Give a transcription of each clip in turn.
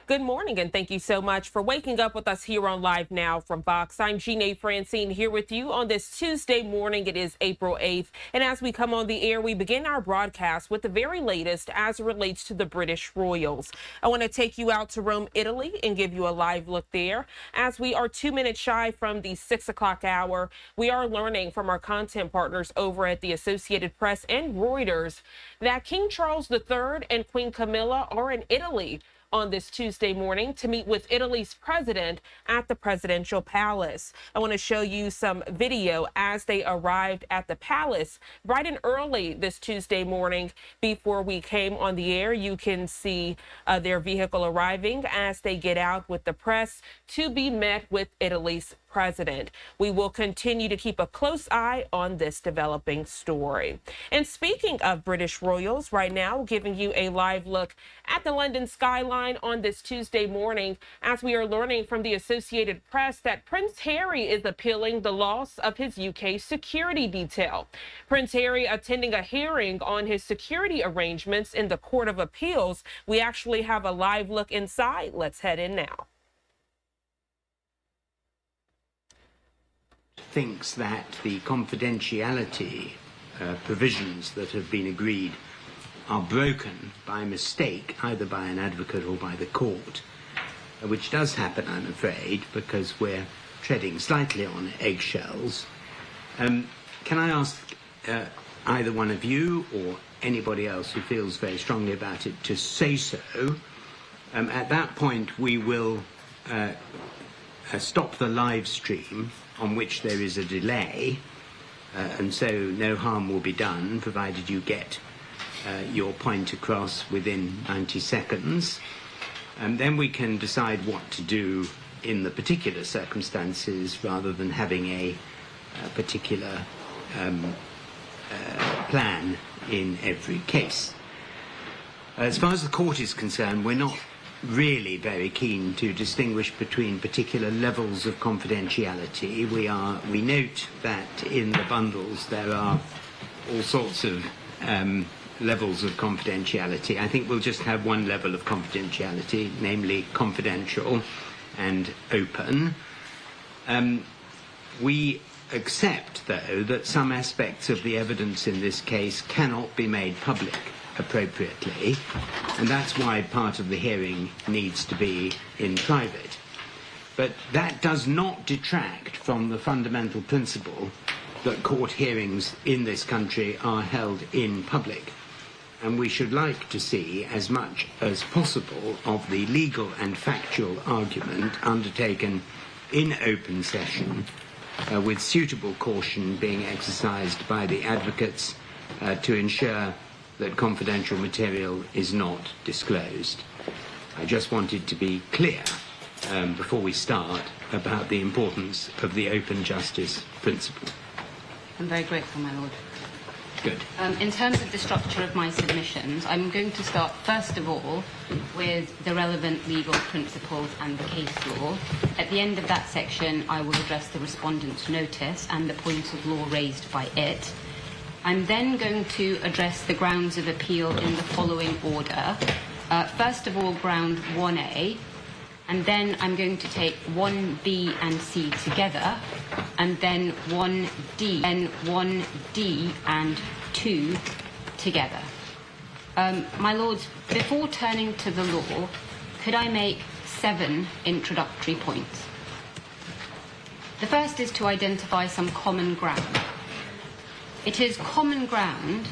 Good morning, and thank you so much for waking up with us here on Live Now from Fox. I'm Jeanne Francine here with you on this Tuesday morning. It is April 8th, and as we come on the air, we begin our broadcast with the very latest as it relates to the British royals. I want to take you out to Rome, Italy, and give you a live look there. As we are 2 minutes shy from the 6 o'clock hour, we are learning from our content partners over at the Associated Press and Reuters that King Charles III and Queen Camilla are in Italy on this Tuesday morning to meet with Italy's president at the presidential palace. I want to show you some video as they arrived at the palace bright and early this Tuesday morning before we came on the air. You can see their vehicle arriving as they get out with the press to be met with Italy's president. We will continue to keep a close eye on this developing story. And speaking of British royals, right now giving you a live look at the London skyline on this Tuesday morning as we are learning from the Associated Press that Prince Harry is appealing the loss of his UK security detail. Prince Harry attending a hearing on his security arrangements in the Court of Appeals. We actually have a live look inside. Let's head in now. Thinks that the confidentiality provisions that have been agreed are broken by mistake, either by an advocate or by the court, which does happen, I'm afraid, because we're treading slightly on eggshells. Can I ask either one of you or anybody else who feels very strongly about it to say so? At that point, we will stop the live stream, on which there is a delay, and so no harm will be done, provided you get your point across within 90 seconds. And then we can decide what to do in the particular circumstances, rather than having a particular plan in every case. As far as the court is concerned, we're not really very keen to distinguish between particular levels of confidentiality. We note that in the bundles there are all sorts of levels of confidentiality. I think we'll just have one level of confidentiality, namely confidential and open. We accept, though, that some aspects of the evidence in this case cannot be made public appropriately, and that's why part of the hearing needs to be in private. But that does not detract from the fundamental principle that court hearings in this country are held in public, and we should like to see as much as possible of the legal and factual argument undertaken in open session, with suitable caution being exercised by the advocates to ensure that confidential material is not disclosed. I just wanted to be clear before we start about the importance of the open justice principle. I'm very grateful, my Lord. Good. In terms of the structure of my submissions, I'm going to start first of all with the relevant legal principles and the case law. At the end of that section, I will address the respondent's notice and the points of law raised by it. I'm then going to address the grounds of appeal in the following order. First of all, ground 1A, and then I'm going to take 1B and C together, and then 1D, and 1D and 2 together. My Lords, before turning to the law, could I make 7 introductory points? The first is to identify some common ground. It is common ground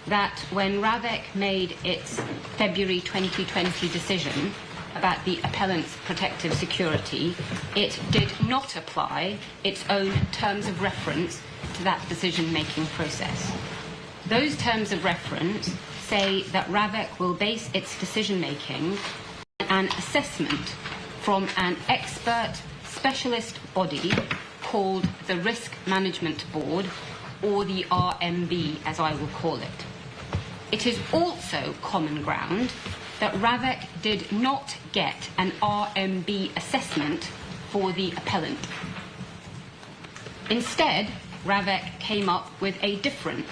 that when RAVEC made its February 2020 decision about the appellant's protective security, it did not apply its own terms of reference to that decision-making process. Those terms of reference say that RAVEC will base its decision-making on an assessment from an expert specialist body called the Risk Management Board, or the RMB, as I will call it. It is also common ground that RAVEC did not get an RMB assessment for the appellant. Instead, RAVEC came up with a different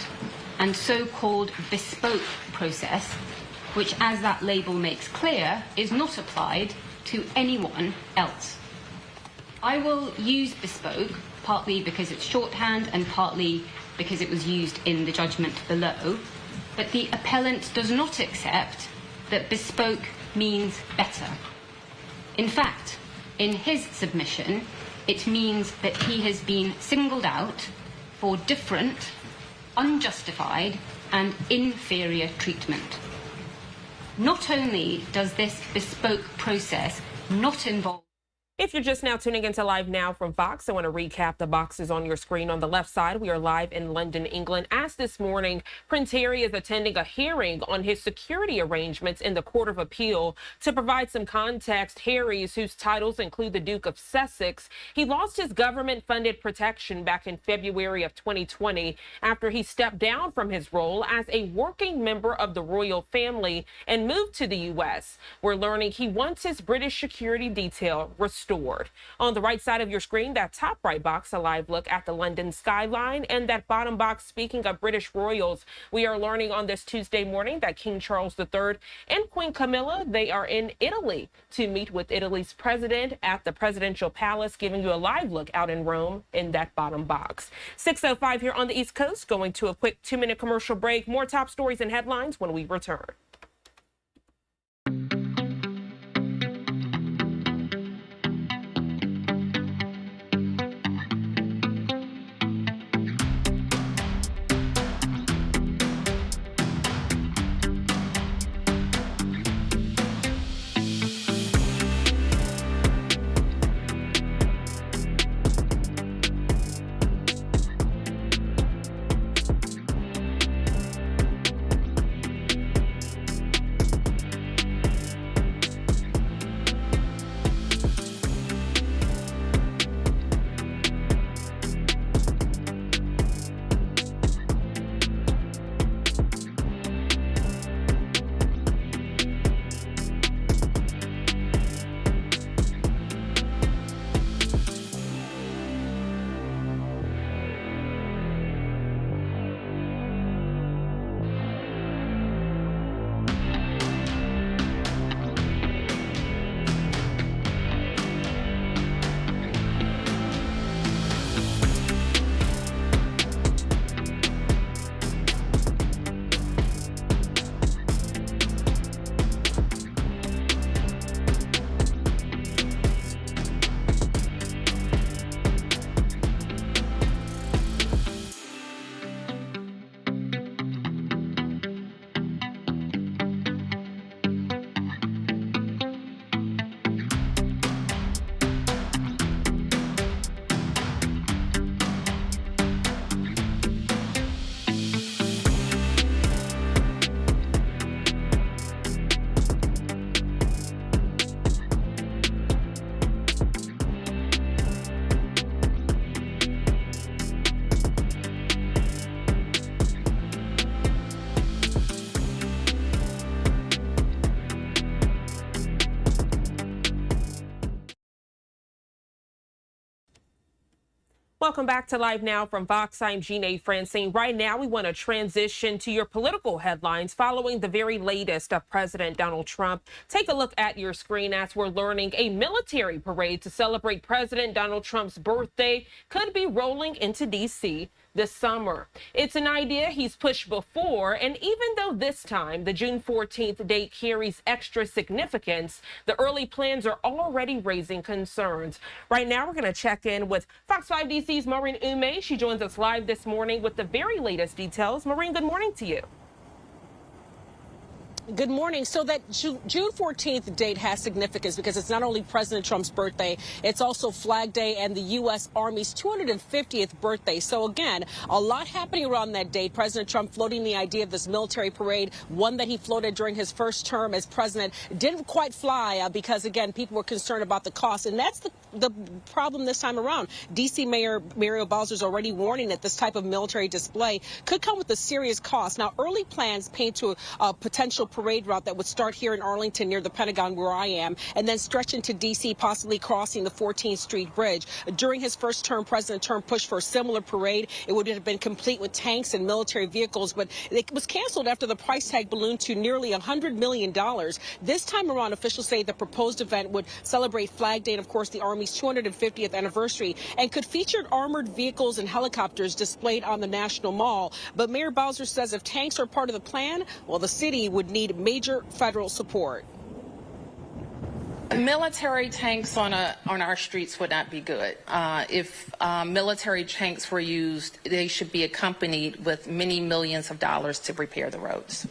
and so-called bespoke process, which, as that label makes clear, is not applied to anyone else. I will use bespoke, partly because it's shorthand and partly because it was used in the judgment below, but the appellant does not accept that bespoke means better. In fact, in his submission, it means that he has been singled out for different, unjustified, and inferior treatment. Not only does this bespoke process not involve... If you're just now tuning into Live Now from Fox, I want to recap the boxes on your screen. On the left side, we are live in London, England. As this morning, Prince Harry is attending a hearing on his security arrangements in the Court of Appeal. To provide some context, Harry's, whose titles include the Duke of Sussex, he lost his government-funded protection back in February of 2020 after he stepped down from his role as a working member of the royal family and moved to the U.S. We're learning he wants his British security detail restored. On the right side of your screen, that top right box, a live look at the London skyline, and that bottom box, speaking of British royals, we are learning on this Tuesday morning that King Charles III and Queen Camilla, they are in Italy to meet with Italy's president at the presidential palace, giving you a live look out in Rome in that bottom box. 6:05 here on the East Coast, going to a quick 2-minute commercial break. More top stories and headlines when we return. Welcome back to Live Now from Fox. I'm Jeanne Francine. Right now, we want to transition to your political headlines following the very latest of President Donald Trump. Take a look at your screen as we're learning a military parade to celebrate President Donald Trump's birthday could be rolling into D.C. this summer. It's an idea he's pushed before, and even though this time the June 14th date carries extra significance, the early plans are already raising concerns. Right now, we're going to check in with Fox 5 DC's Maureen Ume. She joins us live this morning with the very latest details. Maureen, good morning to you. Good morning. So that June 14th date has significance because it's not only President Trump's birthday, it's also Flag Day and the U.S. Army's 250th birthday. So again, a lot happening around that date. President Trump floating the idea of this military parade, one that he floated during his first term as president, didn't quite fly because, again, people were concerned about the cost. And that's the problem this time around. D.C. Mayor Muriel Bowser is already warning that this type of military display could come with a serious cost. Now, early plans paint to a potential parade route that would start here in Arlington near the Pentagon where I am and then stretch into D.C., possibly crossing the 14th Street Bridge. During his first term, President Trump pushed for a similar parade. It would have been complete with tanks and military vehicles, but it was canceled after the price tag ballooned to nearly $100 million. This time around, officials say the proposed event would celebrate Flag Day and, of course, the Army's 250th anniversary and could feature armored vehicles and helicopters displayed on the National Mall. But Mayor Bowser says if tanks are part of the plan, well, the city would need major federal support. Military tanks on our streets would not be good. If military tanks were used, they should be accompanied with many millions of dollars to repair the roads.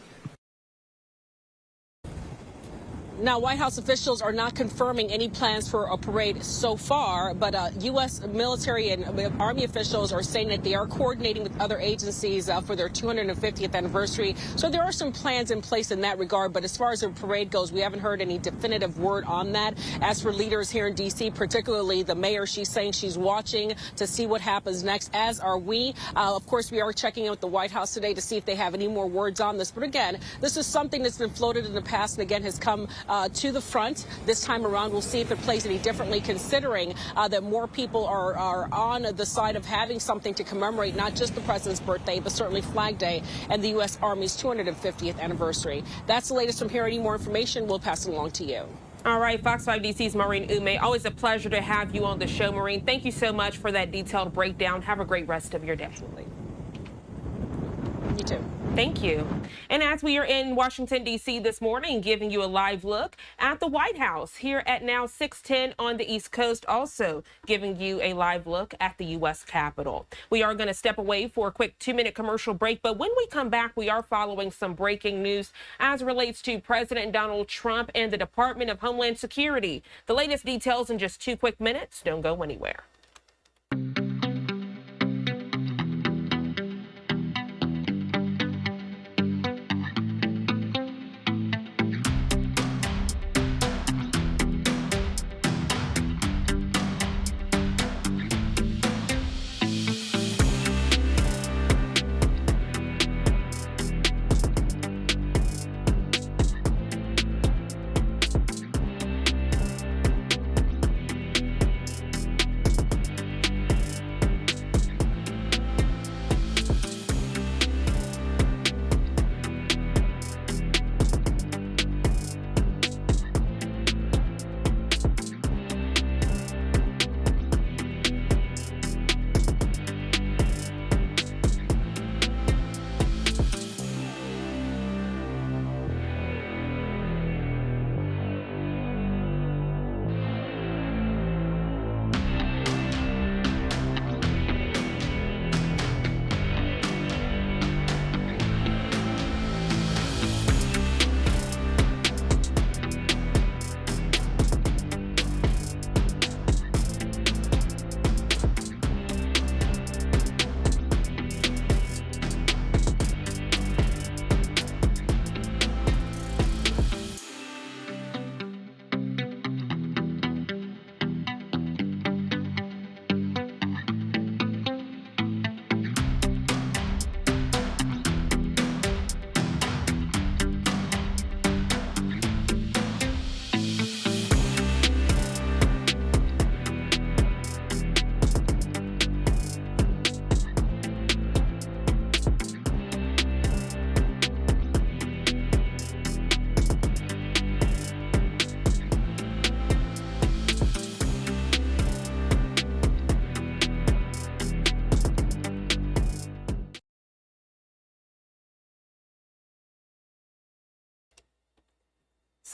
Now, White House officials are not confirming any plans for a parade so far, but U.S. military and Army officials are saying that they are coordinating with other agencies for their 250th anniversary. So there are some plans in place in that regard. But as far as the parade goes, we haven't heard any definitive word on that. As for leaders here in D.C., particularly the mayor, she's saying she's watching to see what happens next, as are we. Of course, we are checking out the White House today to see if they have any more words on this. But again, this is something that's been floated in the past and again has come to the front this time around. We'll see if it plays any differently, considering that more people are on the side of having something to commemorate not just the president's birthday, but certainly Flag Day and the U.S. Army's 250th anniversary. That's the latest from here. Any more information, we'll pass it along to you. All right, Fox 5 DC's Maureen Ume. Always a pleasure to have you on the show, Maureen. Thank you so much for that detailed breakdown. Have a great rest of your day. Absolutely. You too. Thank you. And as we are in Washington, D.C. this morning, giving you a live look at the White House here at now 6:10 on the East Coast, also giving you a live look at the U.S. Capitol. We are going to step away for a quick 2-minute commercial break, but when we come back, we are following some breaking news as relates to President Donald Trump and the Department of Homeland Security. The latest details in just 2 quick minutes. Don't go anywhere.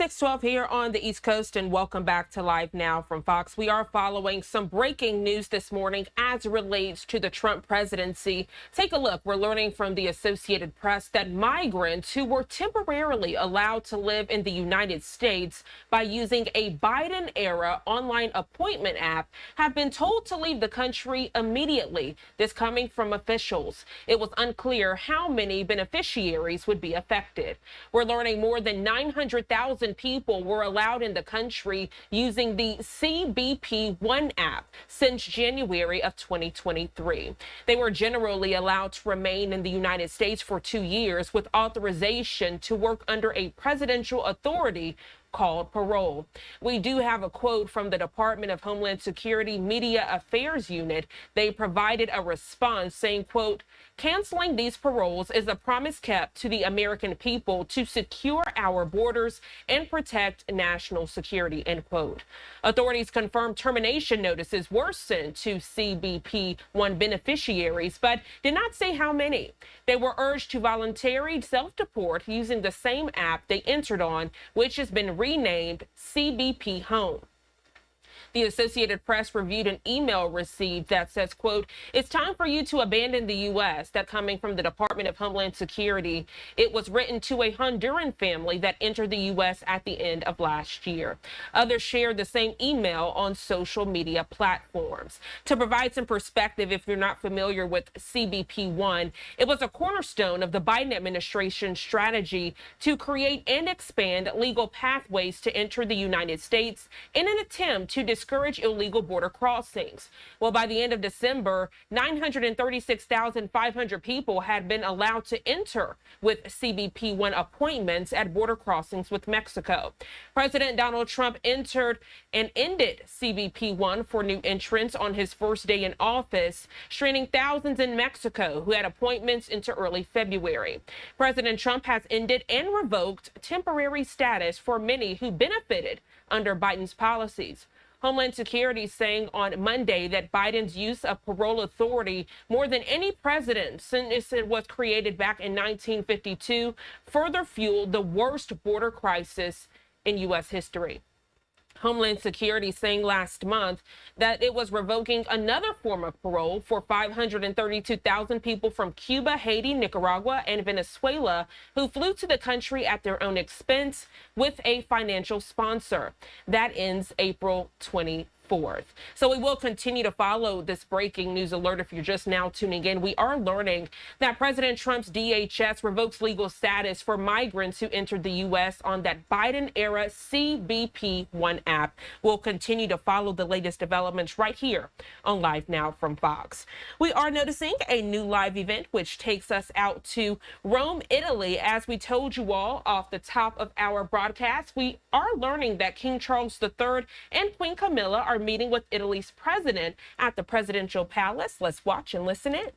.612 here on the East Coast, and welcome back to Live Now from Fox. We are following some breaking news this morning as it relates to the Trump presidency. Take a look. We're learning from the Associated Press that migrants who were temporarily allowed to live in the United States by using a Biden-era online appointment app have been told to leave the country immediately. This coming from officials. It was unclear how many beneficiaries would be affected. We're learning more than 900,000 1,000 people were allowed in the country using the CBP-1 app since January of 2023. They were generally allowed to remain in the United States for 2 years with authorization to work under a presidential authority called parole. We do have a quote from the Department of Homeland Security Media Affairs Unit. They provided a response saying, quote, "Canceling these paroles is a promise kept to the American people to secure our borders and protect national security," end quote. Authorities confirmed termination notices were sent to CBP-1 beneficiaries, but did not say how many. They were urged to voluntarily self-deport using the same app they entered on, which has been renamed CBP Home. The Associated Press reviewed an email received that says, quote, "It's time for you to abandon the U.S." That coming from the Department of Homeland Security. It was written to a Honduran family that entered the U.S. at the end of last year. Others shared the same email on social media platforms. To provide some perspective, if you're not familiar with CBP-1, it was a cornerstone of the Biden administration's strategy to create and expand legal pathways to enter the United States in an attempt to discourage illegal border crossings. Well, by the end of December, 936,500 people had been allowed to enter with CBP-1 appointments at border crossings with Mexico. President Donald Trump entered and ended CBP-1 for new entrants on his first day in office, straining thousands in Mexico who had appointments into early February. President Trump has ended and revoked temporary status for many who benefited under Biden's policies. Homeland Security saying on Monday that Biden's use of parole authority more than any president since it was created back in 1952 further fueled the worst border crisis in U.S. history. Homeland Security saying last month that it was revoking another form of parole for 532,000 people from Cuba, Haiti, Nicaragua, and Venezuela who flew to the country at their own expense with a financial sponsor. That ends April 24th. So we will continue to follow this breaking news alert. If you're just now tuning in, we are learning that President Trump's DHS revokes legal status for migrants who entered the U.S. on that Biden-era CBP-1 app. We'll continue to follow the latest developments right here on Live Now from Fox. We are noticing a new live event which takes us out to Rome, Italy. As we told you all off the top of our broadcast, we are learning that King Charles III and Queen Camilla are meeting with Italy's president at the presidential palace. Let's watch and listen in.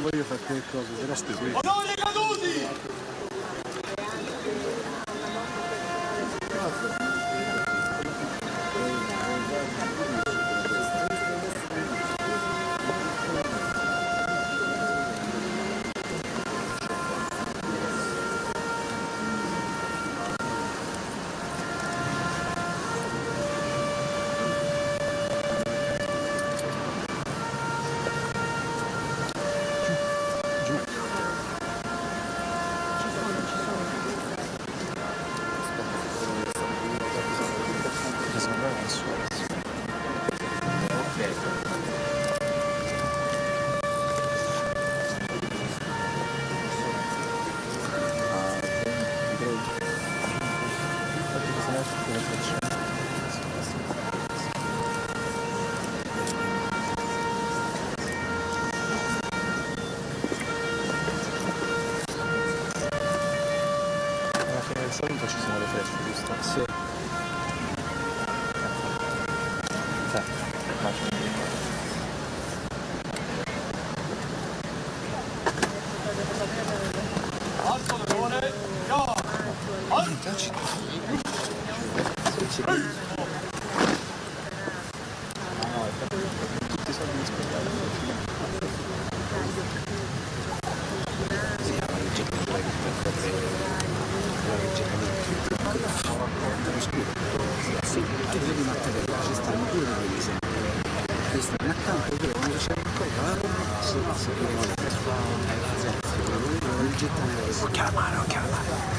Voglio fare qualcosa, però stupendo. salute ci sono le feste, giusto? Sì. Tutti i soldi di spettacolo. Sì, la legge che per la legge che sì, che devi mettere ci stanno pure degli esempi. Questa è accanto, oppure quando c'è qualcosa, si passa più di la legge occhio alla mano, occhio alla mano.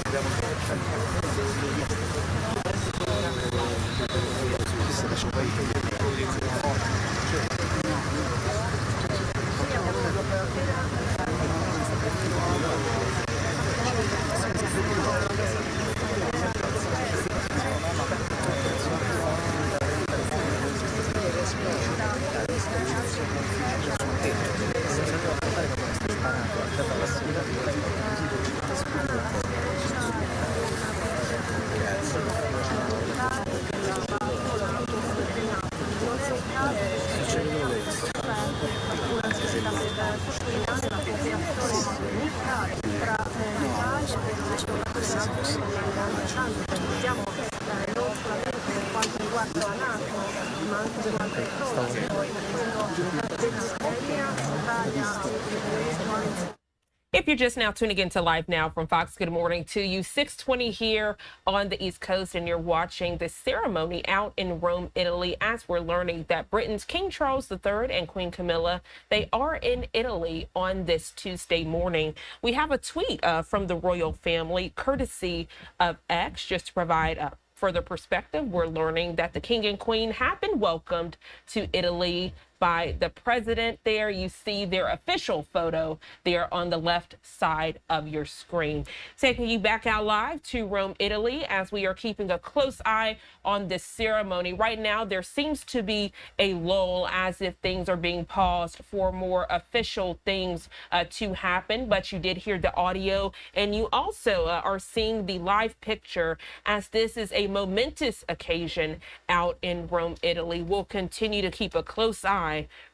If you're just now tuning into Live Now from Fox, good morning to you. 6:20 here on the East Coast, and you're watching the ceremony out in Rome, Italy, as we're learning that Britain's King Charles III and Queen Camilla, they are in Italy on this Tuesday morning. We have a tweet from the royal family, courtesy of X, just to provide further perspective. We're learning that the King and Queen have been welcomed to Italy by the president. There you see their official photo there on the left side of your screen. Taking you back out live to Rome, Italy, as we are keeping a close eye on this ceremony. Right now, there seems to be a lull, as if things are being paused for more official things to happen. But you did hear the audio, and you also are seeing the live picture, as this is a momentous occasion out in Rome, Italy. We'll continue to keep a close eye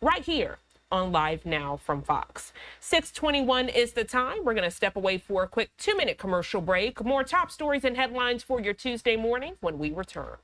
right here on Live Now from Fox. 6:21 is the time. We're going to step away for a quick 2-minute commercial break. More top stories and headlines for your Tuesday morning when we return.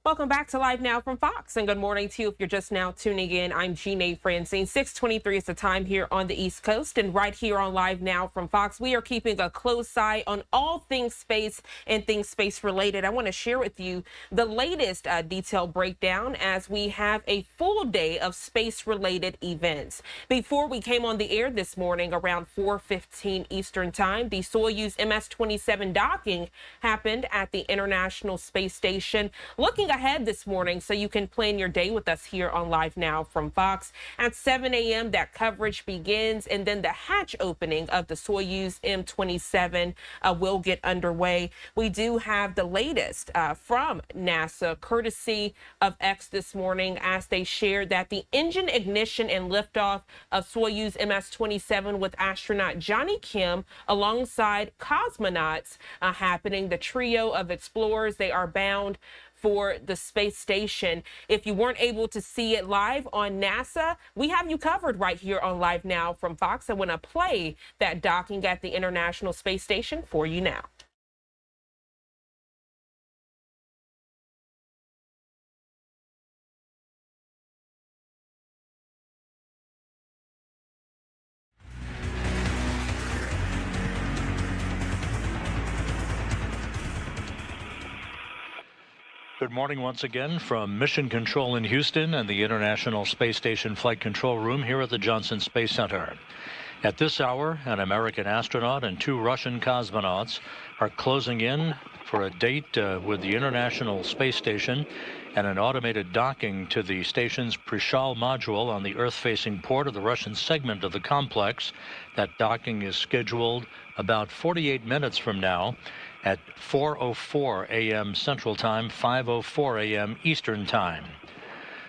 Welcome back to Live Now from Fox, and good morning to you if you're just now tuning in. I'm Jeanne Francine. 6:23 is the time here on the East Coast, and right here on Live Now from Fox, we are keeping a close eye on all things space and things space related. I want to share with you the latest detailed breakdown as we have a full day of space related events. Before we came on the air this morning around 4:15 Eastern Time, the Soyuz MS-27 docking happened at the International Space Station. Looking ahead this morning so you can plan your day with us here on Live Now from Fox. At 7 a.m. that coverage begins, and then the hatch opening of the Soyuz M-27 will get underway. We do have the latest from NASA, courtesy of X this morning, as they shared that the engine ignition and liftoff of Soyuz MS-27 with astronaut Johnny Kim alongside cosmonauts happening. The trio of explorers, they are bound for the space station. If you weren't able to see it live on NASA, we have you covered right here on Live Now from Fox. I want to play that docking at the International Space Station for you now. Good morning once again from Mission Control in Houston and the International Space Station Flight Control Room here at the Johnson Space Center. At this hour, an American astronaut and 2 Russian cosmonauts are closing in for a date with the International Space Station and an automated docking to the station's Prishal module on the Earth-facing port of the Russian segment of the complex. That docking is scheduled about 48 minutes from now at 4:04 a.m. Central Time, 5:04 a.m. Eastern Time.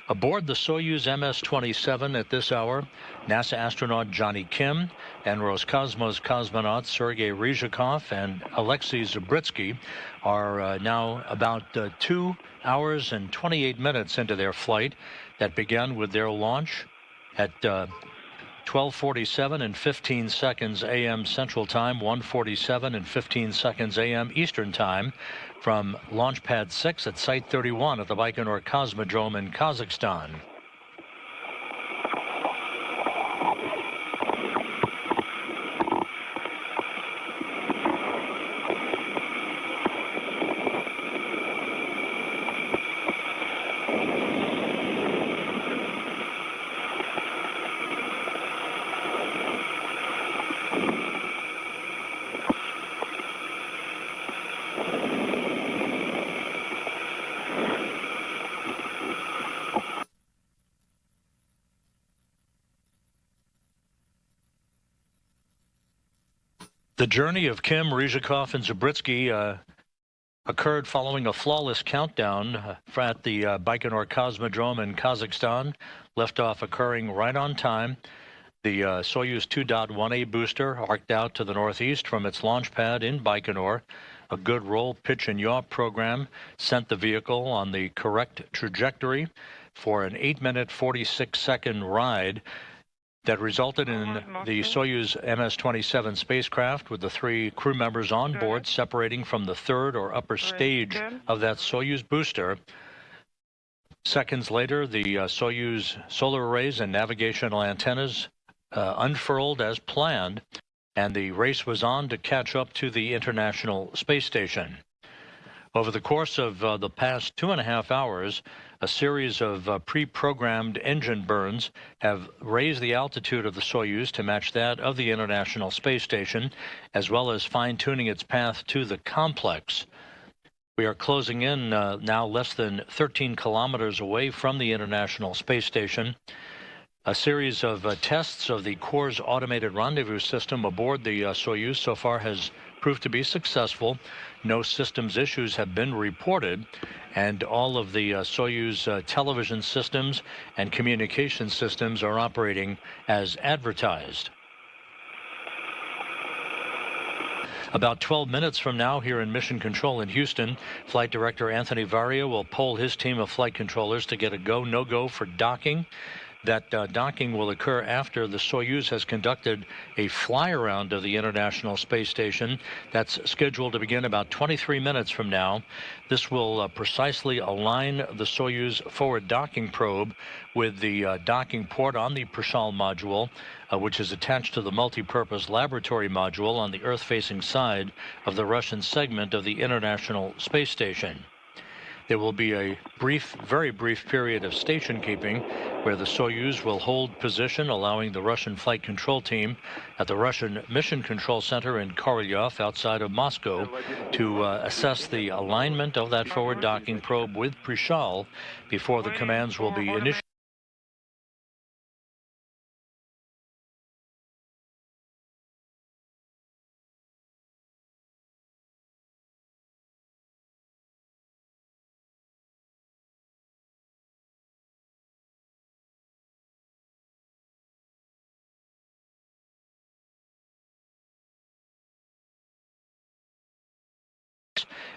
Aboard the Soyuz MS-27 at this hour, NASA astronaut Johnny Kim and Roscosmos cosmonauts Sergei Ryzhikov and Alexei Zabritsky are now about 2 hours and 28 minutes into their flight that began with their launch at 12:47 and 15 seconds a.m. Central Time, 1:47 and 15 seconds a.m. Eastern Time from Launch Pad 6 at Site 31 at the Baikonur Cosmodrome in Kazakhstan. The journey of Kim, Ryzhikov, and Zabritsky occurred following a flawless countdown at the Baikonur Cosmodrome in Kazakhstan, liftoff occurring right on time. The Soyuz 2.1A booster arced out to the northeast from its launch pad in Baikonur. A good roll, pitch, and yaw program sent the vehicle on the correct trajectory for an 8-minute, 46-second ride that resulted in the Soyuz MS-27 spacecraft with the 3 crew members on board separating from the 3rd or upper stage of that Soyuz booster. Seconds later, the Soyuz solar arrays and navigational antennas unfurled as planned, and the race was on to catch up to the International Space Station. Over the course of the past 2.5 hours, a series of pre-programmed engine burns have raised the altitude of the Soyuz to match that of the International Space Station, as well as fine-tuning its path to the complex. We are closing in now less than 13 kilometers away from the International Space Station. A series of tests of the Corps' automated rendezvous system aboard the Soyuz so far has proved to be successful. No systems issues have been reported, and all of the Soyuz television systems and communication systems are operating as advertised. About 12 minutes from now here in Mission Control in Houston, Flight Director Anthony Varia will poll his team of flight controllers to get a go, no-go for docking. That docking will occur after the Soyuz has conducted a fly-around of the International Space Station. That's scheduled to begin about 23 minutes from now. This will precisely align the Soyuz forward docking probe with the docking port on the Prishal module, which is attached to the multi-purpose laboratory module on the Earth-facing side of the Russian segment of the International Space Station. There will be a very brief period of station keeping where the Soyuz will hold position, allowing the Russian flight control team at the Russian Mission Control Center in Korolyov outside of Moscow to assess the alignment of that forward docking probe with Prishal before the commands will be initiated.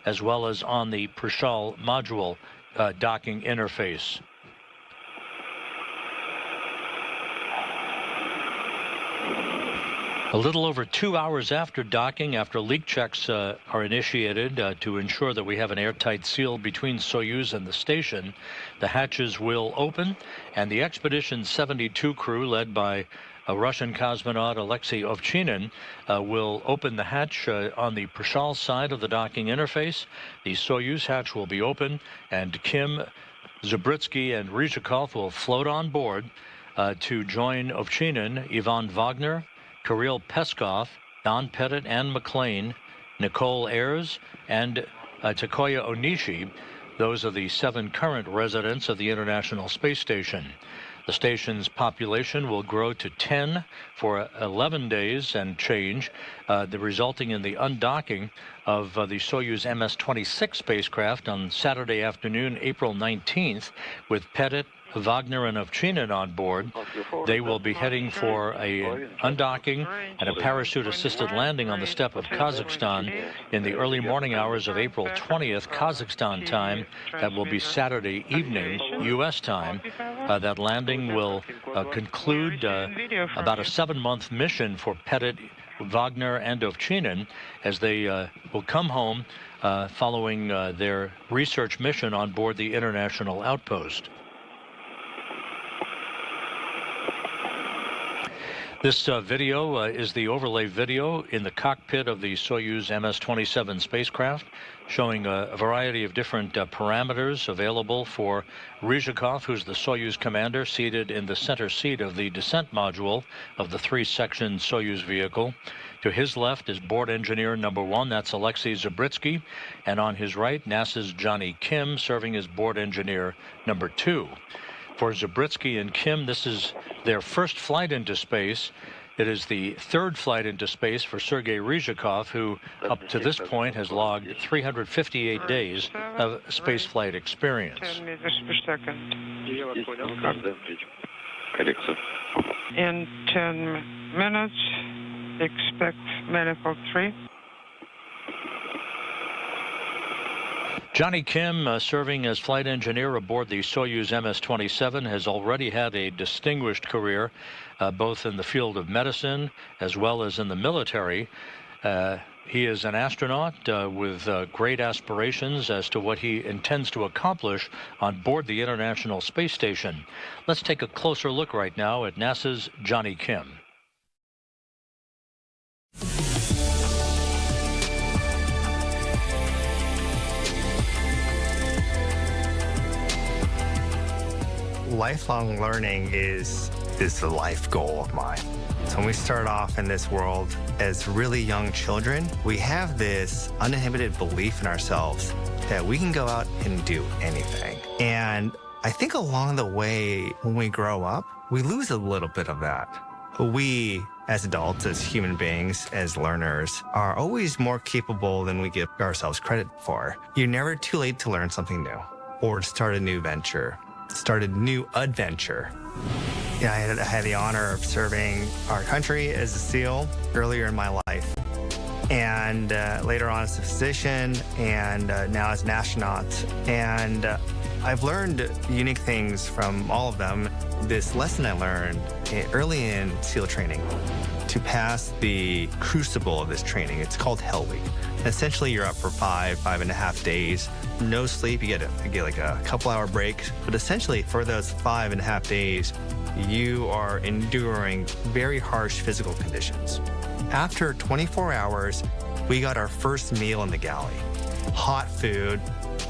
As well as on the Prishal module docking interface. A little over 2 hours after docking, after leak checks are initiated to ensure that we have an airtight seal between Soyuz and the station, the hatches will open, and the Expedition 72 crew, led by a Russian cosmonaut Alexei Ovchinin, will open the hatch on the Prishal side of the docking interface. The Soyuz hatch will be open, and Kim, Zabritsky, and Ryzhikov will float on board to join Ovchinin, Ivan Wagner, Kirill Peskov, Don Pettit, Anne McLean, Nicole Ayers, and Takoya Onishi. Those are the 7 current residents of the International Space Station. The station's population will grow to 10 for 11 days and change, resulting in the undocking of the Soyuz MS-26 spacecraft on Saturday afternoon, April 19th, with Pettit, Wagner, and Ovchinin on board. They will be heading for a undocking and a parachute-assisted landing on the steppe of Kazakhstan in the early morning hours of April 20th, Kazakhstan time. That will be Saturday evening, U.S. time. That landing will conclude about a 7-month mission for Pettit, Wagner, and Ovchinin as they will come home following their research mission on board the International Outpost. This video is the overlay video in the cockpit of the Soyuz MS-27 spacecraft, showing a variety of different parameters available for Ryzhikov, who's the Soyuz commander, seated in the center seat of the descent module of the 3-section Soyuz vehicle. To his left is board engineer number 1, that's Alexei Zabritsky, and on his right, NASA's Johnny Kim, serving as board engineer number 2. For Zabritsky and Kim, this is their first flight into space. It is the 3rd flight into space for Sergei Ryzhikov, who up to this point has logged 358 days of spaceflight experience. 10 meters per second. In 10 minutes, expect manifold 3. Johnny Kim, serving as flight engineer aboard the Soyuz MS-27, has already had a distinguished career, both in the field of medicine as well as in the military. He is an astronaut with great aspirations as to what he intends to accomplish on board the International Space Station. Let's take a closer look right now at NASA's Johnny Kim. Lifelong learning is the life goal of mine. So when we start off in this world as really young children, we have this uninhibited belief in ourselves that we can go out and do anything. And I think along the way, when we grow up, we lose a little bit of that. We, as adults, as human beings, as learners, are always more capable than we give ourselves credit for. You're never too late to learn something new or to start a new venture. Started new adventure. Yeah, I had the honor of serving our country as a SEAL earlier in my life, and later on as a physician, and now as an astronaut. And I've learned unique things from all of them. This lesson I learned early in SEAL training to pass the crucible of this training. It's called Hell Week. Essentially, you're up for 5.5 days, no sleep. You get like a couple-hour break. But essentially, for those 5.5 days, you are enduring very harsh physical conditions. After 24 hours, we got our first meal in the galley. Hot food.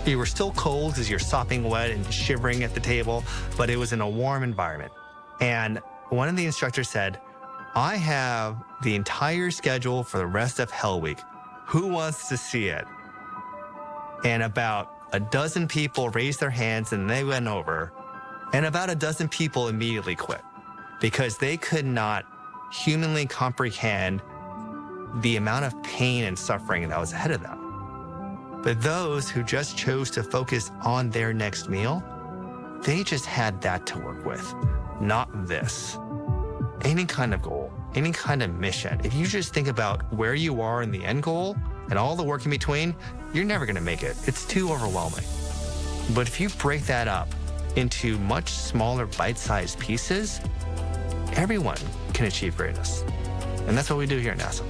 You were still cold because you're sopping wet and shivering at the table, but it was in a warm environment. And one of the instructors said, I have the entire schedule for the rest of Hell Week. Who wants to see it? And about a dozen people raised their hands and they went over. And about a dozen people immediately quit because they could not humanly comprehend the amount of pain and suffering that was ahead of them. But those who just chose to focus on their next meal, they just had that to work with, not this. Any kind of goal, any kind of mission, if you just think about where you are in the end goal and all the work in between, you're never gonna make it. It's too overwhelming. But if you break that up into much smaller bite-sized pieces, everyone can achieve greatness. And that's what we do here at NASA.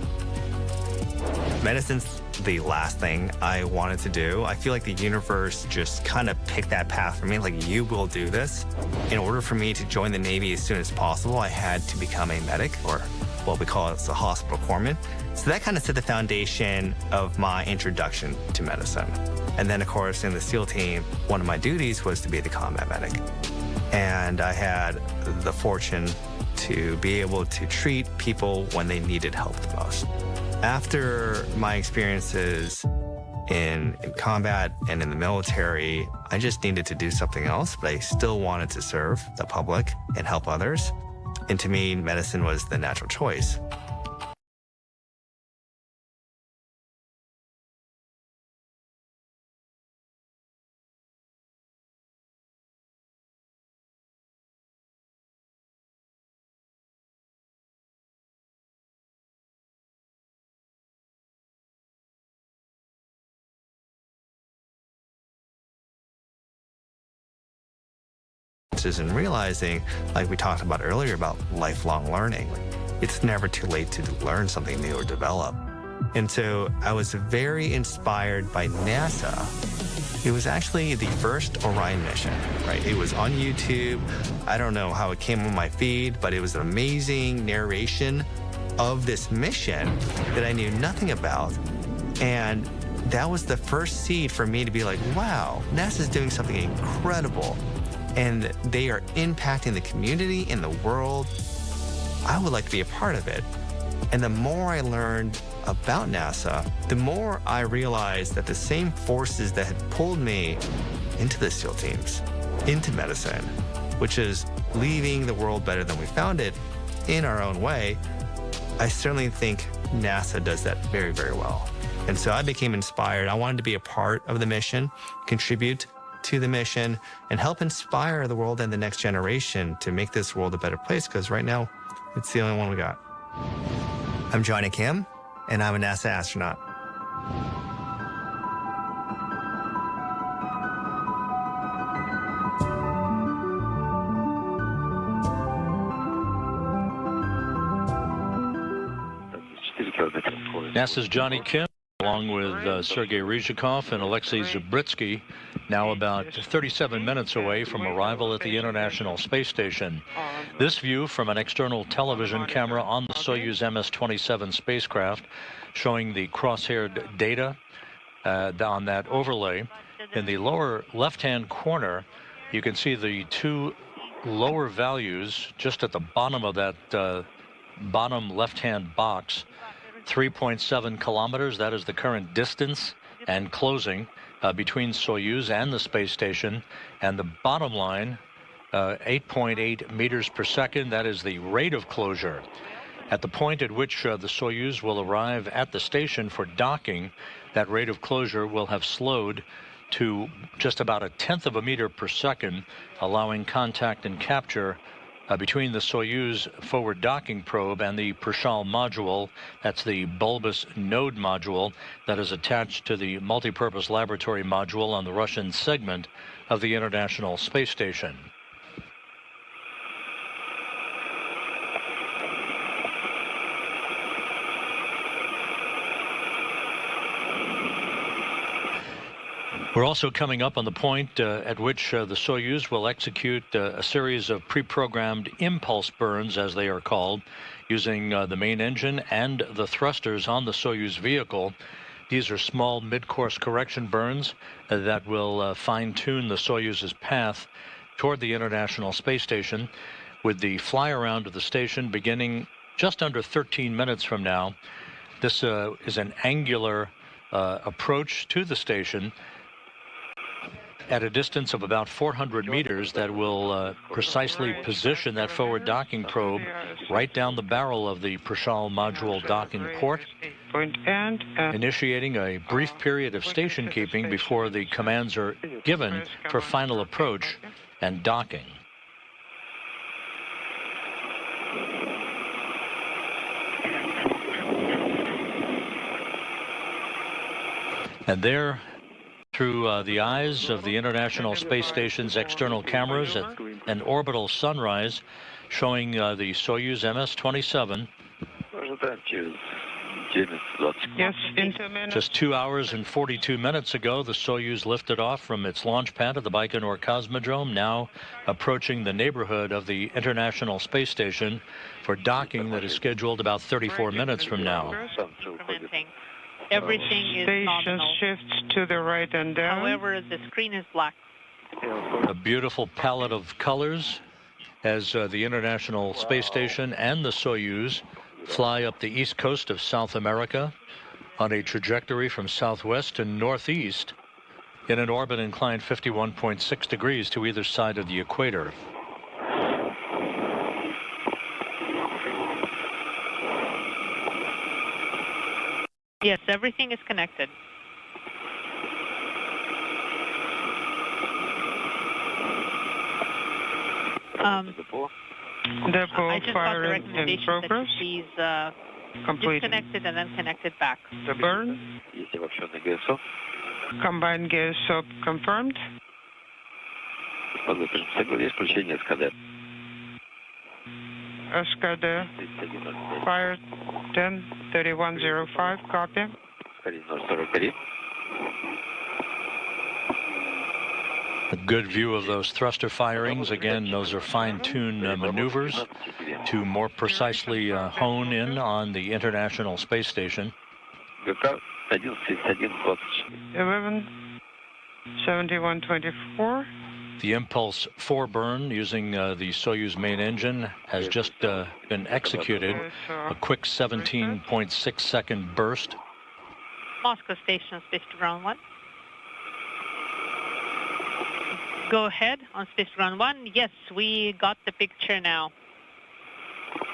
Medicine's the last thing I wanted to do. I feel like the universe just kind of picked that path for me, like, you will do this. In order for me to join the Navy as soon as possible, I had to become a medic, or what we call it, a hospital corpsman. So that kind of set the foundation of my introduction to medicine. And then, of course, in the SEAL team, one of my duties was to be the combat medic. And I had the fortune to be able to treat people when they needed help the most. After my experiences in combat and in the military, I just needed to do something else, but I still wanted to serve the public and help others. And to me, medicine was the natural choice. And realizing, like we talked about earlier, about lifelong learning. It's never too late to learn something new or develop. And so I was very inspired by NASA. It was actually the first Orion mission, right? It was on YouTube. I don't know how it came on my feed, but it was an amazing narration of this mission that I knew nothing about. And that was the first seed for me to be like, wow, NASA's doing something incredible. And they are impacting the community and the world. I would like to be a part of it. And the more I learned about NASA, the more I realized that the same forces that had pulled me into the SEAL teams, into medicine, which is leaving the world better than we found it in our own way, I certainly think NASA does that very, very well. And so I became inspired. I wanted to be a part of the mission, contribute to the mission, and help inspire the world and the next generation to make this world a better place, because right now, it's the only one we got. I'm Johnny Kim, and I'm a NASA astronaut. NASA's Johnny Kim, along with Sergei Ryzhikov and Alexei Zabritsky, now about 37 minutes away from arrival at the International Space Station. This view from an external television camera on the Soyuz MS-27 spacecraft, showing the cross-haired data on that overlay. In the lower left-hand corner, you can see the two lower values just at the bottom of that bottom left-hand box. 3.7 kilometers, that is the current distance and closing between Soyuz and the space station. And the bottom line, 8.8 meters per second, that is the rate of closure. At the point at which the Soyuz will arrive at the station for docking, that rate of closure will have slowed to just about 1/10 of a meter per second, allowing contact and capture between the Soyuz forward docking probe and the Prishal module. That's the bulbous node module that is attached to the multipurpose laboratory module on the Russian segment of the International Space Station. We're also coming up on the point at which the Soyuz will execute a series of pre-programmed impulse burns, as they are called, using the main engine and the thrusters on the Soyuz vehicle. These are small mid-course correction burns that will fine-tune the Soyuz's path toward the International Space Station, with the fly-around of the station beginning just under 13 minutes from now. This is an angular approach to the station at a distance of about 400 meters that will precisely position that forward docking probe right down the barrel of the Prishal module docking port, initiating a brief period of station keeping before the commands are given for final approach and docking. And there, through the eyes of the International Space Station's external cameras, an orbital sunrise showing the Soyuz MS-27. Yes, into minutes. Just 2 hours and 42 minutes ago, the Soyuz lifted off from its launch pad at the Baikonur Cosmodrome, now approaching the neighborhood of the International Space Station for docking that is scheduled about 34 minutes from now. Everything is Station nominal. shifts to the right and down. However, the screen is black. A beautiful palette of colors as the International Space Station and the Soyuz fly up the east coast of South America on a trajectory from southwest to northeast in an orbit inclined 51.6 degrees to either side of the equator. Yes, everything is connected. Depot I just got the firing in recommendation progress. that you please Complete. disconnected and then connected back. The burn. Combined GSO confirmed. SKD fired 10-3105, copy. A good view of those thruster firings. Again, those are fine-tuned maneuvers to more precisely hone in on the International Space Station. 11-7124. The Impulse 4 burn using the Soyuz main engine has just been executed. A quick 17.6-second burst. Moscow Station, space to ground 1. Go ahead on space to ground 1. Yes, we got the picture now.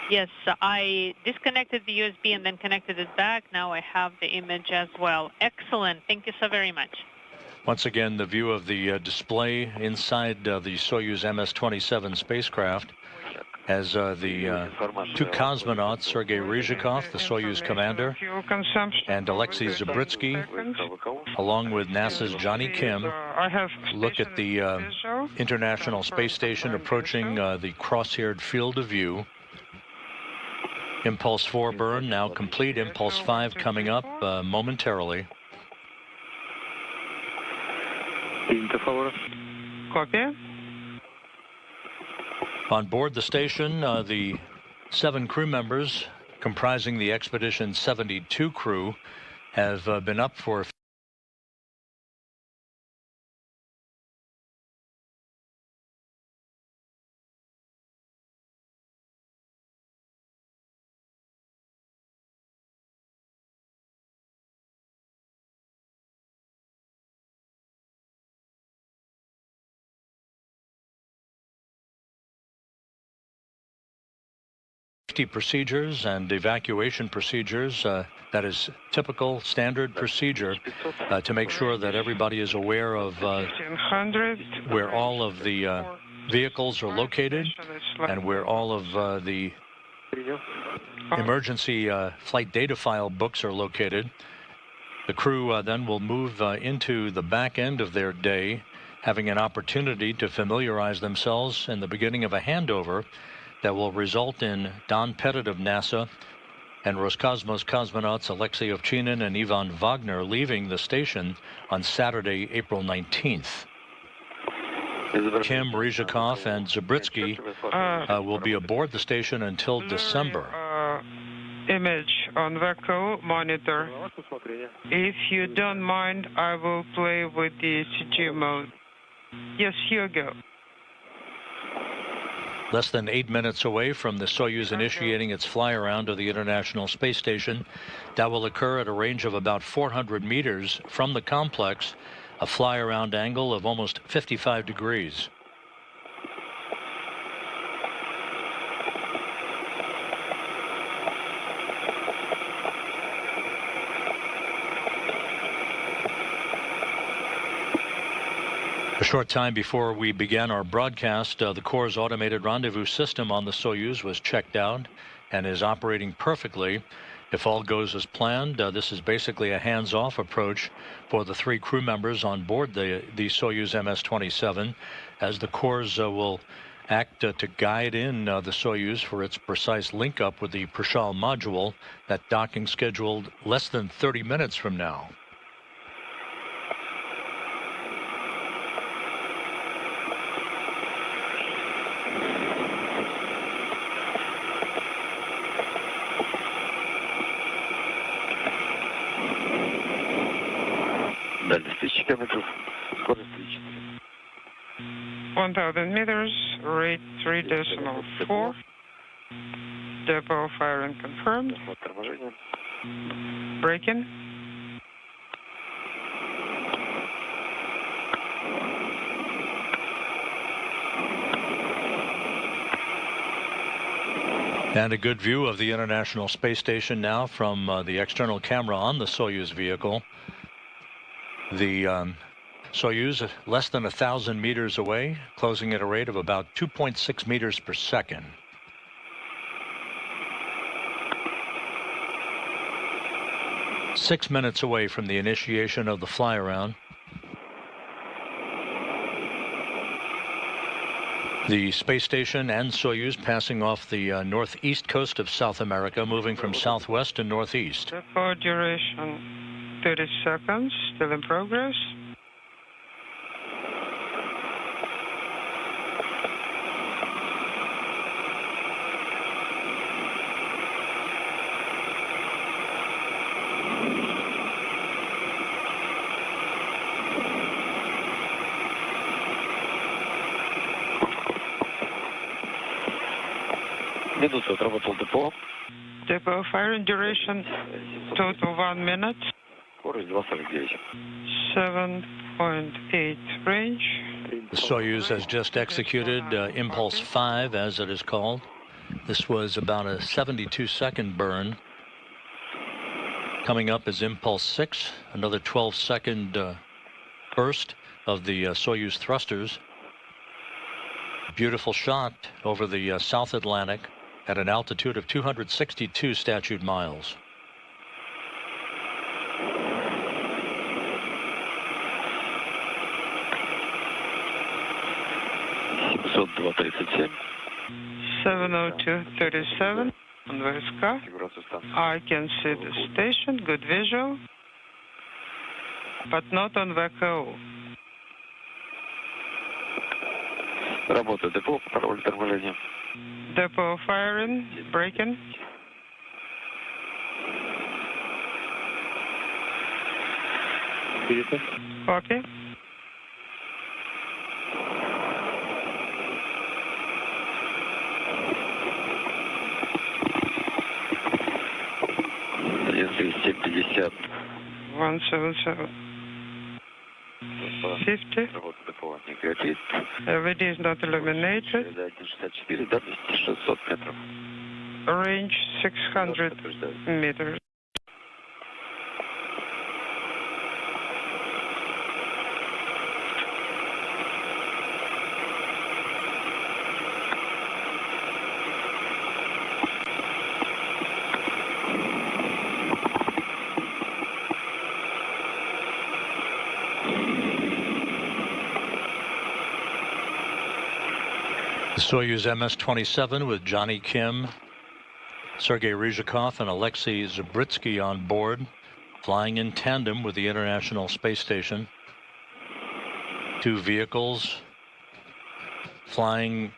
Yes, I disconnected the USB and then connected it back. Now I have the image as well. Excellent. Thank you so very much. Once again, the view of the display inside the Soyuz MS-27 spacecraft as the two cosmonauts, Sergei Ryzhikov, the Soyuz commander, and Alexei Zabritsky, along with NASA's Johnny Kim, look at the International Space Station approaching the crosshaired field of view. Impulse 4 burn now complete. Impulse 5 coming up momentarily. Copy. On board the station, the 7 crew members comprising the Expedition 72 crew have been up for procedures and evacuation procedures. That is typical standard procedure to make sure that everybody is aware of where all of the vehicles are located and where all of the emergency flight data file books are located. The crew then will move into the back end of their day, having an opportunity to familiarize themselves in the beginning of a handover that will result in Don Pettit of NASA and Roscosmos cosmonauts Alexei Ovchinin and Ivan Wagner leaving the station on Saturday, April 19th. Kim, Ryzhikov, and Zabritsky will be aboard the station until December. Image on VECO monitor. If you don't mind, I will play with the CG mode. Yes, here you go. Less than 8 minutes away from the Soyuz initiating its fly-around of the International Space Station. That will occur at a range of about 400 meters from the complex, a fly-around angle of almost 55 degrees. A short time before we began our broadcast, the Corps' automated rendezvous system on the Soyuz was checked out and is operating perfectly. If all goes as planned, this is basically a hands-off approach for the 3 crew members on board the Soyuz MS-27, as the Corps will act to guide in the Soyuz for its precise link-up with the Prishal module, that docking scheduled less than 30 minutes from now. Дальность 1000 километров, скорость 1000 meters, rate 3.4. Depot firing confirmed. Braking. And a good view of the International Space Station now from the external camera on the Soyuz vehicle. The Soyuz less than 1,000 meters away, closing at a rate of about 2.6 meters per second. Six minutes away from the initiation of the fly-around. The space station and Soyuz passing off the northeast coast of South America, moving from southwest to northeast. Depot duration 30 seconds, still in progress. Depot firing duration total 1 minute. 7.8 range. The Soyuz has just executed Impulse 5, as it is called. This was about a 72-second burn. Coming up is Impulse 6, another 12-second burst of the Soyuz thrusters. Beautiful shot over the South Atlantic at an altitude of 262 statute miles. (702.37) on VSK. I can see the station, good visual, but not on VKO. Работа депо, пароль торможения. Depot firing, braking. Okay. (177) 177. 50. LED is not illuminated. Range 600 meters. The Soyuz MS-27 with Johnny Kim, Sergei Ryzhikov, and Alexei Zabritsky on board, flying in tandem with the International Space Station. Two vehicles flying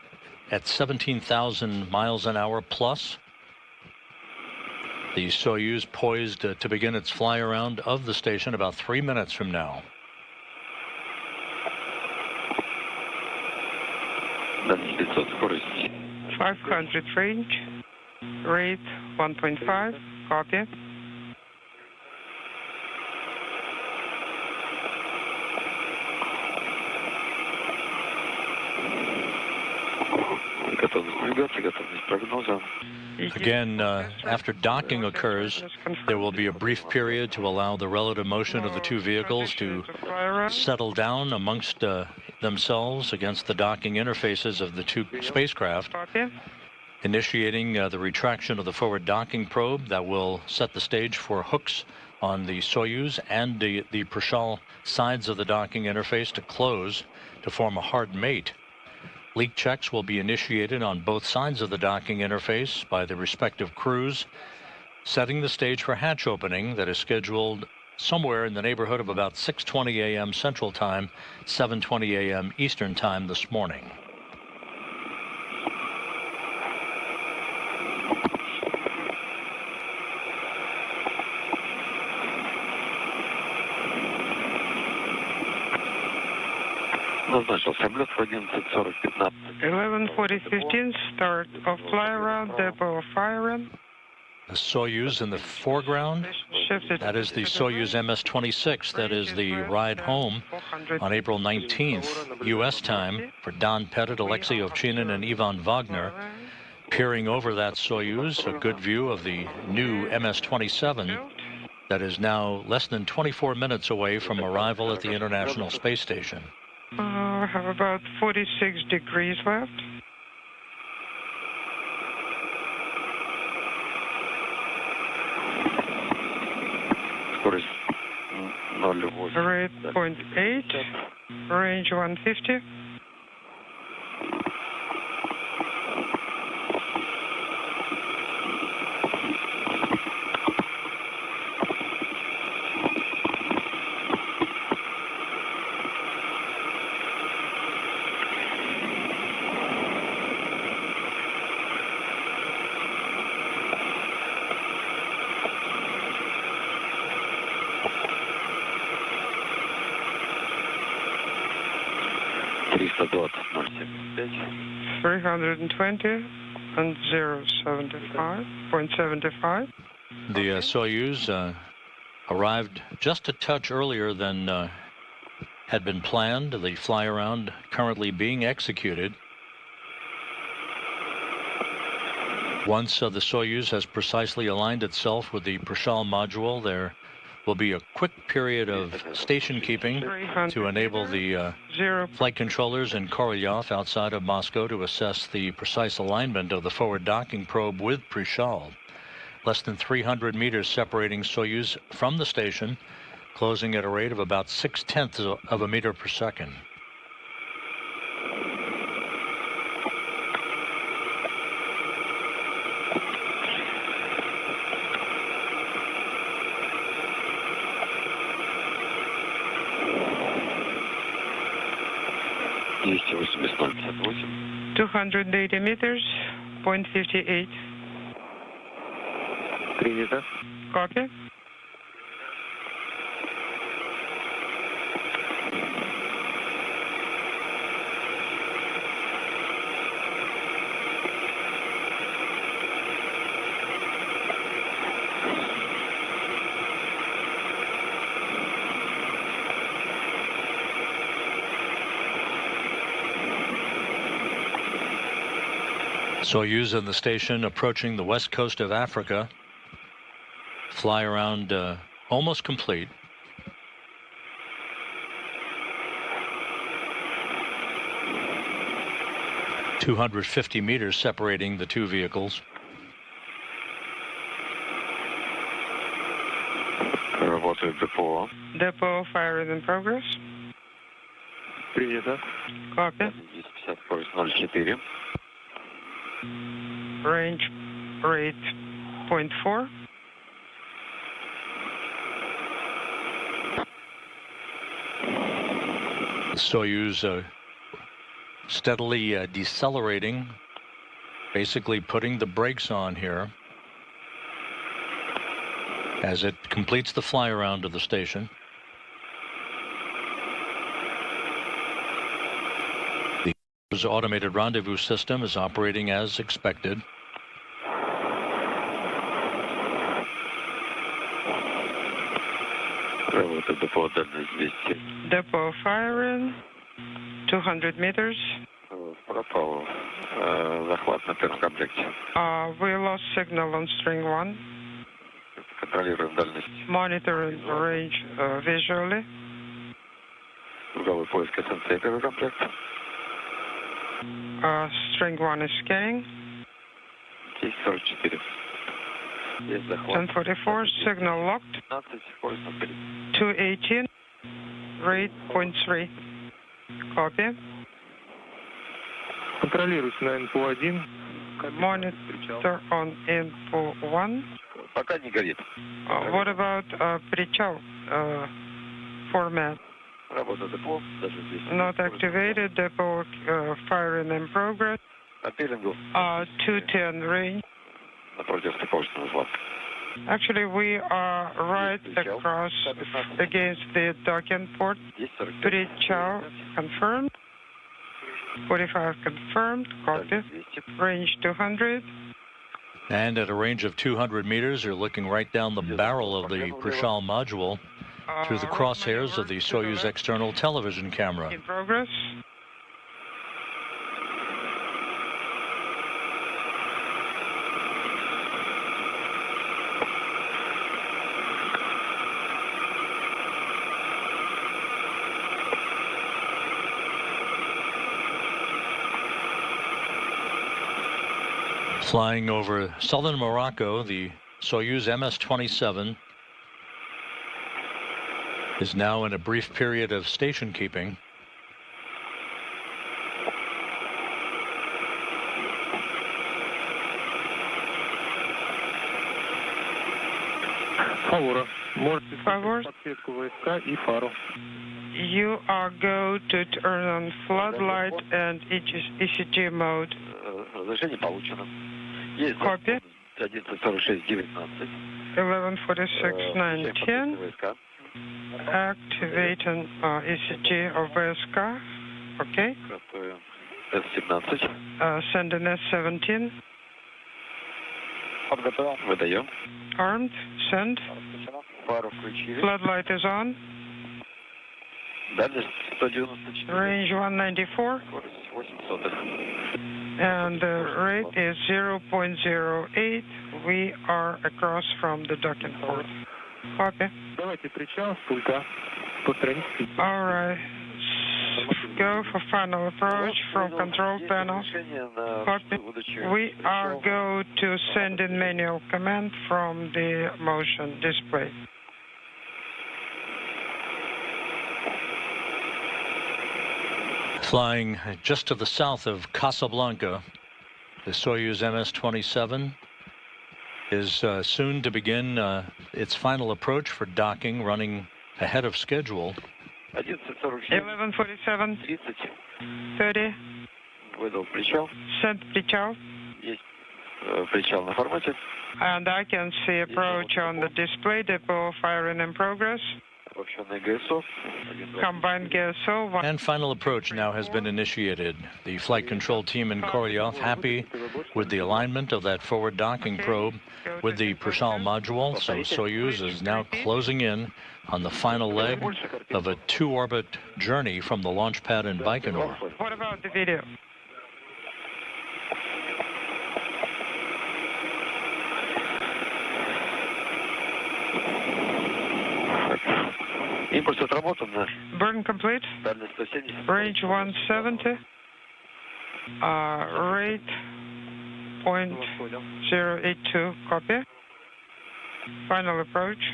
at 17,000 miles an hour plus. The Soyuz poised to begin its fly around of the station about 3 minutes from now. That's 500 range, rate 1.5, copy. Again, after docking occurs, there will be a brief period to allow the relative motion of the two vehicles to settle down amongst themselves against the docking interfaces of the two spacecraft, initiating the retraction of the forward docking probe that will set the stage for hooks on the Soyuz and the Prishal sides of the docking interface to close to form a hard mate. Leak checks will be initiated on both sides of the docking interface by the respective crews, setting the stage for hatch opening that is scheduled somewhere in the neighborhood of about 6:20 a.m. Central Time, 7:20 a.m. Eastern Time this morning. Назначил самолет в 11:40-15. 11:40-15, start of fly around, depot of firing. The Soyuz in the foreground, that is the Soyuz MS-26, that is the ride home on April 19th, U.S. time, for Don Pettit, Alexei Ovchinin, and Ivan Wagner. Peering over that Soyuz, a good view of the new MS-27 that is now less than 24 minutes away from arrival at the International Space Station. I have about 46 degrees left. Rate 0.8, range 150. $320.75. 320 and 075.75. The Soyuz arrived just a touch earlier than had been planned. The fly around currently being executed. Once the Soyuz has precisely aligned itself with the Prishal module, there will be a quick period of station keeping to enable the flight controllers in Korolyov outside of Moscow to assess the precise alignment of the forward docking probe with Prishal. Less than 300 meters separating Soyuz from the station, closing at a rate of about 0.6 of a meter per second. $280 280 meters, 0.58. Принято. Copy. Soyuz in the station approaching the west coast of Africa. Fly around almost complete. (250 meters separating the two vehicles. Работает депо. Depot firing in progress. Принято. Copy. Range rate 0.4. Soyuz steadily decelerating, basically putting the brakes on here as it completes the fly around to the station. The automated rendezvous system is operating as expected. Depot firing 200 meters. We lost signal on string 1. Monitoring range visually. String 1 is scanning. 1044, signal locked. 218, rate 0.3. Copy. Контролируйте на НПУ-1. Monitor on info 1. Пока не горит. What about причал format? Работа депо, даже здесь. Not activated, depot firing in progress. 210 range. Напротив стыковочного зла. Actually, we are right across against the docking port. Причал confirmed. 45 confirmed. Copy. Range 200. And at a range of 200 meters, you're looking right down the barrel of the Prishal module through the crosshairs of the Soyuz external television camera. In progress. Flying over southern Morocco, the Soyuz MS-27 is now in a brief period of station keeping. You are go to turn on floodlight and ECG mode. Copy. 11:46:19. Activating ECG of VSK. Okay. Sending S17. Armed. Send. Floodlight is on. Range 194. And the rate is 0.08. We are across from the docking port. Copy. All right. Go for final approach from control panel. Copy. We are go to send in manual command from the motion display. Flying just to the south of Casablanca, the Soyuz MS-27 is soon to begin its final approach for docking, running ahead of schedule. 11:47. 30. Send причал. And I can see approach on the display. Depot firing in progress. Combined GSO. And final approach now has been initiated. The flight control team in Korolyov happy with the alignment of that forward docking probe with the Prishal module. So Soyuz is now closing in on the final leg of a 2-orbit journey from the launch pad in Baikonur. What about the video? Burn complete. Range 170. Rate 0.082. Copy. Final approach.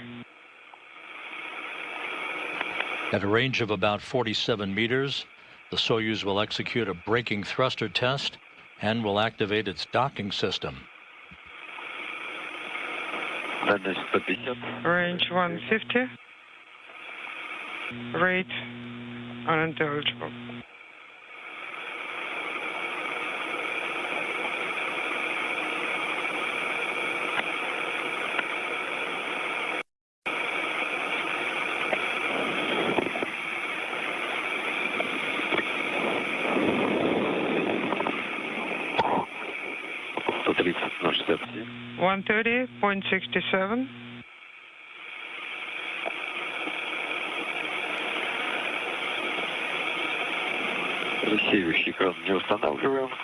At a range of about 47 meters, The Soyuz will execute a braking thruster test and will activate its docking system. Range 150. Rate unintelligible. на 67. 130.67.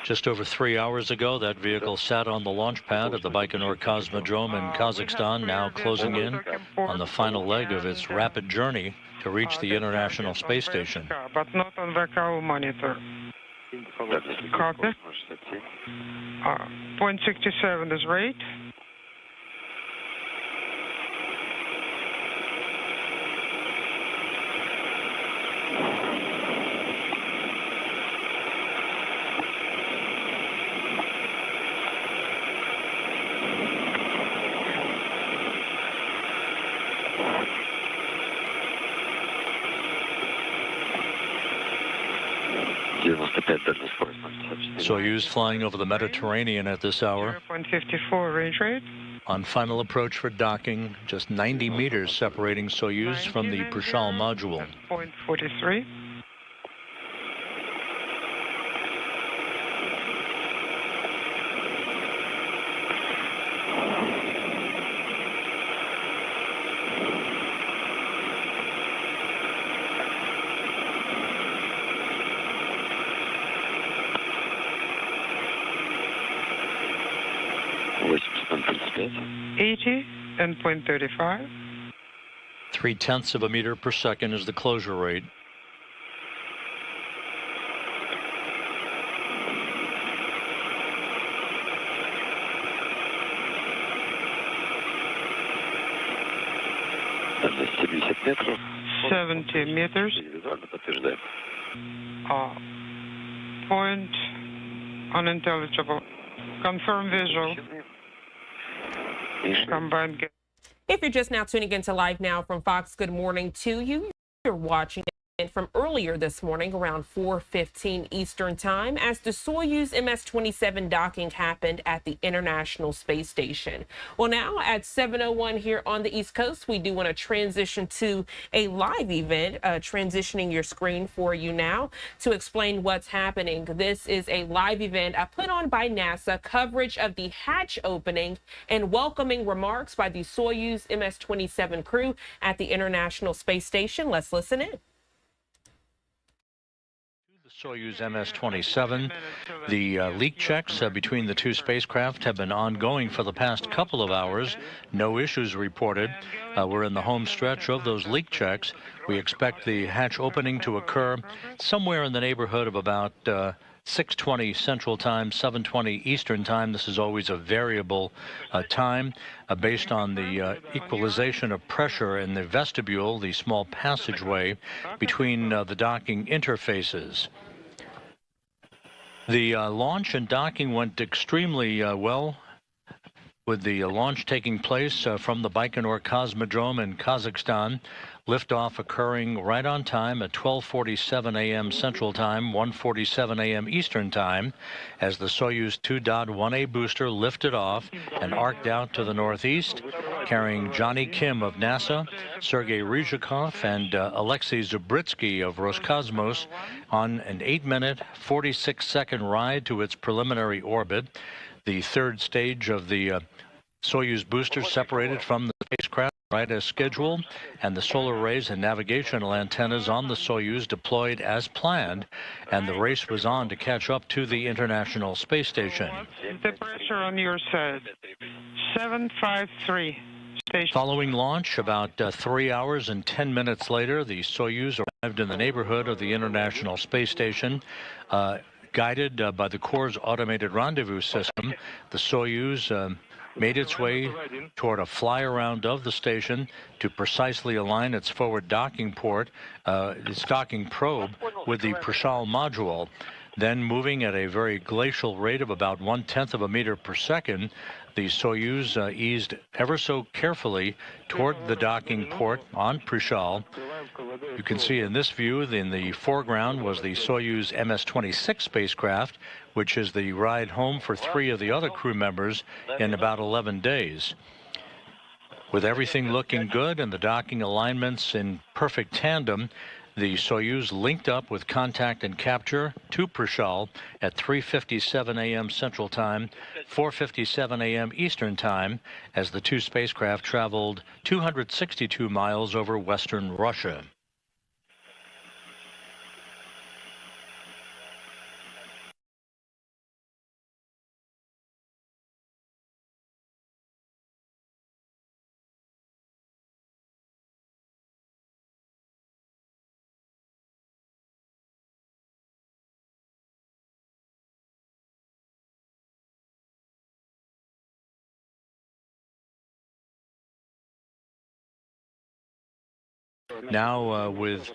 Just over 3 hours ago, that vehicle sat on the launch pad at the Baikonur Cosmodrome in Kazakhstan, now closing in on the final leg of its rapid journey to reach the International Space Station. But not on the cow monitor. Copy. 0.67 is rate. Soyuz flying over the Mediterranean at this hour. 0.54 range rate. On final approach for docking, just 90 meters separating Soyuz from the Prishal module. 0.43. And 0.35. 0.3 of a meter per second is the closure rate. метров. 70 meters. Point unintelligible. Confirm visual. Combined. If you're just now tuning into Live Now from Fox, good morning to you. You're watching it from earlier this morning around 4:15 Eastern Time as the Soyuz MS-27 docking happened at the International Space Station. Well, now at 7:01 here on the East Coast, we do want to transition to a live event, transitioning your screen for you now to explain what's happening. This is a live event put on by NASA, coverage of the hatch opening and welcoming remarks by the Soyuz MS-27 crew at the International Space Station. Let's listen in. Soyuz MS-27. The leak checks between the two spacecraft have been ongoing for the past couple of hours. No issues reported. We're in the home stretch of those leak checks. We expect the hatch opening to occur somewhere in the neighborhood of about 6:20 Central Time, 7:20 Eastern Time. This is always a variable time based on the equalization of pressure in the vestibule, the small passageway between the docking interfaces. The launch and docking went extremely well, with the launch taking place from the Baikonur Cosmodrome in Kazakhstan. Liftoff occurring right on time at 12:47 a.m. Central Time, 1:47 a.m. Eastern Time, as the Soyuz 2.1A booster lifted off and arced out to the northeast, carrying Johnny Kim of NASA, Sergei Ryzhikov, and Alexei Zubritsky of Roscosmos on an 8-minute, 46-second ride to its preliminary orbit. The third stage of the Soyuz booster separated from the spacecraft right as scheduled, and the solar arrays and navigational antennas on the Soyuz deployed as planned, and the race was on to catch up to the International Space Station. The pressure on your side. 753. Station. Following launch, about 3 hours and 10 minutes later, the Soyuz arrived in the neighborhood of the International Space Station. Guided by the Corps' automated rendezvous system, the Soyuz made its way toward a fly-around of the station to precisely align its forward docking probe with the Prishal module. Then, moving at a very glacial rate of about 1/10 of a meter per second, the Soyuz eased ever so carefully toward the docking port on Prishal. You can see in this view, in the foreground, was the Soyuz MS-26 spacecraft, which is the ride home for 3 of the other crew members in about 11 days. With everything looking good and the docking alignments in perfect tandem, the Soyuz linked up with contact and capture to Prishal at 3:57 a.m. Central Time, 4:57 a.m. Eastern Time, as the 2 spacecraft traveled 262 miles over western Russia. Now, with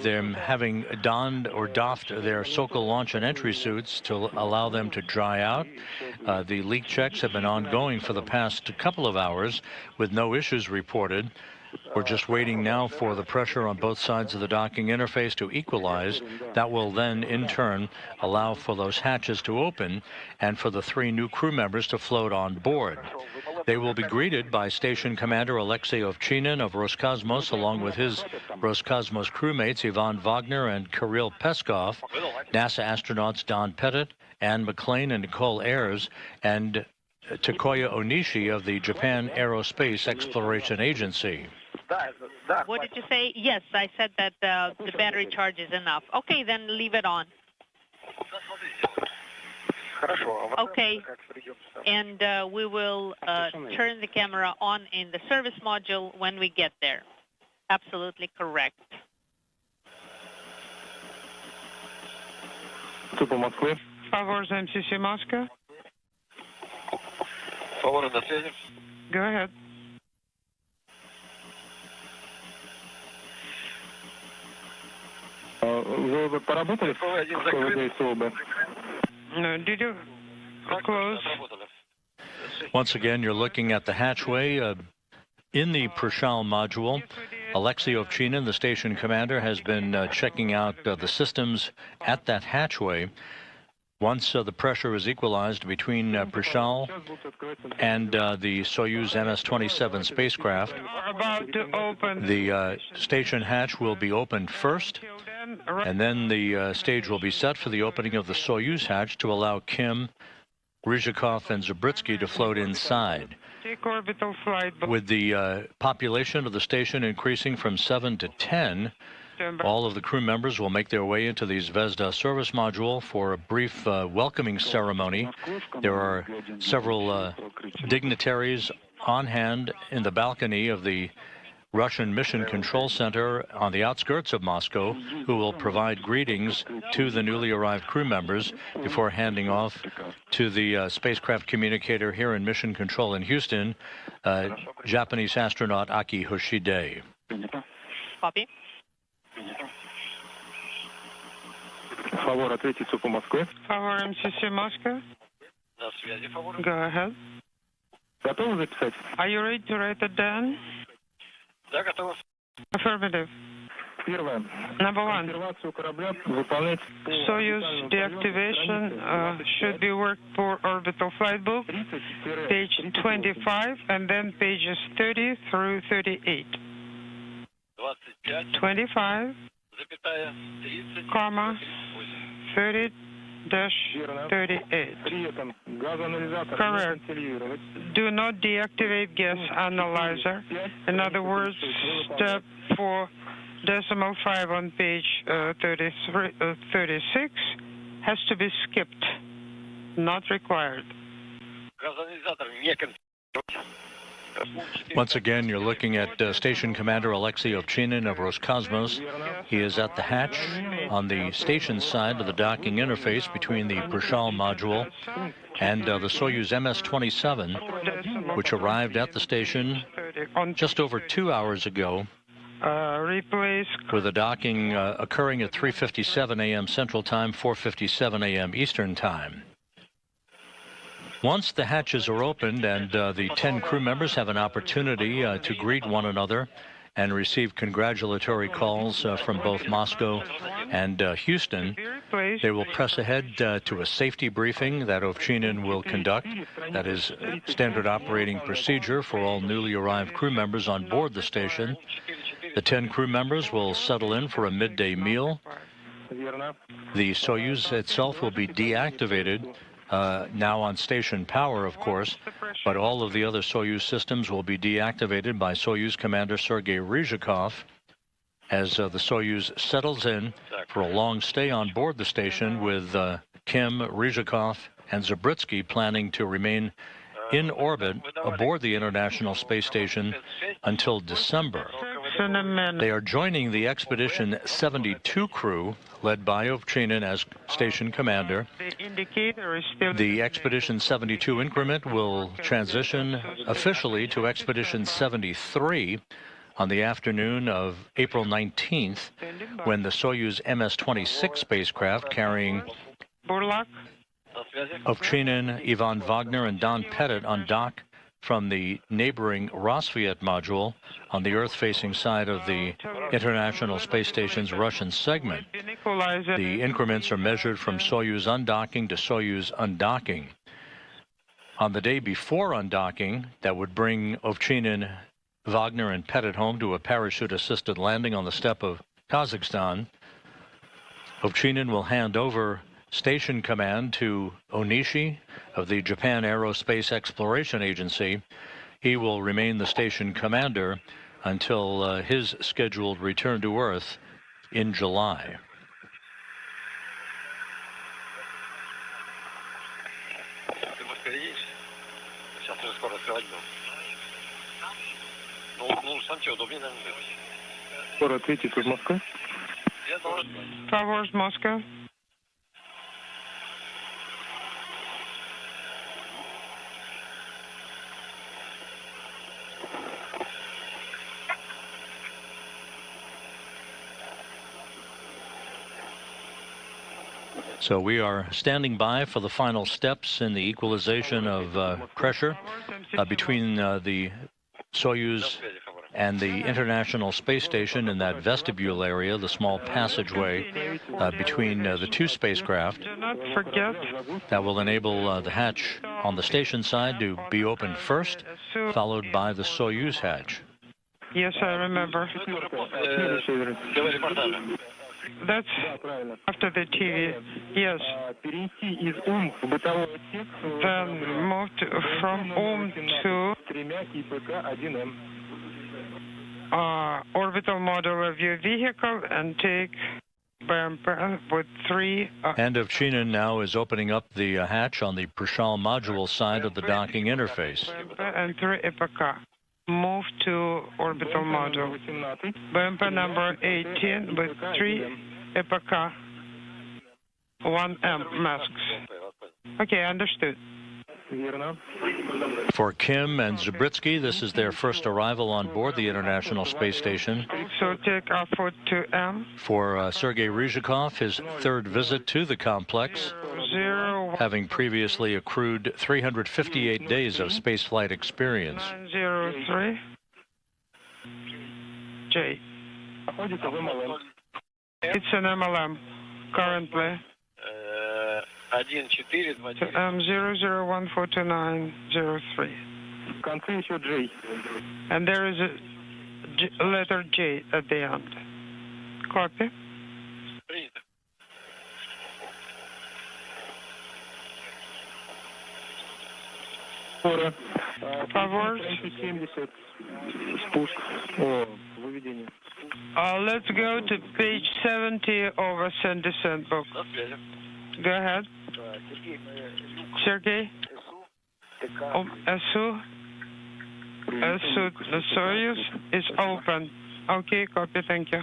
them having donned or doffed their Sokol launch and entry suits to allow them to dry out, the leak checks have been ongoing for the past couple of hours with no issues reported. We're just waiting now for the pressure on both sides of the docking interface to equalize. That will then, in turn, allow for those hatches to open and for the 3 new crew members to float on board. They will be greeted by Station Commander Alexei Ovchinin of Roscosmos, along with his Roscosmos crewmates Ivan Wagner and Kirill Peskov, NASA astronauts Don Pettit, Anne McLean and Nicole Ayers, and Takoya Onishi of the Japan Aerospace Exploration Agency. What did you say? Yes, I said that the battery charge is enough. Okay, then leave it on. Okay, and we will turn the camera on in the service module when we get there. Absolutely correct. Favors MCC Moscow. Go ahead. Вы поработали? No, did you close? Once again, you're looking at the hatchway in the Prishal module. Alexei Ovchinin, the station commander, has been checking out the systems at that hatchway. Once the pressure is equalized between Prishal and the Soyuz MS-27 spacecraft, the station hatch will be opened first, and then the stage will be set for the opening of the Soyuz hatch to allow Kim, Ryzhikov, and Zabritsky to float inside. With the population of the station increasing from 7 to 10, all of the crew members will make their way into the Zvezda service module for a brief welcoming ceremony. There are several dignitaries on hand in the balcony of the Russian Mission Control Center on the outskirts of Moscow, who will provide greetings to the newly arrived crew members before handing off to the spacecraft communicator here in Mission Control in Houston, Japanese astronaut Aki Hoshide. Copy. Favor ответить СУПу Москвы. Favor MCC Moscow. Go ahead. Готовы записать? Are you ready to write it down? Да, готово. Affirmative. Первое. Number 1. Консервацию корабля выполнять. Soyuz deactivation should be worked for orbital flight book, page 25, and then pages 30 through 38. 25, comma, 30-38. Correct. Do not deactivate gas analyzer. In other words, step 4.5 on page 36 has to be skipped. Not required. Once again, you're looking at Station Commander Alexei Ovchinin of Roscosmos. He is at the hatch on the station side of the docking interface between the Prishal module and the Soyuz MS-27. which arrived at the station just over 2 hours ago, with the docking occurring at 3:57 a.m. Central Time, 4:57 a.m. Eastern Time. Once the hatches are opened and the 10 crew members have an opportunity to greet one another and receive congratulatory calls from both Moscow and Houston, they will press ahead to a safety briefing that Ovchinin will conduct. That is standard operating procedure for all newly arrived crew members on board the station. The 10 crew members will settle in for a midday meal. The Soyuz itself will be deactivated, now on station power, of course, but all of the other Soyuz systems will be deactivated by Soyuz Commander Sergei Ryzhikov as the Soyuz settles in for a long stay on board the station, with Kim, Ryzhikov, and Zabritsky planning to remain in orbit aboard the International Space Station until December. They are joining the Expedition 72 crew, led by Ovchinin as station commander. The Expedition 72 increment will transition officially to Expedition 73 on the afternoon of April 19th, when the Soyuz MS-26 spacecraft carrying Ovchinin, Ivan Wagner, and Don Pettit undock from the neighboring Rosviet module on the Earth-facing side of the International Space Station's Russian segment. The increments are measured from Soyuz undocking to Soyuz undocking. On the day before undocking, that would bring Ovchinin, Wagner, and Pettit home to a parachute-assisted landing on the steppe of Kazakhstan. Ovchinin will hand over station command to Onishi of the Japan Aerospace Exploration Agency. He will remain the station commander until his scheduled return to Earth in July. Towards Moscow. So we are standing by for the final steps in the equalization of pressure between the Soyuz and the International Space Station in that vestibule area, the small passageway between the two spacecraft. Do not forget that will enable the hatch on the station side to be opened first, followed by the Soyuz hatch. Yes, I remember. That's after the TV. Yes. Then move from to orbital module of your vehicle and take BMP with 3. And Ovchinin now is opening up the hatch on the Prishal module side of the docking interface. And 3 EPK. Move to orbital module. BMP number 18 with 3 EPK 1M masks. Okay, understood. For Kim and Zabritsky, this is their first arrival on board the International Space Station. So take off for 2M. For Sergei Ryzhikov, his third visit to the complex, having previously accrued 358 days of spaceflight experience. 903 J. It's an MLM currently. M00142903. And there is a letter J at the end. Copy. Forward. Let's go to page 70 of ascent descent book. Go ahead. Sergey. SU. The Soyuz is open. Okay, copy, thank you.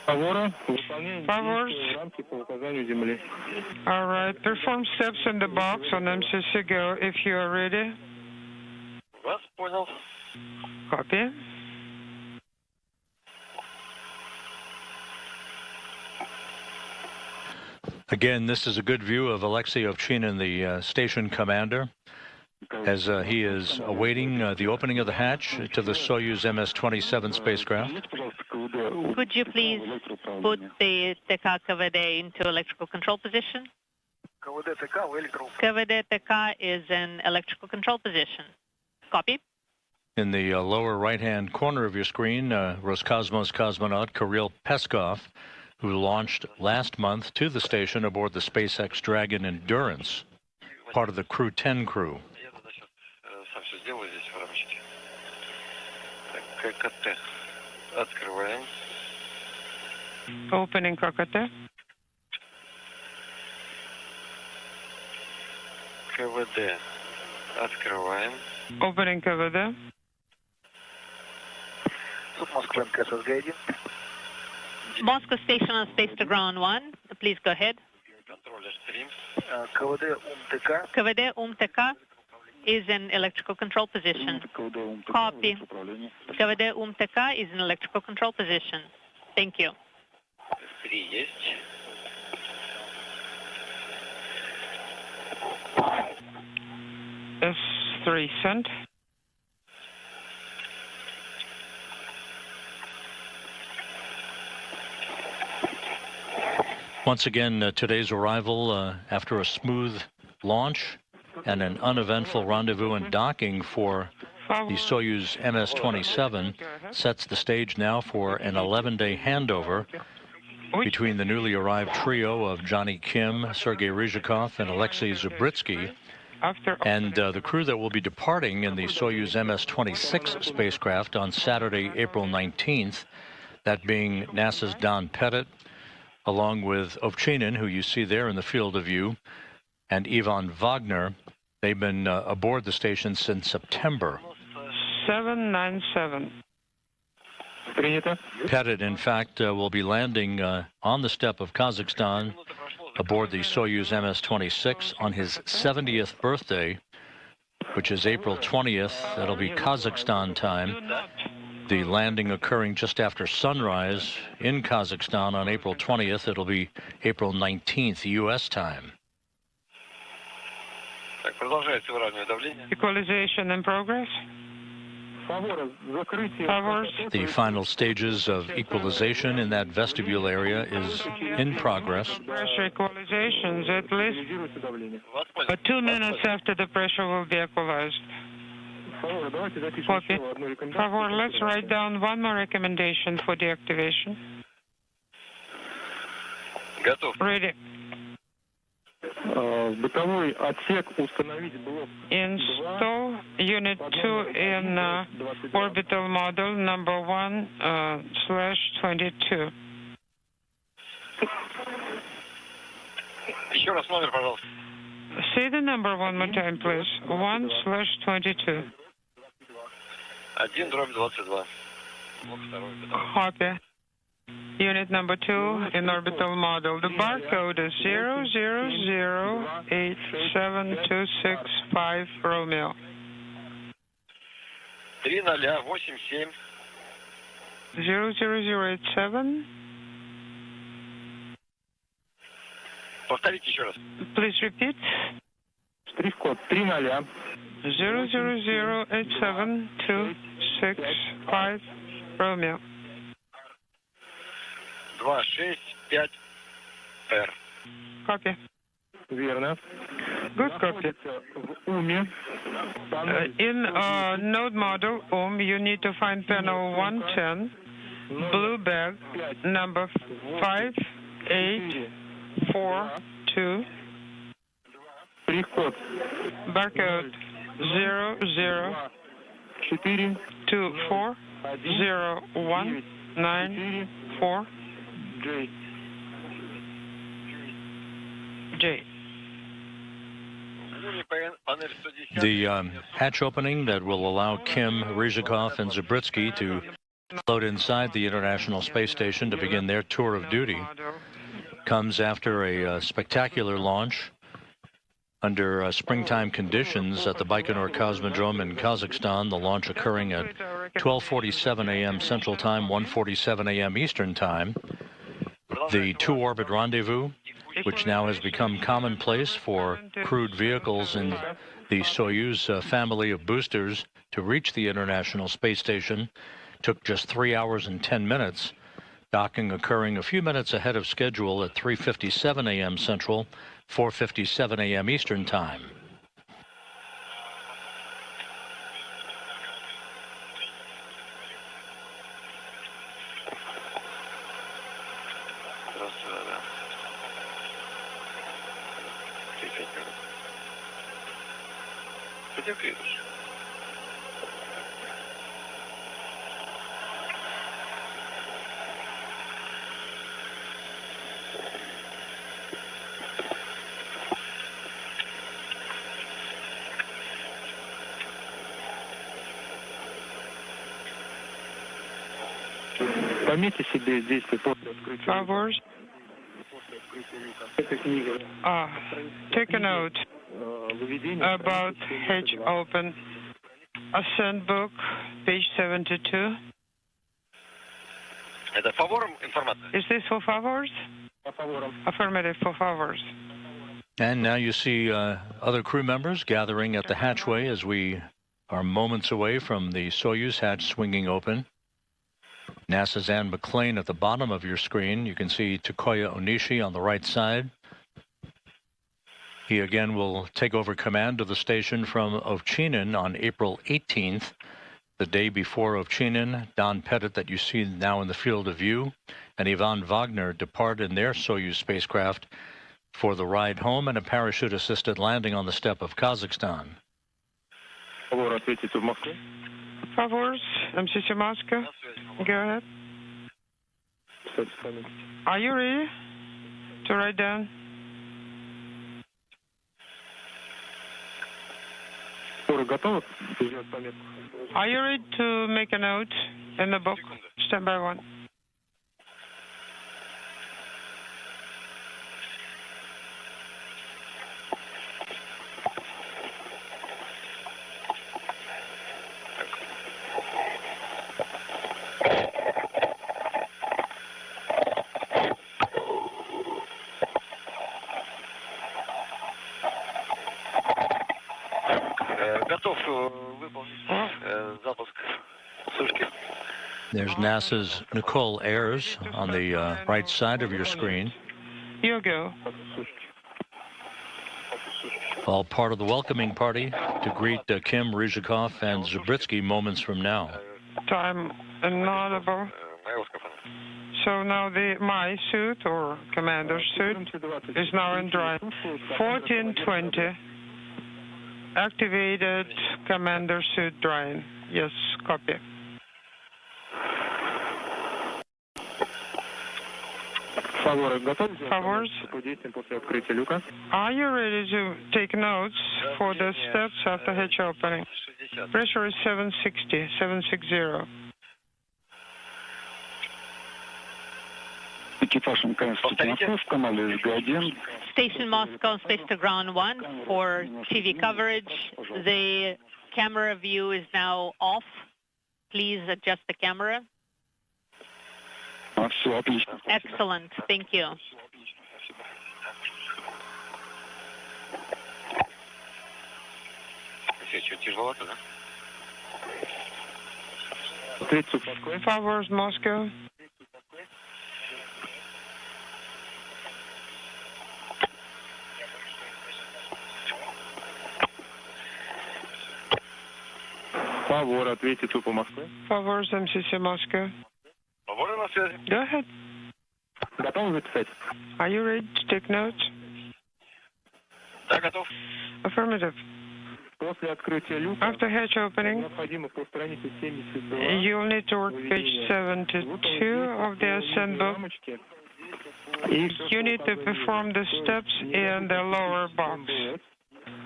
Favora, выполнение Favors. действий в рамке по указанию земли. All right. Perform steps in the box on MCC Go if you are ready. Вас понял. Copy. Again, this is a good view of Alexei Ovchinin, the station commander, as he is awaiting the opening of the hatch to the Soyuz MS-27 spacecraft. Could you please put the TK KVD into electrical control position? KVD TK is in electrical control position. Copy. In the lower right-hand corner of your screen, Roscosmos cosmonaut Kirill Peskov, who launched last month to the station aboard the SpaceX Dragon Endurance, part of the Crew 10 crew. Сам все сделаю здесь в рамочке. Так, ККТ. Открываем. Opening KKT. КВД. Открываем. Opening KVD. Москва МКССГ-1. Moscow station on space to ground 1. Please go ahead. Контроллер 3. КВД УМТК. KVD UMTK is in electrical control position. Copy. KVD UMTK is in electrical control position. Thank you. 3 есть. S3 sent. Once again, today's arrival after a smooth launch and an uneventful rendezvous and docking for the Soyuz MS-27 sets the stage now for an 11-day handover between the newly arrived trio of Johnny Kim, Sergei Ryzhikov, and Alexei Zabritsky, and the crew that will be departing in the Soyuz MS-26 spacecraft on Saturday, April 19th, that being NASA's Don Pettit, along with Ovchinin, who you see there in the field of view, and Ivan Wagner. They've been aboard the station since September. 797. Pettit, in fact, will be landing on the steppe of Kazakhstan aboard the Soyuz MS-26 on his 70th birthday, which is April 20th. That'll be Kazakhstan time. The landing occurring just after sunrise in Kazakhstan on April 20th. It'll be April 19th, U.S. time. Equalization in progress. Favors. The final stages of equalization in that vestibule area is in progress. Pressure equalizations at least 2 minutes after the pressure will be equalized. Copy. Favor, let's write down one more recommendation for deactivation. Ready. Install Unit 2 in orbital model number 1/22. Еще раз номер, пожалуйста. Say the number one more time, please. 1/22. 1/22. Copy. Unit number 2 in orbital model. The barcode is 0008726 Romeo. 3087. 00087. Повторите еще раз. Please repeat. Штрих-код 30. 0008726 Romeo. 265R. Copy. Верно. Good copy. In node model you need to find panel 110, blue bag, number 5842. Barcode 00240194 J. The hatch opening that will allow Kim, Ryzhikov, and Zabritsky to Float inside the International Space Station to begin their tour of duty comes after a spectacular launch under springtime conditions at the Baikonur Cosmodrome in Kazakhstan, the launch occurring at 12:47 a.m. Central Time, 1:47 a.m. Eastern Time. The two-orbit rendezvous, which now has become commonplace for crewed vehicles in the Soyuz family of boosters to reach the International Space Station, took just 3 hours and 10 minutes, docking occurring a few minutes ahead of schedule at 3:57 a.m. Central, 4:57 a.m. Eastern Time. Пометьте себе действия после открытия. Favors. Take a note about Hedge Open. Ascent book, page 72. Is this for favors? Affirmative, for favors. And now you see other crew members gathering at the hatchway as we are moments away from the Soyuz hatch swinging open. NASA's Ann McClain at the bottom of your screen. You can see Takuya Onishi on the right side. He again will take over command of the station from Ovchinin on April 18th, the day before Ovchinin. Don Pettit, that you see now in the field of view, and Ivan Wagner depart in their Soyuz spacecraft for the ride home and a parachute-assisted landing on the steppe of Kazakhstan. Favors, MCC Moscow. Go ahead. Are you ready to write down? Are you ready to make a note in the book, step by one? There's NASA's Nicole Ayers on the right side of your screen. You go. All part of the welcoming party to greet Kim, Ryzhikov, and Zabritsky moments from now. Time inaudible. So now my suit, or commander's suit, is now in dry. 1420. Activated commander suit drying. Yes, copy. Favors. Are you ready to take notes for the steps after hatch opening? Pressure is 760, 760. Station Moscow, Space to Ground 1 for TV coverage. The camera view is now off. Please adjust the camera. Excellent. Thank you. Favors, Moscow. Favor, ответьте по Москве. Favors, MCC Moscow. Go ahead. Are you ready to take notes? Affirmative. After hatch opening, you'll need to work page 72 of the ascent book. You need to perform the steps in the lower box.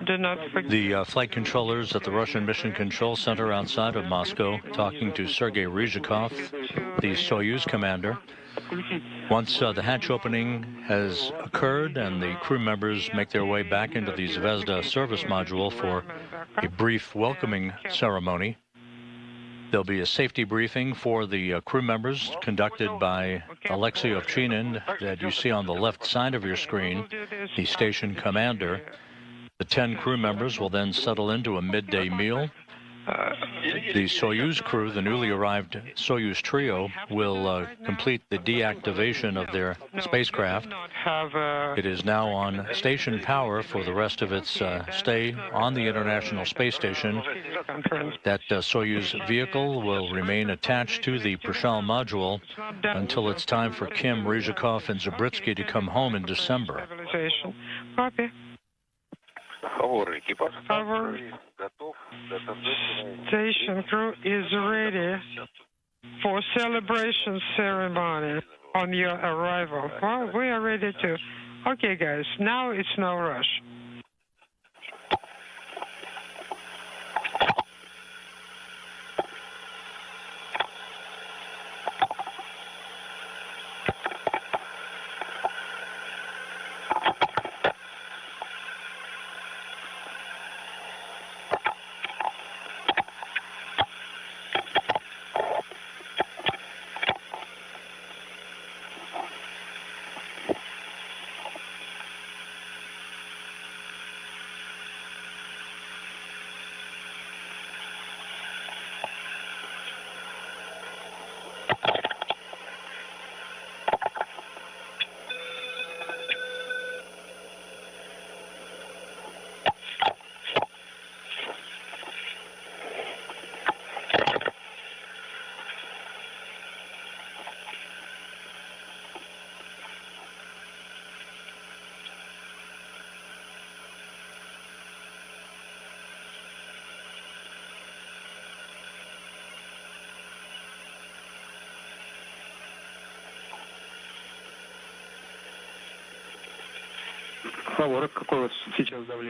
Do not forget. The flight controllers at the Russian Mission Control Center outside of Moscow talking to Sergei Ryzhikov, the Soyuz commander. Once the hatch opening has occurred and the crew members make their way back into the Zvezda service module for a brief welcoming ceremony, there'll be a safety briefing for the crew members conducted by Alexei Ovchinin that you see on the left side of your screen, the station commander. The 10 crew members will then settle into a midday meal. The Soyuz crew, the newly arrived Soyuz trio, will complete the deactivation of their spacecraft. It is now on station power for the rest of its stay on the International Space Station. That Soyuz vehicle will remain attached to the Prashal module until it's time for Kim, Ryzhikov, and Zabritsky to come home in December. Copy. Our station crew is ready for celebration ceremony on your arrival. Well, we are ready to. Okay, guys, now it's no rush.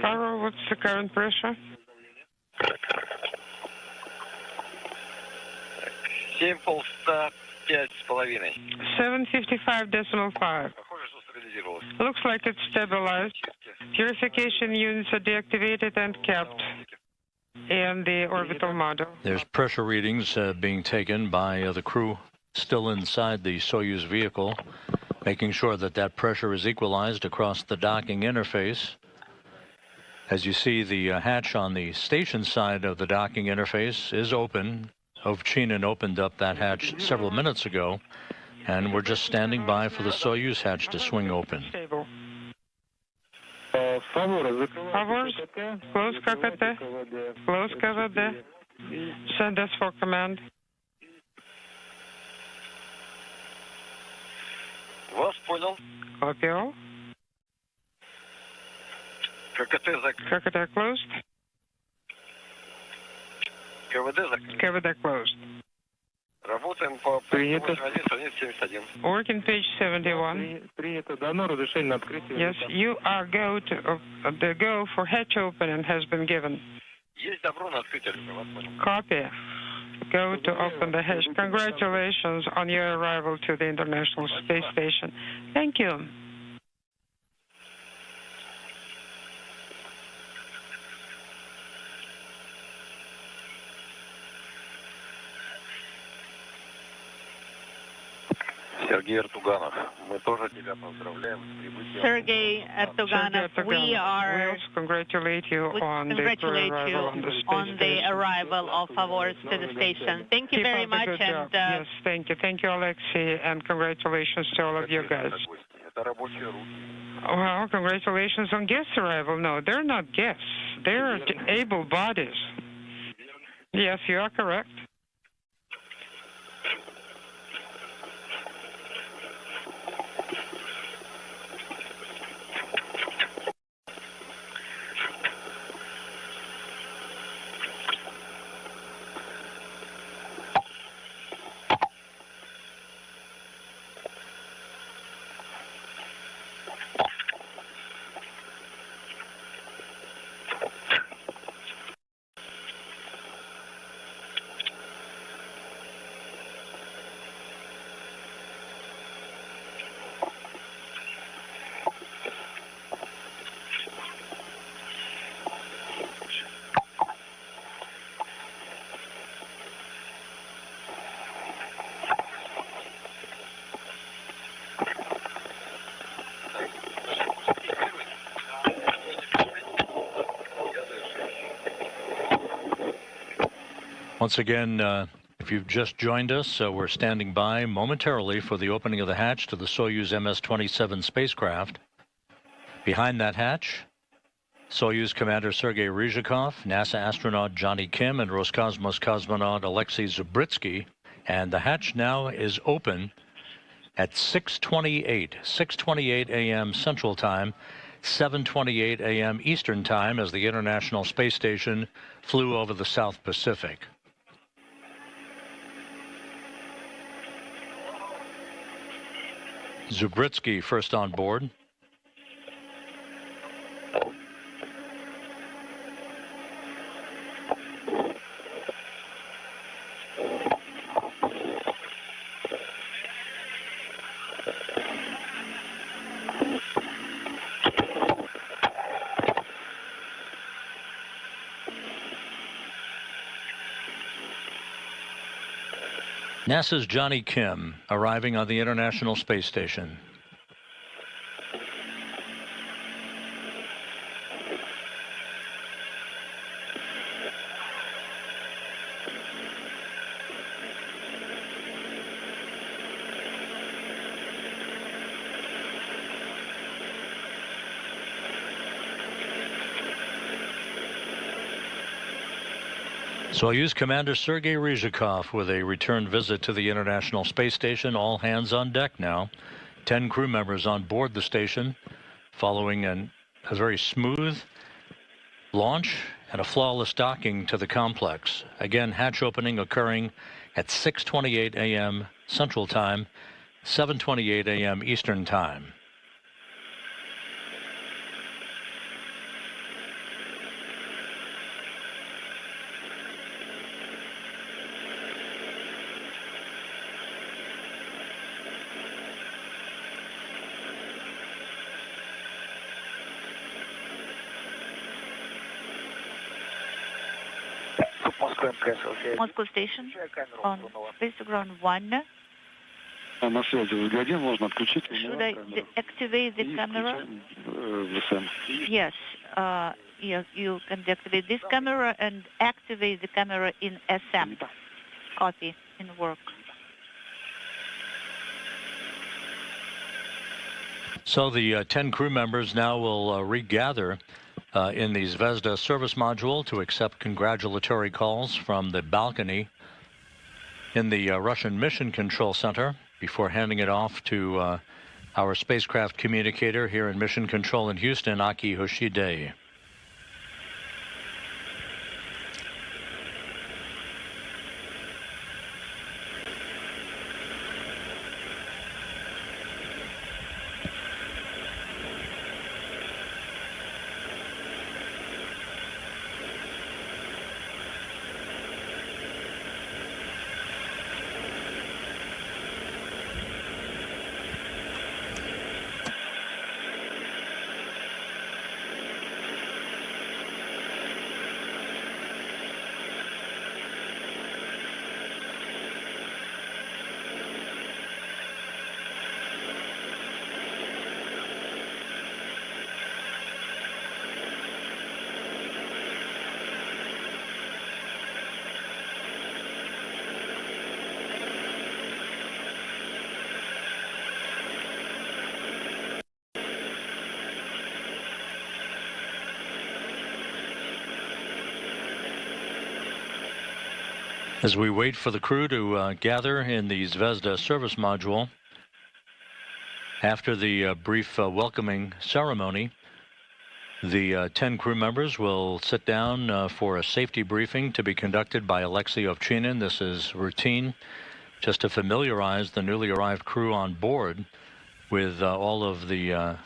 Power, what's the current pressure? 755.5. Looks like it's stabilized. Purification units are deactivated and kept in the orbital module. There's pressure readings being taken by the crew still inside the Soyuz vehicle, making sure that that pressure is equalized across the docking interface. As you see, the hatch on the station side of the docking interface is open. Ovchinin opened up that hatch several minutes ago, and we're just standing by for the Soyuz hatch to swing open. Favors, close KKT, close KVD, send us for command. Вас понял. Copy all. KKT closed. KVD closed. Работаем по 8.1, 71. Working page 71. Yes, you are go to the go for hatch opening has been given. Есть добро на открытие. Вас понял. Copy. Go to open the hatch. Congratulations on your arrival to the International Space Station. Thank you. Сергей Артуганов, мы тоже тебя поздравляем с прибытием. Sergei Erdoganov, we also congratulate you on the arrival of Favors to the station. Thank you very much. And yes, thank you. Thank you, Alexei, and congratulations to all of you guys. Well, congratulations on guest arrival. No, they're not guests. They're able bodies. Yes, you are correct. Once again, if you've just joined us, we're standing by momentarily for the opening of the hatch to the Soyuz MS-27 spacecraft. Behind that hatch, Soyuz Commander Sergei Ryzhikov, NASA astronaut Johnny Kim, and Roscosmos cosmonaut Alexei Zubritsky. And the hatch now is open at 6:28 a.m. Central Time, 7:28 a.m. Eastern Time, as the International Space Station flew over the South Pacific. Zubritsky first on board. NASA's Johnny Kim arriving on the International Space Station. Soyuz Commander Sergei Ryzhikov with a return visit to the International Space Station. All hands on deck now. 10 crew members on board the station, following a very smooth launch and a flawless docking to the complex. Again, hatch opening occurring at 6:28 a.m. Central Time, 7:28 a.m. Eastern Time. Moscow Station on Space Ground 1. На связи господин, можно отключить. Should I deactivate the camera? Yes. Yes, you can deactivate this camera and activate the camera in SM. Copy, in work. So the 10 crew members now will regather in the Zvezda service module to accept congratulatory calls from the balcony in the Russian Mission Control Center before handing it off to our spacecraft communicator here in Mission Control in Houston, Aki Hoshide. As we wait for the crew to gather in the Zvezda service module, after the brief welcoming ceremony, the 10 crew members will sit down for a safety briefing to be conducted by Alexei Ovchinin. This is routine, just to familiarize the newly arrived crew on board with all of the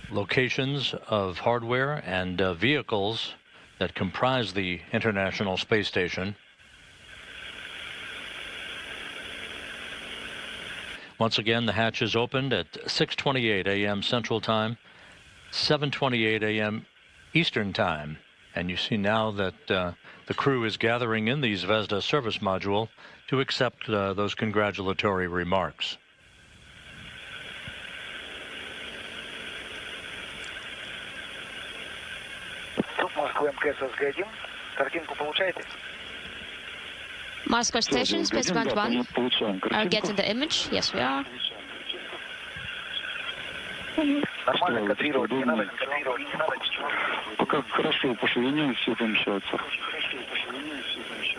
locations of hardware and vehicles that comprise the International Space Station. Once again, the hatch is opened at 6:28 a.m. Central Time, 7:28 a.m. Eastern Time. And you see now that the crew is gathering in the Zvezda service module to accept those congratulatory remarks. Москвы МКС СГ-1. Картинку получаете? Moscow Station, Spaceground 1. Are we getting the image? Yes, we are.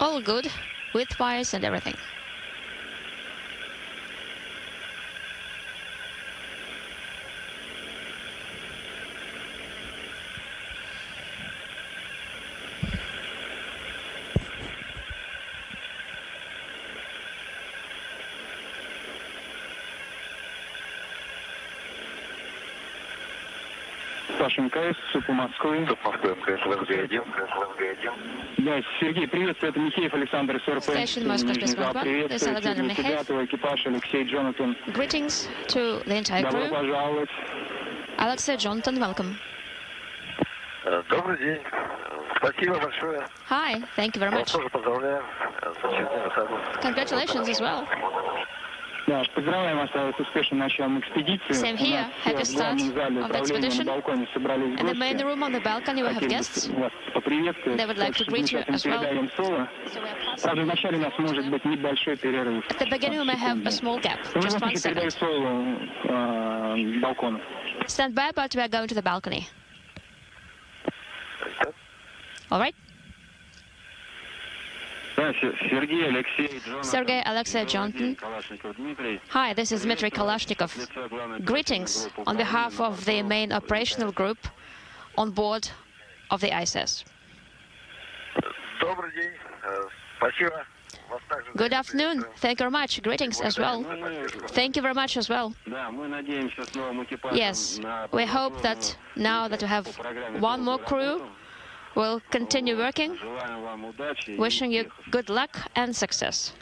All good, width-wise and everything. МКС, по Москве. Да, Сергей, приветствую, это Михеев Александр, СРП. Station Moscow Spaceport 1. This is Alexander Mikheyev. Экипаж Алексей Джонатан. Greetings to the entire Добро crew. пожаловать. Alexei Jonathan, welcome. Добрый день. Спасибо большое. Hi, thank you very much. Тоже поздравляю. Congratulations as well. Да, поздравляем вас с успешным началом экспедиции. Same here. Happy start of the expedition. In the main room on the balcony we have guests. They would like to greet you as well. Правда, вначале у нас может быть небольшой перерыв. At the beginning we may have a small gap, just 1 second. Stand by, but we are going to the balcony. All right. Sergei Alexei Jonathan. Hi, this is Dmitry Kalashnikov. Greetings on behalf of the main operational group on board of the ISS. Good afternoon. Thank you very much. Greetings as well. Thank you very much as well. Yes, we hope that now that we have one more crew, we'll continue working. Wishing you good luck and success.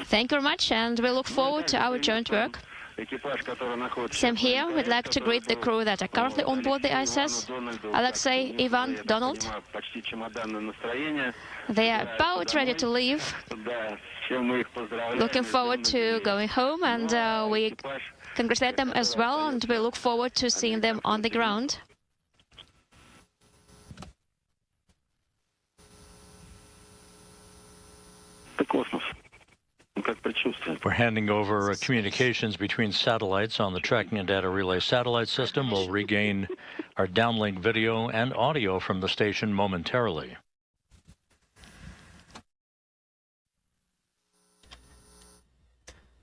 Thank you very much, and we look forward to our joint work. Same here. We'd like to greet the crew that are currently on board the ISS. Alexei, Ivan, Donald. They are about ready to leave. Looking forward to going home, and we congratulate them as well, and we look forward to seeing them on the ground. We're handing over communications between satellites on the tracking and data relay satellite system. We'll regain our downlink video and audio from the station momentarily.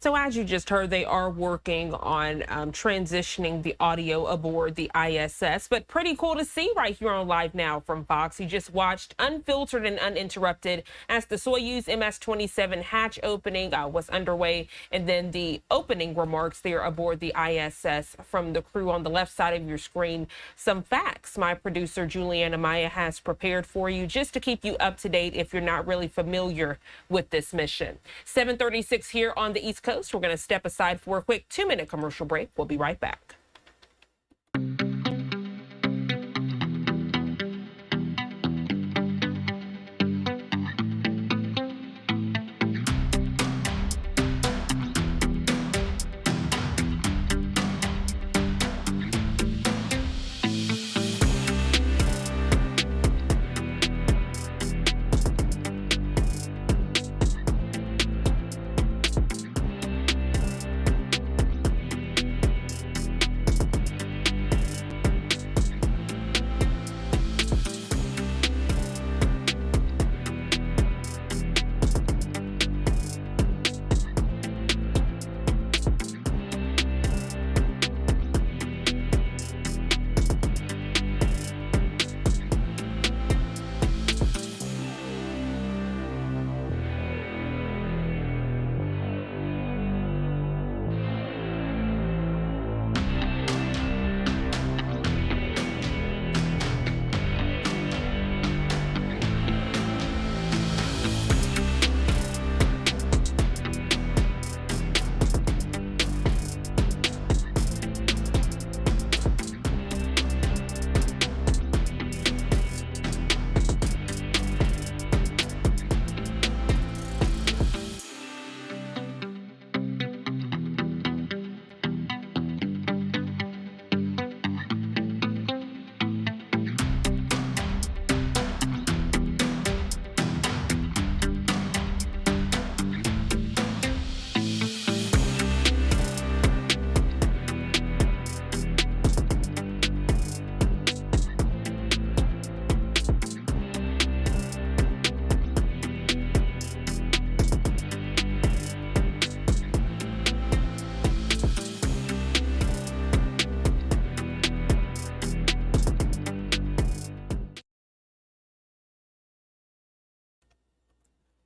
So as you just heard, they are working on transitioning the audio aboard the ISS, but pretty cool to see right here on Live Now from Fox. You just watched unfiltered and uninterrupted as the Soyuz MS-27 hatch opening was underway, and then the opening remarks there aboard the ISS from the crew on the left side of your screen. Some facts my producer Juliana Maya has prepared for you just to keep you up to date if you're not really familiar with this mission. 7:36 here on the East Coast. We're going to step aside for a quick 2-minute commercial break. We'll be right back.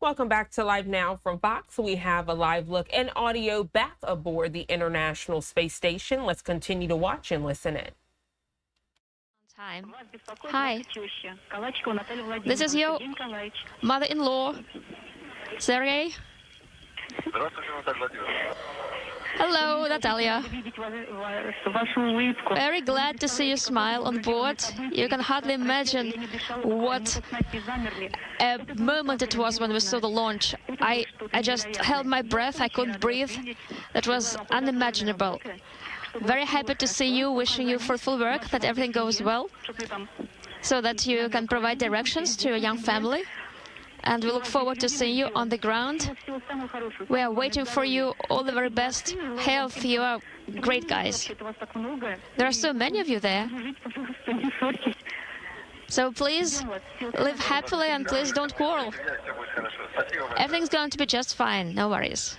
Welcome back to Live Now from Fox. We have a live look and audio back aboard the International Space Station. Let's continue to watch and listen in. Hi, this is your mother-in-law, Sergey. Hello, Natalia. Very glad to see you smile on board. You can hardly imagine what a moment it was when we saw the launch. I just held my breath. I couldn't breathe. That was unimaginable. Very happy to see you, wishing you fruitful work, that everything goes well, so that you can provide directions to your young family. And we look forward to seeing you on the ground. We are waiting for you. All the very best health. You are great guys. There are so many of you there. So please live happily and please don't quarrel. Everything's going to be just fine. No worries.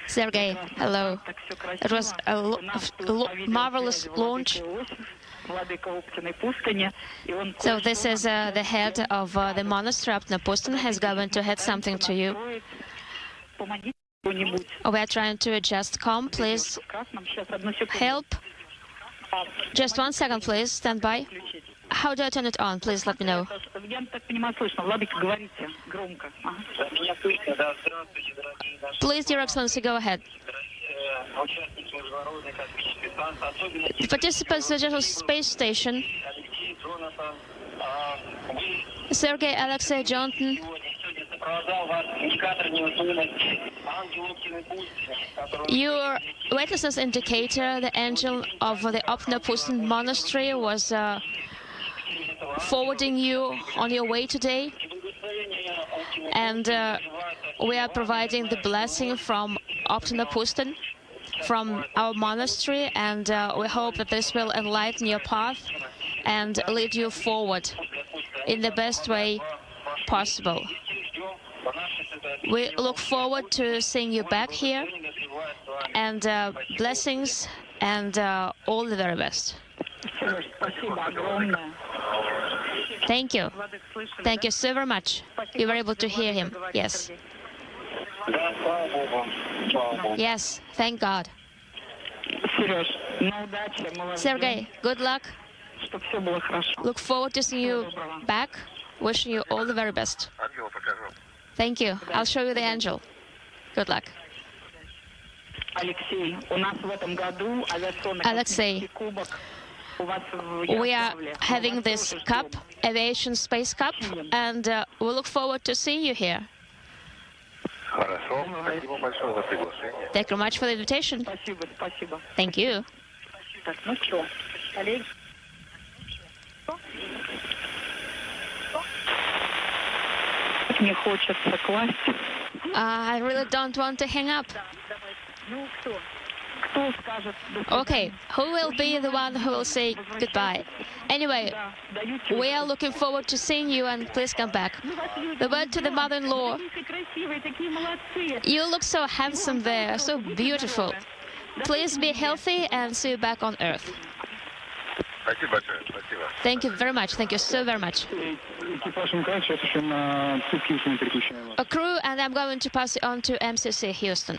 Sergey, hello. It was a marvelous launch. So this is the head of the monastery, Pustin, has going to head something to you. We are trying to adjust comm. Please help. Just 1 second, please. Stand by. How do I turn it on? Please let me know. Please, Your Excellency, go ahead. Participants of the space station, Sergey, Alexei, Jonathan. Your weightlessness indicator, the angel of the Pustin monastery, was forwarding you on your way today. And we are providing the blessing from Pustin, from our monastery, and we hope that this will enlighten your path and lead you forward in the best way possible. We look forward to seeing you back here, and blessings and all the very best. Thank you. Thank you so very much. You were able to hear him. Yes. Yes, thank God. Sergey, good luck. Look forward to seeing you back. Wishing you all the very best. Thank you. I'll show you the angel. Good luck. Alexei, we are having this cup, Aviation Space Cup, and we look forward to seeing you here. Thank you very much for the invitation. Thank you. I really don't want to hang up. Okay, who will be the one who will say goodbye? Anyway, we are looking forward to seeing you, and please come back. The word to the mother-in-law. You look so handsome there, so beautiful. Please be healthy and see you back on Earth. Thank you very much. Thank you so very much. A crew, and I'm going to pass it on to MCC Houston.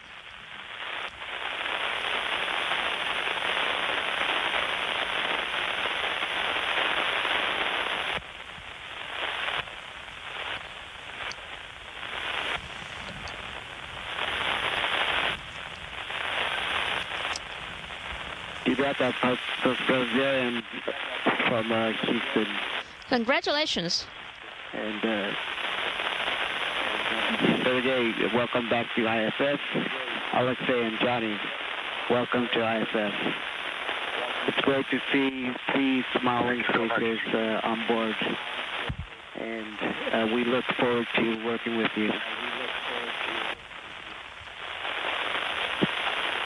From Houston. Congratulations. And Sergey, welcome back to ISS. Alexei and Johnny, welcome to ISS. It's great to see three smiling faces on board. And we look forward to working with you.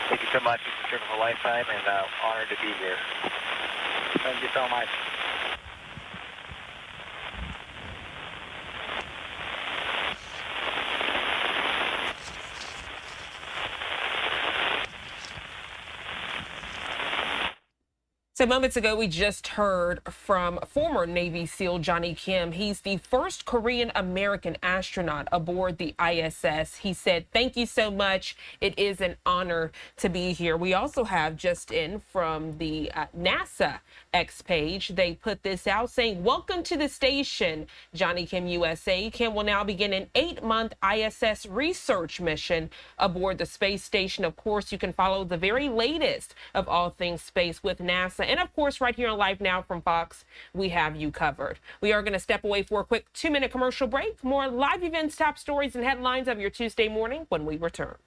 Thank you so much. It's a trip of a lifetime, and honored to be here. Thank you so much. So moments ago, we just heard from former Navy SEAL Johnny Kim. He's the first Korean American astronaut aboard the ISS. He said, "Thank you so much. It is an honor to be here." We also have just in from the NASA X page. They put this out saying, "Welcome to the station, Johnny Kim USA. Kim will now begin an 8-month ISS research mission aboard the space station." Of course, you can follow the very latest of all things space with NASA. And of course, right here on Live Now from Fox, we have you covered. We are going to step away for a quick 2-minute commercial break. More live events, top stories, and headlines of your Tuesday morning when we return.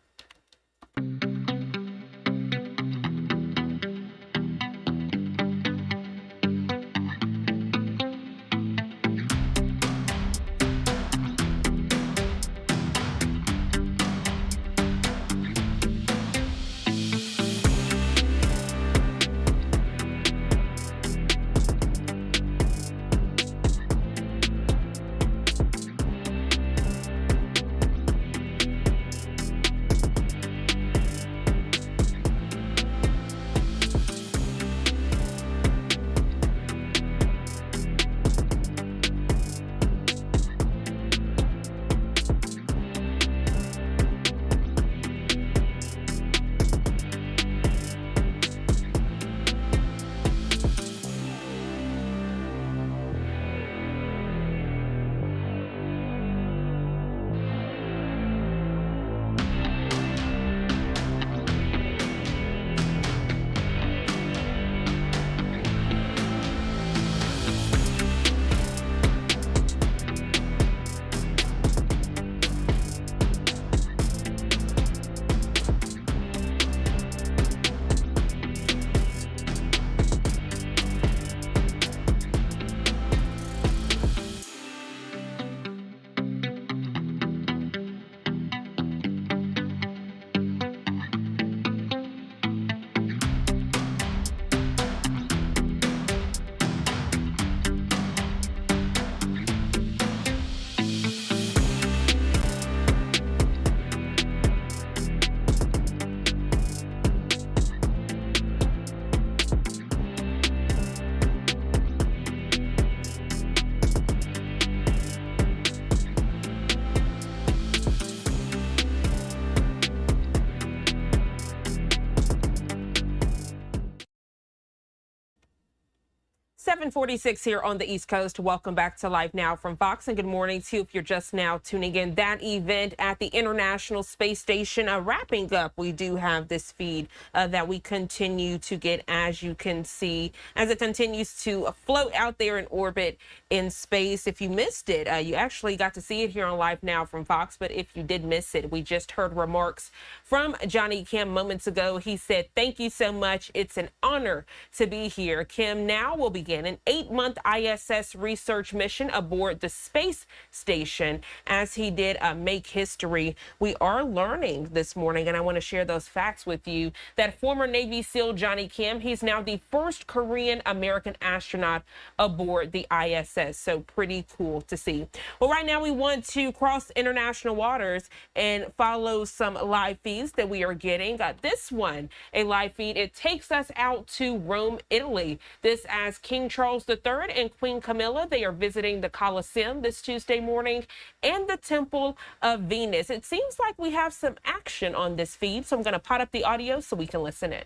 .46 here on the East Coast. Welcome back to Live Now from Fox, and good morning to you if you're just now tuning in. That event at the International Space Station wrapping up. We do have this feed that we continue to get, as you can see, as it continues to float out there in orbit in space. If you missed it, you actually got to see it here on Live Now from Fox, but if you did miss it, we just heard remarks from Johnny Kim moments ago. He said, "Thank you so much. It's an honor to be here." Kim now will begin an 8-month ISS research mission aboard the space station as he did make history. We are learning this morning, and I want to share those facts with you, that former Navy SEAL Johnny Kim, he's now the first Korean American astronaut aboard the ISS. So pretty cool to see. Well, right now we want to cross international waters and follow some live feeds that we are getting. This one, a live feed. It takes us out to Rome, Italy. This as King Charles III and Queen Camilla, they are visiting the Colosseum this Tuesday morning and the Temple of Venus. It seems like we have some action on this feed, so I'm going to pot up the audio so we can listen in.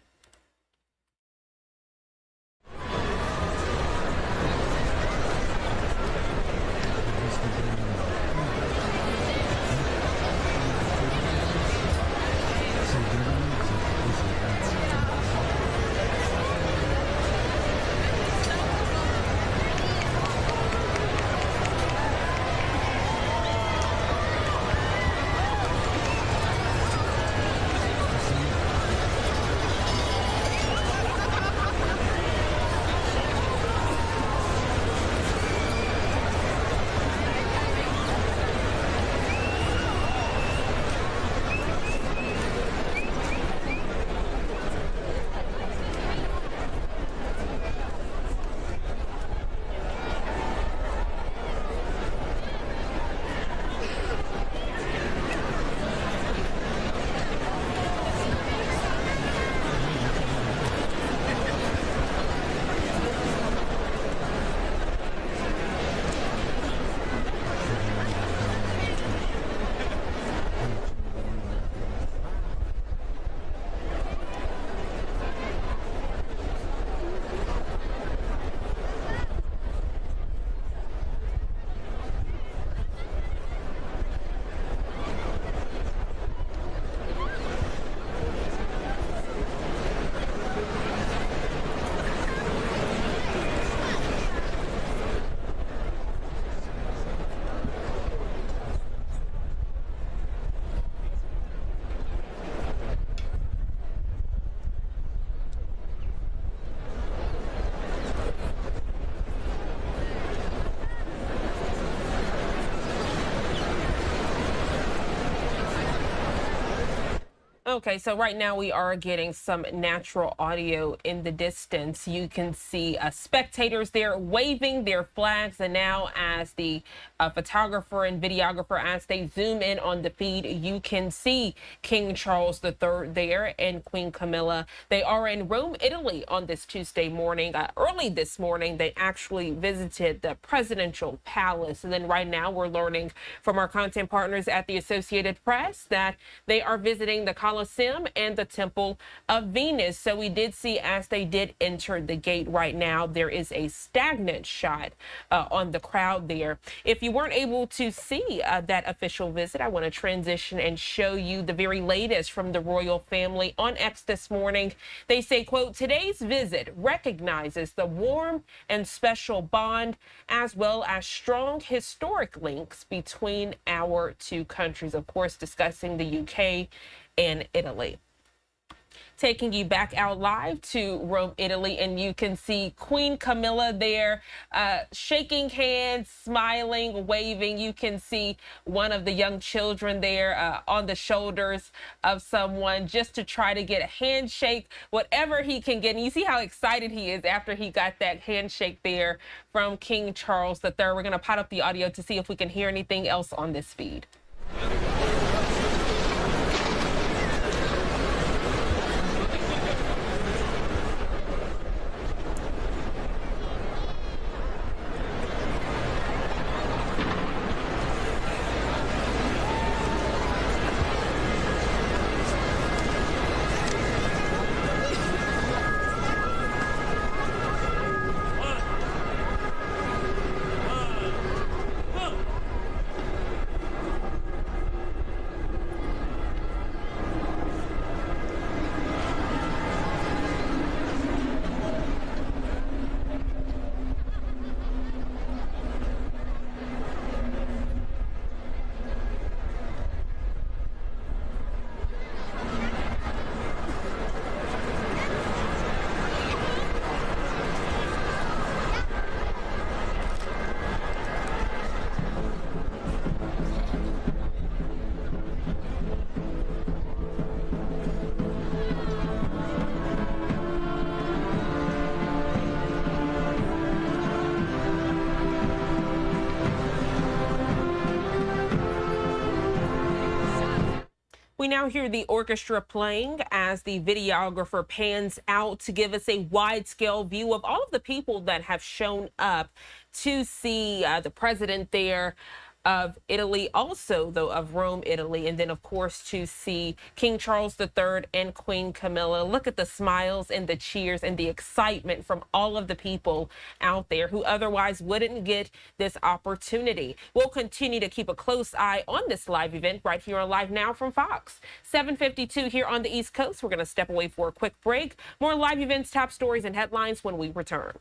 Okay, so right now we are getting some natural audio in the distance. You can see spectators there waving their flags, and now as the photographer and videographer, as they zoom in on the feed, you can see King Charles III there and Queen Camilla. They are in Rome, Italy on this Tuesday morning. Early this morning, they actually visited the presidential palace, and then right now we're learning from our content partners at the Associated Press that they are visiting the Colosseum and the Temple of Venus. So we did see, as they did enter the gate right now, there is a stagnant shot on the crowd there. If you weren't able to see that official visit, I want to transition and show you the very latest from the royal family on X this morning. They say, quote, today's visit recognizes the warm and special bond as well as strong historic links between our two countries, of course, discussing the UK and Italy. Taking you back out live to Rome, Italy, and you can see Queen Camilla there shaking hands, smiling, waving. You can see one of the young children there on the shoulders of someone just to try to get a handshake, whatever he can get. And you see how excited he is after he got that handshake there from King Charles III. We're going to pot up the audio to see if we can hear anything else on this feed. We now hear the orchestra playing as the videographer pans out to give us a wide-scale view of all of the people that have shown up to see the president there of Italy, also, though, of Rome, Italy, and then, of course, to see King Charles III and Queen Camilla. Look at the smiles and the cheers and the excitement from all of the people out there who otherwise wouldn't get this opportunity. We'll continue to keep a close eye on this live event right here on Live Now from Fox. 7:52 here on the East Coast. We're going to step away for a quick break. More live events, top stories, and headlines when we return.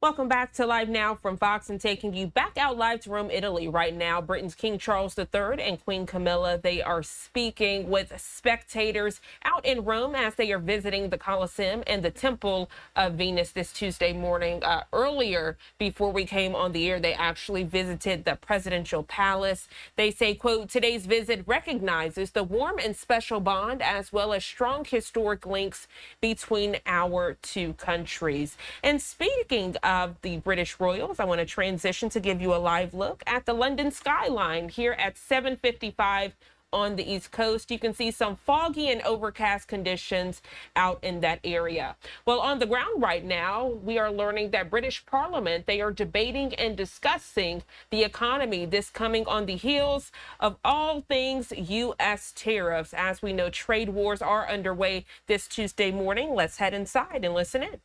Welcome back to Live Now from Fox and taking you back out live to Rome, Italy right now. Britain's King Charles III and Queen Camilla, they are speaking with spectators out in Rome as they are visiting the Colosseum and the Temple of Venus this Tuesday morning. Earlier, before we came on the air, they actually visited the presidential palace. They say, quote, today's visit recognizes the warm and special bond as well as strong historic links between our two countries. And speaking of the British royals, I want to transition to give you a live look at the London skyline here at 7:55 on the East Coast. You can see some foggy and overcast conditions out in that area. Well, on the ground right now, we are learning that British Parliament, they are debating and discussing the economy, this coming on the heels of all things U.S. tariffs. As we know, trade wars are underway this Tuesday morning. Let's head inside and listen in.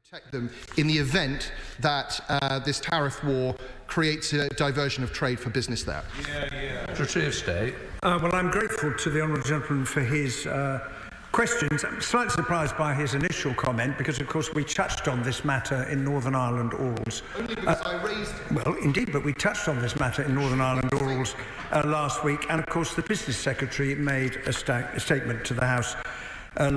Protect them in the event that this tariff war creates a diversion of trade for business there. Secretary of State. Well, I'm grateful to the honourable gentleman for his questions. I'm slightly surprised by his initial comment because, of course, we touched on this matter in Northern Ireland orals. Only because I raised it. Well, indeed, but we touched on this matter in Northern Ireland orals last week, and, of course, the Business Secretary made a statement to the House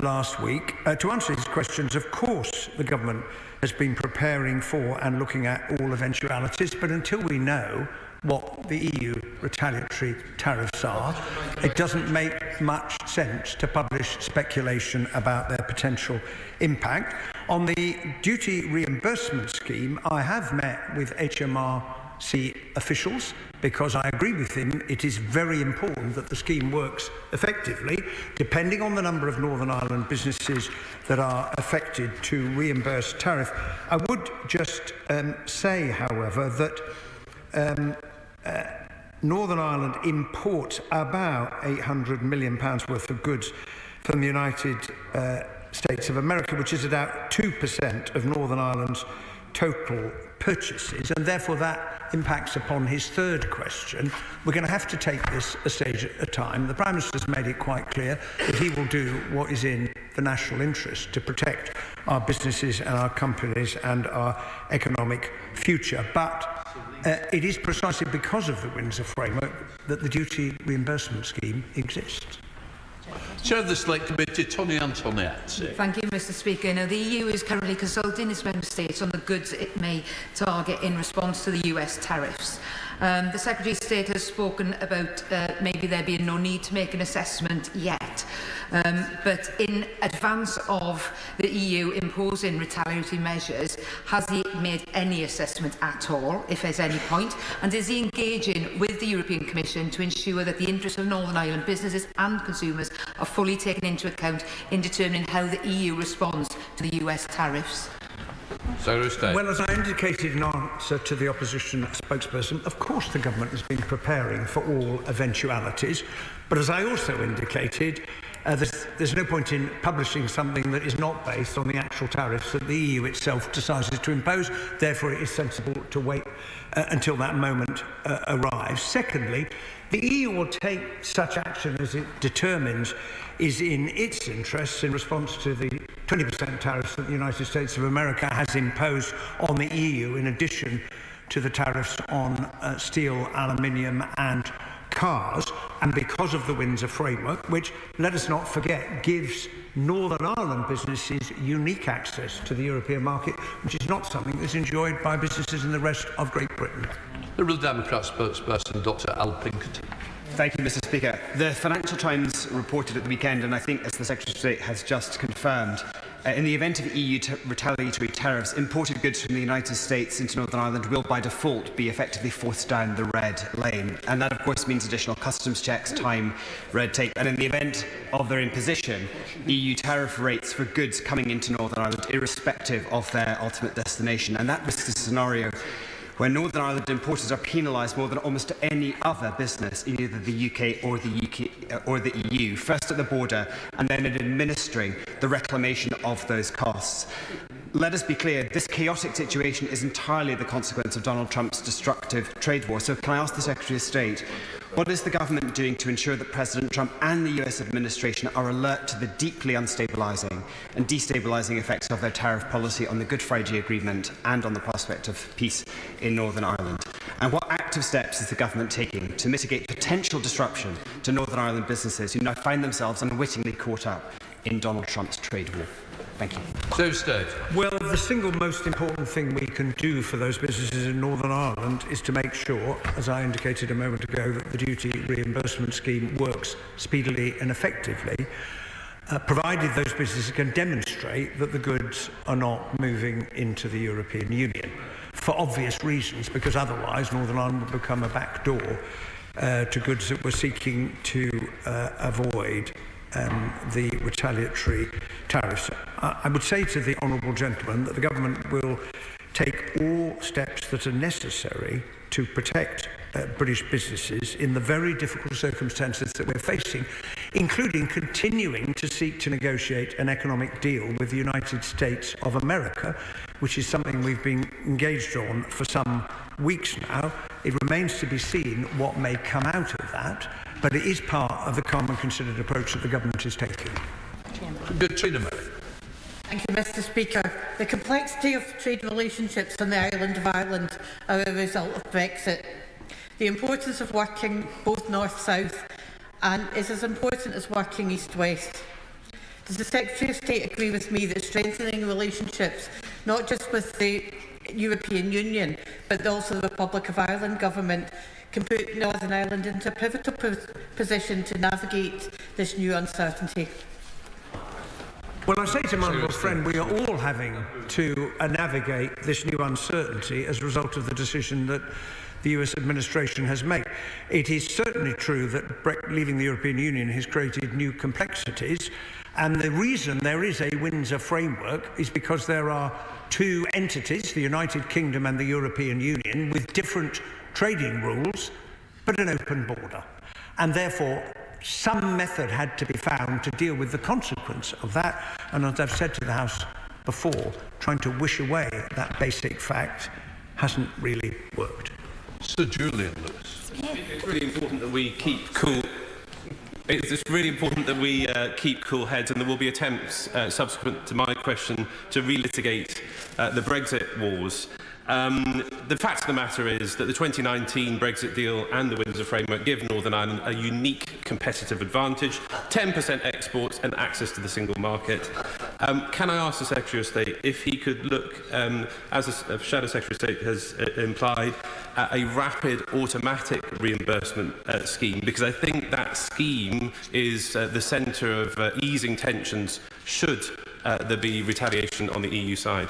last week. To answer his questions, of course, the government has been preparing for and looking at all eventualities, but until we know what the EU retaliatory tariffs are, it doesn't make much sense to publish speculation about their potential impact. On the duty reimbursement scheme, I have met with HMRC officials because I agree with him it is very important that the scheme works effectively, depending on the number of Northern Ireland businesses that are affected to reimburse tariff. I would just say, however, that Northern Ireland imports about £800 million worth of goods from the United States of America, which is about 2% of Northern Ireland's total purchases, and therefore that impacts upon his third question. We're going to have to take this a stage at a time. The Prime Minister has made it quite clear that he will do what is in the national interest to protect our businesses and our companies and our economic future. But it is precisely because of the Windsor framework that the duty reimbursement scheme exists. Chair of the Select Committee, Tony Antoniazzi. Thank you, Mr. Speaker. Now, the EU is currently consulting its member states on the goods it may target in response to the US tariffs. The Secretary of State has spoken about maybe there being no need to make an assessment yet. But in advance of the EU imposing retaliatory measures, has he made any assessment at all, if there's any point? And is he engaging with the European Commission to ensure that the interests of Northern Ireland businesses and consumers are fully taken into account in determining how the EU responds to the US tariffs? Well, as I indicated in answer to the opposition spokesperson, of course the government has been preparing for all eventualities. But as I also indicated, there's no point in publishing something that is not based on the actual tariffs that the EU itself decides to impose. Therefore, it is sensible to wait until that moment arrives. Secondly, the EU will take such action as it determines is in its interests in response to the 20% tariffs that the United States of America has imposed on the EU, in addition to the tariffs on steel, aluminium and cars, and because of the Windsor framework, which, let us not forget, gives Northern Ireland businesses unique access to the European market, which is not something that's enjoyed by businesses in the rest of Great Britain. Liberal Democrat spokesperson, Dr. Al Pinkerton. Thank you, Mr. Speaker. The Financial Times reported at the weekend, and I think as the Secretary of State has just confirmed, in the event of EU retaliatory tariffs, imported goods from the United States into Northern Ireland will by default be effectively forced down the red lane. And that, of course, means additional customs checks, time, red tape. And in the event of their imposition, EU tariff rates for goods coming into Northern Ireland, irrespective of their ultimate destination. And that risks a scenario where Northern Ireland importers are penalised more than almost any other business in either the UK or the EU, first at the border and then in administering the reclamation of those costs. Let us be clear, this chaotic situation is entirely the consequence of Donald Trump's destructive trade war. So can I ask the Secretary of State, What is the government doing to ensure that President Trump and the US administration are alert to the deeply unstabilising and destabilising effects of their tariff policy on the Good Friday Agreement and on the prospect of peace in Northern Ireland? And what active steps is the government taking to mitigate potential disruption to Northern Ireland businesses who now find themselves unwittingly caught up in Donald Trump's trade war? Thank you. So, State. Well, the single most important thing we can do for those businesses in Northern Ireland is to make sure, as I indicated a moment ago, that the duty reimbursement scheme works speedily and effectively, provided those businesses can demonstrate that the goods are not moving into the European Union. For obvious reasons, because otherwise Northern Ireland would become a backdoor to goods that we're seeking to avoid the retaliatory tariffs. I would say to the honourable gentleman that the government will take all steps that are necessary to protect British businesses in the very difficult circumstances that we're facing, including continuing to seek to negotiate an economic deal with the United States of America, which is something we've been engaged on for some weeks now. It remains to be seen what may come out of that, but it is part of the calm and considered approach that the government is taking. Good Trina. Thank you, Mr. Speaker. The complexity of trade relationships on the island of Ireland are a result of Brexit. The importance of working both north-south and is as important as working east-west. Does the Secretary of State agree with me that strengthening relationships, not just with the European Union, but also the Republic of Ireland government, can put Northern Ireland into a pivotal position to navigate this new uncertainty? Well, I say to my honourable friend, we are all having to navigate this new uncertainty as a result of the decision that the US administration has made. It is certainly true that leaving the European Union has created new complexities, and the reason there is a Windsor framework is because there are two entities, the United Kingdom and the European Union, with different trading rules, but an open border. And therefore, some method had to be found to deal with the consequence of that. And as I've said to the House before, trying to wish away that basic fact hasn't really worked. Sir Julian Lewis. It's really important that we keep cool. It's really important that we keep cool heads, and there will be attempts subsequent to my question to relitigate the Brexit wars. The fact of the matter is that the 2019 Brexit deal and the Windsor Framework give Northern Ireland a unique competitive advantage, 10% exports and access to the single market. Can I ask the Secretary of State if he could look, as the Shadow Secretary of State has implied, at a rapid automatic reimbursement scheme, because I think that scheme is the centre of easing tensions should there be retaliation on the EU side.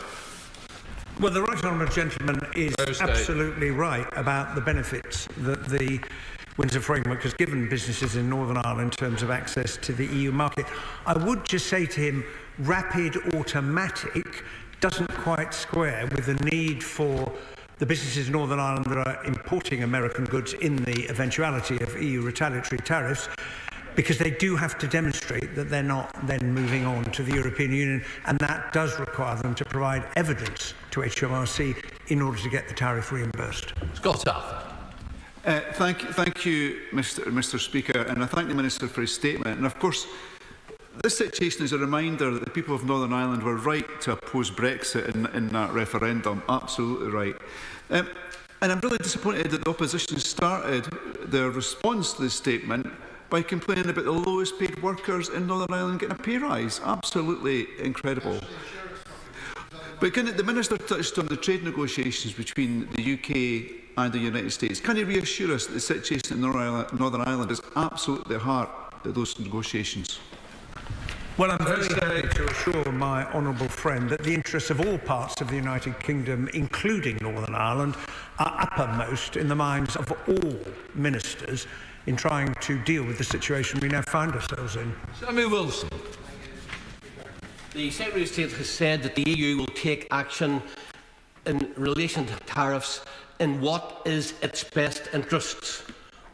Well, the right honourable gentleman is absolutely right about the benefits that the Windsor Framework has given businesses in Northern Ireland in terms of access to the EU market. I would just say to him, rapid automatic doesn't quite square with the need for the businesses in Northern Ireland that are importing American goods in the eventuality of EU retaliatory tariffs, because they do have to demonstrate that they're not then moving on to the European Union, and that does require them to provide evidence to HMRC in order to get the tariff reimbursed. Scott Arthur. Thank you, Mr. Speaker, and I thank the Minister for his statement. And of course, this situation is a reminder that the people of Northern Ireland were right to oppose Brexit in that referendum, absolutely right. And I'm really disappointed that the opposition started their response to this statement by complaining about the lowest paid workers in Northern Ireland getting a pay rise. Absolutely incredible. But the Minister touched on the trade negotiations between the UK and the United States. Can he reassure us that the situation in Northern Ireland is absolutely at the heart of those negotiations? Well, I'm very happy to assure my honourable friend that the interests of all parts of the United Kingdom, including Northern Ireland, are uppermost in the minds of all ministers in trying to deal with the situation we now find ourselves in. Samuel Wilson. The Secretary of State has said that the EU will take action in relation to tariffs in what is its best interests.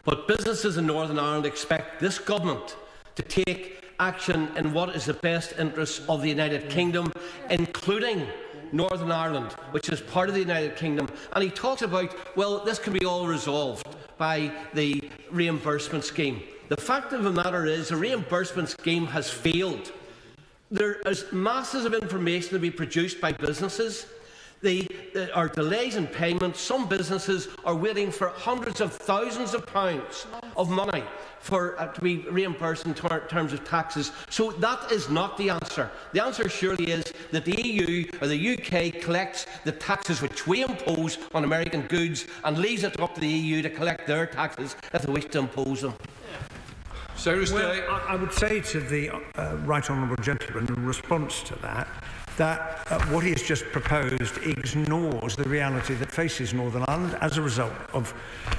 But businesses in Northern Ireland expect this government to take action in what is the best interests of the United Kingdom, including Northern Ireland, which is part of the United Kingdom. And he talks about, well, this can be all resolved by the reimbursement scheme. The fact of the matter is the reimbursement scheme has failed. There is masses of information to be produced by businesses. There are delays in payments. Some businesses are waiting for hundreds of thousands of pounds of money to be reimbursed in terms of taxes. So that is not the answer. The answer surely is that the EU or the UK collects the taxes which we impose on American goods and leaves it up to the EU to collect their taxes if they wish to impose them. Well, I would say to the right honourable gentleman in response to that, what he has just proposed ignores the reality that faces Northern Ireland as a result of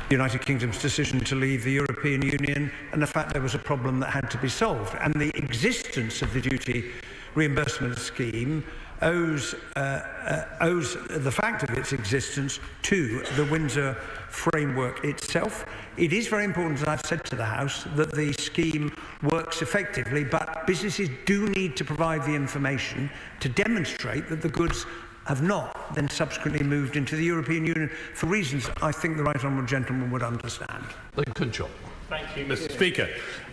the United Kingdom's decision to leave the European Union and the fact there was a problem that had to be solved. And the existence of the duty reimbursement scheme owes the fact of its existence to the Windsor framework itself. It is very important, as I've said to the House, that the scheme works effectively, but businesses do need to provide the information to demonstrate that the goods have not then subsequently moved into the European Union for reasons I think the right honourable gentleman would understand. Lincoln Job. Thank you, Mr. Speaker.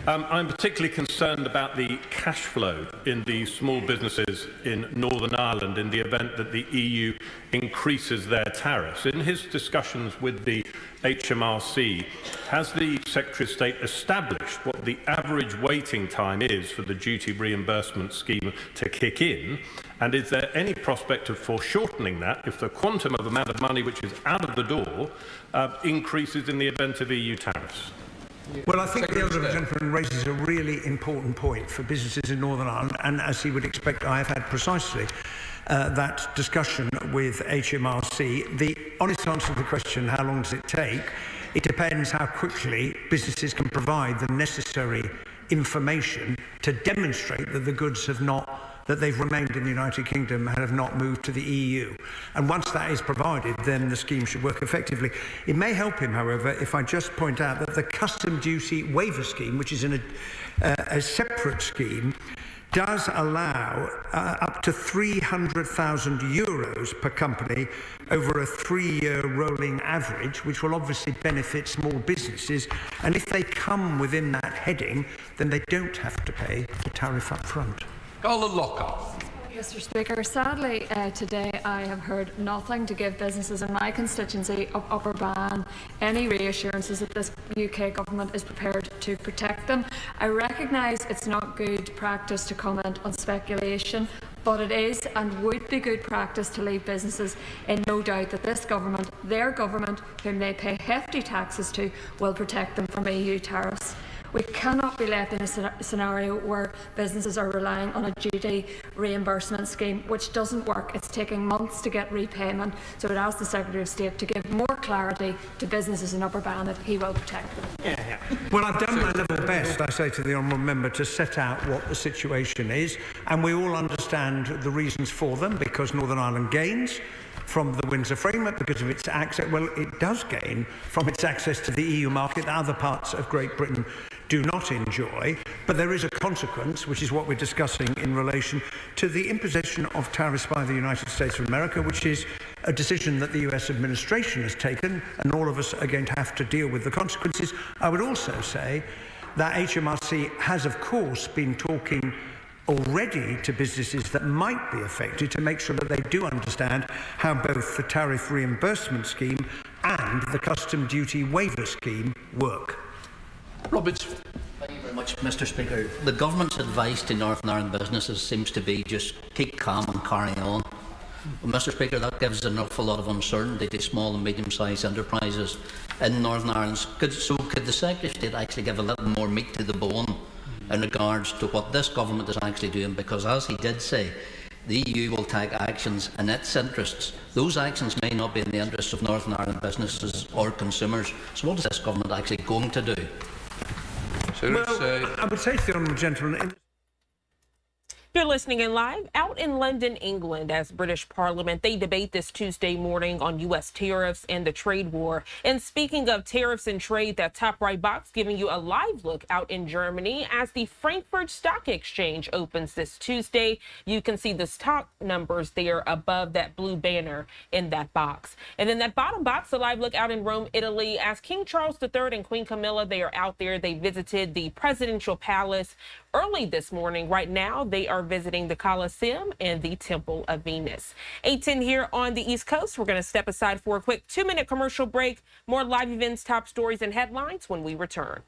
I'm particularly concerned about the cash flow in the small businesses in Northern Ireland in the event that the EU increases their tariffs. In his discussions with the HMRC, has the Secretary of State established what the average waiting time is for the duty reimbursement scheme to kick in? And is there any prospect of foreshortening that if the quantum of amount of money which is out of the door increases in the event of EU tariffs? Well, I think the honourable gentleman raises a really important point for businesses in Northern Ireland, and as he would expect, I have had precisely that discussion with HMRC. The honest answer to the question, how long does it take? It depends how quickly businesses can provide the necessary information to demonstrate that the goods have not, that they've remained in the United Kingdom and have not moved to the EU. And once that is provided, then the scheme should work effectively. It may help him, however, if I just point out that the custom duty waiver scheme, which is in a separate scheme, does allow up to €300,000 per company over a 3-year rolling average, which will obviously benefit small businesses. And if they come within that heading, then they don't have to pay the tariff up front. Mr. Speaker, sadly today I have heard nothing to give businesses in my constituency of Upper Bann any reassurances that this UK government is prepared to protect them. I recognise it's not good practice to comment on speculation, but it is and would be good practice to leave businesses in no doubt that this government, their government, whom they pay hefty taxes to, will protect them from EU tariffs. We cannot be left in a scenario where businesses are relying on a duty reimbursement scheme which doesn't work. It's taking months to get repayment, so I'd ask the Secretary of State to give more clarity to businesses in Upper Bann that he will protect them. Well, I've done my level best, I say to the honourable member, to set out what the situation is, and we all understand the reasons for them, because Northern Ireland gains from the Windsor framework because of its access. Well, it does gain from its access to the EU market that other parts of Great Britain do not enjoy, but there is a consequence, which is what we're discussing in relation to the imposition of tariffs by the United States of America, which is a decision that the US administration has taken, and all of us are going to have to deal with the consequences. I would also say that HMRC has, of course, been talking already to businesses that might be affected to make sure that they do understand how both the tariff reimbursement scheme and the custom duty waiver scheme work. Roberts. Thank you very much, Mr. Speaker. The government's advice to Northern Ireland businesses seems to be just keep calm and carry on. Well, Mr. Speaker, that gives an awful lot of uncertainty to small and medium-sized enterprises in Northern Ireland. Could the Secretary of State actually give a little more meat to the bone in regards to what this government is actually doing? Because, as he did say, the EU will take actions in its interests. Those actions may not be in the interests of Northern Ireland businesses or consumers. So what is this government actually going to do? Well, I would say to the honourable gentleman... You're listening in live out in London, England, as British Parliament, they debate this Tuesday morning on U.S. tariffs and the trade war. And speaking of tariffs and trade, that top right box giving you a live look out in Germany as the Frankfurt Stock Exchange opens this Tuesday. You can see the stock numbers there above that blue banner in that box. And then that bottom box, a live look out in Rome, Italy, as King Charles III and Queen Camilla, they are out there. They visited the presidential palace early this morning. Right now, they are visiting the Colosseum and the Temple of Venus. 8:10 here on the East Coast. We're going to step aside for a quick 2-minute commercial break. More live events, top stories, and headlines when we return.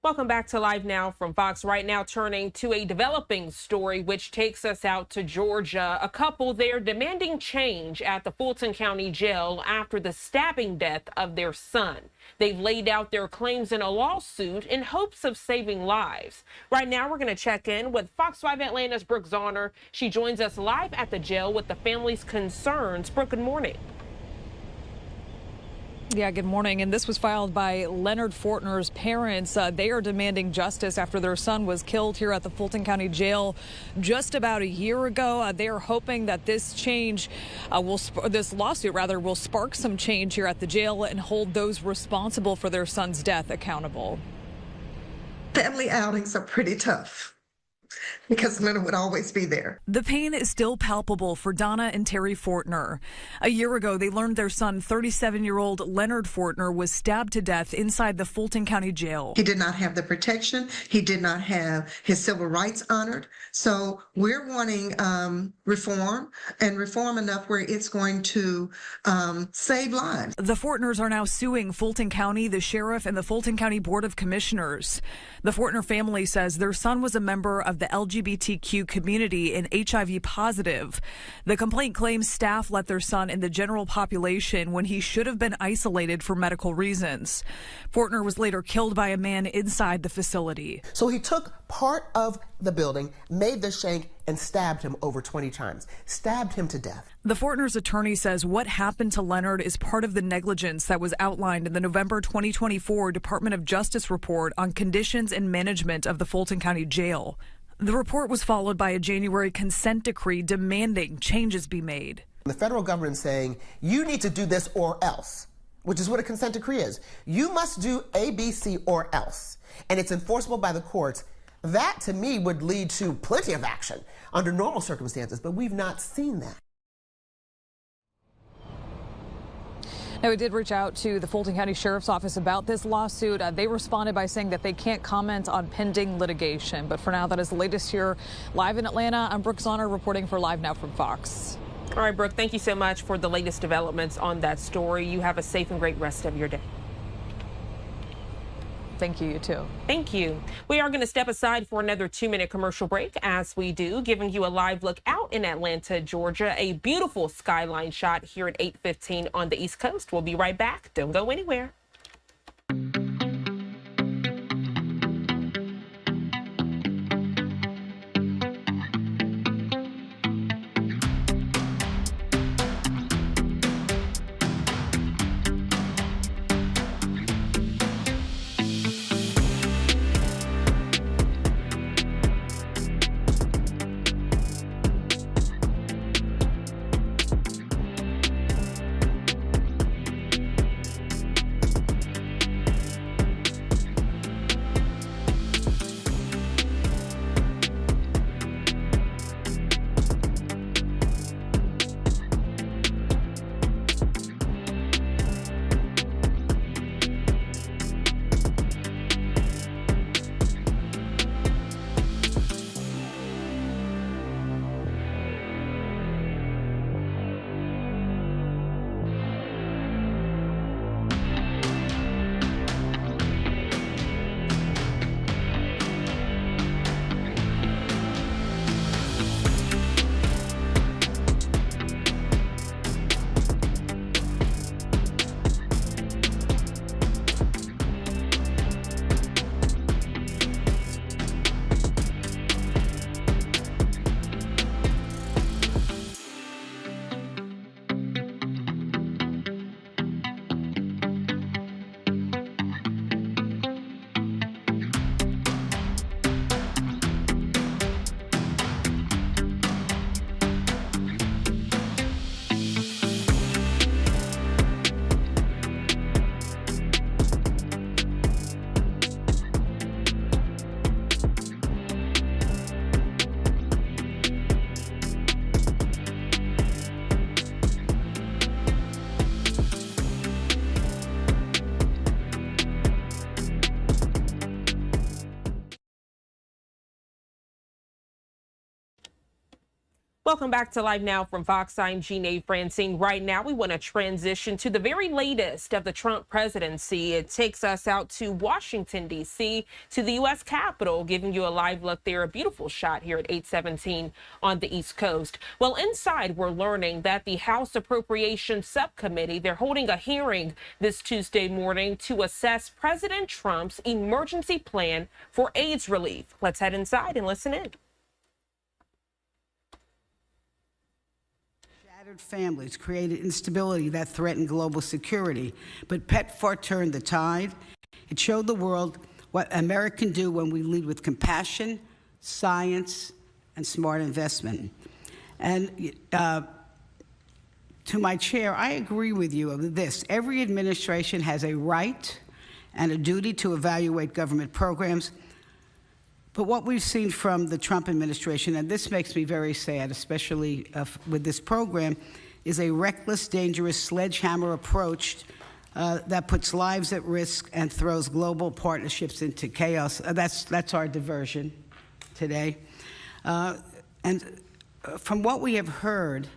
Welcome back to Live Now from Fox. Right now, turning to a developing story which takes us out to Georgia. A couple there demanding change at the Fulton County Jail after the stabbing death of their son. They've laid out their claims in a lawsuit in hopes of saving lives. Right now, we're going to check in with Fox 5 Atlanta's Brooke Zahner. She joins us live at the jail with the family's concerns. Brooke, good morning. Yeah, good morning. And this was filed by Leonard Fortner's parents. They are demanding justice after their son was killed here at the Fulton County Jail just about a year ago. They are hoping that this change this lawsuit will spark some change here at the jail and hold those responsible for their son's death accountable. Family outings are pretty tough because Leonard would always be there. The pain is still palpable for Donna and Terry Fortner. A year ago, they learned their son, 37-year-old Leonard Fortner, was stabbed to death inside the Fulton County Jail. He did not have the protection. He did not have his civil rights honored. So we're wanting reform, and reform enough where it's going to save lives. The Fortners are now suing Fulton County, the sheriff, and the Fulton County Board of Commissioners. The Fortner family says their son was a member of the LGBTQ community and HIV positive. The complaint claims staff let their son in the general population when he should have been isolated for medical reasons. Fortner was later killed by a man inside the facility. So he took part of the building, made the shank, and stabbed him over 20 times. Stabbed him to death. The Fortner's attorney says what happened to Leonard is part of the negligence that was outlined in the November 2024 Department of Justice report on conditions and management of the Fulton County Jail. The report was followed by a January consent decree demanding changes be made. The federal government saying, you need to do this or else, which is what a consent decree is. You must do A, B, C, or else. And it's enforceable by the courts. That, to me, would lead to plenty of action under normal circumstances, but we've not seen that. Now, we did reach out to the Fulton County Sheriff's Office about this lawsuit. They responded by saying that they can't comment on pending litigation. But for now, that is the latest here live in Atlanta. I'm Brooke Zonner reporting for Live Now from Fox. All right, Brooke, thank you so much for the latest developments on that story. You have a safe and great rest of your day. Thank you, you too. Thank you. We are going to step aside for another 2-minute commercial break. As we do, giving you a live look out in Atlanta, Georgia, a beautiful skyline shot here at 8:15 on the East Coast. We'll be right back. Don't go anywhere. Welcome back to Live Now from Fox. I'm Jeanne Francine. Right now, we want to transition to the very latest of the Trump presidency. It takes us out to Washington, D.C., to the U.S. Capitol, giving you a live look there. A beautiful shot here at 8:17 on the East Coast. Well, inside, we're learning that the House Appropriations Subcommittee, they're holding a hearing this Tuesday morning to assess President Trump's emergency plan for AIDS relief. Let's head inside and listen in. Families created instability that threatened global security. But PEPFAR turned the tide. It showed the world what America can do when we lead with compassion, science, and smart investment. And to my chair, I agree with you of this. Every administration has a right and a duty to evaluate government programs. But what we've seen from the Trump administration, and this makes me very sad, especially with this program, is a reckless, dangerous sledgehammer approach that puts lives at risk and throws global partnerships into chaos. That's our diversion today. And from what we have heard,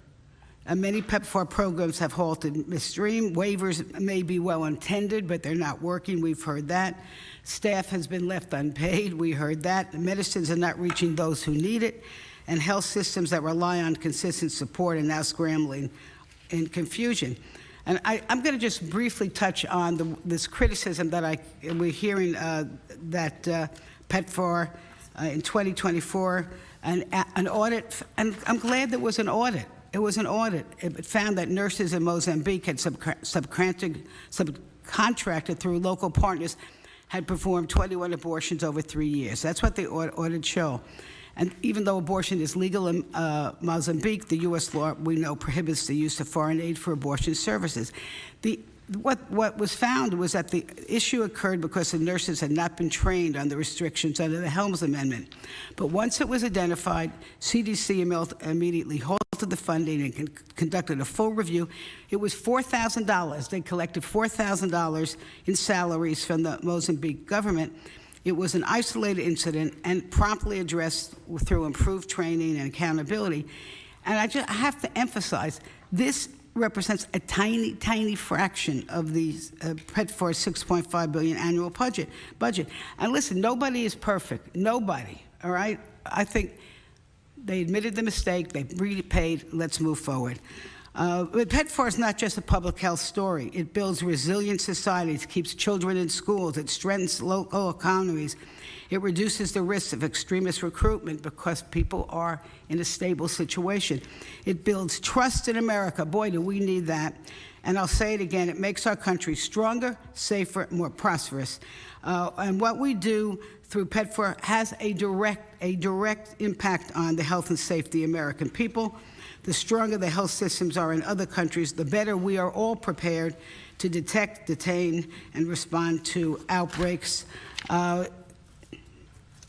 many PEPFAR programs have halted midstream. Waivers may be well-intended, but they're not working. We've heard that. Staff has been left unpaid. We heard that. Medicines are not reaching those who need it. And health systems that rely on consistent support are now scrambling in confusion. And I'm going to just briefly touch on this criticism that we're hearing that PEPFAR in 2024, an audit, and I'm glad there was an audit. It was an audit. It found that nurses in Mozambique had subcontracted through local partners, had performed 21 abortions over 3 years. That's what the audit showed. And even though abortion is legal in Mozambique, the U.S. law, we know, prohibits the use of foreign aid for abortion services. The what was found was that the issue occurred because the nurses had not been trained on the restrictions under the Helms Amendment. But once it was identified, CDC immediately halted the funding and conducted a full review. It was $4,000. They collected $4,000 in salaries from the Mozambique government. It was an isolated incident and promptly addressed through improved training and accountability. And I have to emphasize, this represents a tiny, tiny fraction of the PEPFAR's $6.5 billion annual budget. And listen, nobody is perfect. Nobody, all right? I think they admitted the mistake. They repaid. Let's move forward. But PEPFAR is not just a public health story. It builds resilient societies, keeps children in schools, it strengthens local economies. It reduces the risk of extremist recruitment because people are in a stable situation. It builds trust in America. Boy, do we need that. And I'll say it again, it makes our country stronger, safer, more prosperous. And what we do through PEPFAR has a direct impact on the health and safety of American people. The stronger the health systems are in other countries, the better we are all prepared to detect, detain, and respond to outbreaks.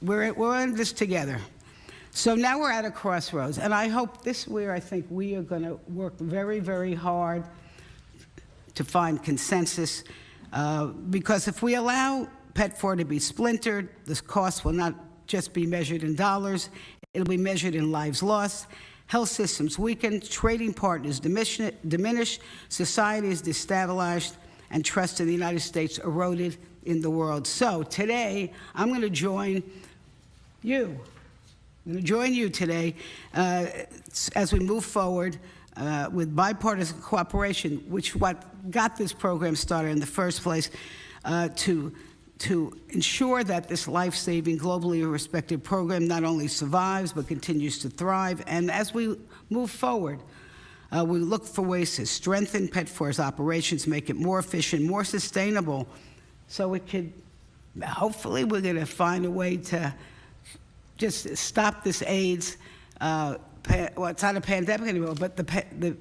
We're in this together. So now we're at a crossroads, and I hope this is where I think we are going to work very, very hard to find consensus, because if we allow PEPFAR to be splintered, this cost will not just be measured in dollars, it'll be measured in lives lost, health systems weakened, trading partners diminish, society is destabilized, and trust in the United States eroded in the world. So today, I'm going to join you. I'm going to join you today as we move forward with bipartisan cooperation, which what got this program started in the first place, to ensure that this life-saving, globally respected program not only survives but continues to thrive. And as we move forward, we look for ways to strengthen PEPFAR's operations, make it more efficient, more sustainable, so it could, hopefully we're going to find a way to just stop this AIDS, well, it's not a pandemic anymore, but the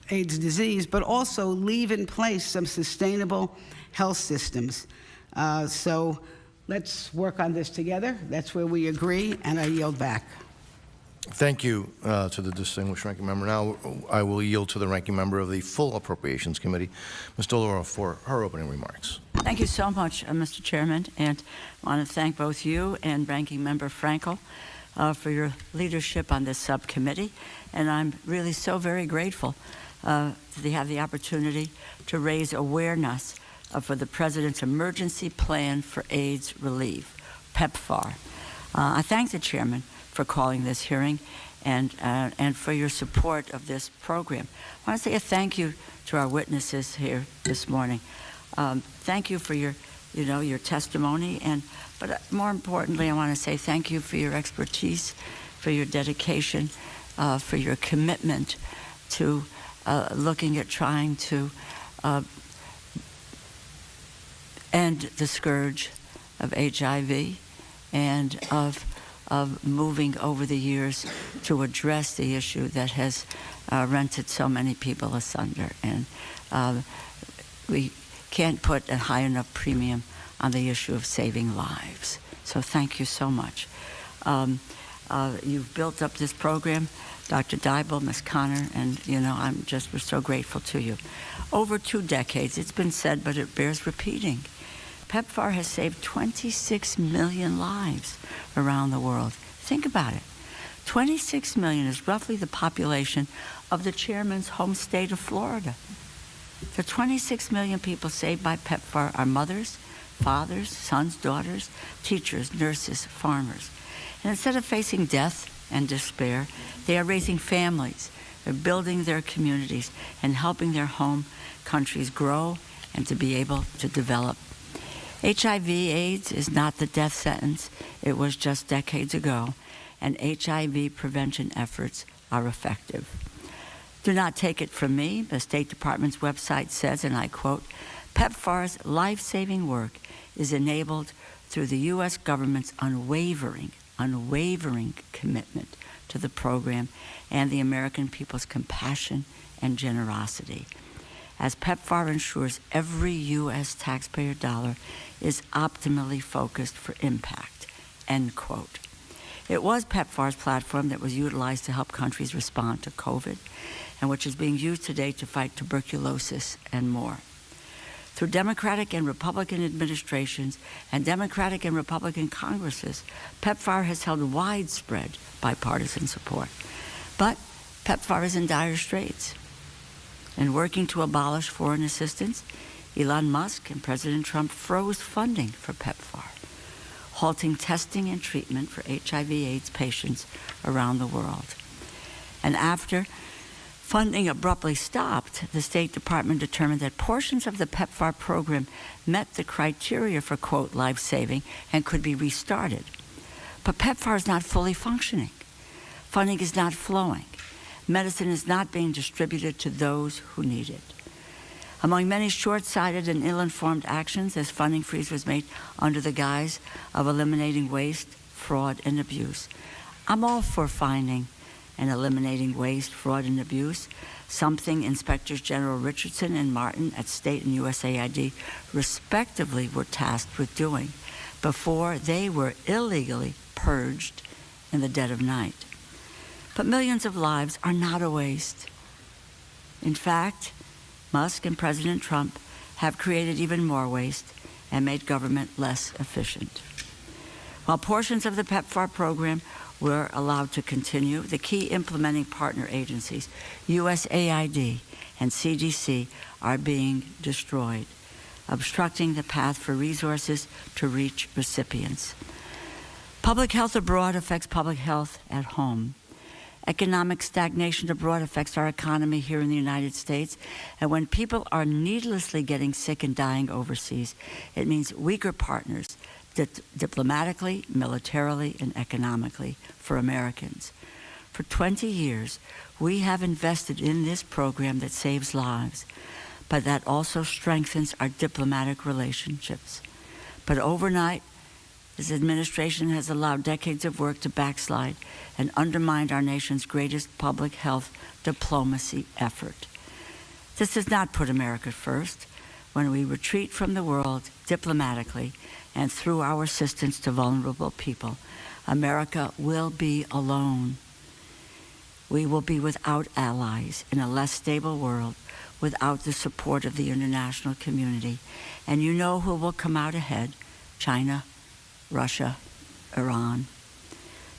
AIDS disease, but also leave in place some sustainable health systems. So let's work on this together. That's where we agree, and I yield back. Thank you to the distinguished ranking member. Now I will yield to the ranking member of the Full Appropriations Committee, Ms. Dolora, for her opening remarks. Thank you so much, Mr. Chairman, and I want to thank both you and Ranking Member Frankel for your leadership on this subcommittee. And I'm really so very grateful to have the opportunity to raise awareness for the President's Emergency Plan for AIDS Relief, PEPFAR. I thank the Chairman for calling this hearing and for your support of this program. I want to say a thank you to our witnesses here this morning. Thank you for your testimony, but more importantly, I want to say thank you for your expertise, for your dedication, for your commitment to looking at trying to end the scourge of HIV and of moving over the years to address the issue that has rented so many people asunder. And we can't put a high enough premium on the issue of saving lives. So thank you so much. You've built up this program, Dr. Dybel, Ms. Connor, and we're so grateful to you. Over 2 decades, it's been said, but it bears repeating. PEPFAR has saved 26 million lives around the world. Think about it. 26 million is roughly the population of the chairman's home state of Florida. The 26 million people saved by PEPFAR are mothers, fathers, sons, daughters, teachers, nurses, farmers. And instead of facing death and despair, they are raising families, they're building their communities, and helping their home countries grow and to be able to develop. HIV/AIDS is not the death sentence. It was just decades ago, and HIV prevention efforts are effective. Do not take it from me. The State Department's website says, and I quote, PEPFAR's life-saving work is enabled through the U.S. government's unwavering commitment to the program and the American people's compassion and generosity. as PEPFAR ensures every U.S. taxpayer dollar is optimally focused for impact, end quote. It was PEPFAR's platform that was utilized to help countries respond to COVID, and which is being used today to fight tuberculosis and more. Through Democratic and Republican administrations and Democratic and Republican Congresses, PEPFAR has held widespread bipartisan support. But PEPFAR is in dire straits. In working to abolish foreign assistance, Elon Musk and President Trump froze funding for PEPFAR, halting testing and treatment for HIV/AIDS patients around the world. And after funding abruptly stopped, the State Department determined that portions of the PEPFAR program met the criteria for, quote, life-saving and could be restarted. But PEPFAR is not fully functioning. Funding is not flowing. Medicine is not being distributed to those who need it. Among many short-sighted and ill-informed actions, this funding freeze was made under the guise of eliminating waste, fraud, and abuse. I'm all for finding and eliminating waste, fraud, and abuse, something Inspectors General Richardson and Martin at State and USAID respectively were tasked with doing before they were illegally purged in the dead of night. But millions of lives are not a waste. In fact, Musk and President Trump have created even more waste and made government less efficient. While portions of the PEPFAR program were allowed to continue, the key implementing partner agencies, USAID and CDC, are being destroyed, obstructing the path for resources to reach recipients. Public health abroad affects public health at home. Economic stagnation abroad affects our economy here in the United States, and when people are needlessly getting sick and dying overseas, it means weaker partners diplomatically, militarily, and economically for Americans. For 20 years, we have invested in this program that saves lives, but that also strengthens our diplomatic relationships. But overnight, this administration has allowed decades of work to backslide and undermined our nation's greatest public health diplomacy effort. This does not put America first. When we retreat from the world diplomatically and through our assistance to vulnerable people, America will be alone. We will be without allies in a less stable world, without the support of the international community. And you know who will come out ahead? China, Russia, Iran.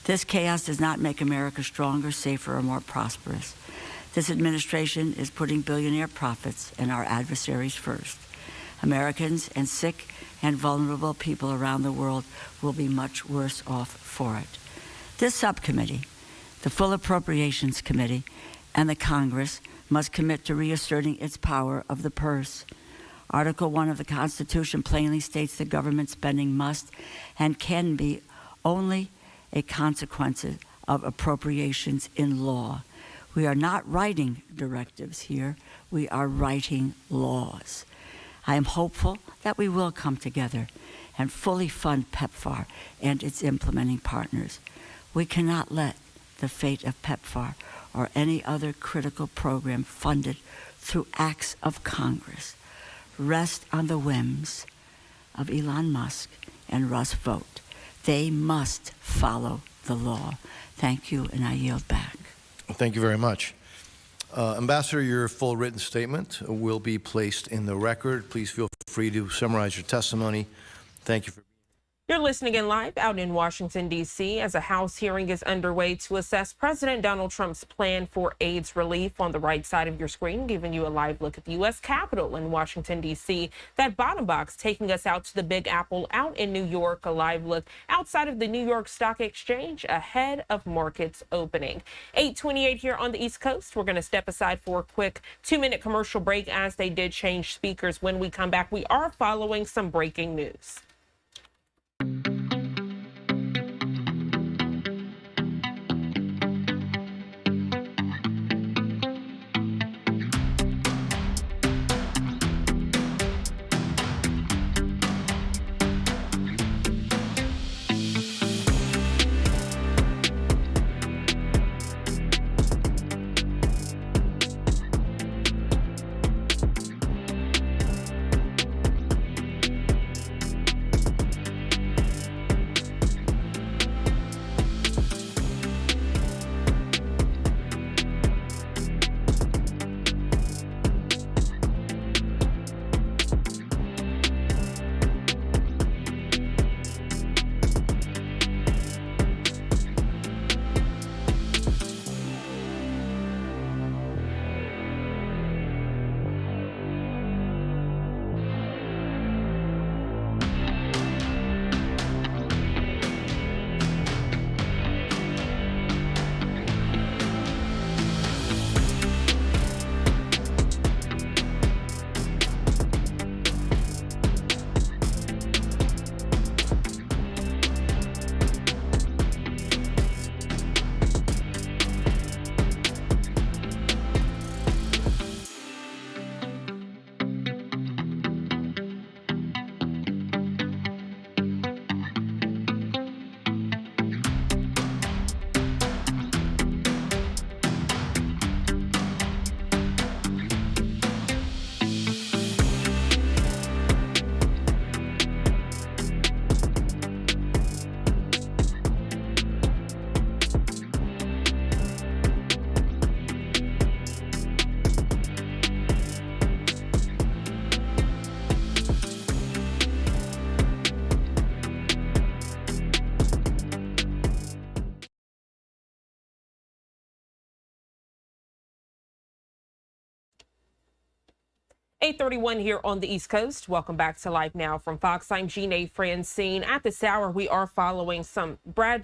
This chaos does not make America stronger, safer, or more prosperous. This administration is putting billionaire profits and our adversaries first. Americans and sick and vulnerable people around the world will be much worse off for it. This subcommittee, the Full Appropriations Committee, and the Congress must commit to reasserting its power of the purse. Article 1 of the Constitution plainly states that government spending must and can be only a consequence of appropriations in law. We are not writing directives here. We are writing laws. I am hopeful that we will come together and fully fund PEPFAR and its implementing partners. We cannot let the fate of PEPFAR or any other critical program funded through acts of Congress rest on the whims of Elon Musk and Russ Vought. They must follow the law. Thank you, and I yield back. Thank you very much. Ambassador, your full written statement will be placed in the record. Please feel free to summarize your testimony. Thank you for You're listening in live out in Washington, D.C. as a House hearing is underway to assess President Donald Trump's plan for AIDS relief. On the right side of your screen, giving you a live look at the U.S. Capitol in Washington, D.C. That bottom box taking us out to the Big Apple out in New York, a live look outside of the New York Stock Exchange ahead of markets opening. 8:28 here on the East Coast. We're going to step aside for a quick 2-minute commercial break as they did change speakers. When we come back, we are following some breaking news. 8:31 here on the East Coast. Welcome back to Live Now from Fox. I'm Jeanne Francine. At this hour, we are following some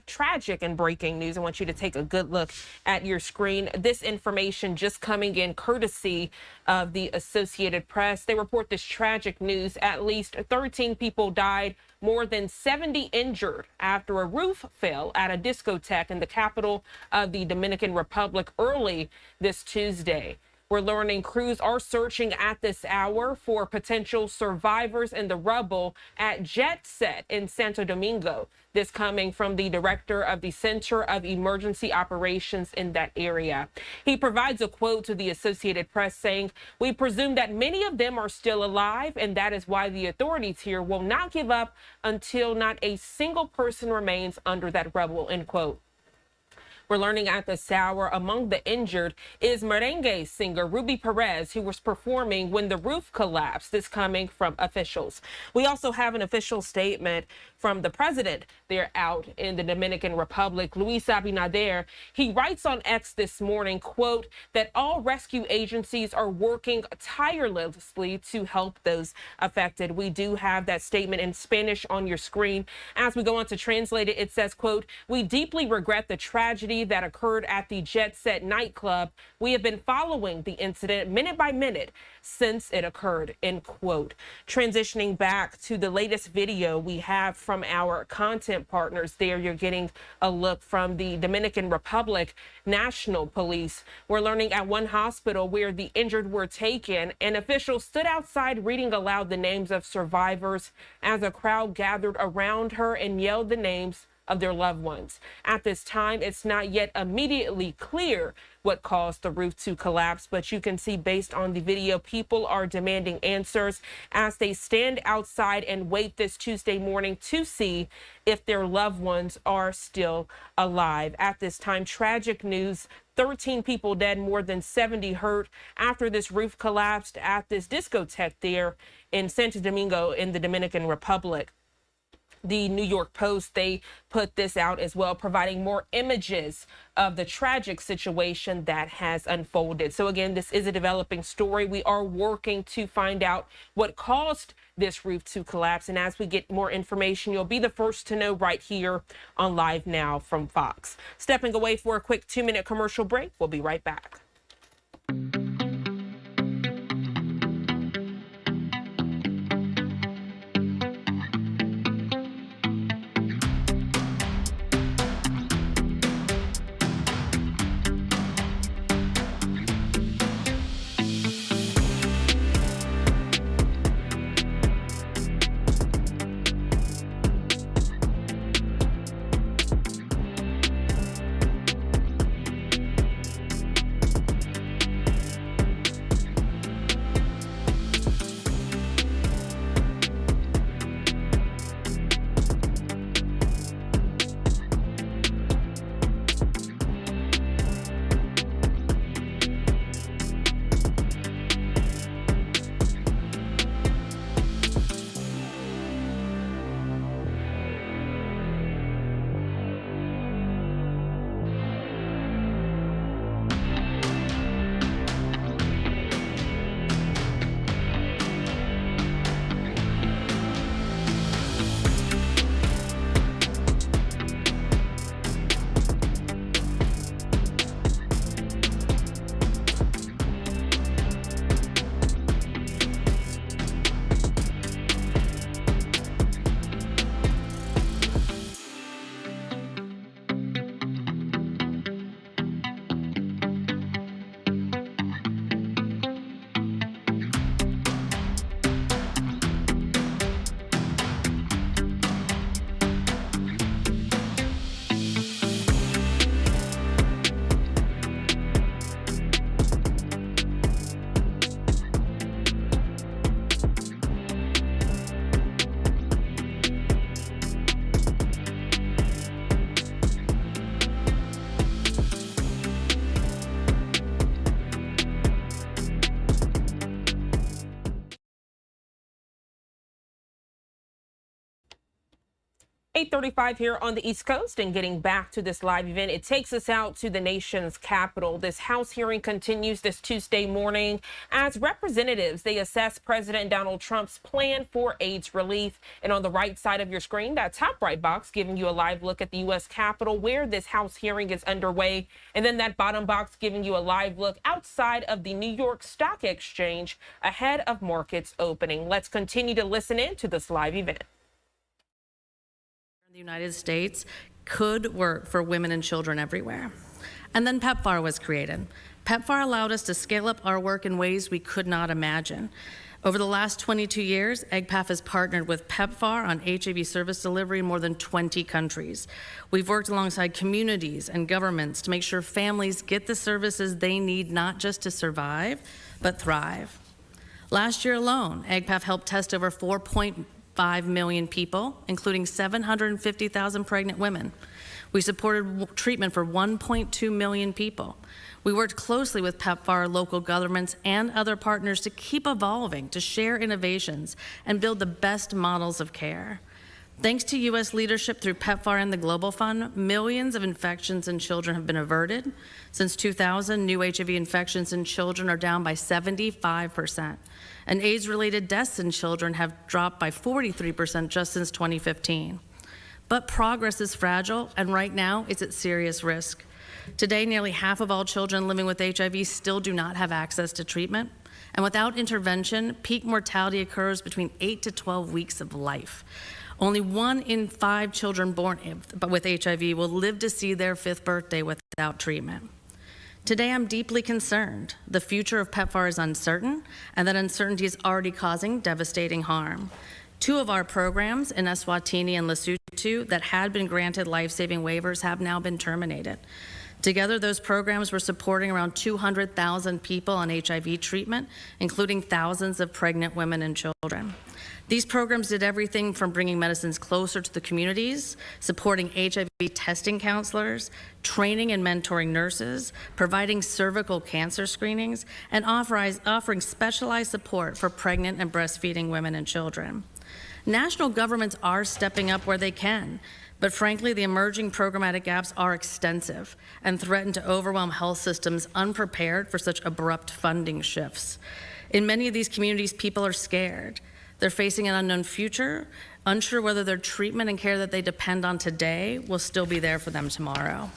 tragic and breaking news. I want you to take a good look at your screen. This information just coming in courtesy of the Associated Press. They report this tragic news. At least 13 people died, more than 70 injured after a roof fell at a discotheque in the capital of the Dominican Republic early this Tuesday. We're learning crews are searching at this hour for potential survivors in the rubble at Jet Set in Santo Domingo. This coming from the director of the Center of Emergency Operations in that area. He provides a quote to the Associated Press saying, "We presume that many of them are still alive, and that is why the authorities here will not give up until not a single person remains under that rubble," end quote. We're learning at this hour among the injured is merengue singer Ruby Perez, who was performing when the roof collapsed. This coming from officials. We also have an official statement from the president there out in the Dominican Republic, Luis Abinader. He writes on X this morning, quote, that all rescue agencies are working tirelessly to help those affected. We do have that statement in Spanish on your screen. As we go on to translate it, it says, quote, "We deeply regret the tragedy that occurred at the Jet Set nightclub. We have been following the incident minute by minute since it occurred," end quote. Transitioning back to the latest video we have from our content partners there, you're getting a look from the Dominican Republic National Police. We're learning at one hospital where the injured were taken, an official stood outside reading aloud the names of survivors as a crowd gathered around her and yelled the names of their loved ones. At this time, it's not yet immediately clear what caused the roof to collapse, but you can see based on the video, people are demanding answers as they stand outside and wait this Tuesday morning to see if their loved ones are still alive. At this time, tragic news. 13 people dead, more than 70 hurt after this roof collapsed at this discotheque there in Santo Domingo in the Dominican Republic. The New York Post, they put this out as well, providing more images of the tragic situation that has unfolded. So again, this is a developing story. We are working to find out what caused this roof to collapse. And as we get more information, you'll be the first to know right here on Live Now from Fox. Stepping away for a quick 2-minute commercial break. We'll be right back. 8:35 here on the East Coast, and getting back to this live event, it takes us out to the nation's capital. This House hearing continues this Tuesday morning as representatives, they assess President Donald Trump's plan for AIDS relief. And on the right side of your screen, that top right box giving you a live look at the U.S. Capitol where this House hearing is underway. And then that bottom box giving you a live look outside of the New York Stock Exchange ahead of markets opening. Let's continue to listen in to this live event. The United States could work for women and children everywhere. And then PEPFAR was created. PEPFAR allowed us to scale up our work in ways we could not imagine. Over the last 22 years, AGPAF has partnered with PEPFAR on HIV service delivery in more than 20 countries. We've worked alongside communities and governments to make sure families get the services they need, not just to survive, but thrive. Last year alone, AGPAF helped test over 4.5 million people, including 750,000 pregnant women. We supported treatment for 1.2 million people. We worked closely with PEPFAR, local governments, and other partners to keep evolving, to share innovations, and build the best models of care. Thanks to U.S. leadership through PEPFAR and the Global Fund, millions of infections in children have been averted. Since 2000, new HIV infections in children are down by 75%. And AIDS-related deaths in children have dropped by 43% just since 2015. But progress is fragile, and right now it's at serious risk. Today, nearly half of all children living with HIV still do not have access to treatment. And without intervention, peak mortality occurs between 8 to 12 weeks of life. Only 1 in 5 children born with HIV will live to see their 5th birthday without treatment. Today, I'm deeply concerned. The future of PEPFAR is uncertain, and that uncertainty is already causing devastating harm. 2 of our programs in Eswatini and Lesotho that had been granted life-saving waivers have now been terminated. Together, those programs were supporting around 200,000 people on HIV treatment, including thousands of pregnant women and children. These programs did everything from bringing medicines closer to the communities, supporting HIV testing counselors, training and mentoring nurses, providing cervical cancer screenings, and offering specialized support for pregnant and breastfeeding women and children. National governments are stepping up where they can, but frankly, the emerging programmatic gaps are extensive and threaten to overwhelm health systems unprepared for such abrupt funding shifts. In many of these communities, people are scared. They're facing an unknown future, unsure whether their treatment and care that they depend on today will still be there for them tomorrow.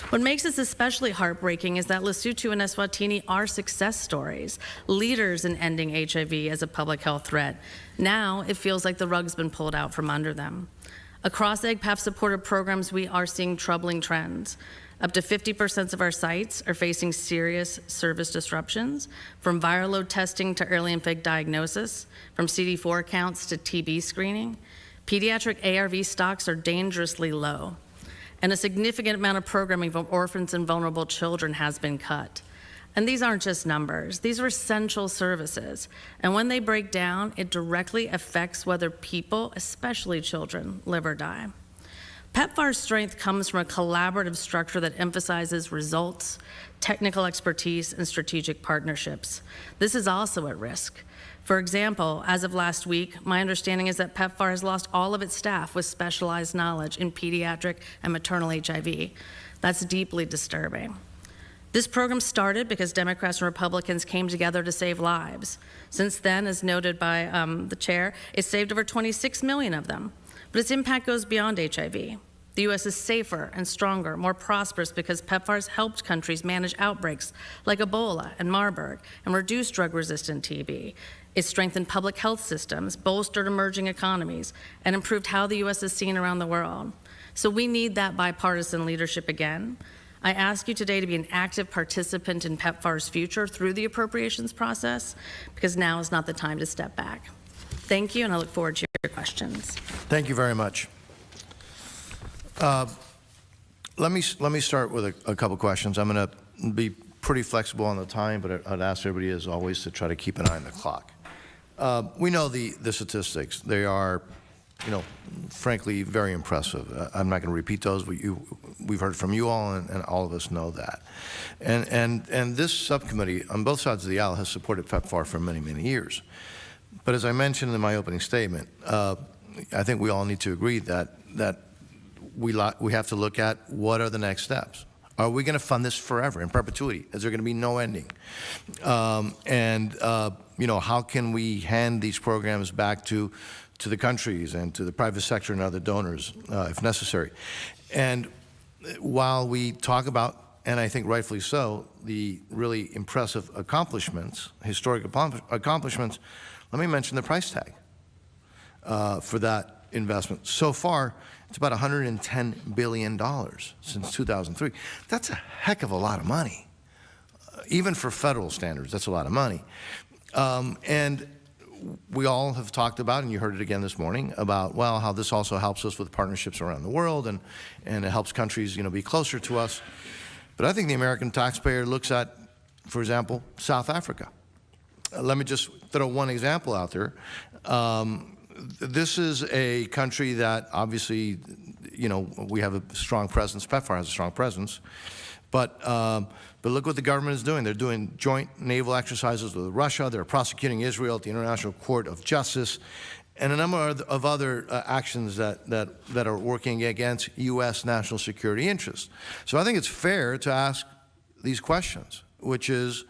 What makes this especially heartbreaking is that Lesotho and Eswatini are success stories, leaders in ending HIV as a public health threat. Now it feels like the rug's been pulled out from under them. Across AGPAF-supported programs, we are seeing troubling trends. Up to 50% of our sites are facing serious service disruptions, from viral load testing to early infect diagnosis, from CD4 counts to TB screening. Pediatric ARV stocks are dangerously low, and a significant amount of programming for orphans and vulnerable children has been cut. And these aren't just numbers, these are essential services. And when they break down, it directly affects whether people, especially children, live or die. PEPFAR's strength comes from a collaborative structure that emphasizes results, technical expertise, and strategic partnerships. This is also at risk. For example, as of last week, my understanding is that PEPFAR has lost all of its staff with specialized knowledge in pediatric and maternal HIV. That's deeply disturbing. This program started because Democrats and Republicans came together to save lives. Since then, as noted by the chair, it's saved over 26 million of them. But its impact goes beyond HIV. The U.S. is safer and stronger, more prosperous because PEPFAR has helped countries manage outbreaks like Ebola and Marburg and reduce drug-resistant TB. It's strengthened public health systems, bolstered emerging economies, and improved how the U.S. is seen around the world. So we need that bipartisan leadership again. I ask you today to be an active participant in PEPFAR's future through the appropriations process, because now is not the time to step back. Thank you, and I look forward to your questions. Thank you very much. Let me start with a couple questions. I'm going to be pretty flexible on the time, but I'd ask everybody, as always, to try to keep an eye on the clock. We know the statistics. They are, frankly, very impressive. I'm not going to repeat those, but we've heard from you all, and all of us know that. And this subcommittee, on both sides of the aisle, has supported PEPFAR for many, many years. But as I mentioned in my opening statement, I think we all need to agree that we have to look at what are the next steps. Are we going to fund this forever, in perpetuity? Is there going to be no ending? How can we hand these programs back to the countries and to the private sector and other donors, if necessary? And while we talk about, and I think rightfully so, the really impressive accomplishments, historic accomplishments, let me mention the price tag for that investment. So far, it's about $110 billion since 2003. That's a heck of a lot of money. Even for federal standards, that's a lot of money. And we all have talked about, and you heard it again this morning, about, well, how this also helps us with partnerships around the world, and it helps countries, be closer to us. But I think the American taxpayer looks at, for example, South Africa. Let me just throw one example out there. This is a country that obviously, we have a strong presence. PEPFAR has a strong presence. But look what the government is doing. They're doing joint naval exercises with Russia. They're prosecuting Israel at the International Court of Justice, and a number of other actions that are working against U.S. national security interests. So I think it's fair to ask these questions, which is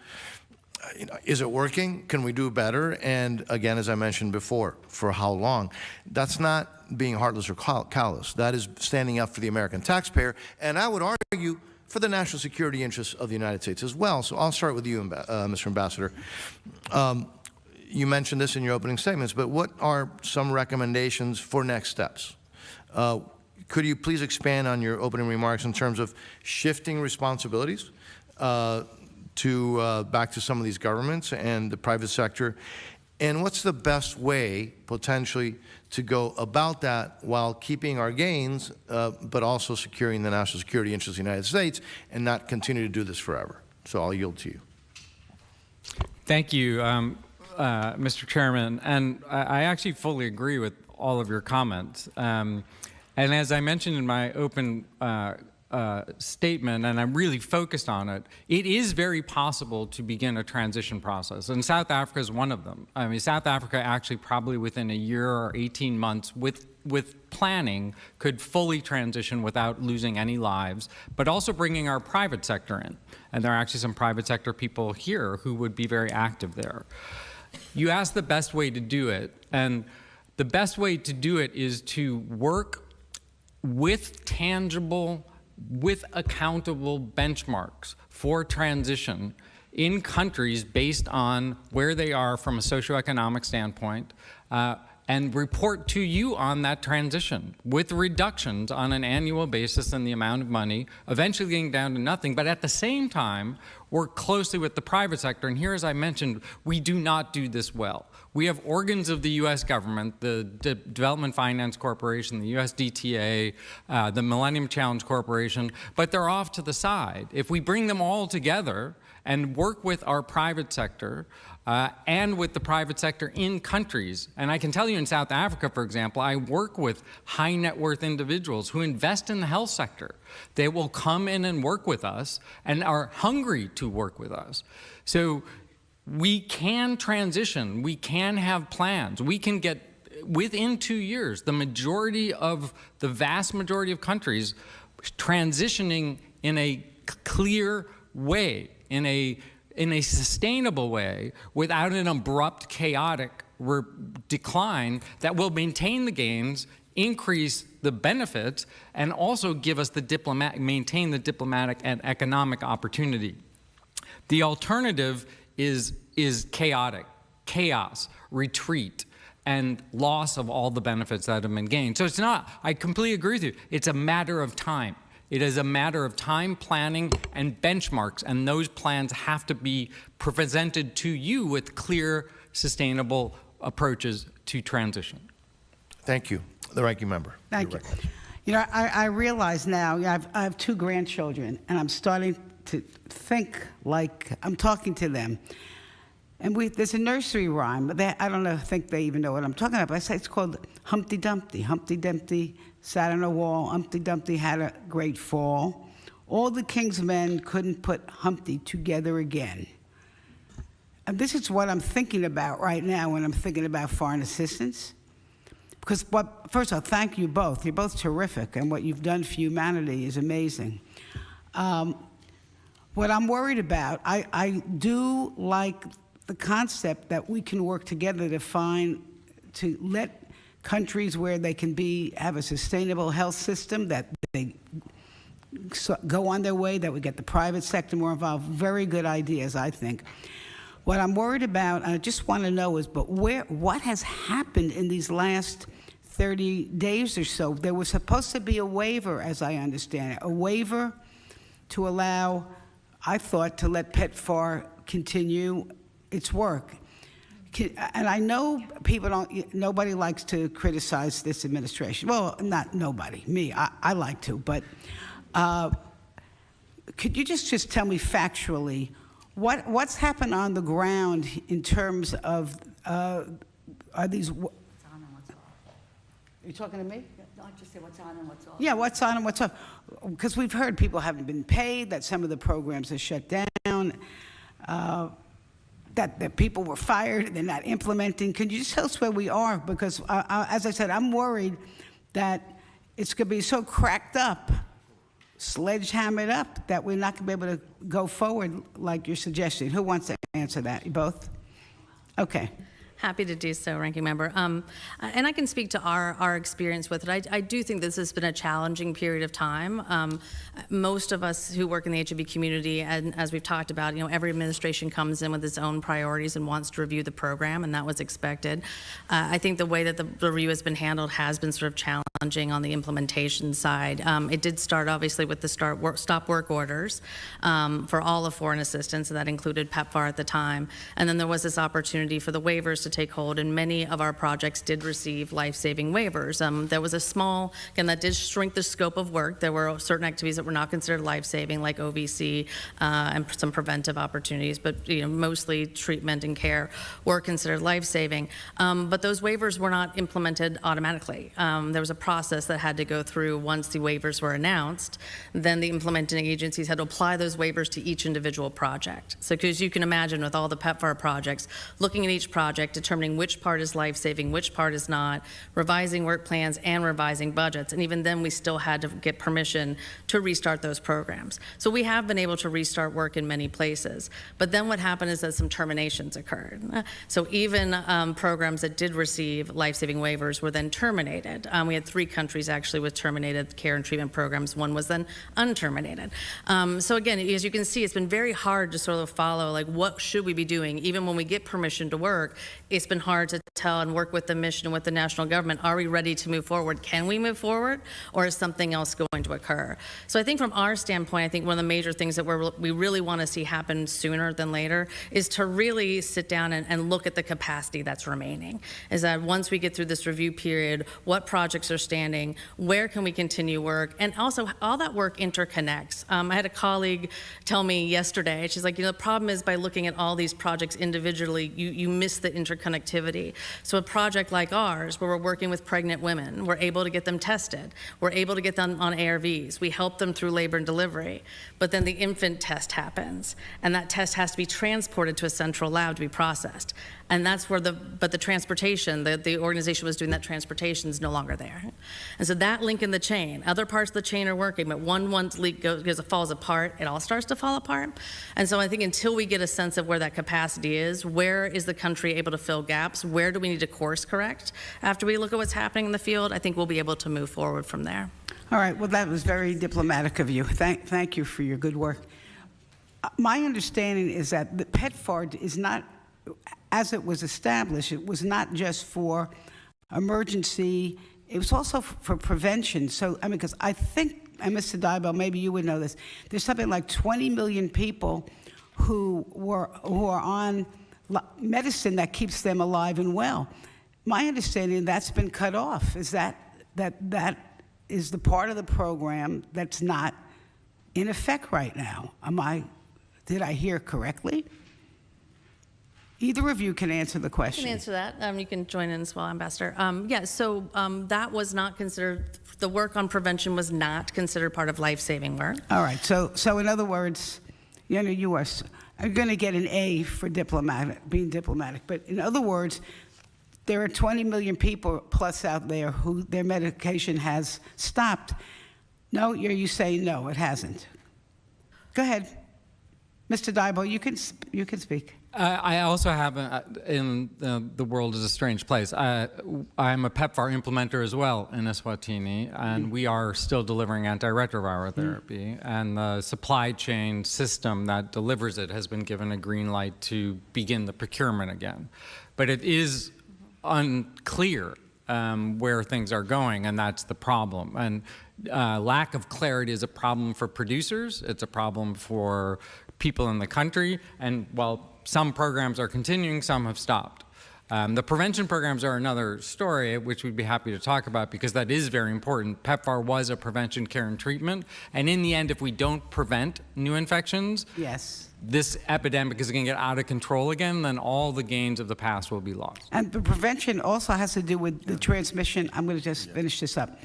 it working? Can we do better? And again, as I mentioned before, for how long? That's not being heartless or callous. That is standing up for the American taxpayer, and I would argue for the national security interests of the United States as well. So I'll start with you, Mr. Ambassador. You mentioned this in your opening statements, but what are some recommendations for next steps? Could you please expand on your opening remarks in terms of shifting responsibilities back to some of these governments and the private sector? And what's the best way, potentially, to go about that while keeping our gains, but also securing the national security interests of the United States and not continue to do this forever? So I'll yield to you. Thank you, Mr. Chairman. And I actually fully agree with all of your comments. And as I mentioned in my open statement, and I'm really focused on it, it is very possible to begin a transition process, and South Africa is one of them. I mean, South Africa actually probably within a year or 18 months with planning could fully transition without losing any lives, but also bringing our private sector in. And there are actually some private sector people here who would be very active there. You asked the best way to do it, and the best way to do it is to work with tangible, with accountable benchmarks for transition in countries based on where they are from a socioeconomic standpoint, and report to you on that transition with reductions on an annual basis in the amount of money, eventually getting down to nothing, but at the same time, work closely with the private sector. And here, as I mentioned, we do not do this well. We have organs of the U.S. government, the Development Finance Corporation, the USDTA, the Millennium Challenge Corporation, but they're off to the side. If we bring them all together and work with our private sector, and with the private sector in countries. And I can tell you in South Africa, for example, I work with high net worth individuals who invest in the health sector. They will come in and work with us and are hungry to work with us. So we can transition, we can have plans, we can get, within 2 years, the vast majority of countries transitioning in a clear way, in a sustainable way, without an abrupt, chaotic decline that will maintain the gains, increase the benefits, and also give us maintain the diplomatic and economic opportunity. The alternative is chaotic, chaos, retreat, and loss of all the benefits that have been gained. So it's not, I completely agree with you, it's a matter of time. It is a matter of time, planning, and benchmarks, and those plans have to be presented to you with clear, sustainable approaches to transition. Thank you. The ranking member. Thank you. You know, I realize now, I have 2 grandchildren, and I'm starting to think like I'm talking to them. And there's a nursery rhyme, but I don't know, think they even know what I'm talking about. I say it's called Humpty Dumpty. Humpty Dumpty sat on a wall. Humpty Dumpty had a great fall. All the king's men couldn't put Humpty together again. And this is what I'm thinking about right now when I'm thinking about foreign assistance. because first of all, thank you both. You're both terrific, and what you've done for humanity is amazing. What I'm worried about, I do like the concept that we can work together to let countries where they can have a sustainable health system, that they go on their way, that we get the private sector more involved. Very good ideas, I think. What I'm worried about, and I just want to know, is what has happened in these last 30 days or so? There was supposed to be a waiver, as I understand it, a waiver to allow, I thought, to let PEPFAR continue its work. And I know nobody likes to criticize this administration. Well, not nobody, me, I like to, but could you just tell me factually, what's happened on the ground in terms of, are these... Are you talking to me? No, I just say what's on and what's off. Yeah, what's on and what's off. Because we've heard people haven't been paid, that some of the programs are shut down, that people were fired, they're not implementing. Can you just tell us where we are? Because, as I said, I'm worried that it's going to be so cracked up, sledgehammered up, that we're not going to be able to go forward like you're suggesting. Who wants to answer that? You both? Okay. Happy to do so, Ranking Member. And I can speak to our experience with it. I do think this has been a challenging period of time. Most of us who work in the HIV community, and as we've talked about, every administration comes in with its own priorities and wants to review the program, and that was expected. I think the way that the review has been handled has been sort of challenging on the implementation side. It did start, obviously, with the stop work orders for all of foreign assistance, and that included PEPFAR at the time. And then there was this opportunity for the waivers to take hold, and many of our projects did receive life-saving waivers. There was a small, again, that did shrink the scope of work. There were certain activities that were not considered life-saving, like OVC and some preventive opportunities, but mostly treatment and care were considered life-saving. But those waivers were not implemented automatically. There was a process that had to go through once the waivers were announced. Then the implementing agencies had to apply those waivers to each individual project. So, because you can imagine with all the PEPFAR projects, looking at each project, determining which part is life-saving, which part is not, revising work plans and revising budgets. And even then, we still had to get permission to restart those programs. So we have been able to restart work in many places. But then what happened is that some terminations occurred. So even programs that did receive life-saving waivers were then terminated. We had 3 countries actually with terminated care and treatment programs. One was then unterminated. So again, as you can see, it's been very hard to sort of follow, like, what should we be doing? Even when we get permission to work, it's been hard to tell and work with the mission and with the national government. Are we ready to move forward? Can we move forward? Or is something else going to occur? So I think from our standpoint, I think one of the major things that we really want to see happen sooner than later is to really sit down and look at the capacity that's remaining. Is that once we get through this review period, what projects are standing, where can we continue work, and also all that work interconnects. I had a colleague tell me yesterday, she's like, the problem is by looking at all these projects individually, you miss the interconnectivity. So a project like ours, where we're working with pregnant women, we're able to get them tested, we're able to get them on ARVs, we help them through labor and delivery, but then the infant test happens, and that test has to be transported to a central lab to be processed. And that's where the transportation, the organization was doing that transportation is no longer there. And so that link in the chain, other parts of the chain are working, but once leak falls apart, it all starts to fall apart. And so I think until we get a sense of where that capacity is, where is the country able to fill gaps, where do we need to course correct? After we look at what's happening in the field, I think we'll be able to move forward from there. All right, well, that was very diplomatic of you. Thank you for your good work. My understanding is that the PEPFAR is not, as it was established, it was not just for emergency, it was also for prevention. So, I mean, because I think, and Mr. Dybel, maybe you would know this, there's something like 20 million people who are on medicine that keeps them alive and well. My understanding, that's been cut off. Is that is the part of the program that's not in effect right now. Did I hear correctly? Either of you can answer the question. I can answer that. You can join in as well, Ambassador. That was not considered, the work on prevention was not considered part of life-saving work. All right, so in other words, you are going to get an A for being diplomatic, but in other words, there are 20 million people plus out there who their medication has stopped. No, you say no, it hasn't. Go ahead. Mr. Daibo, you can speak. I also have, in the world is a strange place. I'm a PEPFAR implementer as well in Eswatini, and we are still delivering antiretroviral therapy. And the supply chain system that delivers it has been given a green light to begin the procurement again. But it is unclear where things are going, and that's the problem. And lack of clarity is a problem for producers. It's a problem for people in the country. And while some programs are continuing, some have stopped. The prevention programs are another story, which we'd be happy to talk about, because that is very important. PEPFAR was a prevention, care, and treatment. And in the end, if we don't prevent new infections, yes, this epidemic is going to get out of control again, then all the gains of the past will be lost. And the prevention also has to do with the transmission. I'm going to just finish this up.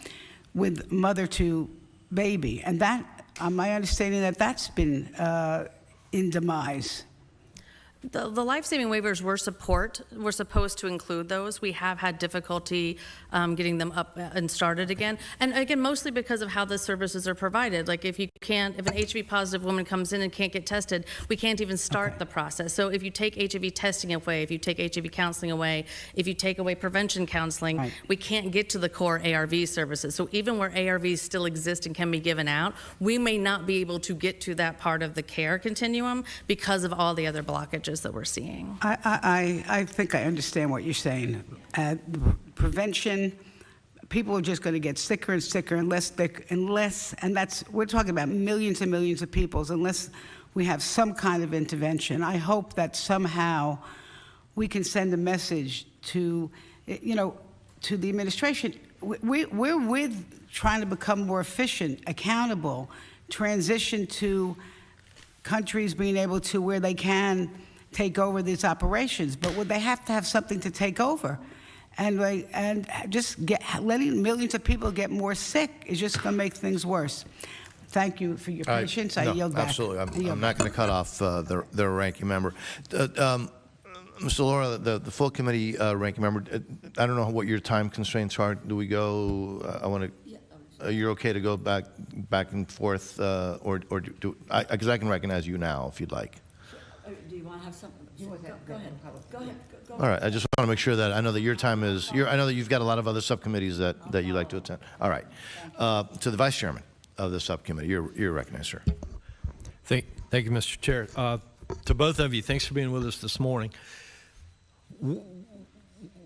With mother to baby. And that, my understanding that that's been in demise. The life-saving waivers were supposed to include those. We have had difficulty getting them up and started again. And again, mostly because of how the services are provided. Like if an HIV positive woman comes in and can't get tested, we can't even start the process. So if you take HIV testing away, if you take HIV counseling away, if you take away prevention counseling, we can't get to the core ARV services. So even where ARVs still exist and can be given out, we may not be able to get to that part of the care continuum because of all the other blockages that we're seeing. I think I understand what you're saying. Prevention, people are just going to get sicker and sicker unless, and we're talking about millions and millions of people, unless we have some kind of intervention. I hope that somehow we can send a message to, to the administration. We're with trying to become more efficient, accountable, transition to countries being able to, where they can take over these operations, but would they have to have something to take over? And just letting millions of people get more sick is just going to make things worse. Thank you for your patience. I yield back. Absolutely. I'm not going to cut off their ranking member. Mr. Laura, the full committee ranking member, I don't know what your time constraints are. Do we go, you're okay to go back and forth, or do because I can recognize you now if you'd like. Do you want to have something? Go ahead. Go All right. I just want to make sure that I know that your time is. I know that you've got a lot of other subcommittees that you like to attend. All right. To the vice chairman of the subcommittee, you're recognized, sir. Thank you, Mr. Chair. To both of you, thanks for being with us this morning.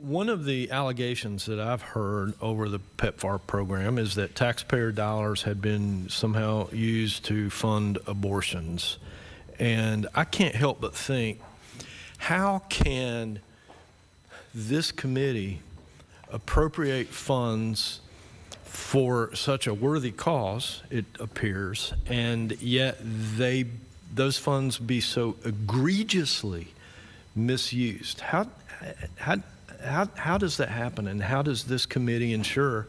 One of the allegations that I've heard over the PEPFAR program is that taxpayer dollars had been somehow used to fund abortions. And I can't help but think, how can this committee appropriate funds for such a worthy cause, it appears, and yet those funds be so egregiously misused? How does that happen, and how does this committee ensure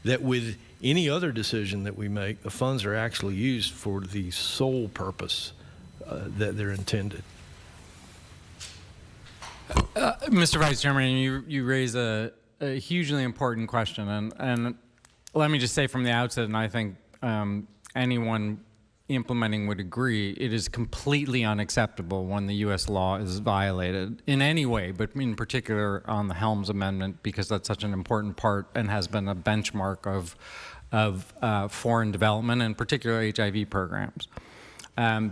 that with any other decision that we make, the funds are actually used for the sole purpose that they're intended? Mr. Vice Chairman, you raise a hugely important question, and let me just say from the outset, and I think anyone implementing would agree, it is completely unacceptable when the U.S. law is violated in any way, but in particular on the Helms Amendment, because that's such an important part and has been a benchmark of foreign development, and particularly HIV programs.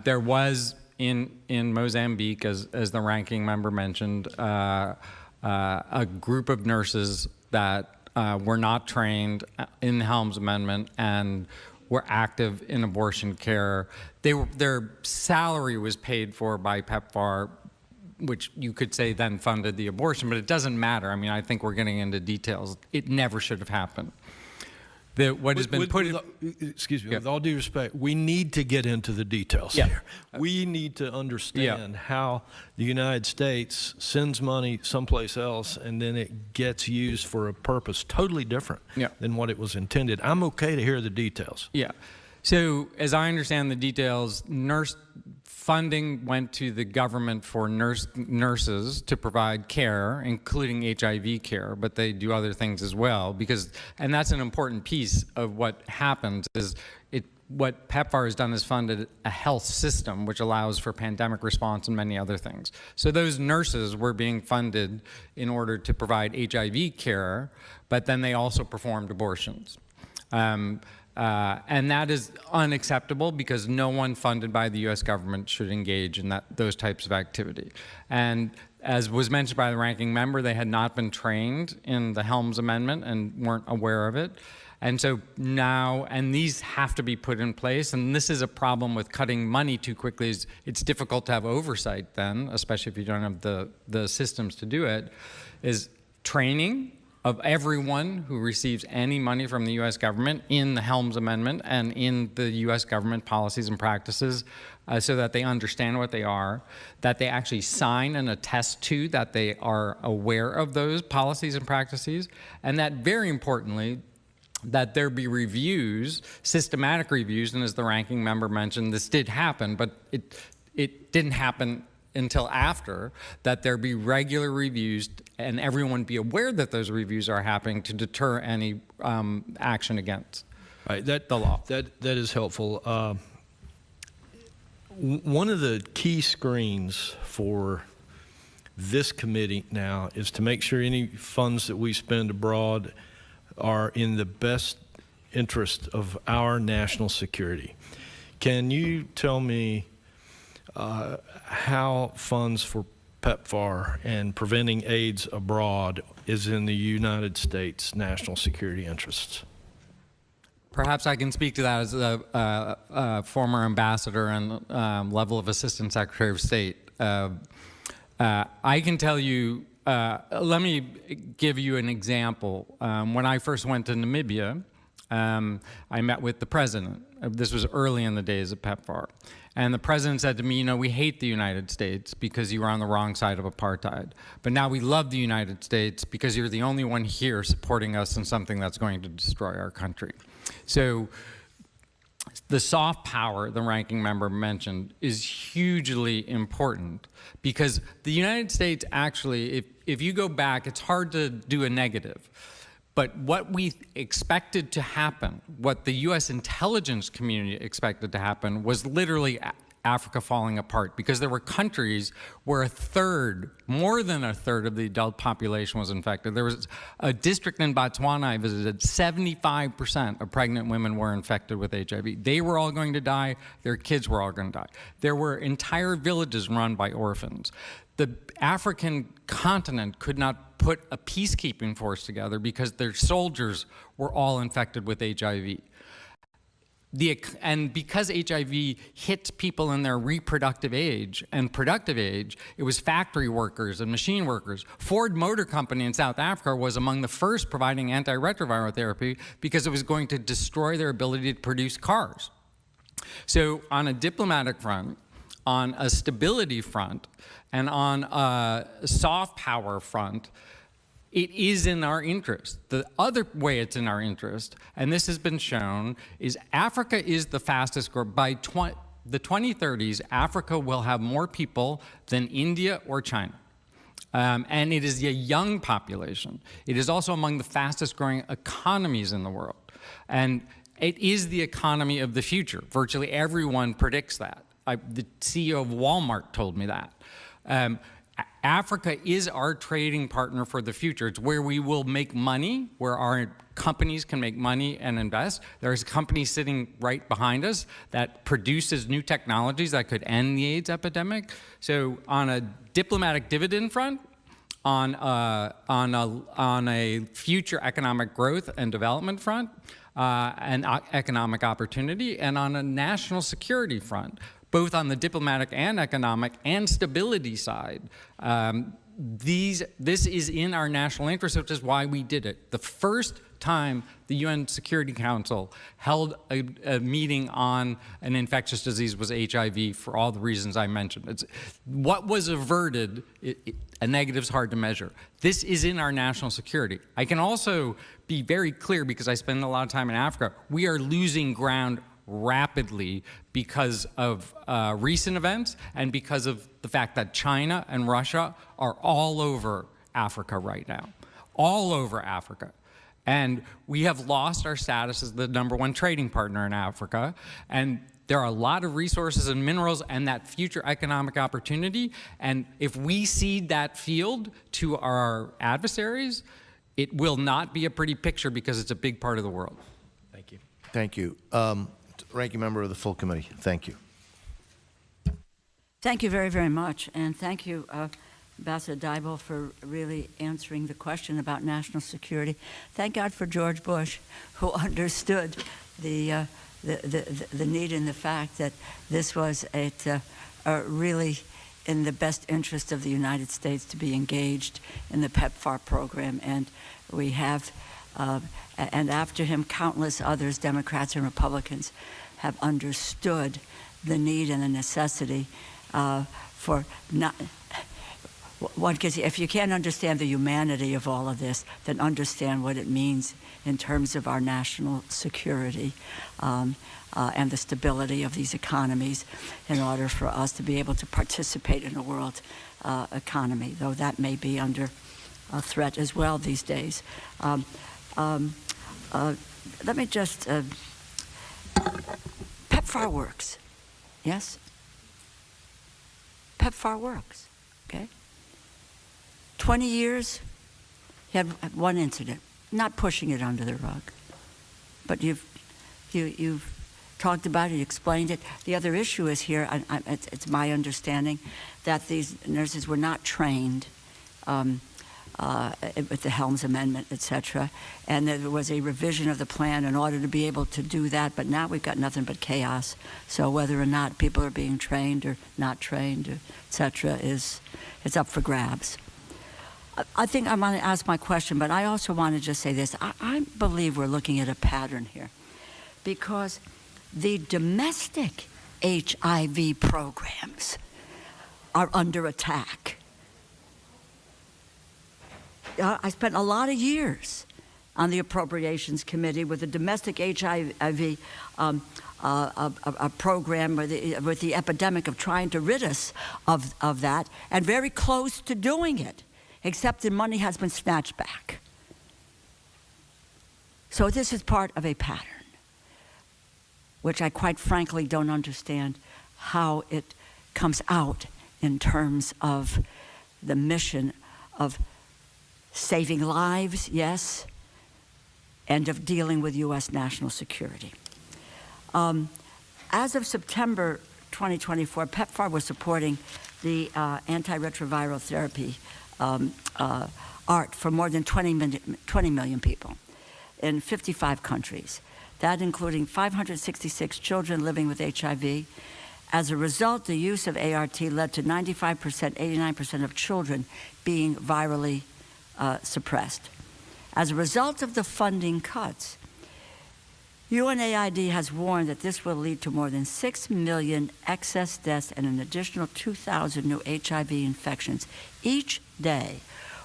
There was in Mozambique, as the ranking member mentioned, a group of nurses that were not trained in the Helms Amendment and were active in abortion care. Their salary was paid for by PEPFAR, which you could say then funded the abortion, but it doesn't matter. I mean, I think we're getting into details. It never should have happened. Excuse me, with all due respect, we need to get into the details here. We need to understand how the United States sends money someplace else and then it gets used for a purpose totally different than what it was intended. I'm okay to hear the details. Yeah. So, as I understand the details, nurse funding went to the government for nurses to provide care, including HIV care, but they do other things as well, and that's an important piece of what happens is what PEPFAR has done is funded a health system which allows for pandemic response and many other things. So those nurses were being funded in order to provide HIV care, but then they also performed abortions. And that is unacceptable because no one funded by the U.S. government should engage in those types of activity. And as was mentioned by the ranking member, they had not been trained in the Helms Amendment and weren't aware of it. And so now, and these have to be put in place, and this is a problem with cutting money too quickly. It's difficult to have oversight then, especially if you don't have the systems to do it, is training of everyone who receives any money from the U.S. government in the Helms Amendment and in the U.S. government policies and practices so that they understand what they are, that they actually sign and attest to that they are aware of those policies and practices, and that very importantly, that there be reviews, systematic reviews, and as the ranking member mentioned, this did happen, but it didn't happen until after, that there be regular reviews and everyone be aware that those reviews are happening to deter any action against the law. That is helpful. One of the key screens for this committee now is to make sure any funds that we spend abroad are in the best interest of our national security. Can you tell me how funds for PEPFAR and preventing AIDS abroad is in the United States national security interests? Perhaps I can speak to that as a former ambassador and level of assistant secretary of state. I can tell you, let me give you an example. When I first went to Namibia, I met with the president. This was early in the days of PEPFAR. And the president said to me, you know, we hate the United States because you were on the wrong side of apartheid. But now we love the United States because you're the only one here supporting us in something that's going to destroy our country. So the soft power the ranking member mentioned is hugely important because the United States actually, if you go back, it's hard to do a negative. But what we expected to happen, what the U.S. intelligence community expected to happen, was literally Africa falling apart because there were countries where more than a third of the adult population was infected. There was a district in Botswana I visited, 75% of pregnant women were infected with HIV. They were all going to die, their kids were all going to die. There were entire villages run by orphans. The African continent could not put a peacekeeping force together because their soldiers were all infected with HIV. And because HIV hits people in their reproductive age and productive age, it was factory workers and machine workers. Ford Motor Company in South Africa was among the first providing antiretroviral therapy because it was going to destroy their ability to produce cars. So on a diplomatic front, on a stability front, and on a soft power front, it is in our interest. The other way it's in our interest, and this has been shown, is Africa is the fastest growing. By the 2030s, Africa will have more people than India or China. And it is a young population. It is also among the fastest growing economies in the world. And it is the economy of the future. Virtually everyone predicts that. The CEO of Walmart told me that. Africa is our trading partner for the future. It's where we will make money, where our companies can make money and invest. There's a company sitting right behind us that produces new technologies that could end the AIDS epidemic. So on a diplomatic dividend front, on a future economic growth and development front, and economic opportunity, and on a national security front, both on the diplomatic and economic and stability side, this is in our national interest, which is why we did it. The first time the UN Security Council held a meeting on an infectious disease was HIV for all the reasons I mentioned. What was averted, a negative's hard to measure. This is in our national security. I can also be very clear, because I spend a lot of time in Africa, we are losing ground rapidly because of recent events and because of the fact that China and Russia are all over Africa right now, all over Africa. And we have lost our status as the #1 trading partner in Africa. And there are a lot of resources and minerals and that future economic opportunity. And if we cede that field to our adversaries, it will not be a pretty picture because it's a big part of the world. Thank you. Thank you. Ranking Member of the full committee, thank you. Thank you very, very much. And thank you, Ambassador Dybel, for really answering the question about national security. Thank God for George Bush, who understood the need and the fact that this was really in the best interest of the United States to be engaged in the PEPFAR program. And we have, and after him, countless others, Democrats and Republicans, have understood the need and the necessity for not. If you can't understand the humanity of all of this, then understand what it means in terms of our national security and the stability of these economies in order for us to be able to participate in a world economy, though that may be under a threat as well these days. Let me just, PEPFAR works, yes? PEPFAR works, okay? 20 years, you have one incident, not pushing it under the rug, but you've talked about it, you explained it. The other issue is here, it's my understanding that these nurses were not trained with the Helms Amendment, et cetera, and there was a revision of the plan in order to be able to do that, but now we've got nothing but chaos. So whether or not people are being trained or not trained, et cetera, it's up for grabs. I think I want to ask my question, but I also want to just say this. I believe we're looking at a pattern here because the domestic HIV programs are under attack. I spent a lot of years on the Appropriations Committee with the domestic HIV program with the epidemic of trying to rid us of that, and very close to doing it, except the money has been snatched back. So this is part of a pattern, which I quite frankly don't understand how it comes out in terms of the mission of saving lives, yes, and of dealing with U.S. national security. As of September 2024, PEPFAR was supporting the antiretroviral therapy ART for more than 20 million people in 55 countries, that including 566 children living with HIV. As a result, the use of ART led to 95%, 89% of children being virally suppressed. As a result of the funding cuts, UNAID has warned that this will lead to more than 6 million excess deaths and an additional 2,000 new HIV infections each day,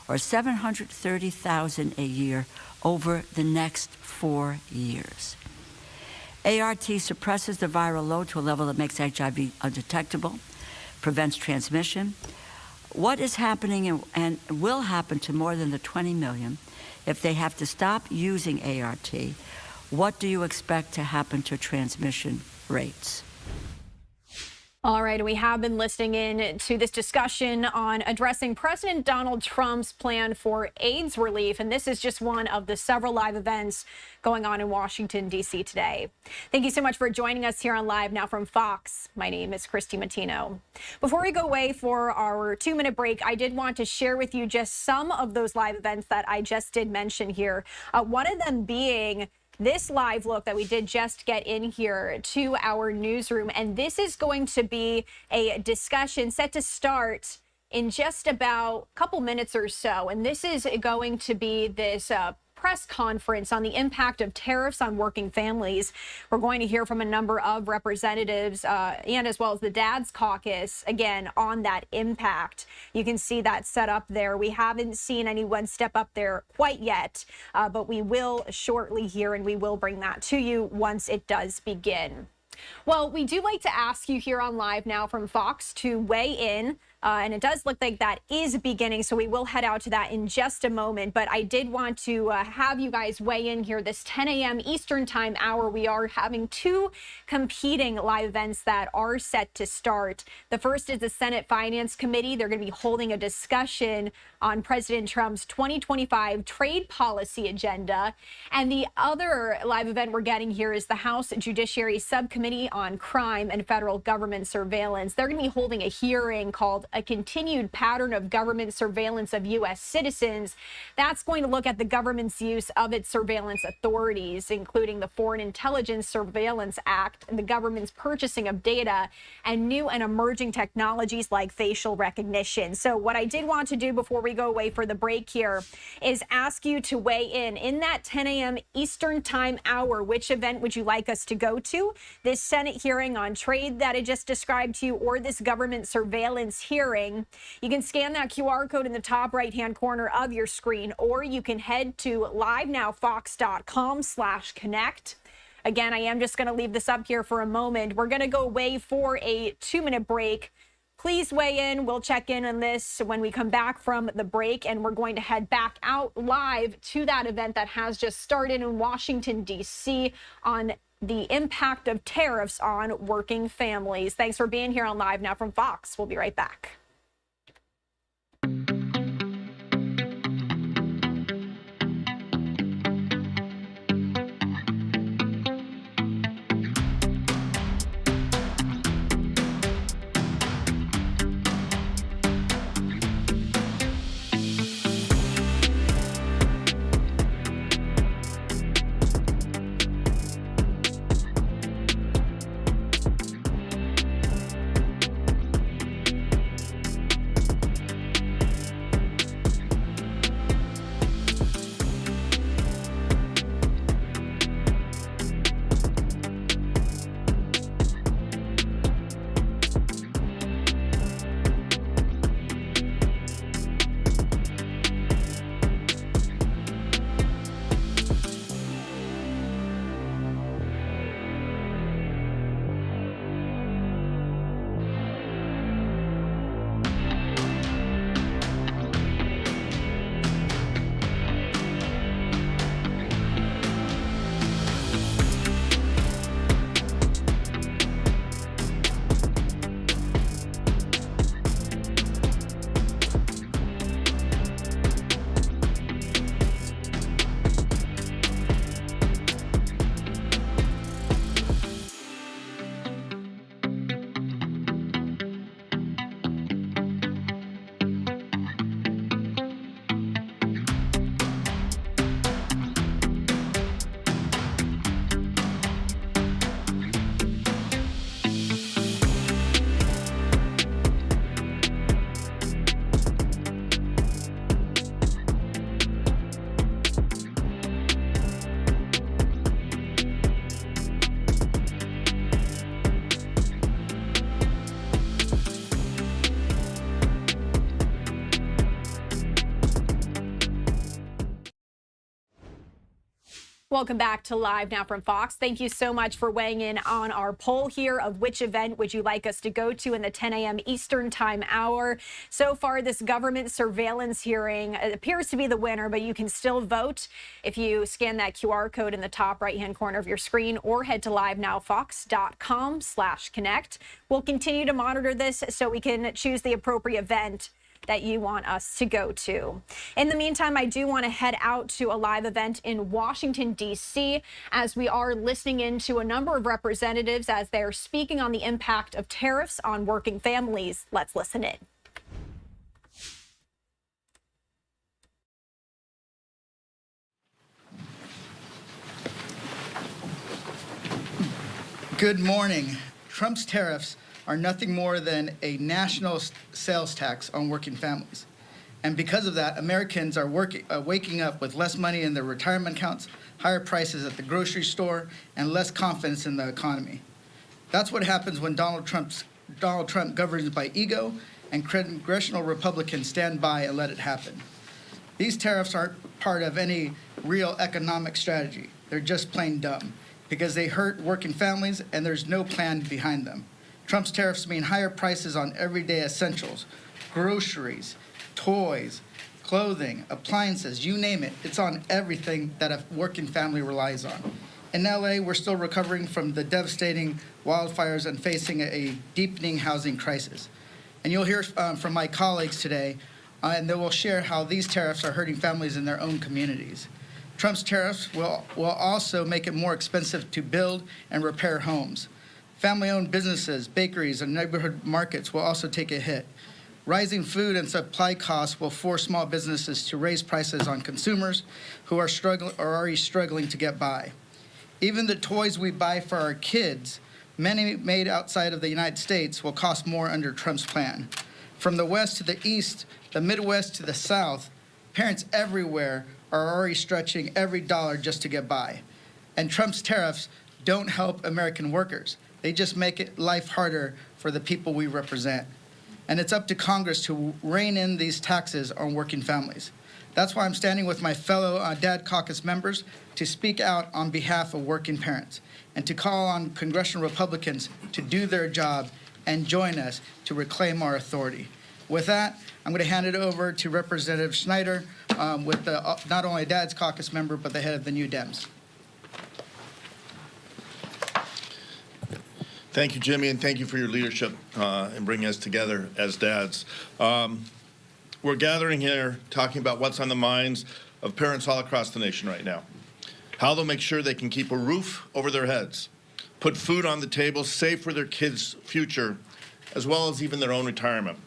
or 730,000 a year over the next 4 years. ART suppresses the viral load to a level that makes HIV undetectable, prevents transmission. What is happening and will happen to more than the 20 million if they have to stop using ART? What do you expect to happen to transmission rates? All right, we have been listening in to this discussion on addressing President Donald Trump's plan for AIDS relief, and this is just one of the several live events going on in Washington, D.C. today. Thank you so much for joining us here on Live Now from Fox. My name is Christy Matino. Before we go away for our 2-minute break, I did want to share with you just some of those live events that I just did mention here. One of them being this live look that we did just get in here to our newsroom. And this is going to be a discussion set to start in just about a couple minutes or so. And this is going to be this press conference on the impact of tariffs on working families. We're going to hear from a number of representatives and as well as the Dad's Caucus, again, on that impact. You can see that set up there. We haven't seen anyone step up there quite yet, but we will shortly here, and we will bring that to you once it does begin. Well, we do like to ask you here on Live Now from Fox to weigh in. And it does look like that is beginning, so we will head out to that in just a moment. But I did want to have you guys weigh in here this 10 a.m. Eastern Time hour. We are having two competing live events that are set to start. The first is the Senate Finance Committee. They're going to be holding a discussion on President Trump's 2025 trade policy agenda. And the other live event we're getting here is the House Judiciary Subcommittee on Crime and Federal Government Surveillance. They're going to be holding a hearing called A Continued Pattern of Government Surveillance of U.S. Citizens. That's going to look at the government's use of its surveillance authorities, including the Foreign Intelligence Surveillance Act, and the government's purchasing of data, and new and emerging technologies like facial recognition. So what I did want to do before we go away for the break here is ask you to weigh in that 10 a.m. Eastern Time hour. Which event would you like us to go to? This Senate hearing on trade that I just described to you, or this government surveillance hearing? You can scan that QR code in the top right-hand corner of your screen, or you can head to livenowfox.com/connect. Again, I am just going to leave this up here for a moment. We're going to go away for a 2-minute break. Please weigh in. We'll check in on this when we come back from the break, and we're going to head back out live to that event that has just started in Washington, D.C. on the impact of tariffs on working families. Thanks for being here on Live Now from Fox. We'll be right back. Welcome back to Live Now from Fox. Thank you so much for weighing in on our poll here of which event would you like us to go to in the 10 a.m. Eastern Time hour. So far, this government surveillance hearing appears to be the winner, but you can still vote if you scan that QR code in the top right-hand corner of your screen or head to livenowfox.com/connect. We'll continue to monitor this so we can choose the appropriate event that you want us to go to. In the meantime, I do want to head out to a live event in Washington, D.C., as we are listening into a number of representatives as they're speaking on the impact of tariffs on working families. Let's listen in. Good morning. Trump's tariffs are nothing more than a national sales tax on working families. And because of that, Americans are waking up with less money in their retirement accounts, higher prices at the grocery store, and less confidence in the economy. That's what happens when Donald Trump governs by ego and congressional Republicans stand by and let it happen. These tariffs aren't part of any real economic strategy. They're just plain dumb. because they hurt working families and there's no plan behind them. Trump's tariffs mean higher prices on everyday essentials, groceries, toys, clothing, appliances, you name it. It's on everything that a working family relies on. In LA, we're still recovering from the devastating wildfires and facing a deepening housing crisis. And you'll hear from my colleagues today, and they will share how these tariffs are hurting families in their own communities. Trump's tariffs will also make it more expensive to build and repair homes. Family-owned businesses, bakeries, and neighborhood markets will also take a hit. Rising food and supply costs will force small businesses to raise prices on consumers who are already struggling to get by. Even the toys we buy for our kids, many made outside of the United States, will cost more under Trump's plan. From the West to the East, the Midwest to the South, parents everywhere are already stretching every dollar just to get by. And Trump's tariffs don't help American workers. They just make it life harder for the people we represent. And it's up to Congress to rein in these taxes on working families. That's why I'm standing with my fellow Dad Caucus members to speak out on behalf of working parents and to call on congressional Republicans to do their job and join us to reclaim our authority. With that, I'm going to hand it over to Representative Schneider, with the, not only a Dad's Caucus member, but the head of the New Dems. Thank you, Jimmy, and thank you for your leadership in bringing us together as dads. We're gathering here talking about what's on the minds of parents all across the nation right now. How they'll make sure they can keep a roof over their heads, put food on the table, save for their kids' future, as well as even their own retirement,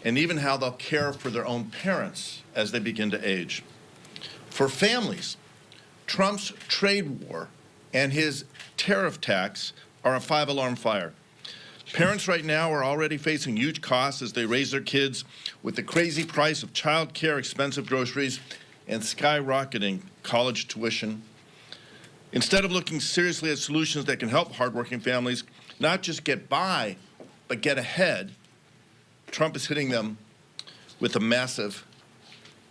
and even how they'll care for their own parents as they begin to age. For families, Trump's trade war and his tariff tax are a five-alarm fire. Parents right now are already facing huge costs as they raise their kids with the crazy price of child care, expensive groceries, and skyrocketing college tuition. Instead of looking seriously at solutions that can help hardworking families not just get by, but get ahead, Trump is hitting them with a massive,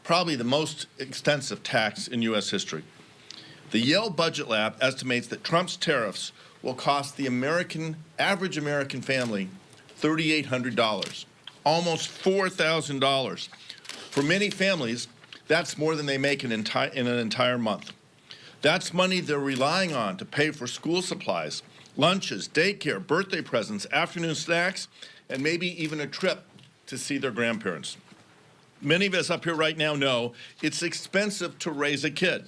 probably the most extensive tax in U.S. history. The Yale Budget Lab estimates that Trump's tariffs will cost the average American family $3,800, almost $4,000. For many families, that's more than they make in an entire month. That's money they're relying on to pay for school supplies, lunches, daycare, birthday presents, afternoon snacks, and maybe even a trip to see their grandparents. Many of us up here right now know it's expensive to raise a kid.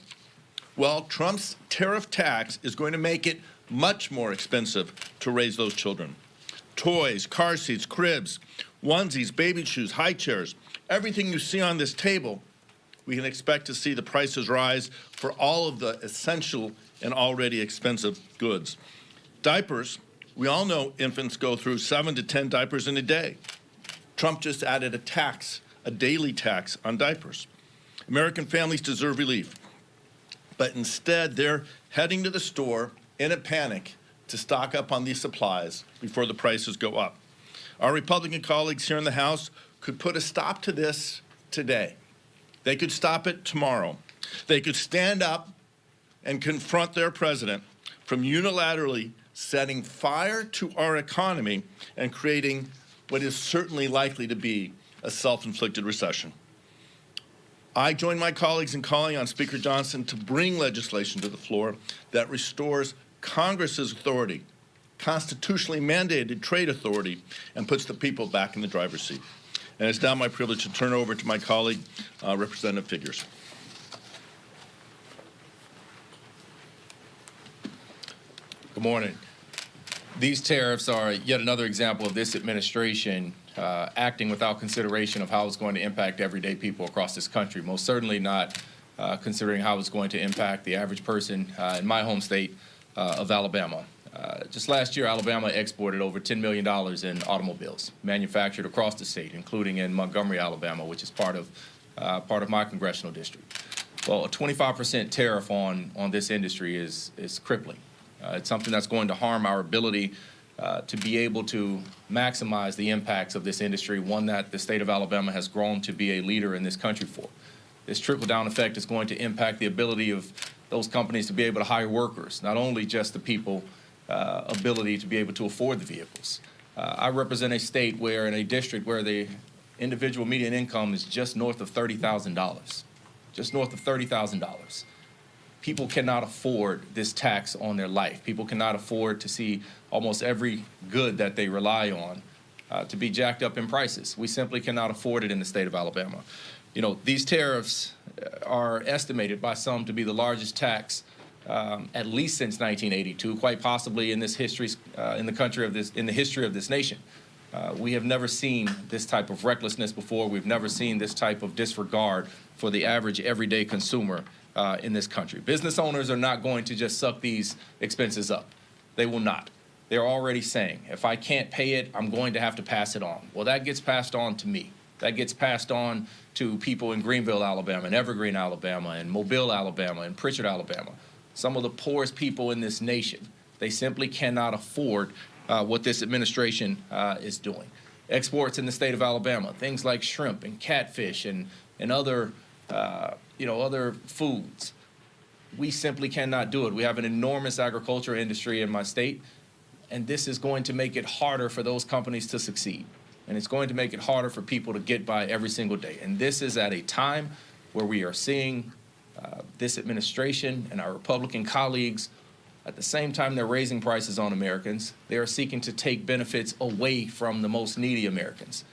Well, Trump's tariff tax is going to make it much more expensive to raise those children. Toys, car seats, cribs, onesies, baby shoes, high chairs, everything you see on this table, we can expect to see the prices rise for all of the essential and already expensive goods. Diapers, we all know infants go through 7 to 10 diapers in a day. Trump just added a tax, a daily tax on diapers. American families deserve relief, but instead they're heading to the store in a panic to stock up on these supplies before the prices go up. Our Republican colleagues here in the House could put a stop to this today. They could stop it tomorrow. They could stand up and confront their president from unilaterally setting fire to our economy and creating what is certainly likely to be a self-inflicted recession. I join my colleagues in calling on Speaker Johnson to bring legislation to the floor that restores Congress's authority, constitutionally mandated trade authority, and puts the people back in the driver's seat. And it's now my privilege to turn over to my colleague, Representative Figures. Good morning. These tariffs are yet another example of this administration acting without consideration of how it's going to impact everyday people across this country, most certainly not considering how it's going to impact the average person in my home state of Alabama. Just last year, Alabama exported over $10 million in automobiles manufactured across the state, including in Montgomery, Alabama, which is part of my congressional district. Well, a 25% tariff on this industry is crippling. It's something that's going to harm our ability to be able to maximize the impacts of this industry, one that the state of Alabama has grown to be a leader in this country for. This trickle-down effect is going to impact the ability of those companies to be able to hire workers, not only just the people ability to be able to afford the vehicles. I represent a state where, in a district where the individual median income is just north of $30,000, just north of $30,000. People cannot afford this tax on their life. People cannot afford to see almost every good that they rely on to be jacked up in prices. We simply cannot afford it in the state of Alabama. You know, these tariffs are estimated by some to be the largest tax at least since 1982, quite possibly in this history, in the history of this nation. We have never seen this type of recklessness before. We've never seen this type of disregard for the average everyday consumer in this country. Business owners are not going to just suck these expenses up. They will not. They're already saying, if I can't pay it, I'm going to have to pass it on. Well, that gets passed on to me. That gets passed on to people in Greenville, Alabama, and Evergreen, Alabama, and Mobile, Alabama, and Pritchard, Alabama. Some of the poorest people in this nation. They simply cannot afford what this administration is doing. Exports in the state of Alabama, things like shrimp and catfish and other, other foods. We simply cannot do it. We have an enormous agriculture industry in my state, and this is going to make it harder for those companies to succeed. And it's going to make it harder for people to get by every single day. And this is at a time where we are seeing this administration and our Republican colleagues, at the same time they're raising prices on Americans, they are seeking to take benefits away from the most needy Americans.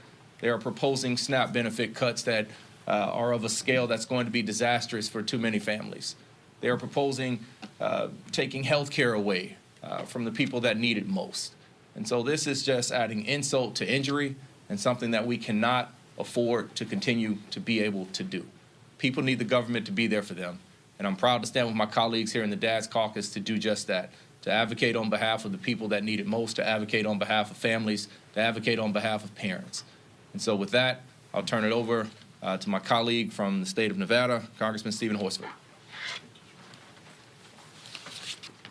They are proposing SNAP benefit cuts that are of a scale that's going to be disastrous for too many families. They are proposing taking health care away from the people that need it most. And so this is just adding insult to injury and something that we cannot afford to continue to be able to do. People need the government to be there for them. And I'm proud to stand with my colleagues here in the Dad's Caucus to do just that, to advocate on behalf of the people that need it most, to advocate on behalf of families, to advocate on behalf of parents. And so with that, I'll turn it over to my colleague from the state of Nevada, Congressman Stephen Horsford.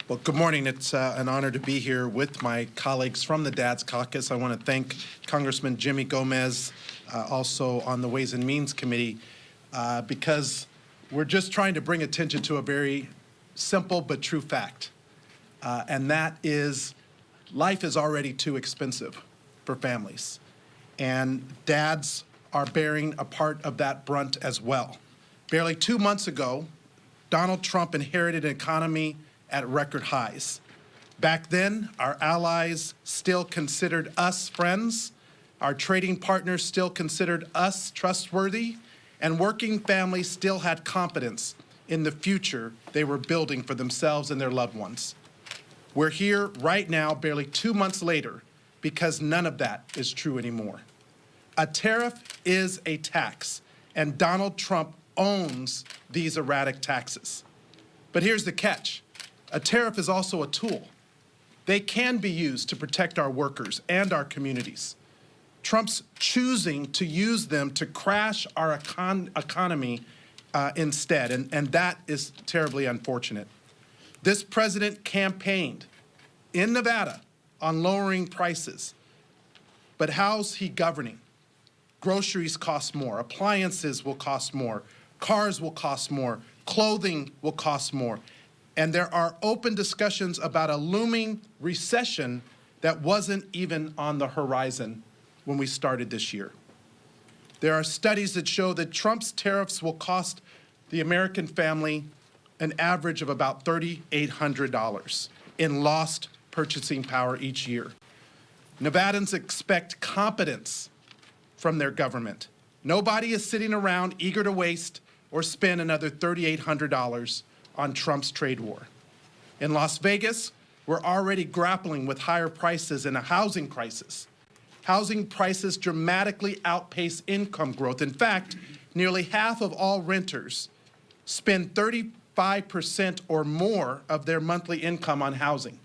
Well, good morning. It's an honor to be here with my colleagues from the Dad's Caucus. I want to thank Congressman Jimmy Gomez, also on the Ways and Means Committee, because we're just trying to bring attention to a very simple but true fact, and that is life is already too expensive for families, and dads are bearing a part of that brunt as well. Barely 2 months ago, Donald Trump inherited an economy at record highs. Back then, our allies still considered us friends, our trading partners still considered us trustworthy, and working families still had confidence in the future they were building for themselves and their loved ones. We're here right now, barely 2 months later, because none of that is true anymore. A tariff is a tax, and Donald Trump owns these erratic taxes. But here's the catch. A tariff is also a tool. They can be used to protect our workers and our communities. Trump's choosing to use them to crash our economy instead, and that is terribly unfortunate. This president campaigned in Nevada on lowering prices, but how's he governing? Groceries cost more, appliances will cost more, cars will cost more, clothing will cost more, and there are open discussions about a looming recession that wasn't even on the horizon when we started this year. There are studies that show that Trump's tariffs will cost the American family an average of about $3,800 in lost purchasing power each year. Nevadans expect competence from their government. Nobody is sitting around eager to waste or spend another $3,800 on Trump's trade war. In Las Vegas, we're already grappling with higher prices and a housing crisis. Housing prices dramatically outpace income growth. In fact, nearly half of all renters spend 35% or more of their monthly income on housing.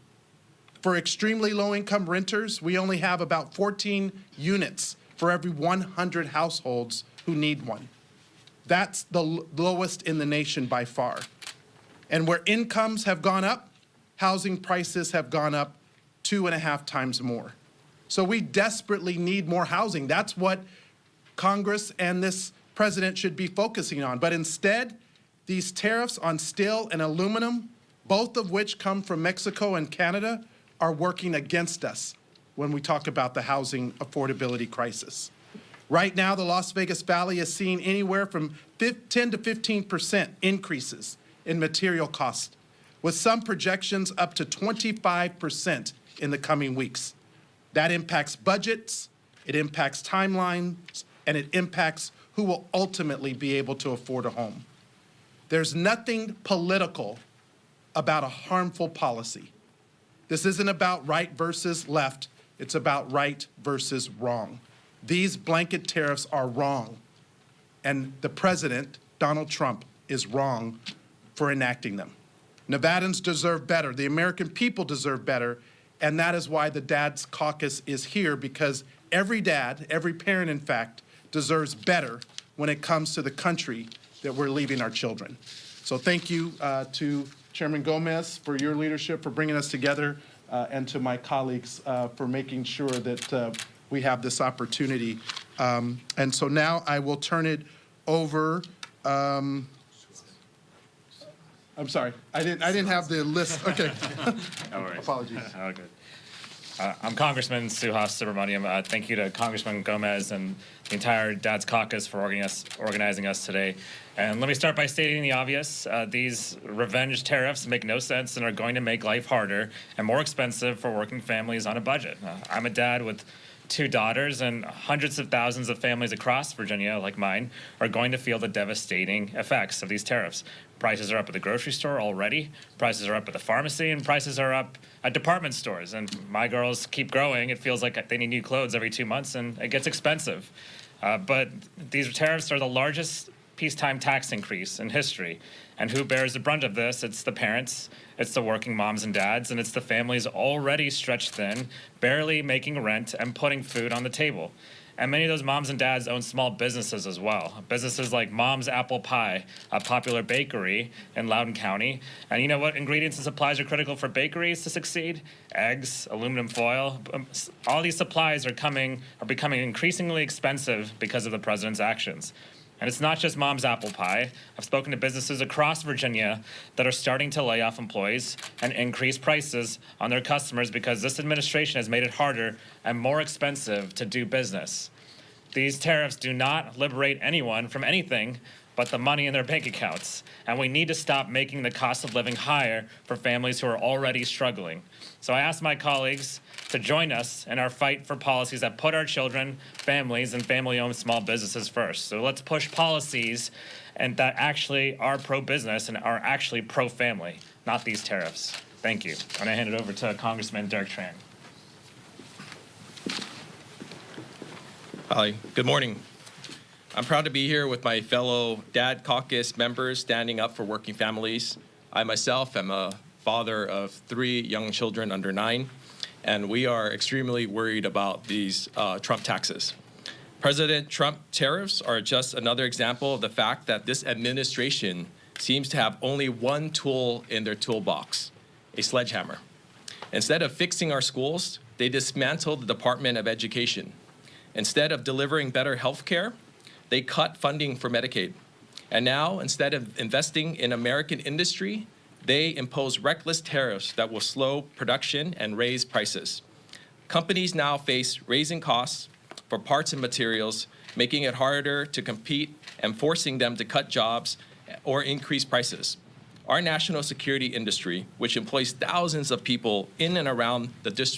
For extremely low-income renters, we only have about 14 units for every 100 households who need one. That's the lowest in the nation by far. And where incomes have gone up, housing prices have gone up 2.5 times more. So we desperately need more housing. That's what Congress and this president should be focusing on. But instead, these tariffs on steel and aluminum, both of which come from Mexico and Canada, are working against us when we talk about the housing affordability crisis. Right now, the Las Vegas Valley is seeing anywhere from 10 to 15% increases in material costs, with some projections up to 25% in the coming weeks. That impacts budgets, it impacts timelines, and it impacts who will ultimately be able to afford a home. There's nothing political about a harmful policy. This isn't about right versus left, it's about right versus wrong. These blanket tariffs are wrong, and the president, Donald Trump, is wrong for enacting them. Nevadans deserve better, the American people deserve better, and that is why the Dads Caucus is here, because every dad, every parent in fact, deserves better when it comes to the country that we're leaving our children. So thank you to Chairman Gomez for your leadership, for bringing us together, and to my colleagues for making sure that we have this opportunity. And so now I will turn it over. I'm sorry, I didn't have the list. Okay. No worries. Apologies. Oh, good. I'm Congressman Suhas Subramaniam. Thank you to Congressman Gomez and the entire Dads Caucus for organizing us today. And let me start by stating the obvious. These revenge tariffs make no sense and are going to make life harder and more expensive for working families on a budget. I'm a dad with 2 daughters, and hundreds of thousands of families across Virginia, like mine, are going to feel the devastating effects of these tariffs. Prices are up at the grocery store already, prices are up at the pharmacy, and prices are up at department stores. And my girls keep growing. It feels like they need new clothes every 2 months, and it gets expensive. But these tariffs are the largest peacetime tax increase in history. And who bears the brunt of this? It's the parents, it's the working moms and dads, and it's the families already stretched thin, barely making rent and putting food on the table. And many of those moms and dads own small businesses as well. Businesses like Mom's Apple Pie, a popular bakery in Loudoun County. And you know what ingredients and supplies are critical for bakeries to succeed? Eggs, aluminum foil. All these supplies are becoming increasingly expensive because of the president's actions. And it's not just Mom's Apple Pie. I've spoken to businesses across Virginia that are starting to lay off employees and increase prices on their customers because this administration has made it harder and more expensive to do business. These tariffs do not liberate anyone from anything but the money in their bank accounts. And we need to stop making the cost of living higher for families who are already struggling. So I ask my colleagues to join us in our fight for policies that put our children, families, and family-owned small businesses first. So let's push policies and that actually are pro-business and are actually pro-family, not these tariffs. Thank you. And I hand it over to Congressman Derek Tran. Hi, good morning. I'm proud to be here with my fellow Dad Caucus members standing up for working families. I myself am a father of 3 young children under 9, and we are extremely worried about these Trump taxes. President Trump tariffs are just another example of the fact that this administration seems to have only one tool in their toolbox, a sledgehammer. Instead of fixing our schools, they dismantled the Department of Education. Instead of delivering better health care, they cut funding for Medicaid. And now, instead of investing in American industry, they impose reckless tariffs that will slow production and raise prices. Companies now face raising costs for parts and materials, making it harder to compete and forcing them to cut jobs or increase prices. Our national security industry, which employs thousands of people in and around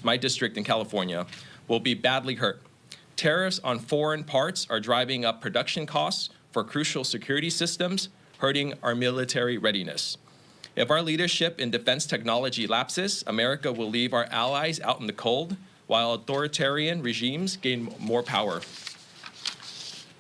my district in California, will be badly hurt. Tariffs on foreign parts are driving up production costs for crucial security systems, hurting our military readiness. If our leadership in defense technology lapses, America will leave our allies out in the cold, while authoritarian regimes gain more power.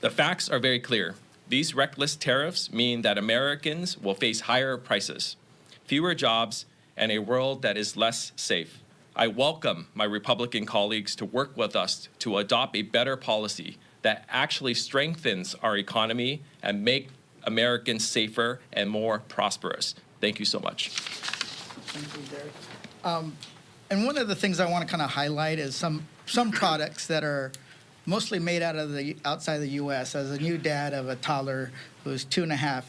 The facts are very clear. These reckless tariffs mean that Americans will face higher prices, fewer jobs, and a world that is less safe. I welcome my Republican colleagues to work with us to adopt a better policy that actually strengthens our economy and make Americans safer and more prosperous. Thank you so much. Thank you, Derek. And one of the things I want to kind of highlight is some products that are mostly made outside the U.S. As a new dad of a toddler who's 2.5,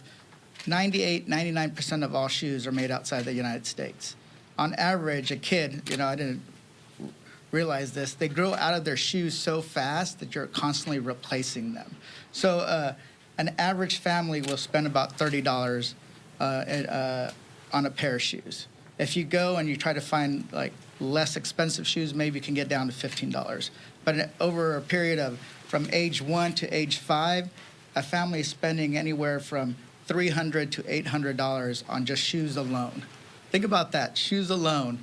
99% of all shoes are made outside the United States. On average, a kid, I didn't realize this, they grow out of their shoes so fast that you're constantly replacing them. So an average family will spend about $30 on a pair of shoes. If you go and you try to find like less expensive shoes, maybe you can get down to $15. But over a period of from age 1 to age 5, a family is spending anywhere from $300 to $800 on just shoes alone. Think about that, shoes alone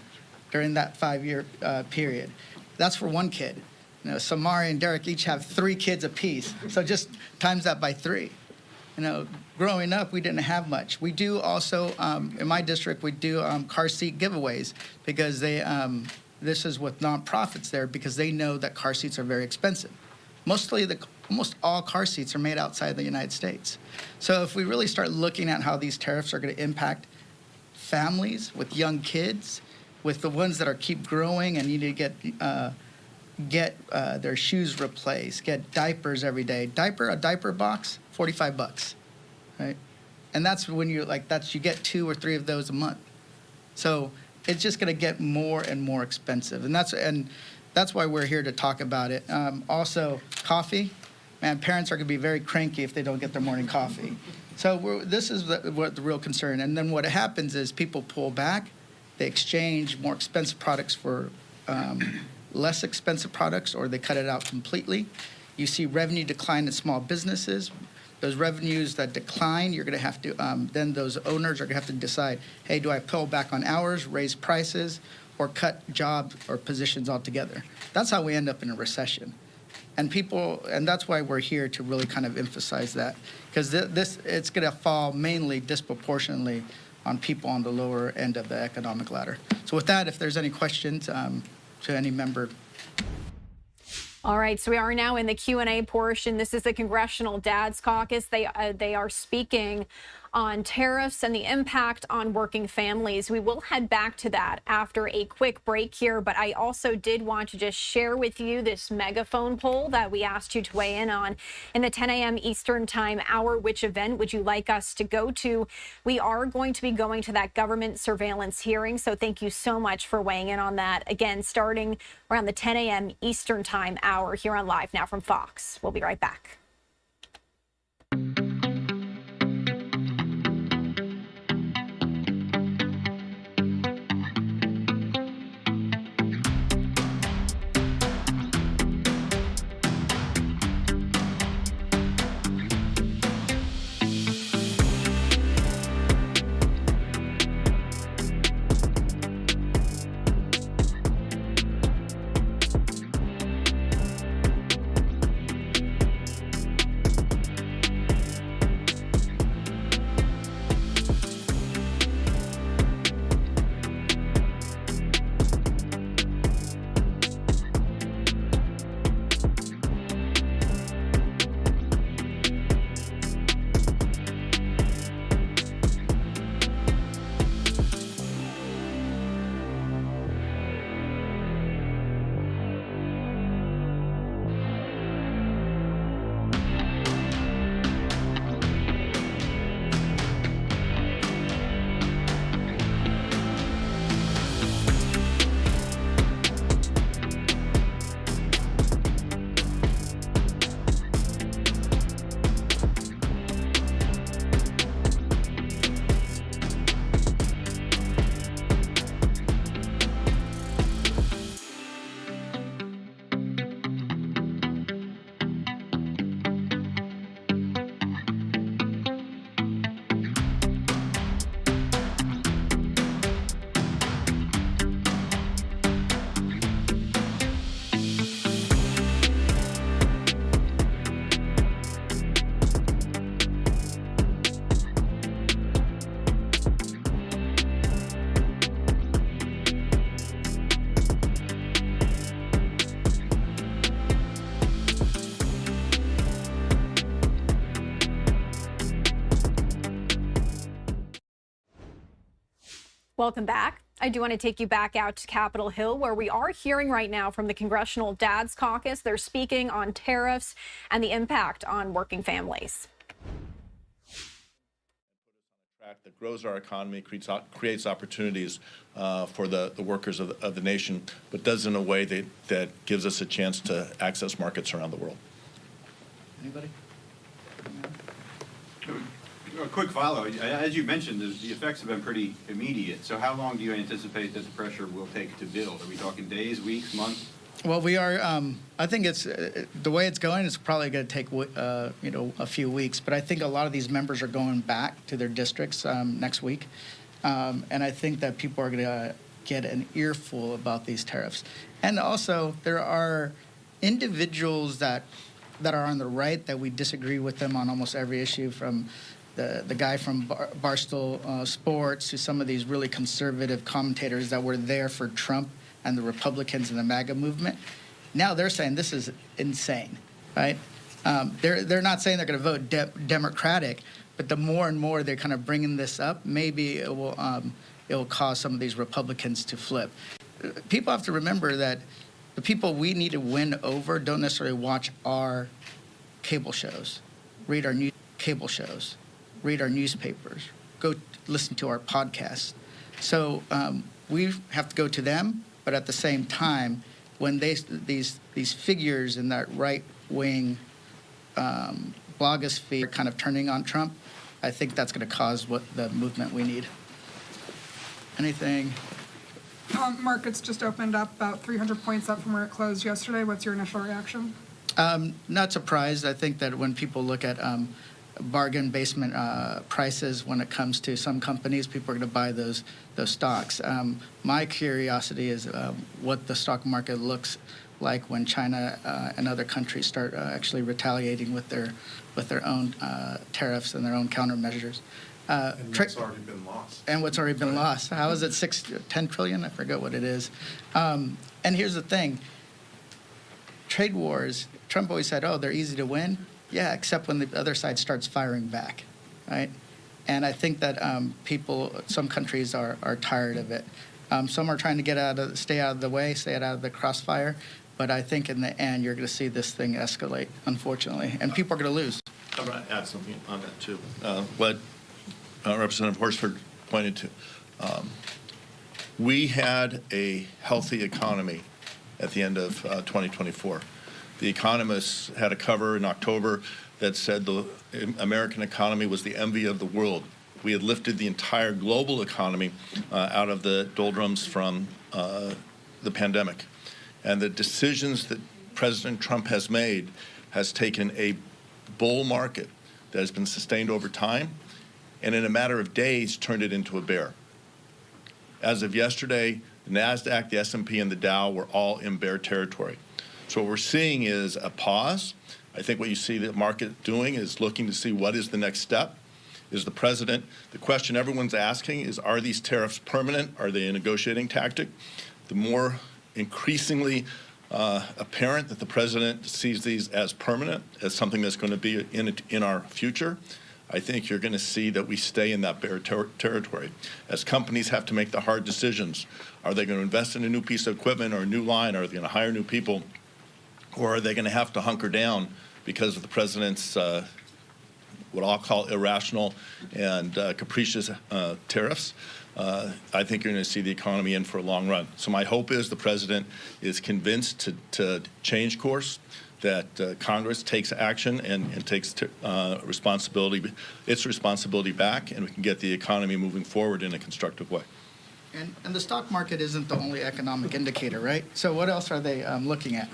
during that 5-year period. That's for one kid. Samari and Derek each have 3 kids apiece, so just times that by 3. Growing up, we didn't have much. We do also, in my district, we do car seat giveaways because this is with nonprofits there because they know that car seats are very expensive. Almost all car seats are made outside the United States. So if we really start looking at how these tariffs are going to impact families with young kids, with the ones that keep growing and need to get their shoes replaced, get diapers every day. A diaper box, $45, right? And that's when you get 2 or 3 of those a month. So it's just going to get more and more expensive, and that's why we're here to talk about it. Also, coffee. Man, parents are going to be very cranky if they don't get their morning coffee. So this is what the real concern. And then what happens is people pull back, they exchange more expensive products for less expensive products, or they cut it out completely. You see revenue decline in small businesses. Those revenues that decline, you're going to have to, then those owners are going to have to decide, hey, do I pull back on hours, raise prices, or cut jobs or positions altogether? That's how we end up in a recession. And that's why we're here to really kind of emphasize that, because it's going to fall mainly disproportionately on people on the lower end of the economic ladder. So with that, if there's any questions to any member. All right, so we are now in the Q&A portion. This is the Congressional Dads Caucus. They are speaking on tariffs and the impact on working families. We will head back to that after a quick break here, but I also did want to just share with you this megaphone poll that we asked you to weigh in on in the 10 a.m. Eastern Time hour. Which event would you like us to go to? We are going to be going to that government surveillance hearing, so thank you so much for weighing in on that. Again, starting around the 10 a.m. Eastern Time hour here on Live Now from Fox. We'll be right back. Welcome back. I do want to take you back out to Capitol Hill, where we are hearing right now from the Congressional Dads Caucus. They're speaking on tariffs and the impact on working families. act that grows our economy, creates opportunities for the workers of the nation, but does in a way that gives us a chance to access markets around the world. Anybody? A quick follow. As you mentioned, the effects have been pretty immediate. So how long do you anticipate this pressure will take to build? Are we talking days, weeks, months? Well, we are. I think it's the way it's going. It's probably going to take a few weeks. But I think a lot of these members are going back to their districts next week, and I think that people are going to get an earful about these tariffs. And also, there are individuals that are on the right that we disagree with them on almost every issue, from the guy from Barstool Sports to some of these really conservative commentators that were there for Trump and the Republicans and the MAGA movement. Now they're saying this is insane, right? They're not saying they're going to vote Democratic, but the more and more they're kind of bringing this up, maybe it will cause some of these Republicans to flip. People have to remember that the people we need to win over don't necessarily watch our cable shows, read our cable shows, read our newspapers, go listen to our podcasts. So we have to go to them, but at the same time, when these figures in that right-wing blogosphere are kind of turning on Trump, I think that's going to cause what the movement we need. Anything? Markets just opened up about 300 points up from where it closed yesterday. What's your initial reaction? Not surprised. I think that when people look at bargain basement prices when it comes to some companies, people are going to buy those stocks. My curiosity is what the stock market looks like when China and other countries start actually retaliating with their own tariffs and their own countermeasures. And what's already been lost. And what's already been lost. How is it 10 trillion? I forget what it is. And here's the thing. Trade wars, Trump always said, oh, they're easy to win. Yeah, except when the other side starts firing back, right? And I think that some countries are tired of it. Some are trying to stay out of the way, stay out of the crossfire. But I think in the end, you're going to see this thing escalate, unfortunately, and people are going to lose. I'm going to add something on that, too. What Representative Horsford pointed to. We had a healthy economy at the end of 2024. The Economist had a cover in October that said the American economy was the envy of the world. We had lifted the entire global economy out of the doldrums from the pandemic. And the decisions that President Trump has made has taken a bull market that has been sustained over time, and in a matter of days turned it into a bear. As of yesterday, the NASDAQ, the S&P, and the Dow were all in bear territory. So what we're seeing is a pause. I think what you see the market doing is looking to see what is the next step. Is the president, the question everyone's asking is, are these tariffs permanent? Are they a negotiating tactic? The more increasingly apparent that the president sees these as permanent, as something that's going to be in our future, I think you're going to see that we stay in that bear territory. As companies have to make the hard decisions, are they going to invest in a new piece of equipment or a new line? Are they going to hire new people? Or are they going to have to hunker down because of the president's what I'll call irrational and capricious tariffs? I think you're going to see the economy in for a long run. So my hope is the president is convinced to change course, that Congress takes action and takes its responsibility back, and we can get the economy moving forward in a constructive way. And the stock market isn't the only economic indicator, right? So what else are they looking at?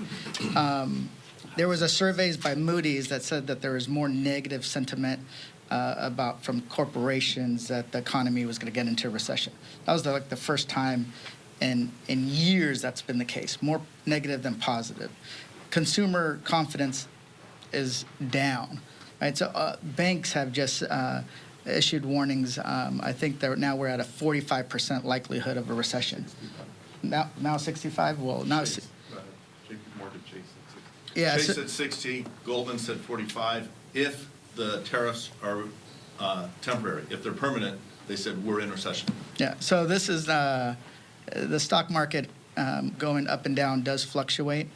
There was a survey by Moody's that said that there was more negative sentiment from corporations that the economy was going to get into a recession. That was the first time in years that's been the case, more negative than positive. Consumer confidence is down, right? So banks have just issued warnings. I think now we're at a 45% likelihood of a recession. Now 65? Well, now it's... Yeah, Chase said 60, Goldman said 45. If the tariffs are temporary, if they're permanent, they said we're in recession. Yeah, so this is the stock market going up and down does fluctuate,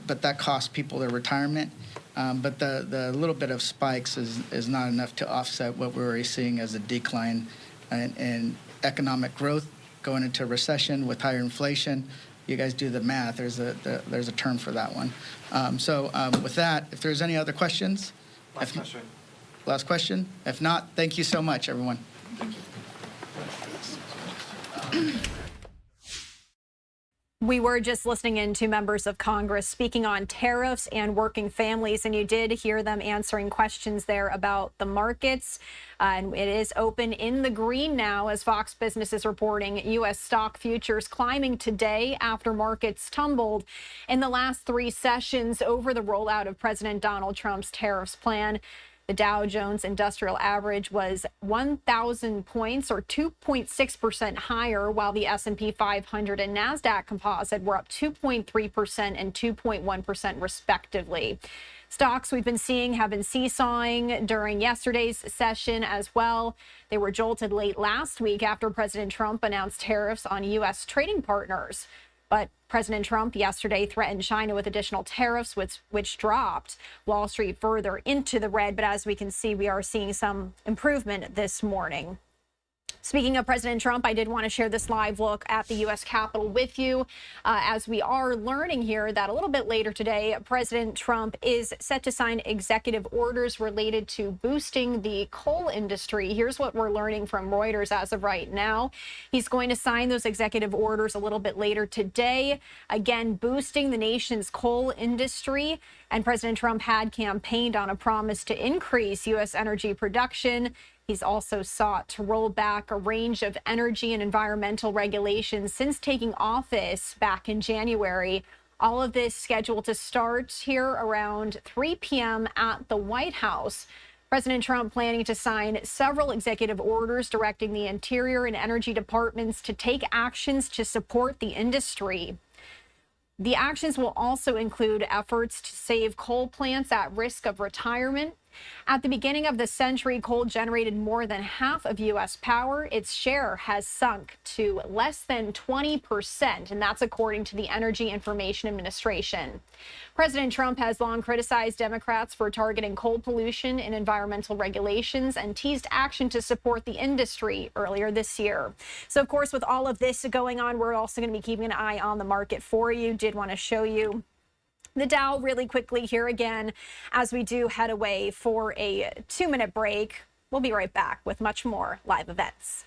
but that costs people their retirement. But the little bit of spikes is not enough to offset what we're already seeing as a decline in economic growth, going into a recession with higher inflation. You guys do the math. There's a term for that one. With that, if there's any other questions? Last question? If not, thank you so much, everyone. We were just listening in to members of Congress speaking on tariffs and working families, and you did hear them answering questions there about the markets. And it is open in the green now, as Fox Business is reporting. U.S. stock futures climbing today after markets tumbled in the last 3 sessions over the rollout of President Donald Trump's tariffs plan. The Dow Jones Industrial Average was 1,000 points, or 2.6% higher, while the S&P 500 and NASDAQ Composite were up 2.3% and 2.1% respectively. Stocks we've been seeing have been seesawing during yesterday's session as well. They were jolted late last week after President Trump announced tariffs on U.S. trading partners. But President Trump yesterday threatened China with additional tariffs, which dropped Wall Street further into the red. But as we can see, we are seeing some improvement this morning. Speaking of President Trump, I did want to share this live look at the U.S. Capitol with you, as we are learning here that a little bit later today, President Trump is set to sign executive orders related to boosting the coal industry. Here's what we're learning from Reuters as of right now. He's going to sign those executive orders a little bit later today, again, boosting the nation's coal industry. And President Trump had campaigned on a promise to increase U.S. energy production. He's also sought to roll back a range of energy and environmental regulations since taking office back in January. All of this scheduled to start here around 3 p.m. at the White House. President Trump planning to sign several executive orders directing the Interior and Energy departments to take actions to support the industry. The actions will also include efforts to save coal plants at risk of retirement. At the beginning of the century, coal generated more than half of U.S. power. Its share has sunk to less than 20%, and that's according to the Energy Information Administration. President Trump has long criticized Democrats for targeting coal pollution in environmental regulations and teased action to support the industry earlier this year. So, of course, with all of this going on, we're also going to be keeping an eye on the market for you. Did want to show you the Dow really quickly here again as we do head away for a 2-minute break. We'll be right back with much more live events.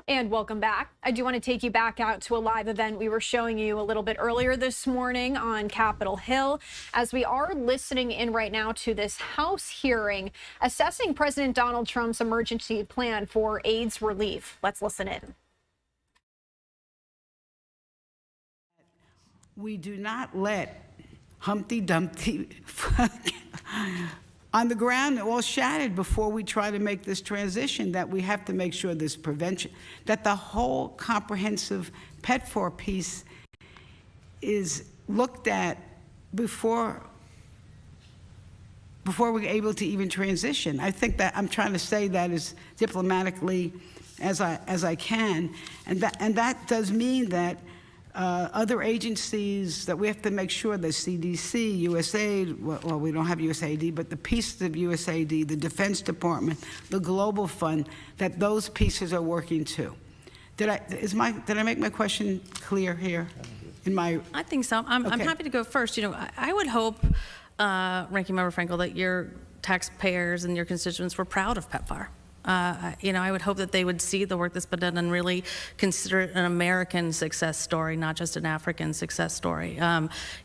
And welcome back. I do want to take you back out to a live event we were showing you a little bit earlier this morning on Capitol Hill, as we are listening in right now to this House hearing assessing President Donald Trump's emergency plan for AIDS relief. Let's listen in. We do not let Humpty Dumpty on the ground, all shattered before we try to make this transition, that we have to make sure this prevention, that the whole comprehensive PEPFAR piece is looked at before we're able to even transition. I think that I'm trying to say that as diplomatically as I can, and that does mean that other agencies that we have to make sure, the CDC, USAID, well, we don't have USAID, but the pieces of USAID, the Defense Department, the Global Fund, that those pieces are working too. Did I make my question clear here? I think so. I'm happy to go first. You know, I would hope, Ranking Member Frankel, that your taxpayers and your constituents were proud of PEPFAR. You know, I would hope that they would see the work that's been done and really consider it an American success story, not just an African success story.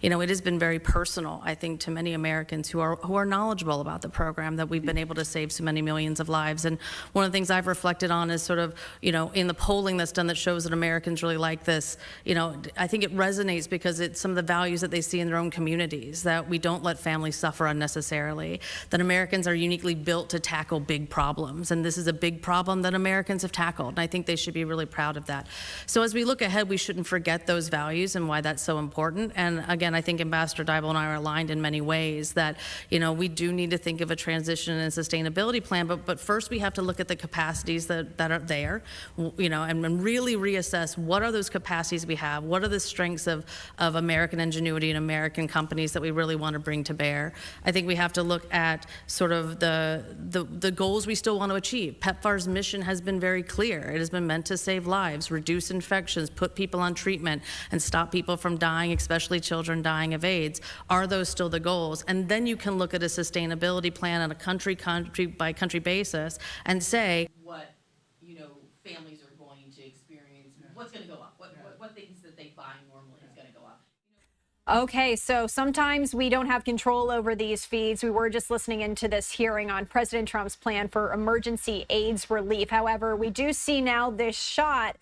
You know, it has been very personal, I think, to many Americans who are knowledgeable about the program, that we've been able to save so many millions of lives. And one of the things I've reflected on is sort of, you know, in the polling that's done that shows that Americans really like this, you know, I think it resonates because it's some of the values that they see in their own communities, that we don't let families suffer unnecessarily, that Americans are uniquely built to tackle big problems. And this is a big problem that Americans have tackled, and I think they should be really proud of that. So as we look ahead, we shouldn't forget those values and why that's so important. And again, I think Ambassador Dybel and I are aligned in many ways that, you know, we do need to think of a transition and sustainability plan, but first we have to look at the capacities that are there, you know, and really reassess what are those capacities we have, what are the strengths of American ingenuity and American companies that we really want to bring to bear. I think we have to look at sort of the goals we still want to achieve. PEPFAR's mission has been very clear. It has been meant to save lives, reduce infections, put people on treatment, and stop people from dying, especially children dying of AIDS. Are those still the goals? And then you can look at a sustainability plan on a country by country basis and say what, you know, families are going to experience, what's going to go up, what things that they buy normally is going to go up. Okay, so sometimes we don't have control over these feeds. We were just listening into this hearing on President Trump's plan for emergency AIDS relief. However, we do see now this shot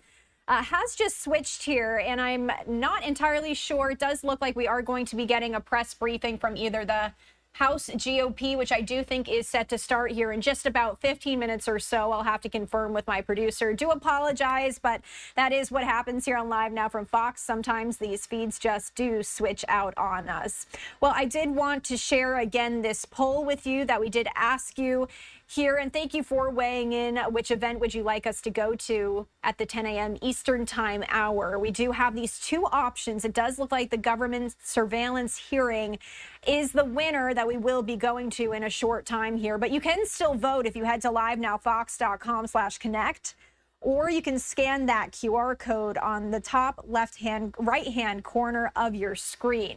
has just switched here, and I'm not entirely sure. It does look like we are going to be getting a press briefing from either the House GOP, which I do think is set to start here in just about 15 minutes or so. I'll have to confirm with my producer. Do apologize, but that is what happens here on Live Now from Fox. Sometimes these feeds just do switch out on us. Well, I did want to share again this poll with you that we did ask you here, and thank you for weighing in. Which event would you like us to go to at the 10 a.m. Eastern Time hour? We do have these two options. It does look like the government surveillance hearing is the winner that we will be going to in a short time here, but you can still vote if you head to livenowfox.com/connect, or you can scan that QR code on the top right-hand corner of your screen.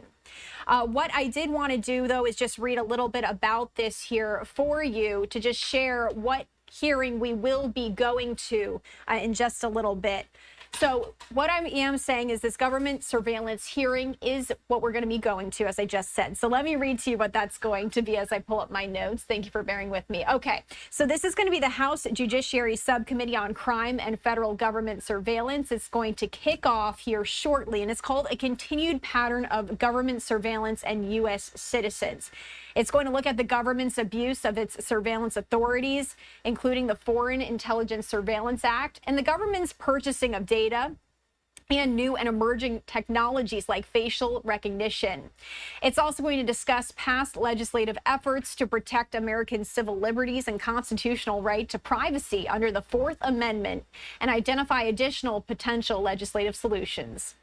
What I did want to do, though, is just read a little bit about this here for you to just share what hearing we will be going to in just a little bit. So what I am saying is this government surveillance hearing is what we're going to be going to, as I just said. So let me read to you what that's going to be as I pull up my notes. Thank you for bearing with me. Okay, so this is going to be the House Judiciary Subcommittee on Crime and Federal Government Surveillance. It's going to kick off here shortly, and it's called A Continued Pattern of Government Surveillance and U.S. Citizens. It's going to look at the government's abuse of its surveillance authorities, including the Foreign Intelligence Surveillance Act and the government's purchasing of data and new and emerging technologies like facial recognition. It's also going to discuss past legislative efforts to protect American civil liberties and constitutional right to privacy under the Fourth Amendment and identify additional potential legislative solutions.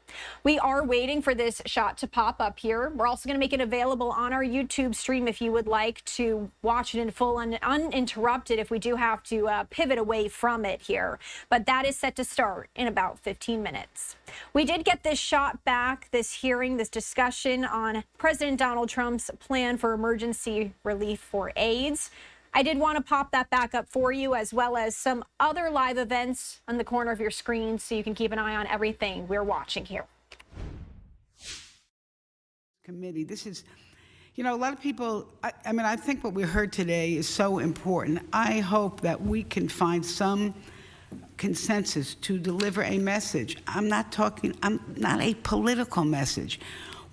We are waiting for this shot to pop up here. We're also going to make it available on our YouTube stream if you would like to watch it in full and uninterrupted if we do have to pivot away from it here. But that is set to start in about 15 minutes. We did get this shot back, this hearing, this discussion on President Donald Trump's plan for emergency relief for AIDS. I did want to pop that back up for you, as well as some other live events on the corner of your screen, so you can keep an eye on everything we're watching here. Committee, this is, you know, a lot of people, I mean, I think what we heard today is so important. I hope that we can find some consensus to deliver a message. I'm not a political message.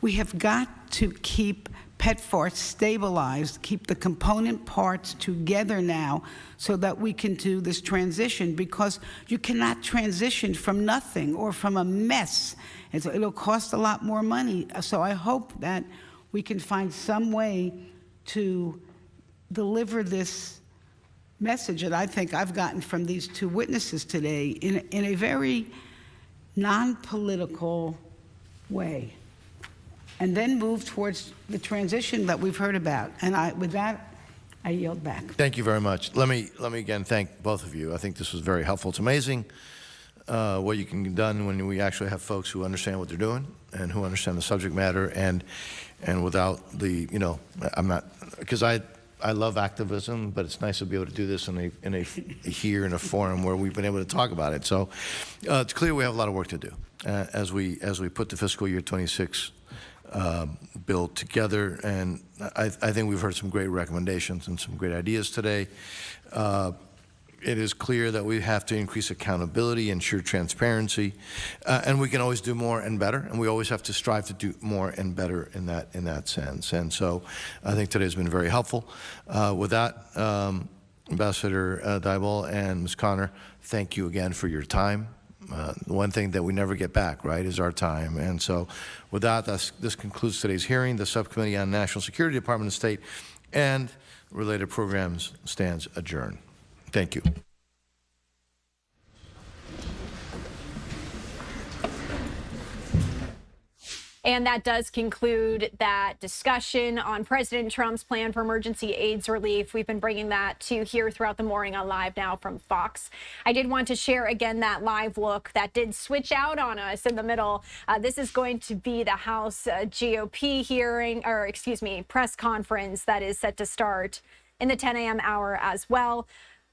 We have got to keep PEPFAR stabilized, keep the component parts together now so that we can do this transition, because you cannot transition from nothing or from a mess. It'll cost a lot more money. So I hope that we can find some way to deliver this message that I think I've gotten from these two witnesses today in a very non-political way, and then move towards the transition that we've heard about. And with that, I yield back. Thank you very much. Let me again thank both of you. I think this was very helpful. It's amazing what you can get done when we actually have folks who understand what they're doing and who understand the subject matter, and without the, you know, I'm not, because I love activism, but it's nice to be able to do this in a forum where we've been able to talk about it. So it's clear we have a lot of work to do as we put the fiscal year 26 bill together, and I think we've heard some great recommendations and some great ideas today. It is clear that we have to increase accountability, ensure transparency, and we can always do more and better, and we always have to strive to do more and better in that sense. And so I think today has been very helpful. With that, Ambassador Diboll and Ms. Connor, thank you again for your time. One thing that we never get back, right, is our time. And so with that, this concludes today's hearing. The Subcommittee on National Security, Department of State, and related programs stands adjourned. Thank you. And that does conclude that discussion on President Trump's plan for emergency AIDS relief. We've been bringing that to here throughout the morning on Live Now from Fox. I did want to share again that live look that did switch out on us in the middle. This is going to be the House GOP hearing, or excuse me, press conference that is set to start in the 10 a.m. hour as well.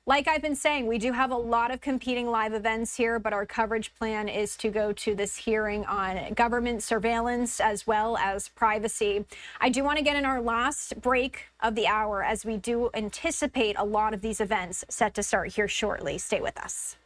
Like I've been saying, we do have a lot of competing live events here, but our coverage plan is to go to this hearing on government surveillance as well as privacy. I do want to get in our last break of the hour, as we do anticipate a lot of these events set to start here shortly. Stay with us.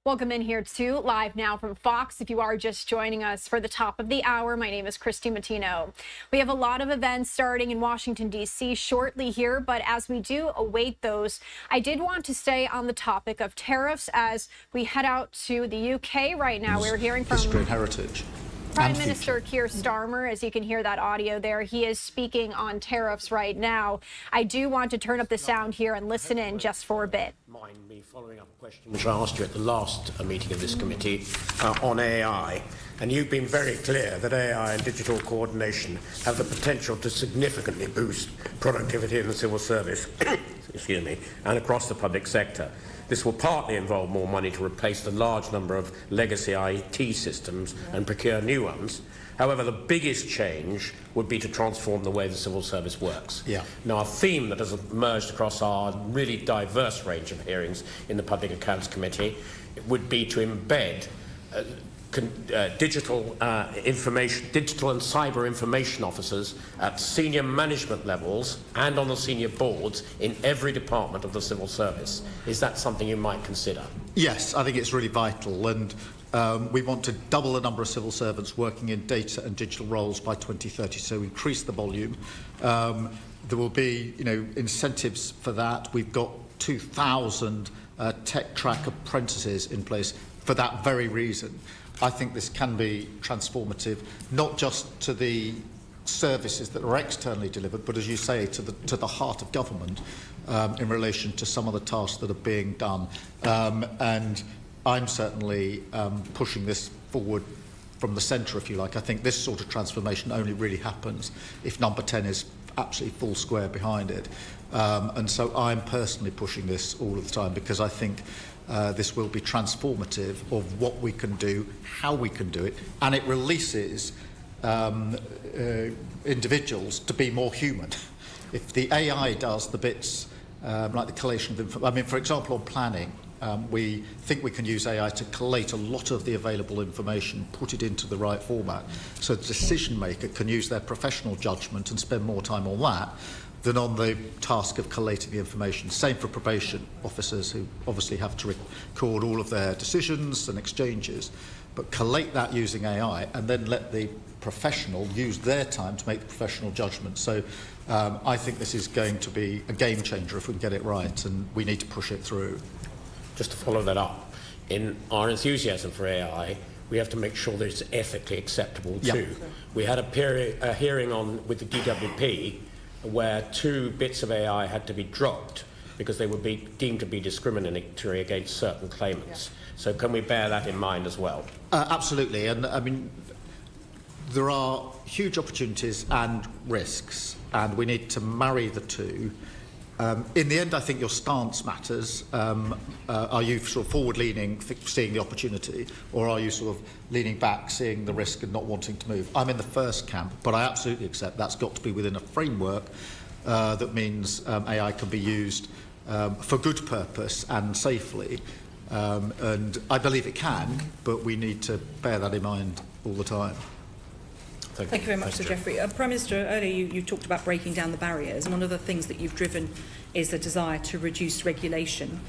Welcome in here to Live Now from Fox. If you are just joining us for the top of the hour, my name is Christy Matino. We have a lot of events starting in Washington, D.C. shortly here, but as we do await those, I did want to stay on the topic of tariffs as we head out to the UK right now. We're hearing from history and heritage. Prime Minister Keir Starmer, as you can hear that audio there, he is speaking on tariffs right now. I do want to turn up the sound here and listen in just for a bit. Mind me following up a question which I asked you at the last meeting of this committee on AI, and you've been very clear that AI and digital coordination have the potential to significantly boost productivity in the civil service, excuse me, and across the public sector. This will partly involve more money to replace the large number of legacy IT systems and procure new ones. However, the biggest change would be to transform the way the civil service works. Yeah. Now, a theme that has emerged across our really diverse range of hearings in the Public Accounts Committee would be to embed digital and cyber information officers at senior management levels and on the senior boards in every department of the civil service. Is that something you might consider? Yes, I think it's really vital, and we want to double the number of civil servants working in data and digital roles by 2030, so increase the volume. There will be, incentives for that. We've got 2,000 tech track apprentices in place for that very reason. I think this can be transformative, not just to the services that are externally delivered, but as you say, to the heart of government in relation to some of the tasks that are being done. And I'm certainly pushing this forward from the centre, if you like. I think this sort of transformation only really happens if number 10 is absolutely full square behind it. And so I'm personally pushing this all of the time because I think this will be transformative of what we can do, how we can do it, and it releases individuals to be more human. If the AI does the bits like the collation of information, I mean, for example, on planning, we think we can use AI to collate a lot of the available information, put it into the right format, so the decision maker can use their professional judgment and spend more time on that than on the task of collating the information. Same for probation officers, who obviously have to record all of their decisions and exchanges, but collate that using AI and then let the professional use their time to make the professional judgment. So I think this is going to be a game changer if we can get it right, and we need to push it through. Just to follow that up, in our enthusiasm for AI, we have to make sure that it's ethically acceptable too. Yeah. We had a hearing with the DWP where 2 bits of AI had to be dropped because they would be deemed to be discriminatory against certain claimants. Yeah. So can we bear that in mind as well? Absolutely, and I mean, there are huge opportunities and risks, and we need to marry the two. In the end, I think your stance matters. Are you sort of forward-leaning, seeing the opportunity, or are you sort of leaning back, seeing the risk and not wanting to move? I'm in the first camp, but I absolutely accept that's got to be within a framework that means AI can be used for good purpose and safely. And I believe it can, but we need to bear that in mind all the time. Thank you very much, Sir Geoffrey. Prime Minister, earlier you talked about breaking down the barriers, and one of the things that you've driven is the desire to reduce regulation.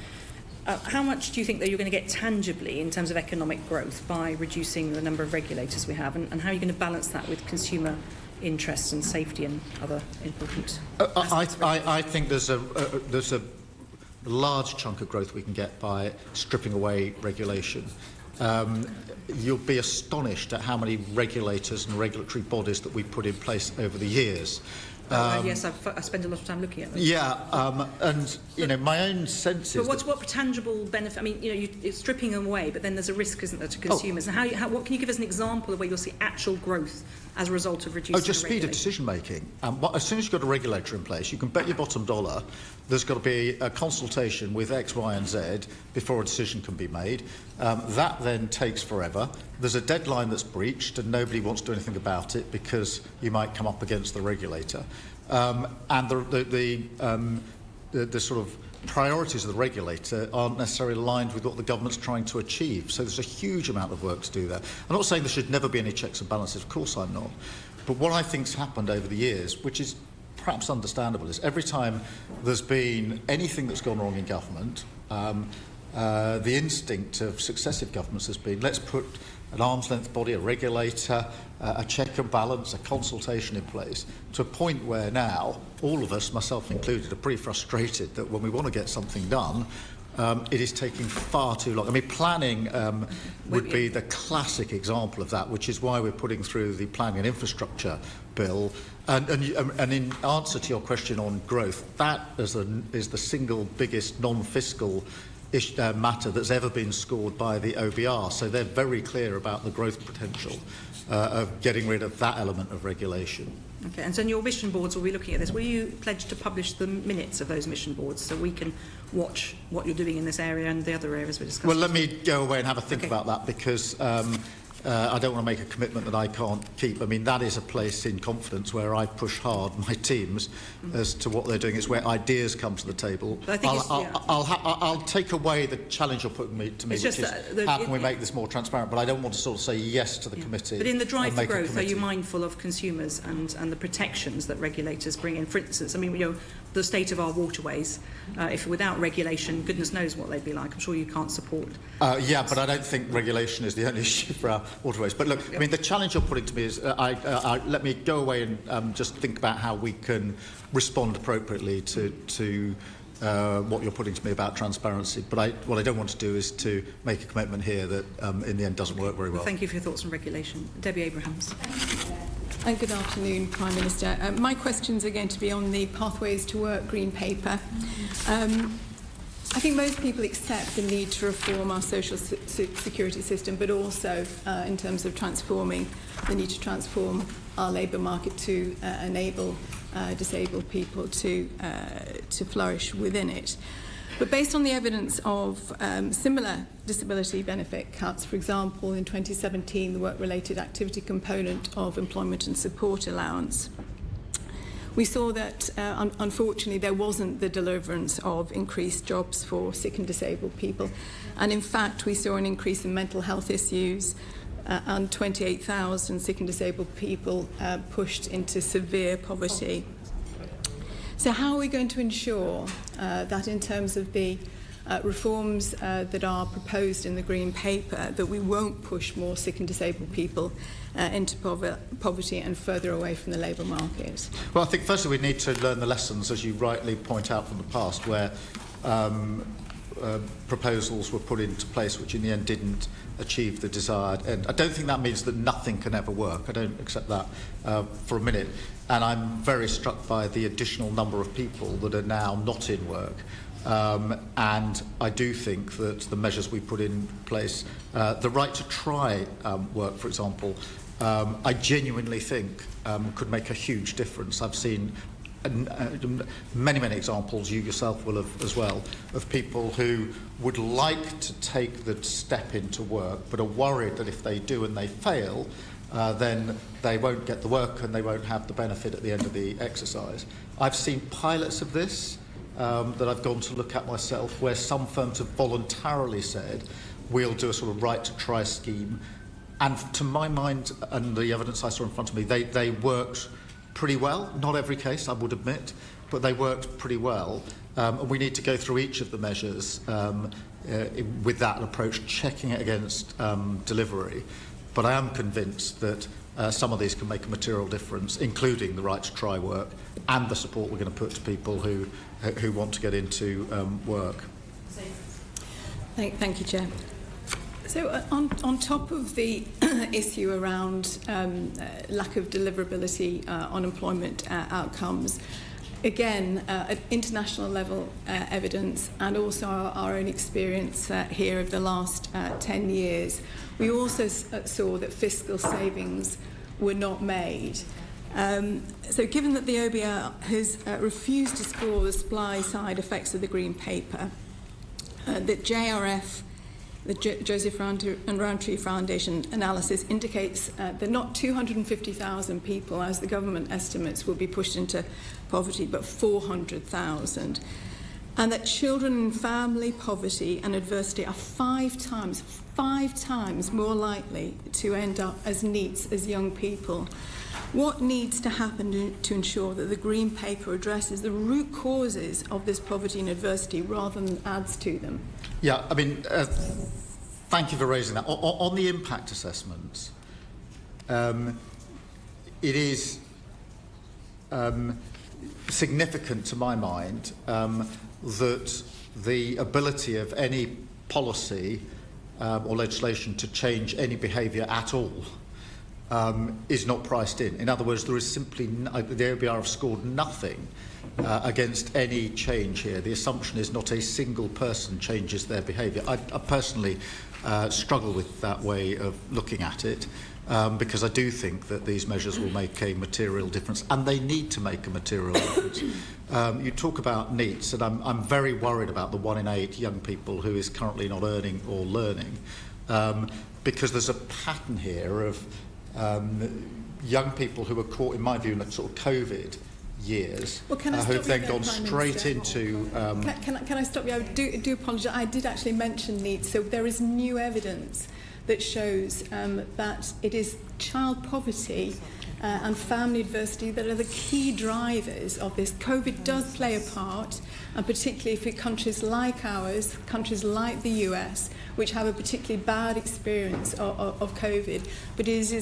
How much do you think that you're going to get tangibly in terms of economic growth by reducing the number of regulators we have, and how are you going to balance that with consumer interests and safety and other important aspects? I think there's a large chunk of growth we can get by stripping away regulation. You'll be astonished at how many regulators and regulatory bodies that we've put in place over the years. Yes, I spend a lot of time looking at them. Yeah, and my own sense is. But what tangible benefit? I mean, it's stripping them away, but then there's a risk, isn't there, to consumers? And what can you give us an example of where you'll see actual growth as a result of reducing? Just speed of decision making. As soon as you've got a regulator in place, you can bet your bottom dollar there's got to be a consultation with X, Y, and Z before a decision can be made. That then takes forever. There's a deadline that's breached, and nobody wants to do anything about it because you might come up against the regulator. And the sort of priorities of the regulator aren't necessarily aligned with what the government's trying to achieve. So there's a huge amount of work to do there. I'm not saying there should never be any checks and balances. Of course I'm not. But what I think's happened over the years, which is perhaps understandable, is every time there's been anything that's gone wrong in government, the instinct of successive governments has been, let's put an arm's length body, a regulator, a check and balance, a consultation in place, to a point where now all of us, myself included, are pretty frustrated that when we want to get something done, it is taking far too long. I mean, planning would be the classic example of that, which is why we're putting through the Planning and Infrastructure Bill. And in answer to your question on growth, that is the single biggest non-fiscal matter that's ever been scored by the OBR. So they're very clear about the growth potential of getting rid of that element of regulation. Okay, and so in your mission boards will be looking at this. Will you pledge to publish the minutes of those mission boards so we can watch what you're doing in this area and the other areas we discussed? Well, let me go away and have a think about that, because I don't want to make a commitment that I can't keep. I mean, that is a place in confidence where I push hard my teams as to what they're doing. It's where ideas come to the table. I'll take away the challenge you're putting to me, which is how can we make this more transparent? But I don't want to sort of say yes to the committee. But in the drive for growth, are you mindful of consumers and the protections that regulators bring in? For instance, I mean, you know, the state of our waterways, if without regulation, goodness knows what they'd be like. I'm sure you can't support. Yeah, but I don't think regulation is the only issue for our waterways. But look, I mean, the challenge you're putting to me is, let me go away and just think about how we can respond appropriately to what you're putting to me about transparency. But what I don't want to do is to make a commitment here that in the end doesn't work very well. Thank you for your thoughts on regulation. Debbie Abrahams. And good afternoon, Prime Minister. My questions are going to be on the Pathways to Work Green Paper. I think most people accept the need to reform our social security system, but also in terms of transforming, the need to transform our labour market to enable disabled people to flourish within it. But based on the evidence of similar disability benefit cuts, for example, in 2017, the work-related activity component of employment and support allowance, we saw that, unfortunately, there wasn't the deliverance of increased jobs for sick and disabled people. And in fact, we saw an increase in mental health issues and 28,000 sick and disabled people pushed into severe poverty. So how are we going to ensure that in terms of the reforms that are proposed in the Green Paper, that we won't push more sick and disabled people into poverty and further away from the labour market? Well, I think firstly we need to learn the lessons, as you rightly point out, from the past, where proposals were put into place which in the end didn't achieve the desired end. I don't think that means that nothing can ever work. I don't accept that for a minute. And I'm very struck by the additional number of people that are now not in work. And I do think that the measures we put in place, the right to try work, for example, I genuinely think could make a huge difference. I've seen many examples, you yourself will have as well, of people who would like to take the step into work but are worried that if they do and they fail, then they won't get the work and they won't have the benefit at the end of the exercise. I've seen pilots of this that I've gone to look at myself, where some firms have voluntarily said, we'll do a sort of right to try scheme. And to my mind, and the evidence I saw in front of me, they worked pretty well. Not every case, I would admit, but they worked pretty well. And we need to go through each of the measures with that approach, checking it against delivery. But I am convinced that some of these can make a material difference, including the right to try work and the support we're going to put to people who want to get into work. Thank you, Chair. So on top of the issue around lack of deliverability on employment outcomes, again, at international level evidence and also our own experience here of the last 10 years, we also saw that fiscal savings were not made. So given that the OBR has refused to score the supply-side effects of the Green Paper, that JRF, the Joseph and Rowntree Foundation analysis indicates that not 250,000 people, as the government estimates, will be pushed into poverty, but 400,000. And that children in family poverty and adversity are five times more likely to end up as NEETs as young people. What needs to happen to ensure that the Green Paper addresses the root causes of this poverty and adversity rather than adds to them? Yeah, I mean, thank you for raising that. On the impact assessments, it is significant to my mind that the ability of any policy or legislation to change any behaviour at all is not priced in. In other words, there is simply the OBR have scored nothing against any change here. The assumption is not a single person changes their behaviour. I personally struggle with that way of looking at it because I do think that these measures will make a material difference, and they need to make a material difference. You talk about NEETs, and I'm very worried about the 1 in 8 young people who is currently not earning or learning, because there's a pattern here of young people who were caught, in my view, in the sort of COVID years, who've then gone straight into... Can I stop you? I do apologise. I did actually mention NEETs, so there is new evidence that shows that it is child poverty and family adversity that are the key drivers of this. COVID does play a part, and particularly for countries like ours, countries like the US, which have a particularly bad experience of COVID. But it is,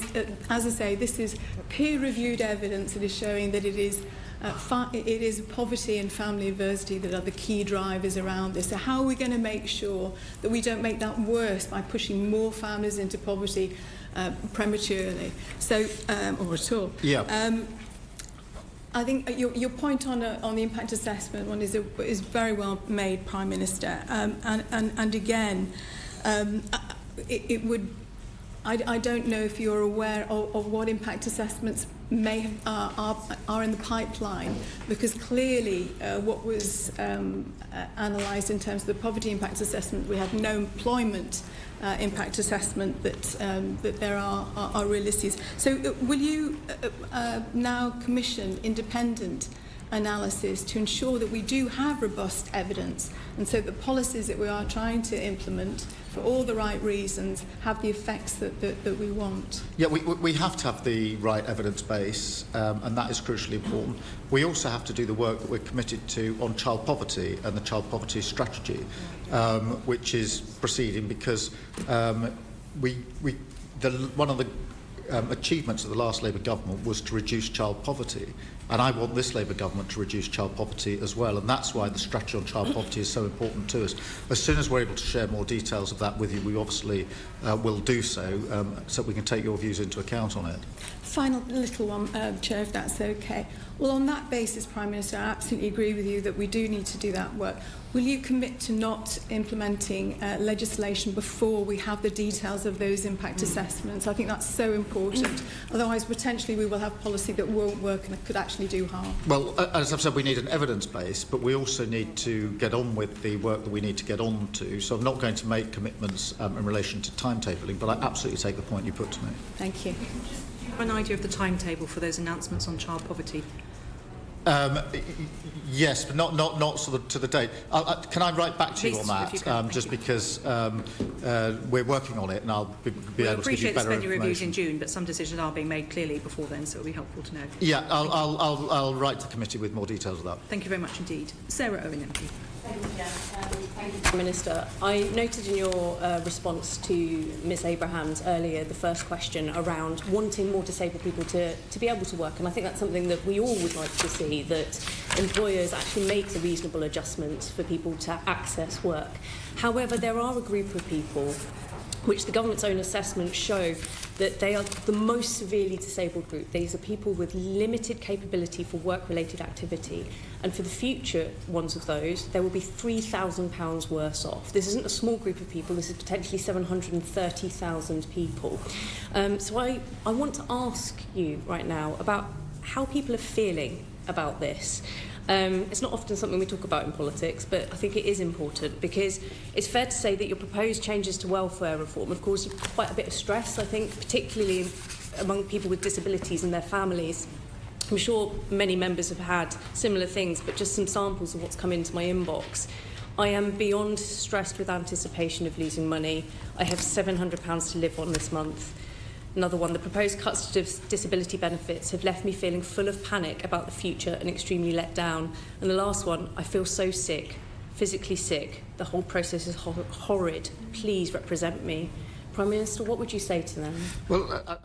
as I say, this is peer-reviewed evidence that is showing that it is poverty and family adversity that are the key drivers around this. So how are we going to make sure that we don't make that worse by pushing more families into poverty prematurely? So, or at all. Yeah. I think your point on the impact assessment one is very well made, Prime Minister. And again, it would. I don't know if you're aware of what impact assessments are in the pipeline, because clearly what was analysed in terms of the poverty impact assessment, we have no employment impact assessment that there are real issues. So will you now commission independent analysis to ensure that we do have robust evidence, and so the policies that we are trying to implement for all the right reasons have the effects that we want? Yeah, we have to have the right evidence base, and that is crucially important. We also have to do the work that we're committed to on child poverty and the child poverty strategy, which is proceeding because one of the achievements of the last Labour government was to reduce child poverty, and I want this Labour government to reduce child poverty as well, and that's why the strategy on child poverty is so important to us. As soon as we're able to share more details of that with you, we obviously will do so, so we can take your views into account on it. Final little one, Chair, if that's okay. Well, on that basis, Prime Minister, I absolutely agree with you that we do need to do that work. Will you commit to not implementing legislation before we have the details of those impact assessments? I think that's so important. Otherwise, potentially, we will have policy that won't work and could actually do harm. Well, as I've said, we need an evidence base, but we also need to get on with the work that we need to get on to. So I'm not going to make commitments in relation to timetabling, but I absolutely take the point you put to me. Thank you. Do you have an idea of the timetable for those announcements on child poverty? Yes, but not sort of to the date. Can I write back to you on that? Just because we're working on it, and I'll be able to give you better information. We appreciate the spending reviews in June, but some decisions are being made clearly before then, so it'll be helpful to know. Yeah, I'll write to the committee with more details of that. Thank you very much indeed. Sarah Owen, MP. Thank you, thank you, Prime Minister. I noted in your response to Ms Abrahams earlier the first question around wanting more disabled people to be able to work, and I think that's something that we all would like to see, that employers actually make the reasonable adjustments for people to access work. However, there are a group of people which the government's own assessments show that they are the most severely disabled group. These are people with limited capability for work-related activity. And for the future ones of those, there will be £3,000 worse off. This isn't a small group of people. This is potentially 730,000 people. So I want to ask you right now about how people are feeling about this. It's not often something we talk about in politics, but I think it is important because it's fair to say that your proposed changes to welfare reform have caused quite a bit of stress, I think, particularly among people with disabilities and their families. I'm sure many members have had similar things, but just some samples of what's come into my inbox. I am beyond stressed with anticipation of losing money. I have £700 to live on this month. Another one, the proposed cuts to disability benefits have left me feeling full of panic about the future and extremely let down. And the last one, I feel so sick. physically sick. The whole process is horrid. Please represent me. Prime Minister, what would you say to them? Well,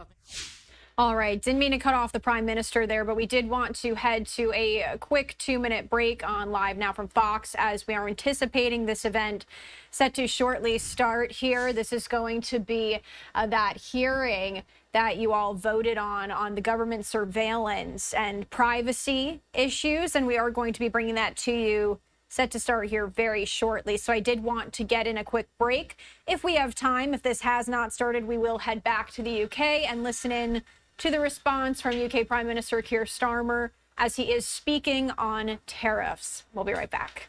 All right, didn't mean to cut off the Prime Minister there, but we did want to head to a quick 2-minute break on Live Now from Fox as we are anticipating this event set to shortly start here. This is going to be that hearing that you all voted on the government surveillance and privacy issues, and we are going to be bringing that to you, set to start here very shortly. So I did want to get in a quick break. If we have time, if this has not started, we will head back to the UK and listen in to the response from UK Prime Minister Keir Starmer as he is speaking on tariffs. We'll be right back.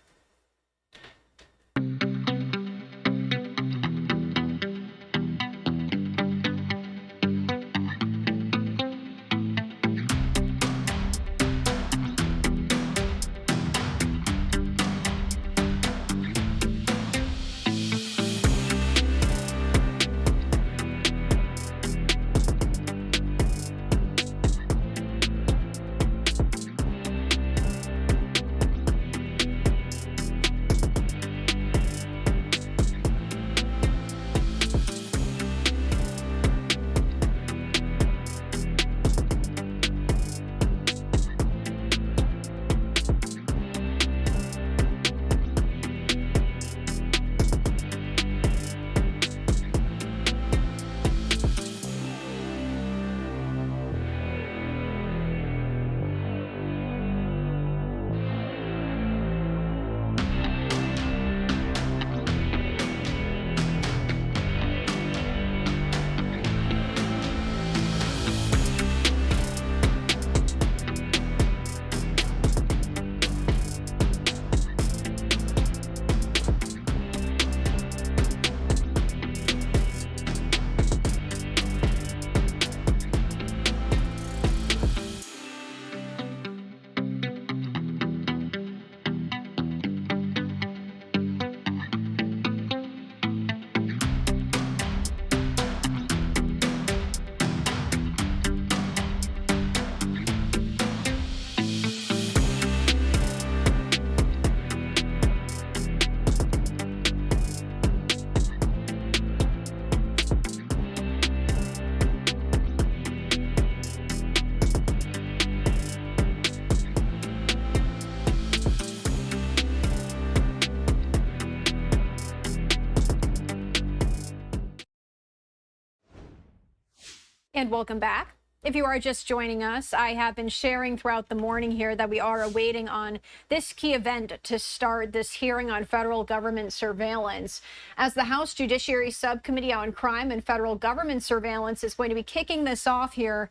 And welcome back. If you are just joining us, I have been sharing throughout the morning here that we are awaiting on this key event to start this hearing on federal government surveillance, as the House Judiciary Subcommittee on Crime and Federal Government Surveillance is going to be kicking this off here.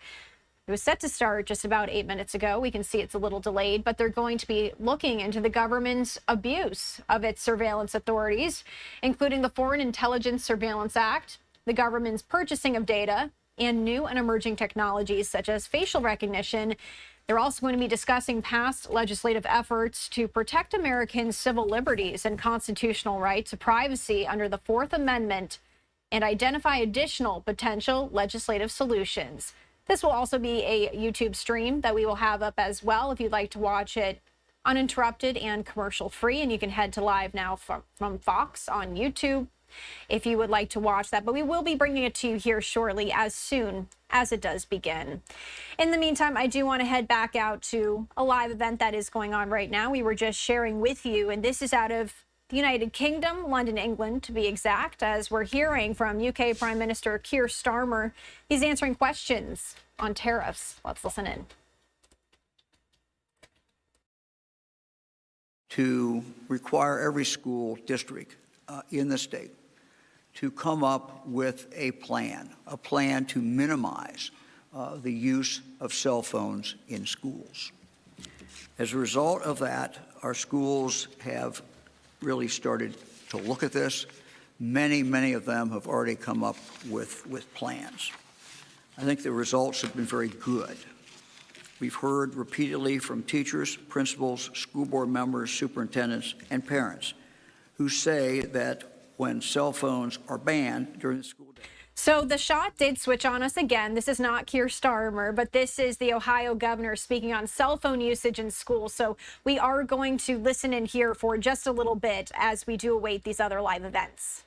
It was set to start just about 8 minutes ago. We can see it's a little delayed, but they're going to be looking into the government's abuse of its surveillance authorities, including the Foreign Intelligence Surveillance Act, the government's purchasing of data, and new and emerging technologies such as facial recognition. They're also going to be discussing past legislative efforts to protect Americans' civil liberties and constitutional right to privacy under the Fourth Amendment and identify additional potential legislative solutions. This will also be a YouTube stream that we will have up as well if you'd like to watch it uninterrupted and commercial free, and you can head to Live Now from Fox on YouTube if you would like to watch that. But we will be bringing it to you here shortly as soon as it does begin. In the meantime, I do want to head back out to a live event that is going on right now. We were just sharing with you, and this is out of the United Kingdom, London, England, to be exact, as we're hearing from UK Prime Minister Keir Starmer. He's answering questions on tariffs. Let's listen in. To require every school district in the state to come up with a plan to minimize the use of cell phones in schools. As a result of that, our schools have really started to look at this. Many of them have already come up with plans. I think the results have been very good. We've heard repeatedly from teachers, principals, school board members, superintendents, and parents who say that when cell phones are banned during the school day. So the shot did switch on us again. This is not Keir Starmer, but this is the Ohio governor speaking on cell phone usage in schools. So we are going to listen in here for just a little bit as we do await these other live events.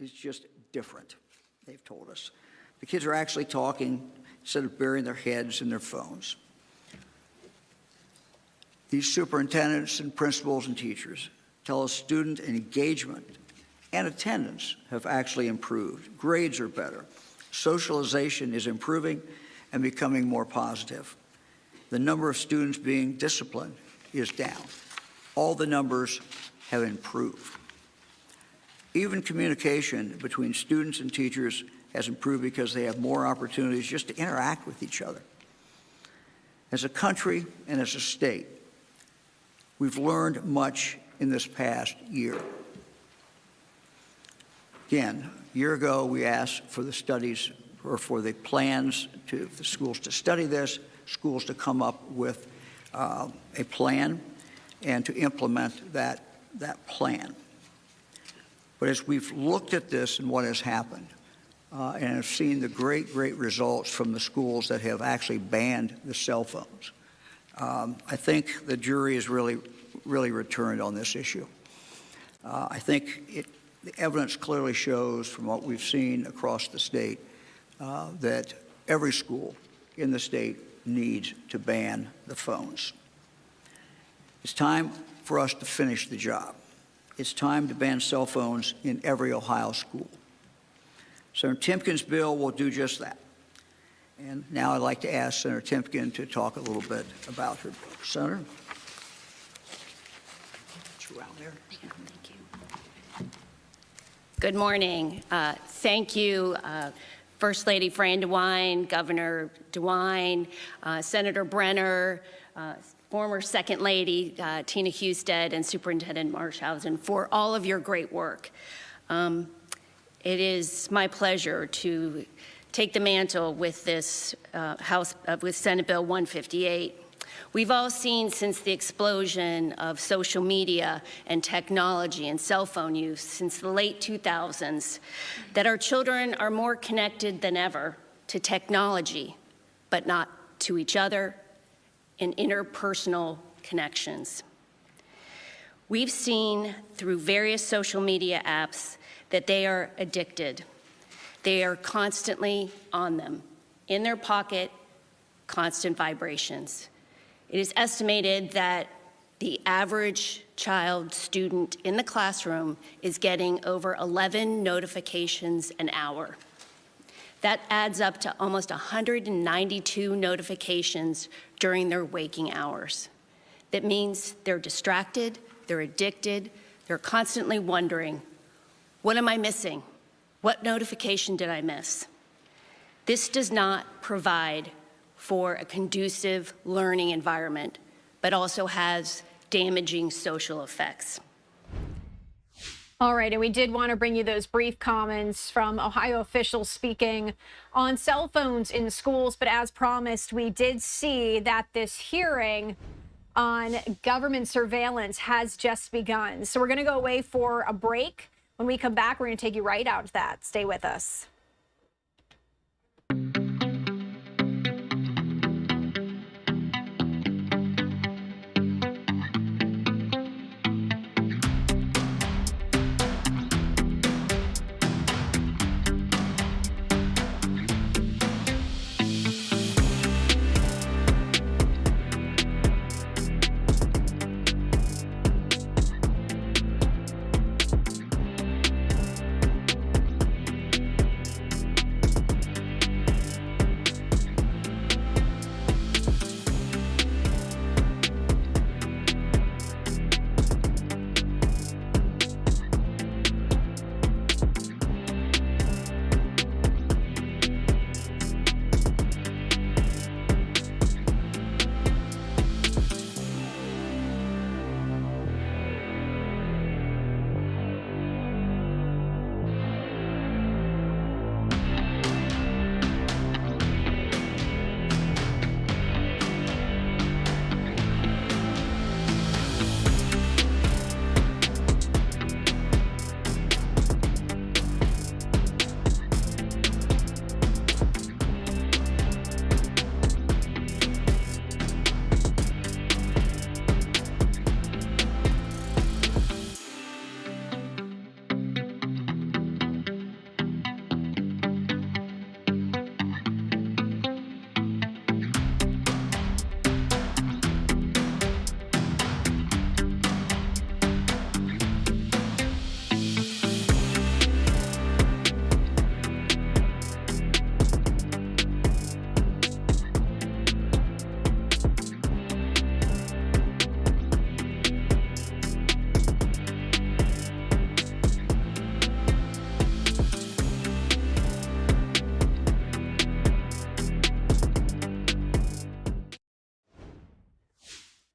Is just different, they've told us. The kids are actually talking instead of burying their heads in their phones. These superintendents and principals and teachers tell us student engagement and attendance have actually improved. Grades are better. Socialization is improving and becoming more positive. The number of students being disciplined is down. All the numbers have improved. Even communication between students and teachers has improved because they have more opportunities just to interact with each other. As a country and as a state, we've learned much in this past year. Again, a year ago, we asked for the studies or for the plans to the schools to study this, schools to come up with a plan and to implement that plan. But as we've looked at this and what has happened, and have seen the great results from the schools that have actually banned the cell phones, I think the jury is really returned on this issue. I think the evidence clearly shows from what we've seen across the state that every school in the state needs to ban the phones. It's time for us to finish the job. It's time to ban cell phones in every Ohio school. Senator Timken's bill will do just that. And now I'd like to ask Senator Timken to talk a little bit about her bill. Senator? Around there. Thank you. Good morning. Thank you, First Lady Fran DeWine, Governor DeWine, Senator Brenner, former Second Lady Tina Husted, and Superintendent Marshausen for all of your great work. It is my pleasure to take the mantle with this with Senate Bill 158. We've all seen since the explosion of social media and technology and cell phone use since the late 2000s that our children are more connected than ever to technology, but not to each other and interpersonal connections. We've seen through various social media apps that they are addicted. They are constantly on them, in their pocket, constant vibrations. It is estimated that the average child student in the classroom is getting over 11 notifications an hour. That adds up to almost 192 notifications during their waking hours. That means they're distracted, they're addicted, they're constantly wondering, what am I missing? What notification did I miss? This does not provide for a conducive learning environment, but also has damaging social effects. All right, and we did want to bring you those brief comments from Ohio officials speaking on cell phones in schools, but as promised, we did see that this hearing on government surveillance has just begun. So we're going to go away for a break. When we come back, we're going to take you right out to that. Stay with us.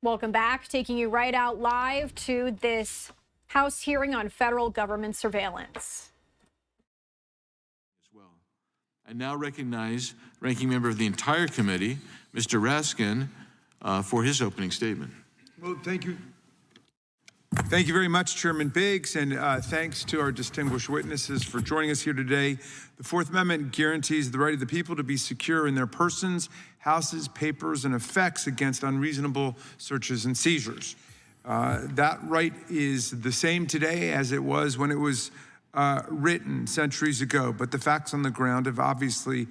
Welcome back. Taking you right out live to this House hearing on federal government surveillance. I now recognize Ranking Member of the entire committee, Mr. Raskin, for his opening statement. Well, thank you. Thank you very much, Chairman Biggs, and thanks to our distinguished witnesses for joining us here today. The Fourth Amendment guarantees the right of the people to be secure in their persons, houses, papers, and effects against unreasonable searches and seizures. That right is the same today as it was when it was written centuries ago, but the facts on the ground have obviously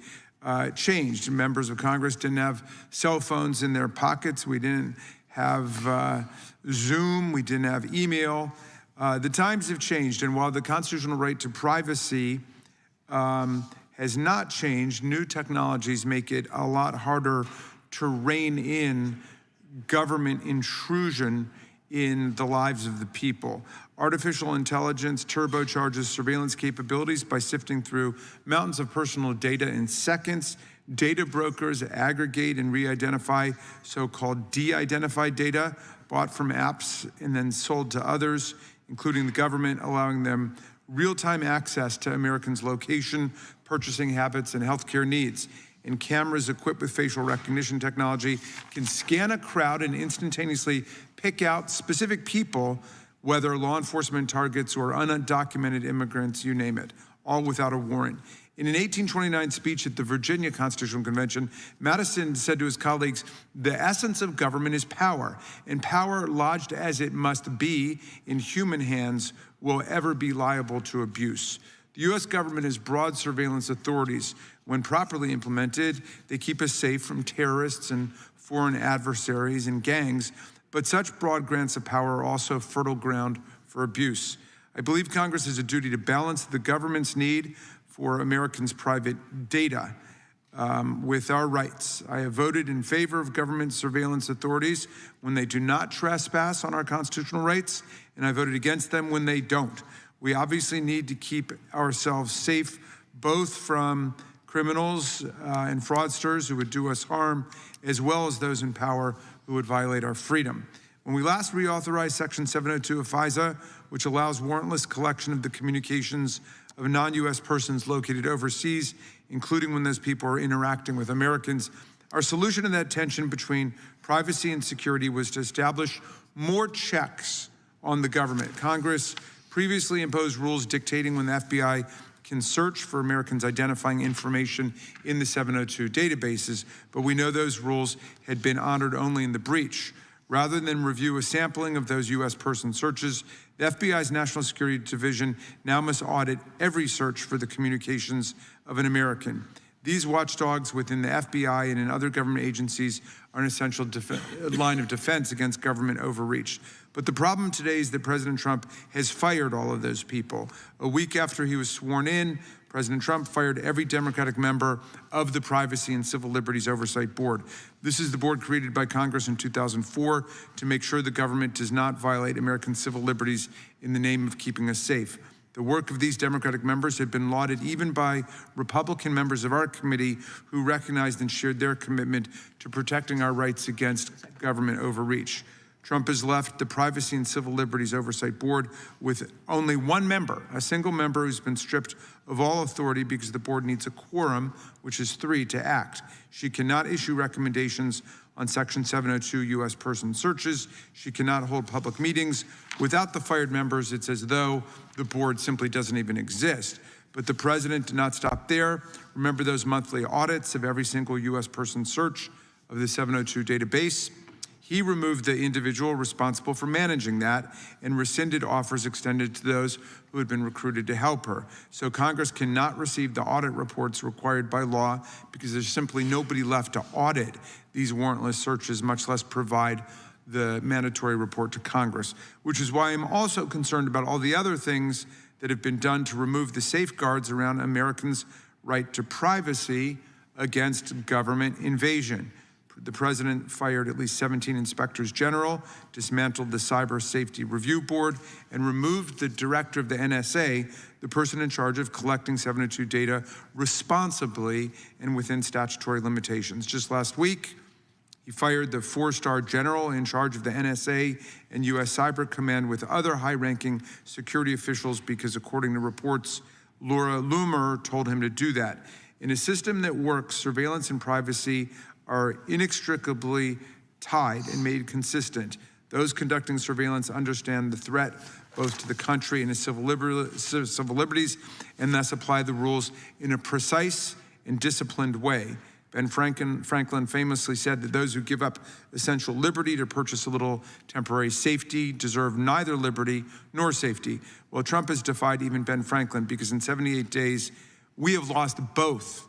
changed. Members of Congress didn't have cell phones in their pockets. We didn't have Zoom. We didn't have email. The times have changed, and while the constitutional right to privacy has not changed, new technologies make it a lot harder to rein in government intrusion in the lives of the people. Artificial intelligence turbocharges surveillance capabilities by sifting through mountains of personal data in seconds. Data brokers aggregate and re-identify so-called de-identified data bought from apps and then sold to others, including the government, allowing them real-time access to Americans' location, purchasing habits, and healthcare needs. And cameras equipped with facial recognition technology can scan a crowd and instantaneously pick out specific people, whether law enforcement targets or undocumented immigrants, you name it, all without a warrant. In an 1829 speech at the Virginia Constitutional Convention, Madison said to his colleagues, "The essence of government is power, and power lodged as it must be in human hands will ever be liable to abuse." The U.S. government has broad surveillance authorities. When properly implemented, they keep us safe from terrorists and foreign adversaries and gangs, but such broad grants of power are also fertile ground for abuse. I believe Congress has a duty to balance the government's need for Americans' private data with our rights. I have voted in favor of government surveillance authorities when they do not trespass on our constitutional rights, and I voted against them when they don't. We obviously need to keep ourselves safe both from criminals and fraudsters who would do us harm, as well as those in power who would violate our freedom. When we last reauthorized Section 702 of FISA, which allows warrantless collection of the communications of non-U.S. persons located overseas, including when those people are interacting with Americans, our solution to that tension between privacy and security was to establish more checks on the government. Congress previously imposed rules dictating when the FBI can search for Americans identifying information in the 702 databases, but we know those rules had been honored only in the breach. Rather than review a sampling of those U.S. person searches, the FBI's National Security Division now must audit every search for the communications of an American. These watchdogs within the FBI and in other government agencies are an essential line of defense against government overreach. But the problem today is that President Trump has fired all of those people. A week after he was sworn in, President Trump fired every Democratic member of the Privacy and Civil Liberties Oversight Board. This is the board created by Congress in 2004 to make sure the government does not violate American civil liberties in the name of keeping us safe. The work of these Democratic members had been lauded even by Republican members of our committee who recognized and shared their commitment to protecting our rights against government overreach. Trump has left the Privacy and Civil Liberties Oversight Board with only one member, a single member who's been stripped of all authority because the board needs a quorum, which is 3, to act. She cannot issue recommendations on Section 702 U.S. person searches. She cannot hold public meetings. Without the fired members, it's as though the board simply doesn't even exist. But the president did not stop there. Remember those monthly audits of every single U.S. person search of the 702 database? He removed the individual responsible for managing that and rescinded offers extended to those who had been recruited to help her. So Congress cannot receive the audit reports required by law because there's simply nobody left to audit these warrantless searches, much less provide the mandatory report to Congress, which is why I'm also concerned about all the other things that have been done to remove the safeguards around Americans' right to privacy against government invasion. The president fired at least 17 inspectors general, dismantled the Cyber Safety Review Board, and removed the director of the NSA, the person in charge of collecting 702 data responsibly and within statutory limitations. Just last week, he He fired the 4-star general in charge of the NSA and U.S. Cyber Command with other high-ranking security officials because, according to reports, Laura Loomer told him to do that. In a system that works, surveillance and privacy are inextricably tied and made consistent. Those conducting surveillance understand the threat both to the country and its civil liberties, and thus apply the rules in a precise and disciplined way. Ben Franklin famously said that those who give up essential liberty to purchase a little temporary safety deserve neither liberty nor safety. Well, Trump has defied even Ben Franklin, because in 78 days, we have lost both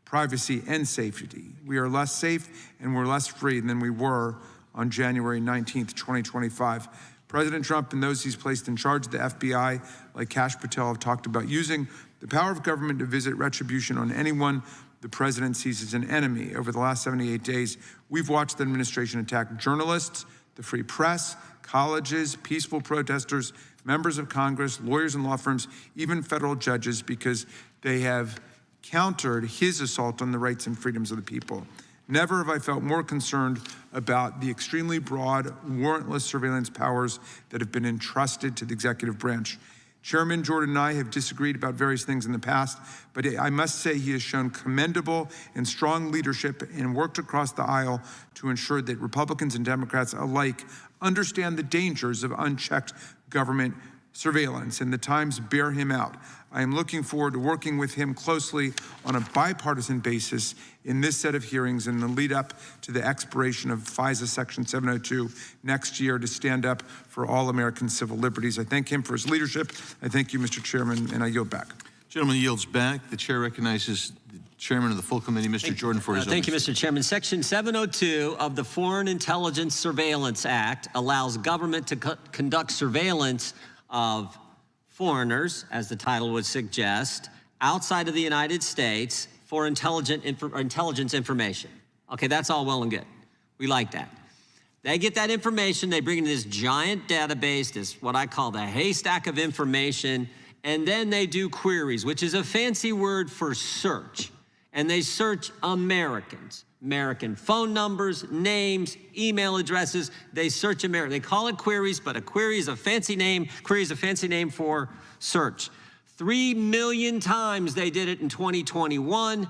privacy and safety. We are less safe and we're less free than we were on January 19th, 2025. President Trump and those he's placed in charge of the FBI, like Kash Patel, have talked about using the power of government to visit retribution on anyone the president sees as an enemy. Over the last 78 days, we've watched the administration attack journalists, the free press, colleges, peaceful protesters, members of Congress, lawyers and law firms, even federal judges, because they have countered his assault on the rights and freedoms of the people. Never have I felt more concerned about the extremely broad, warrantless surveillance powers that have been entrusted to the executive branch. Chairman Jordan and I have disagreed about various things in the past, but I must say he has shown commendable and strong leadership and worked across the aisle to ensure that Republicans and Democrats alike understand the dangers of unchecked government surveillance, and the times bear him out. I am looking forward to working with him closely on a bipartisan basis in this set of hearings in the lead up to the expiration of FISA Section 702 next year to stand up for all American civil liberties. I thank him for his leadership. I thank you, Mr. Chairman, and I yield back. Gentleman yields back. The chair recognizes the chairman of the full committee, Mr. Jordan, for his Thank you, Mr. Chairman. Section 702 of the Foreign Intelligence Surveillance Act allows government to conduct surveillance of foreigners, as the title would suggest, outside of the United States for intelligence information. Okay, that's all well and good. We like that. They get that information, they bring in this giant database, this what I call the haystack of information, and then they do queries, which is a fancy word for search. And they search Americans. American phone numbers, names, email addresses. They search America. They call it queries, but a query is a fancy name. Query is a fancy name for search. 3 million times they did it in 2021.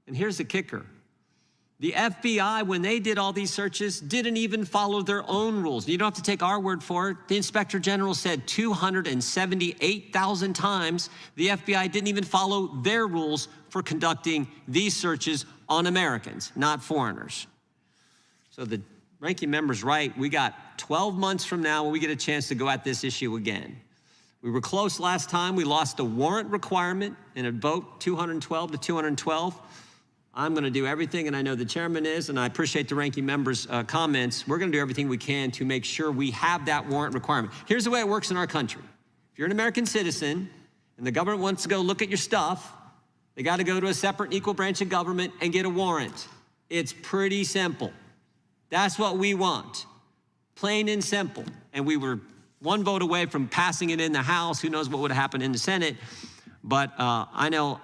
And here's the kicker. The FBI, when they did all these searches, didn't even follow their own rules. You don't have to take our word for it. The Inspector General said 278,000 times the FBI didn't even follow their rules for conducting these searches on Americans, not foreigners. So the ranking member's right. We got 12 months from now when we get a chance to go at this issue again. We were close last time. We lost the warrant requirement in a vote, 212 to 212. I'm going to do everything, and I know the chairman is, and I appreciate the ranking member's comments. We're going to do everything we can to make sure we have that warrant requirement. Here's the way it works in our country. If you're an American citizen and the government wants to go look at your stuff, they got to go to a separate equal branch of government and get a warrant. It's pretty simple. That's what we want. Plain and simple. And we were one vote away from passing it in the House. Who knows what would have happened in the Senate. But I know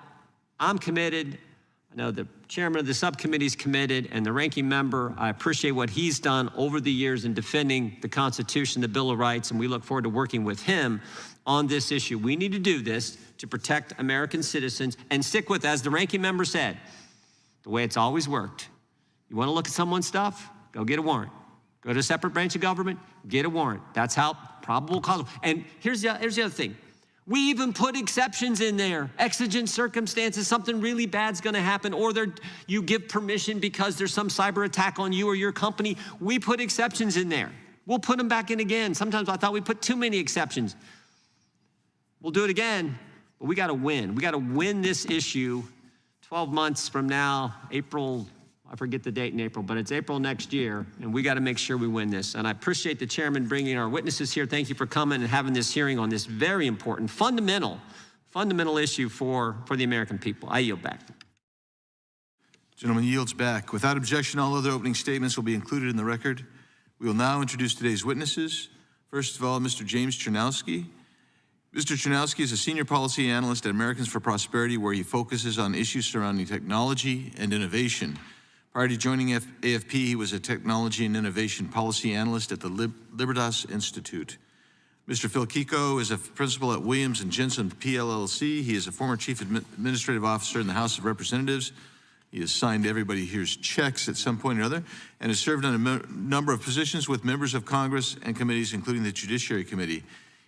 I'm committed. I know the chairman of the subcommittee is committed, and the ranking member, I appreciate what he's done over the years in defending the Constitution, the Bill of Rights, and we look forward to working with him on this issue. We need to do this to protect American citizens and stick with, as the ranking member said, the way it's always worked. You want to look at someone's stuff? Go get a warrant. Go to a separate branch of government, get a warrant. That's how probable cause. And here's the other thing. We even put exceptions in there. Exigent circumstances, something really bad's going to happen, or you give permission because there's some cyber attack on you or your company. We put exceptions in there. We'll put them back in again. Sometimes I thought we put too many exceptions. We'll do it again, but we got to win. We got to win this issue 12 months from now, April, I forget the date in April, but it's April next year, and we got to make sure we win this. And I appreciate the chairman bringing our witnesses here. Thank you for coming and having this hearing on this very important, fundamental issue for the American people. I yield back. Gentleman yields back. Without objection, all other opening statements will be included in the record. We will now introduce today's witnesses. First of all, Mr. James Chernowski. Mr. Chernowski is a senior policy analyst at Americans for Prosperity, where he focuses on issues surrounding technology and innovation. Prior to joining AFP, he was a technology and innovation policy analyst at the Libertas Institute. Mr. Phil Kiko is a principal at Williams & Jensen PLLC. He is a former chief administrative officer in the House of Representatives. He has signed everybody here's checks at some point or other and has served on a number of positions with members of Congress and committees, including the Judiciary Committee.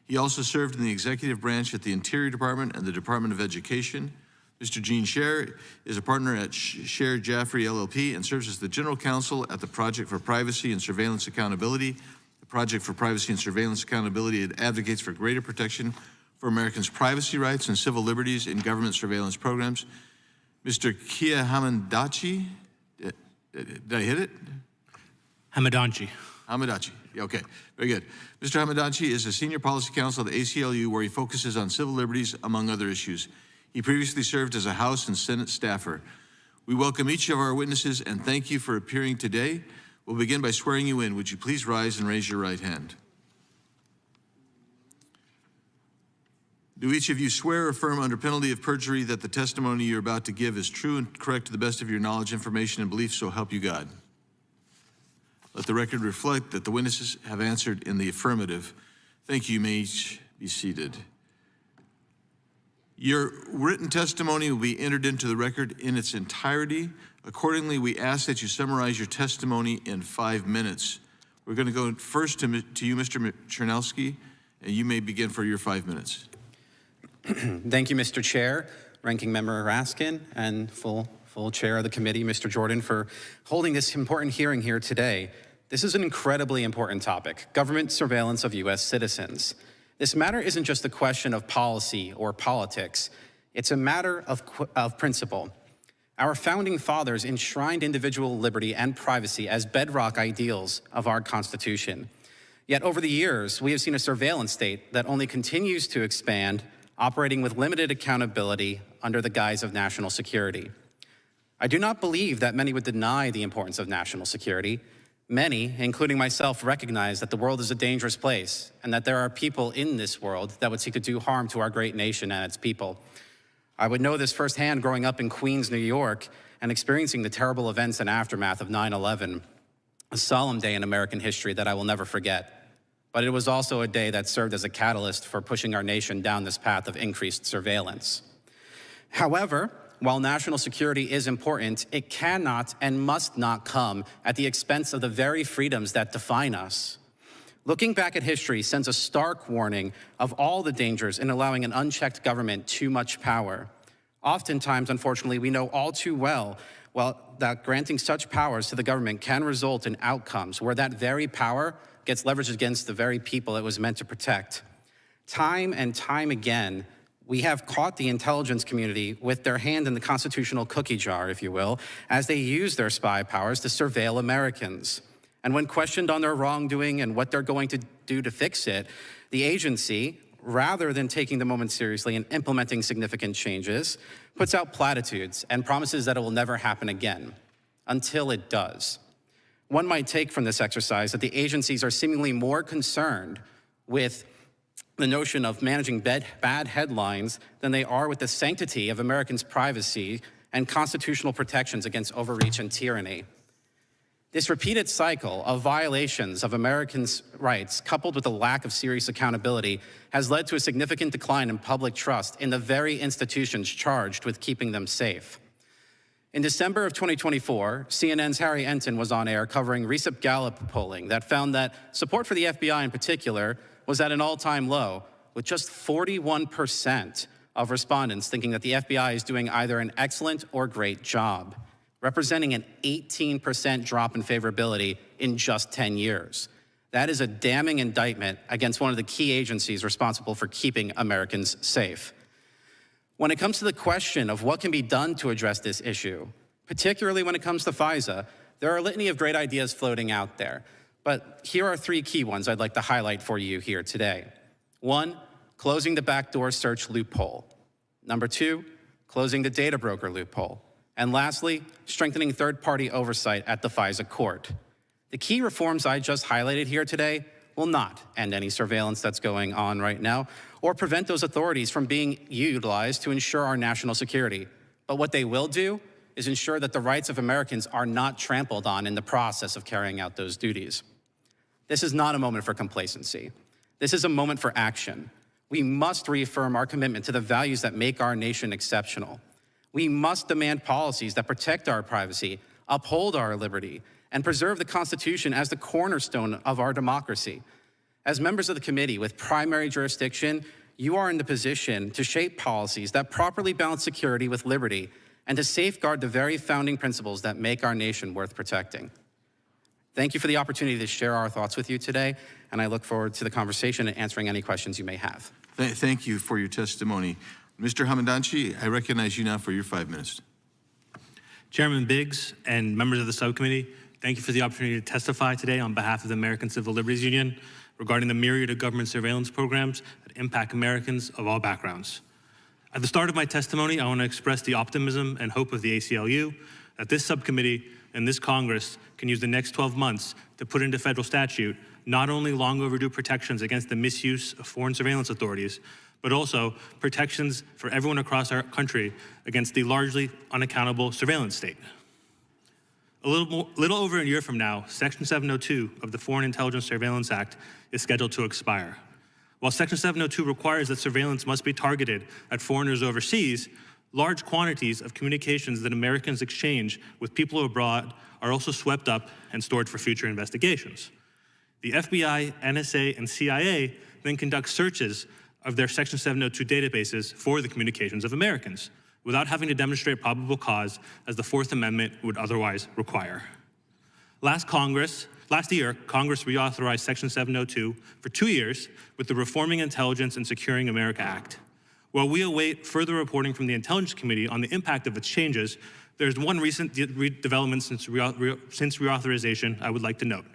He also served in the executive branch at the Interior Department and the Department of Education. Mr. Gene Scher is a partner at Scher Jaffrey LLP and serves as the general counsel at the Project for Privacy and Surveillance Accountability. The Project for Privacy and Surveillance Accountability advocates for greater protection for Americans' privacy rights and civil liberties in government surveillance programs. Mr. Kia Hamadanchi, did I hit it? Hamadanchi. Hamadanchi, okay, very good. Mr. Hamadanchi is a senior policy counsel at the ACLU where he focuses on civil liberties, among other issues. He previously served as a House and Senate staffer. We welcome each of our witnesses and thank you for appearing today. We'll begin by swearing you in. Would you please rise and raise your right hand? Do each of you swear or affirm under penalty of perjury that the testimony you're about to give is true and correct to the best of your knowledge, information, and belief, so help you God? Let the record reflect that the witnesses have answered in the affirmative. Thank you. You may each be seated. Your written testimony will be entered into the record in its entirety. Accordingly, we ask that you summarize your testimony in 5 minutes. We're going to go first to you, Mr. Chernowski, and you may begin for your 5 minutes. Thank you, Mr. Chair, Ranking Member Raskin, and full chair of the committee, Mr. Jordan, for holding this important hearing here today. This is an incredibly important topic, government surveillance of U.S. citizens. This matter isn't just a question of policy or politics. It's a matter of principle. Our founding fathers enshrined individual liberty and privacy as bedrock ideals of our Constitution. Yet over the years, we have seen a surveillance state that only continues to expand, operating with limited accountability under the guise of national security. I do not believe that many would deny the importance of national security. Many, including myself, recognize that the world is a dangerous place and that there are people in this world that would seek to do harm to our great nation and its people. I would know this firsthand growing up in Queens, New York, and experiencing the terrible events and aftermath of 9/11, a solemn day in American history that I will never forget. But it was also a day that served as a catalyst for pushing our nation down this path of increased surveillance. However, while national security is important, it cannot and must not come at the expense of the very freedoms that define us. Looking back at history sends a stark warning of all the dangers in allowing an unchecked government too much power. Oftentimes, unfortunately, we know all too well that granting such powers to the government can result in outcomes where that very power gets leveraged against the very people it was meant to protect. Time and time again, we have caught the intelligence community with their hand in the constitutional cookie jar, if you will, as they use their spy powers to surveil Americans. And when questioned on their wrongdoing and what they're going to do to fix it, the agency, rather than taking the moment seriously and implementing significant changes, puts out platitudes and promises that it will never happen again, until it does. One might take from this exercise that the agencies are seemingly more concerned with the notion of managing bad headlines than they are with the sanctity of Americans' privacy and constitutional protections against overreach and tyranny. This repeated cycle of violations of Americans' rights, coupled with a lack of serious accountability, has led to a significant decline in public trust in the very institutions charged with keeping them safe. In December of 2024, CNN's Harry Enton was on air covering recent Gallup polling that found that support for the FBI in particular was at an all-time low, with just 41% of respondents thinking that the FBI is doing either an excellent or great job, representing an 18% drop in favorability in just 10 years. That is a damning indictment against one of the key agencies responsible for keeping Americans safe. When it comes to the question of what can be done to address this issue, particularly when it comes to FISA, there are a litany of great ideas floating out there. But here are 3 key ones I'd like to highlight for you here today. 1, closing the backdoor search loophole. Number 2, closing the data broker loophole. And lastly, strengthening third-party oversight at the FISA court. The key reforms I just highlighted here today will not end any surveillance that's going on right now or prevent those authorities from being utilized to ensure our national security. But what they will do is ensure that the rights of Americans are not trampled on in the process of carrying out those duties. This is not a moment for complacency. This is a moment for action. We must reaffirm our commitment to the values that make our nation exceptional. We must demand policies that protect our privacy, uphold our liberty, and preserve the Constitution as the cornerstone of our democracy. As members of the committee with primary jurisdiction, you are in the position to shape policies that properly balance security with liberty and to safeguard the very founding principles that make our nation worth protecting. Thank you for the opportunity to share our thoughts with you today, and I look forward to the conversation and answering any questions you may have. Thank you for your testimony. Mr. Hamadanchi, I recognize you now for your 5 minutes. Chairman Biggs and members of the subcommittee, thank you for the opportunity to testify today on behalf of the American Civil Liberties Union regarding the myriad of government surveillance programs that impact Americans of all backgrounds. At the start of my testimony, I want to express the optimism and hope of the ACLU that this subcommittee and this Congress can use the next 12 months to put into federal statute not only long overdue protections against the misuse of foreign surveillance authorities, but also protections for everyone across our country against the largely unaccountable surveillance state. A little over a year from now, Section 702 of the Foreign Intelligence Surveillance Act is scheduled to expire. While Section 702 requires that surveillance must be targeted at foreigners overseas, large quantities of communications that Americans exchange with people abroad are also swept up and stored for future investigations. The FBI, NSA, and CIA then conduct searches of their Section 702 databases for the communications of Americans without having to demonstrate probable cause as the Fourth Amendment would otherwise require. Last year, Congress reauthorized Section 702 for 2 years with the Reforming Intelligence and Securing America Act. While we await further reporting from the Intelligence Committee on the impact of its changes, there's one recent development since reauthorization I would like to note.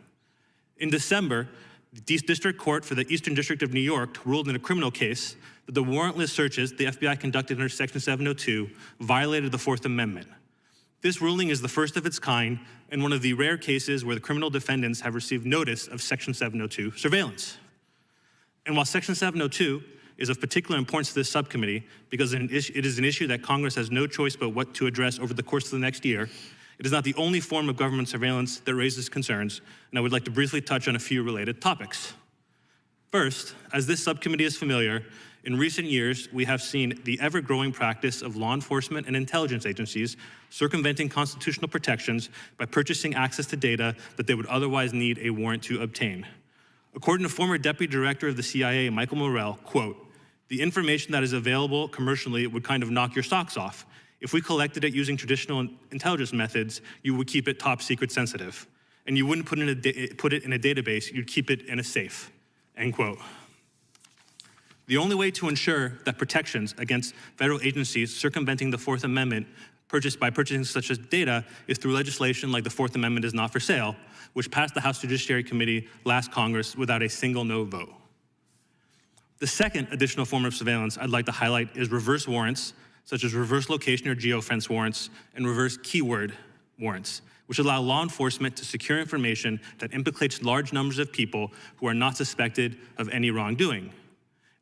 In December, the District Court for the Eastern District of New York ruled in a criminal case that the warrantless searches the FBI conducted under Section 702 violated the Fourth Amendment. This ruling is the first of its kind and one of the rare cases where the criminal defendants have received notice of Section 702 surveillance. And while Section 702 is of particular importance to this subcommittee because it is an issue that Congress has no choice but what to address over the course of the next year, it is not the only form of government surveillance that raises concerns, and I would like to briefly touch on a few related topics. First, as this subcommittee is familiar, in recent years, we have seen the ever-growing practice of law enforcement and intelligence agencies circumventing constitutional protections by purchasing access to data that they would otherwise need a warrant to obtain. According to former Deputy Director of the CIA, Michael Morrell, quote, "The information that is available commercially would kind of knock your socks off. If we collected it using traditional intelligence methods, you would keep it top secret sensitive. And you wouldn't put it in a database, you'd keep it in a safe," end quote. The only way to ensure that protections against federal agencies circumventing the Fourth Amendment by purchasing such as data is through legislation like the Fourth Amendment is not for sale, which passed the House Judiciary Committee last Congress without a single no vote. The second additional form of surveillance I'd like to highlight is reverse warrants, such as reverse location or geofence warrants and reverse keyword warrants, which allow law enforcement to secure information that implicates large numbers of people who are not suspected of any wrongdoing.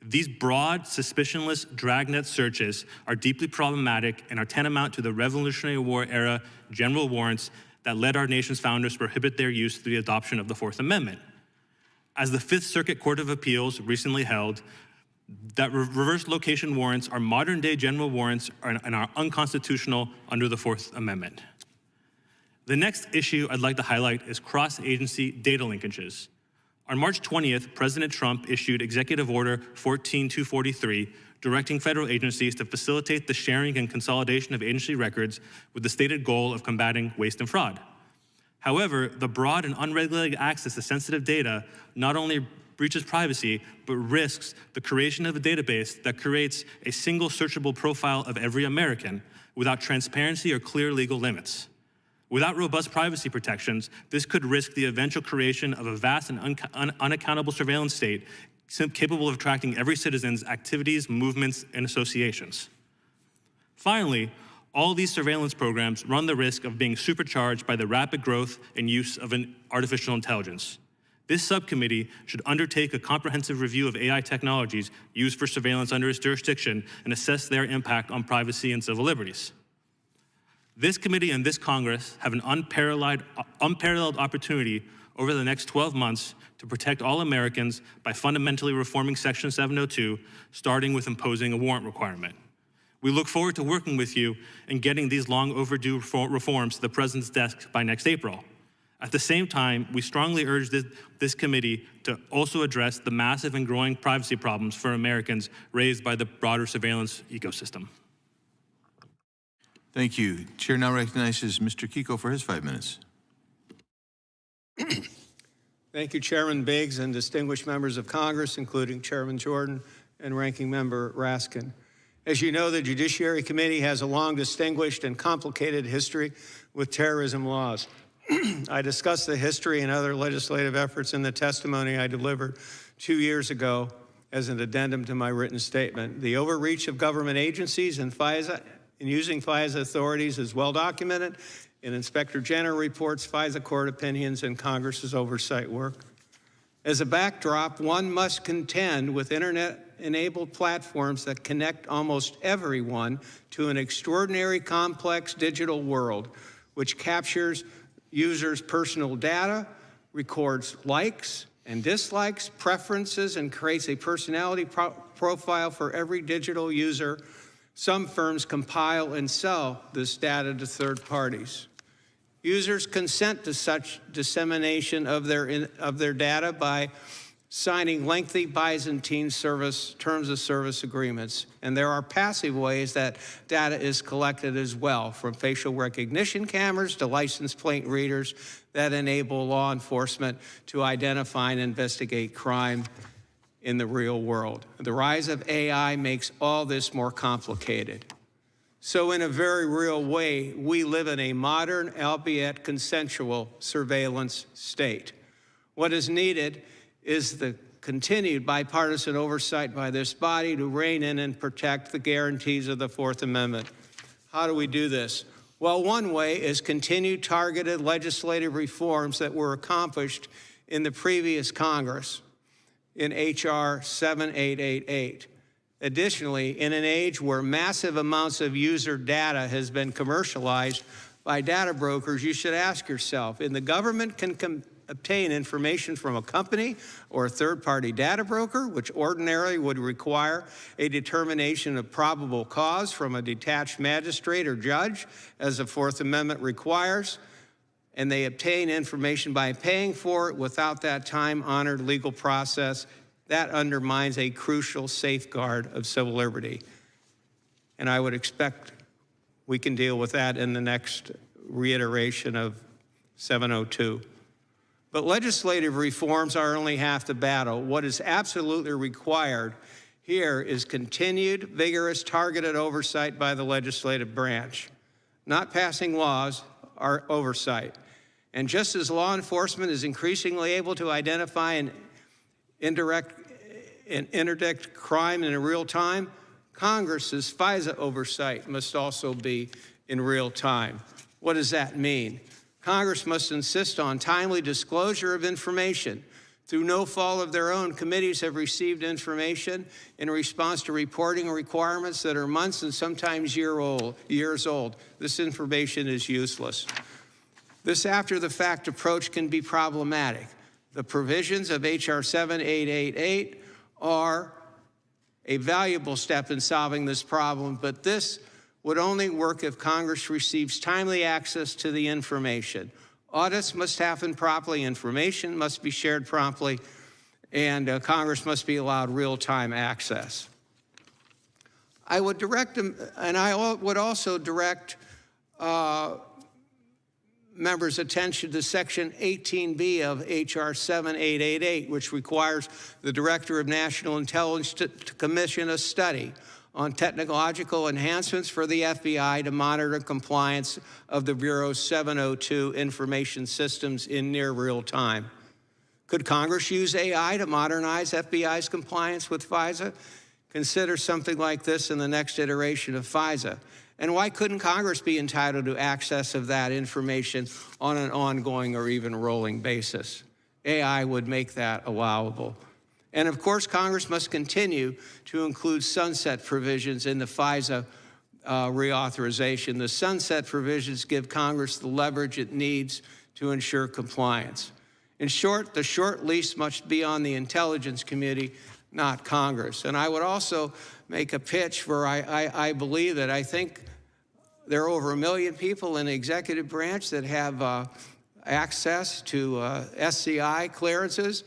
These broad, suspicionless dragnet searches are deeply problematic and are tantamount to the Revolutionary War era general warrants that led our nation's founders prohibit their use through the adoption of the Fourth Amendment. As the Fifth Circuit Court of Appeals recently held, that reverse location warrants are modern-day general warrants and are unconstitutional under the Fourth Amendment. The next issue I'd like to highlight is cross-agency data linkages. On March 20th, President Trump issued Executive Order 14243, directing federal agencies to facilitate the sharing and consolidation of agency records with the stated goal of combating waste and fraud. However, the broad and unregulated access to sensitive data not only breaches privacy, but risks the creation of a database that creates a single searchable profile of every American without transparency or clear legal limits. Without robust privacy protections, this could risk the eventual creation of a vast and unaccountable surveillance state capable of tracking every citizen's activities, movements, and associations. Finally, all these surveillance programs run the risk of being supercharged by the rapid growth and use of artificial intelligence. This subcommittee should undertake a comprehensive review of AI technologies used for surveillance under its jurisdiction and assess their impact on privacy and civil liberties. This committee and this Congress have an unparalleled opportunity over the next 12 months to protect all Americans by fundamentally reforming Section 702, starting with imposing a warrant requirement. We look forward to working with you and getting these long overdue reforms to the President's desk by next April. At the same time, we strongly urge this committee to also address the massive and growing privacy problems for Americans raised by the broader surveillance ecosystem. Thank you. Chair now recognizes Mr. Kiko for his 5 minutes. Thank you, Chairman Biggs and distinguished members of Congress, including Chairman Jordan and Ranking Member Raskin. As you know, the Judiciary Committee has a long, distinguished, and complicated history with terrorism laws. I discussed the history and other legislative efforts in the testimony I delivered 2 years ago as an addendum to my written statement. The overreach of government agencies and FISA in using FISA authorities is well documented in Inspector General reports, FISA court opinions, and Congress's oversight work. As a backdrop, one must contend with internet-enabled platforms that connect almost everyone to an extraordinary complex digital world, which captures users' personal data, records likes and dislikes, preferences, and creates a personality profile for every digital user. Some firms compile and sell this data to third parties. Users consent to such dissemination of their data by signing lengthy Byzantine terms of service agreements. And there are passive ways that data is collected as well, from facial recognition cameras to license plate readers that enable law enforcement to identify and investigate crime in the real world. The rise of AI makes all this more complicated. So in a very real way, we live in a modern, albeit consensual, surveillance state. What is needed is the continued bipartisan oversight by this body to rein in and protect the guarantees of the Fourth Amendment. How do we do this? Well, one way is continued targeted legislative reforms that were accomplished in the previous Congress in H.R. 7888. Additionally, in an age where massive amounts of user data has been commercialized by data brokers, you should ask yourself, if the government can obtain information from a company or a third-party data broker, which ordinarily would require a determination of probable cause from a detached magistrate or judge, as the Fourth Amendment requires, and they obtain information by paying for it without that time-honored legal process, that undermines a crucial safeguard of civil liberty. And I would expect we can deal with that in the next reiteration of 702. But legislative reforms are only half the battle. What is absolutely required here is continued, vigorous, targeted oversight by the legislative branch. Not passing laws, are oversight. And just as law enforcement is increasingly able to identify and interdict crime in real time, Congress's FISA oversight must also be in real time. What does that mean? Congress must insist on timely disclosure of information. Through no fault of their own, committees have received information in response to reporting requirements that are months and sometimes years old. This information is useless. This after-the-fact approach can be problematic. The provisions of H.R. 7888 are a valuable step in solving this problem, but this would only work if Congress receives timely access to the information. Audits must happen promptly, information must be shared promptly, and Congress must be allowed real-time access. I would direct them, and I would also direct members' attention to Section 18B of H.R. 7888, which requires the Director of National Intelligence to commission a study on technological enhancements for the FBI to monitor compliance of the Bureau's 702 information systems in near real time. Could Congress use AI to modernize FBI's compliance with FISA? Consider something like this in the next iteration of FISA. And why couldn't Congress be entitled to access of that information on an ongoing or even rolling basis? AI would make that allowable. And of course, Congress must continue to include sunset provisions in the FISA reauthorization. The sunset provisions give Congress the leverage it needs to ensure compliance. In short, the short leash must be on the Intelligence Committee, not Congress. And I would also make a pitch where I believe that I think there are over 1 million people in the executive branch that have access to SCI clearances.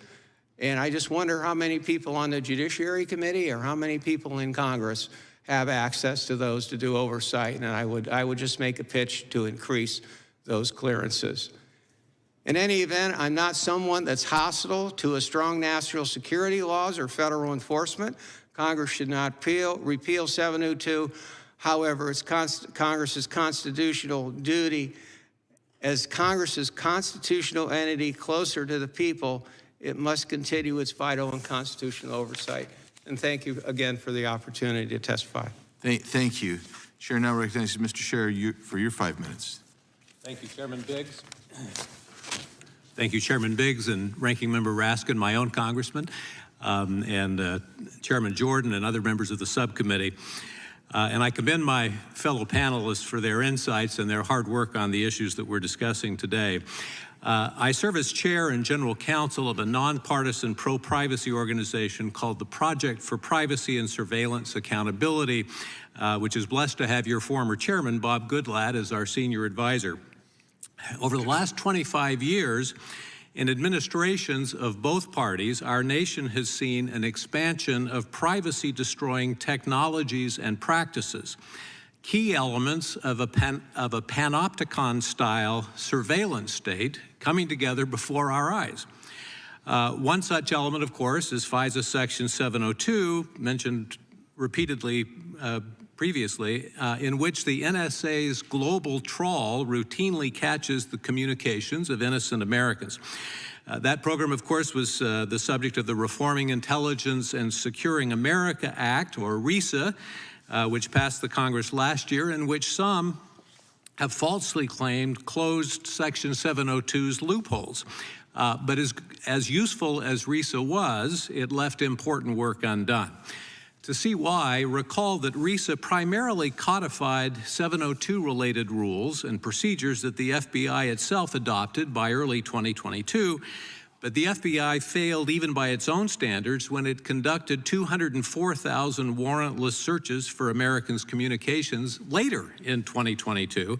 And I just wonder how many people on the Judiciary Committee or how many people in Congress have access to those to do oversight. And I would just make a pitch to increase those clearances. In any event, I'm not someone that's hostile to a strong national security laws or federal enforcement. Congress should not repeal 702. However, it's Congress's constitutional duty. As Congress's constitutional entity closer to the people, it must continue its vital and constitutional oversight. And thank you again for the opportunity to testify. Thank you. Chair now recognizes Mr. Scherer for your 5 minutes. Thank you, Chairman Biggs. Thank you, Chairman Biggs and Ranking Member Raskin, my own congressman, and Chairman Jordan and other members of the subcommittee. And I commend my fellow panelists for their insights and their hard work on the issues that we're discussing today. I serve as chair and general counsel of a nonpartisan pro-privacy organization called the Project for Privacy and Surveillance Accountability, which is blessed to have your former chairman, Bob Goodlatte, as our senior advisor. Over the last 25 years, in administrations of both parties, our nation has seen an expansion of privacy-destroying technologies and practices. Key elements of a panopticon-style surveillance state coming together before our eyes. One such element, of course, is FISA Section 702, mentioned repeatedly previously, in which the NSA's global trawl routinely catches the communications of innocent Americans. That program, of course, was the subject of the Reforming Intelligence and Securing America Act, or RISA, which passed the Congress last year, in which some have falsely claimed closed Section 702's loopholes. But as useful as RISA was, it left important work undone. To see why, recall that RISA primarily codified 702-related rules and procedures that the FBI itself adopted by early 2022, but the FBI failed even by its own standards when it conducted 204,000 warrantless searches for Americans' communications later in 2022,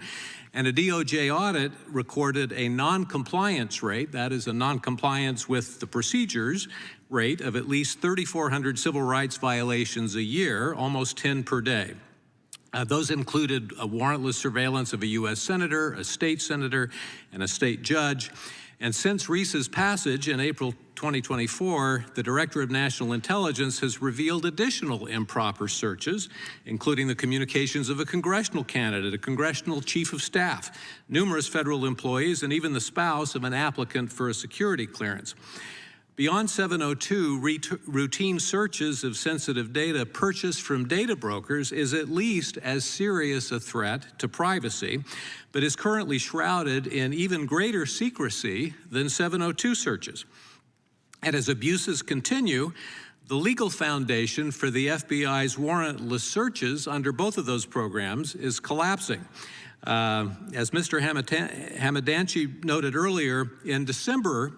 and a DOJ audit recorded a non-compliance rate, that is a non-compliance with the procedures rate, of at least 3,400 civil rights violations a year, almost 10 per day. Those included a warrantless surveillance of a U.S. senator, a state senator, and a state judge. And since RISA's passage in April 2024, the Director of National Intelligence has revealed additional improper searches, including the communications of a congressional candidate, a congressional chief of staff, numerous federal employees, and even the spouse of an applicant for a security clearance. Beyond 702, routine searches of sensitive data purchased from data brokers is at least as serious a threat to privacy, but is currently shrouded in even greater secrecy than 702 searches. And as abuses continue, the legal foundation for the FBI's warrantless searches under both of those programs is collapsing. As Mr. Hamadanchi noted earlier, in December,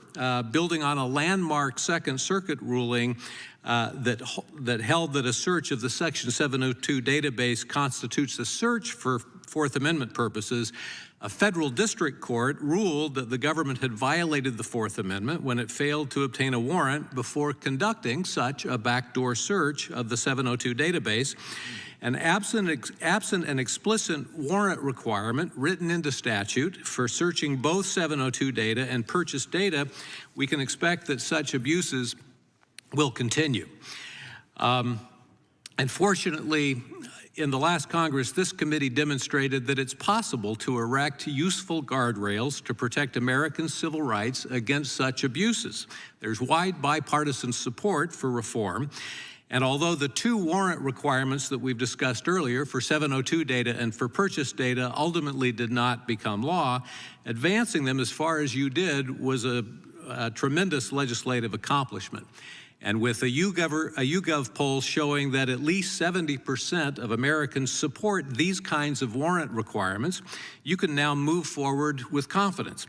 building on a landmark Second Circuit ruling that held that a search of the Section 702 database constitutes a search for Fourth Amendment purposes, a federal district court ruled that the government had violated the Fourth Amendment when it failed to obtain a warrant before conducting such a backdoor search of the 702 database. And absent an explicit warrant requirement written into statute for searching both 702 data and purchased data, we can expect that such abuses will continue. Unfortunately, in the last Congress, this committee demonstrated that it's possible to erect useful guardrails to protect American civil rights against such abuses. There's wide bipartisan support for reform. And although the two warrant requirements that we've discussed earlier for 702 data and for purchase data ultimately did not become law, advancing them as far as you did was a tremendous legislative accomplishment. And with a YouGov poll showing that at least 70% of Americans support these kinds of warrant requirements, you can now move forward with confidence.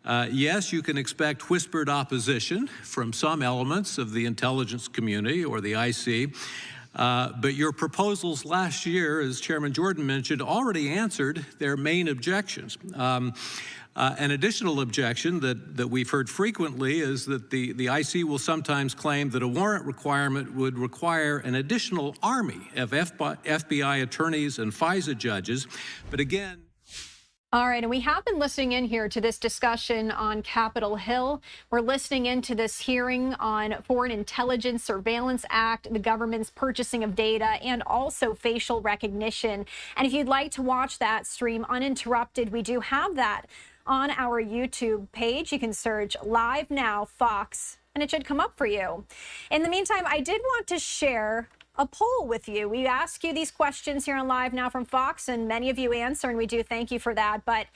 Yes, you can expect whispered opposition from some elements of the intelligence community or the IC, but your proposals last year, as Chairman Jordan mentioned, already answered their main objections. An additional objection that we've heard frequently is that the IC will sometimes claim that a warrant requirement would require an additional army of FBI attorneys and FISA judges. But again, all right, and we have been listening in here to this discussion on Capitol Hill. We're listening into this hearing on Foreign Intelligence Surveillance Act, the government's purchasing of data, and also facial recognition. And if you'd like to watch that stream uninterrupted, we do have that on our YouTube page. You can search Live Now Fox, and it should come up for you. In the meantime, I did want to share a poll with you. We ask you these questions here on Live Now from Fox, and many of you answer, and we do thank you for that. But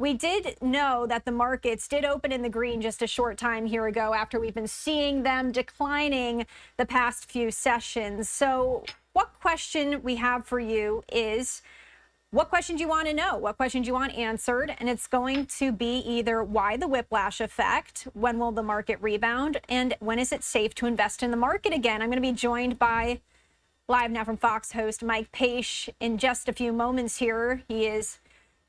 we did know that the markets did open in the green just a short time here ago after we've been seeing them declining the past few sessions. So what question we have for you is, what question do you want to know? What question do you want answered? And it's going to be either why the whiplash effect, when will the market rebound, and when is it safe to invest in the market again? I'm going to be joined by Live Now from Fox host Mike Page in just a few moments here. He is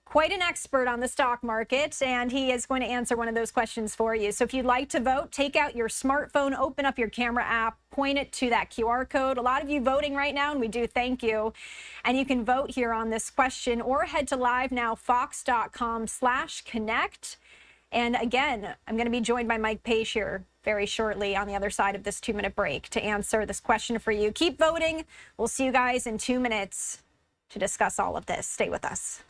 quite an expert on the stock market, and he is going to answer one of those questions for you. So if you'd like to vote, take out your smartphone, open up your camera app, point it to that QR code. A lot of you voting right now, and we do thank you. And you can vote here on this question or head to livenowfox.com/connect. And again, I'm going to be joined by Mike Page here very shortly on the other side of this 2-minute break to answer this question for you. Keep voting. We'll see you guys in 2 minutes to discuss all of this. Stay with us.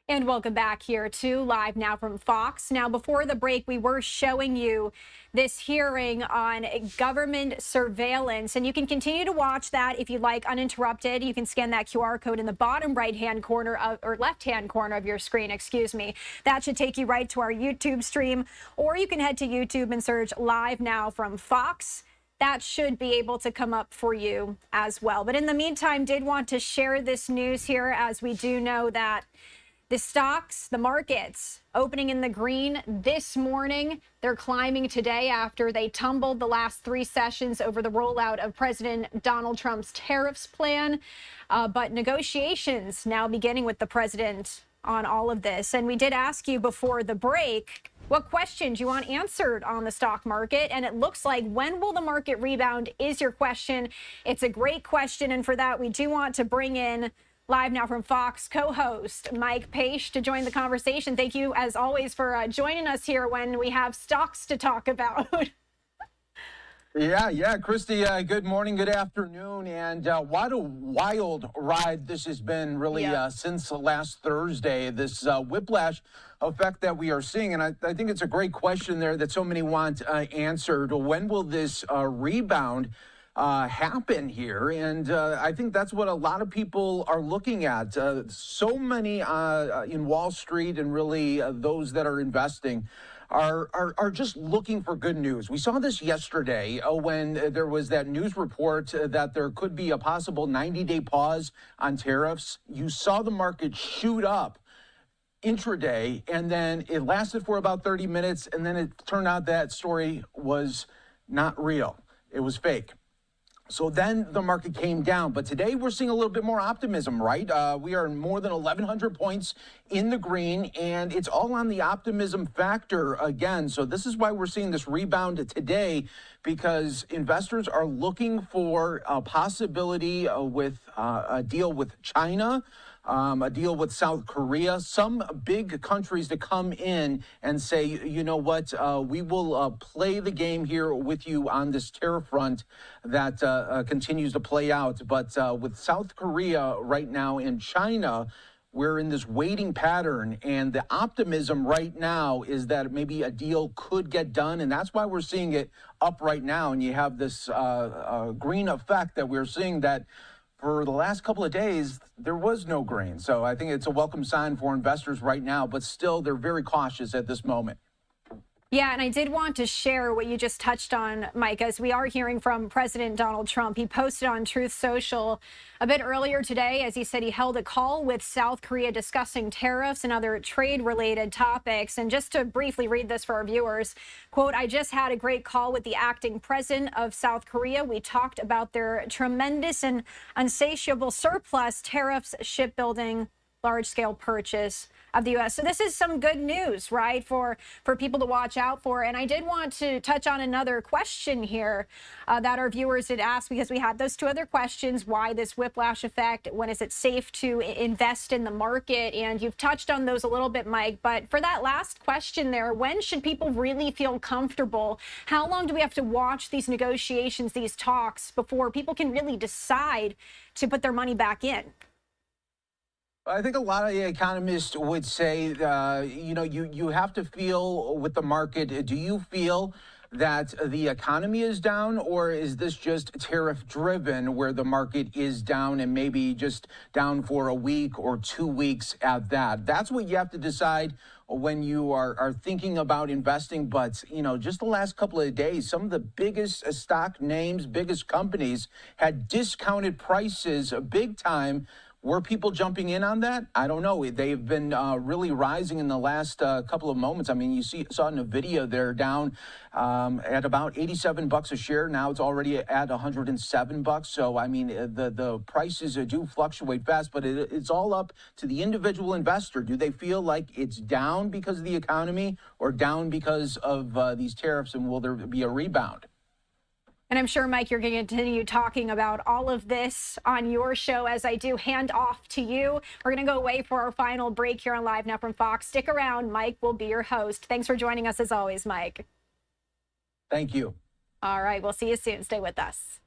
And welcome back here to Live Now from Fox. Now, before the break, we were showing you this hearing on government surveillance, and you can continue to watch that if you like uninterrupted. You can scan that QR code in the bottom right-hand corner of, or left-hand corner of your screen, excuse me. That should take you right to our YouTube stream, or you can head to YouTube and search Live Now from Fox. That should be able to come up for you as well. But in the meantime, did want to share this news here, as we do know that The stocks, the markets, opening in the green this morning. They're climbing today after they tumbled the last 3 sessions over the rollout of President Donald Trump's tariffs plan. But negotiations now beginning with the president on all of this. And we did ask you before the break, what questions you want answered on the stock market? And it looks like, when will the market rebound is your question. It's a great question. And for that, we do want to bring in live now from Fox co-host Mike Page to join the conversation. Thank you, as always, for joining us here when we have stocks to talk about. Yeah, Christy, good morning, good afternoon. And what a wild ride this has been, really, since last Thursday, this whiplash effect that we are seeing. And I think it's a great question there that so many want answered. When will this rebound happen here? And I think that's what a lot of people are looking at. So many in Wall Street, and really those that are investing, are just looking for good news. We saw this yesterday when there was that news report that there could be a possible 90-day pause on tariffs. You saw the market shoot up intraday, and then it lasted for about 30 minutes, and then it turned out that story was not real. It was fake. So then the market came down. But today we're seeing a little bit more optimism, right? We are more than 1,100 points in the green, and it's all on the optimism factor again. So this is why we're seeing this rebound today, because investors are looking for a possibility with a deal with China, a deal with South Korea, some big countries to come in and say, you know what, we will play the game here with you on this tariff front that continues to play out. But with South Korea right now and China, we're in this waiting pattern, and the optimism right now is that maybe a deal could get done, and that's why we're seeing it up right now. And you have this green effect that we're seeing, that for the last couple of days, there was no grain. So I think it's a welcome sign for investors right now, but still they're very cautious at this moment. Yeah, and I did want to share what you just touched on, Mike, as we are hearing from President Donald Trump. He posted on Truth Social a bit earlier today, as he said he held a call with South Korea discussing tariffs and other trade-related topics. And just to briefly read this for our viewers, quote, "I just had a great call with the acting president of South Korea. We talked about their tremendous and insatiable surplus, tariffs, shipbuilding, large-scale purchase of the U.S." So this is some good news, right, for people to watch out for. And I did want to touch on another question here that our viewers did ask, because we had those 2 other questions. Why this whiplash effect? When is it safe to invest in the market? And you've touched on those a little bit, Mike. But for that last question there, when should people really feel comfortable? How long do we have to watch these negotiations, these talks, before people can really decide to put their money back in? I think a lot of the economists would say, you know, you have to feel with the market. Do you feel that the economy is down, or is this just tariff driven, where the market is down and maybe just down for a week or 2 weeks at that? That's what you have to decide when you are thinking about investing. But, you know, just the last couple of days, some of the biggest stock names, biggest companies had discounted prices big time. Were people jumping in on that? I don't know. They've been really rising in the last couple of moments. I mean, you saw in the video, they're down at about $87 a share. Now it's already at $107. So, I mean, the prices do fluctuate fast, but it's all up to the individual investor. Do they feel like it's down because of the economy, or down because of these tariffs, and will there be a rebound? And I'm sure, Mike, you're going to continue talking about all of this on your show. As I do hand off to you, we're going to go away for our final break here on Live Now from Fox. Stick around. Mike will be your host. Thanks for joining us as always, Mike. Thank you. All right. We'll see you soon. Stay with us.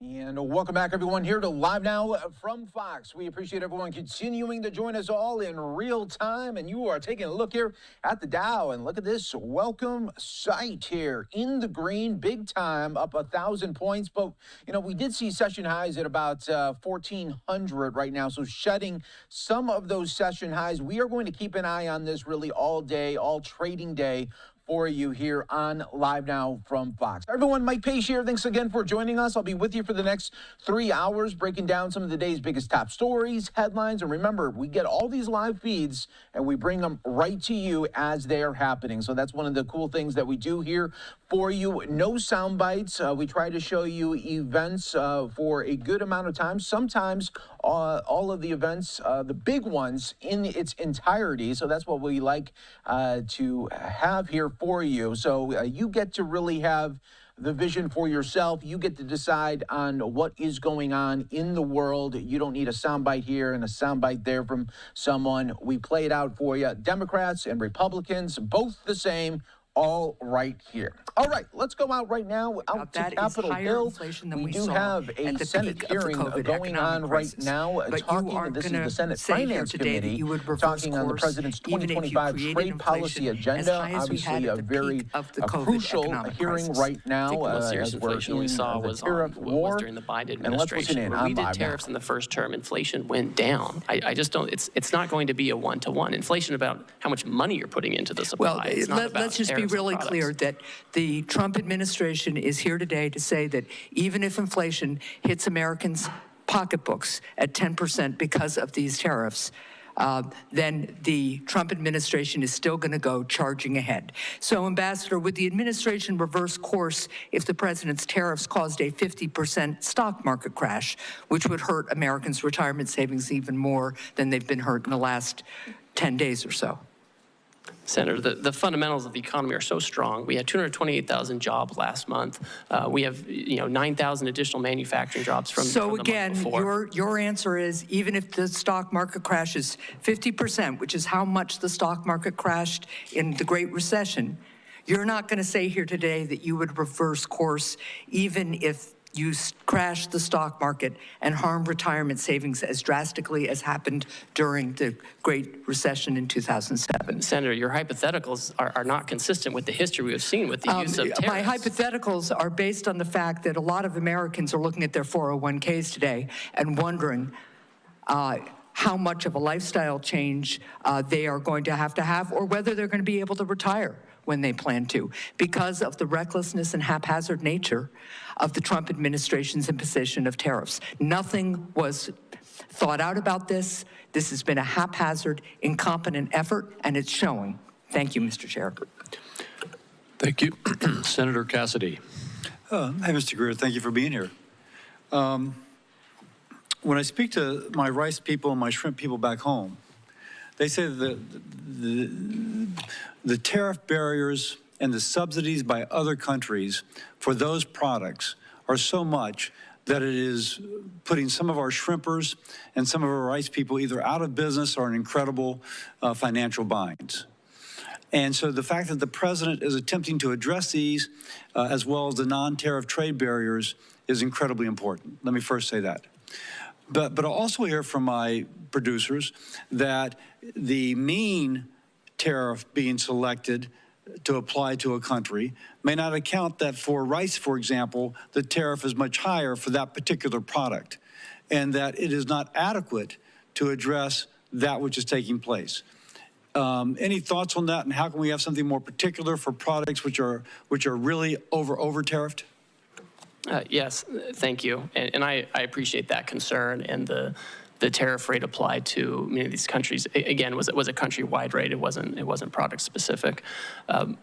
And welcome back, everyone, here to Live Now from Fox. We appreciate everyone continuing to join us all in real time. And you are taking a look here at the Dow. And look at this welcome sight here in the green, big time, up 1,000 points. But, you know, we did see session highs at about 1,400 right now. So shedding some of those session highs. We are going to keep an eye on this really all day, all trading day, for you here on Live Now from Fox. Everyone, Mike Page here. Thanks again for joining us. I'll be with you for the next 3 hours, breaking down some of the day's biggest top stories, headlines. And remember, we get all these live feeds and we bring them right to you as they are happening. So that's one of the cool things that we do here for you. No sound bites. We try to show you events for a good amount of time. Sometimes all of the events, the big ones, in its entirety. So that's what we like to have here for you. So you get to really have the vision for yourself. You get to decide on what is going on in the world. You don't need a soundbite here and a soundbite there from someone. We play it out for you. Democrats and Republicans, both the same, all right here. All right, let's go out right now out to Capitol Hill. We do have a Senate hearing going on right now, talking. This is the Senate Finance Committee talking on the president's 2025 trade policy agenda. Obviously, a very crucial hearing right now as we're in the tariff war. During the Biden administration, when we did tariffs in the first term, inflation went down. I just don't. It's not going to be a one-to-one. Inflation about how much money you're putting into the supply. Well, let's just be really clear that the Trump administration is here today to say that even if inflation hits Americans' pocketbooks at 10% because of these tariffs, then the Trump administration is still going to go charging ahead. So, Ambassador, would the administration reverse course if the president's tariffs caused a 50% stock market crash, which would hurt Americans' retirement savings even more than they've been hurt in the last 10 days or so? Senator, the fundamentals of the economy are so strong. We had 228,000 jobs last month. We have 9,000 additional manufacturing jobs from the month before. Your answer is even if the stock market crashes 50%, which is how much the stock market crashed in the Great Recession, you're not going to say here today that you would reverse course even if you crash the stock market and harm retirement savings as drastically as happened during the Great Recession in 2007. Senator, your hypotheticals are not consistent with the history we have seen with the use of tariffs. My hypotheticals are based on the fact that a lot of Americans are looking at their 401ks today and wondering how much of a lifestyle change they are going to have, or whether they're going to be able to retire when they plan to, because of the recklessness and haphazard nature of the Trump administration's imposition of tariffs. Nothing was thought out about this. This has been a haphazard, incompetent effort, and it's showing. Thank you, Mr. Chair. Thank you. Senator Cassidy. Hi, Mr. Greer. Thank you for being here. When I speak to my rice people and my shrimp people back home, they say that the tariff barriers and the subsidies by other countries for those products are so much that it is putting some of our shrimpers and some of our rice people either out of business or in incredible financial binds. And so the fact that the president is attempting to address these as well as the non-tariff trade barriers is incredibly important. Let me first say that. But I also hear from my producers that the mean tariff being selected to apply to a country may not account that for rice, for example, the tariff is much higher for that particular product, and that it is not adequate to address that which is taking place. Any thoughts on that, and how can we have something more particular for products which are really over tariffed? Yes, thank you. And I appreciate that concern, and the tariff rate applied to many of these countries, again, was a countrywide rate. It wasn't product specific.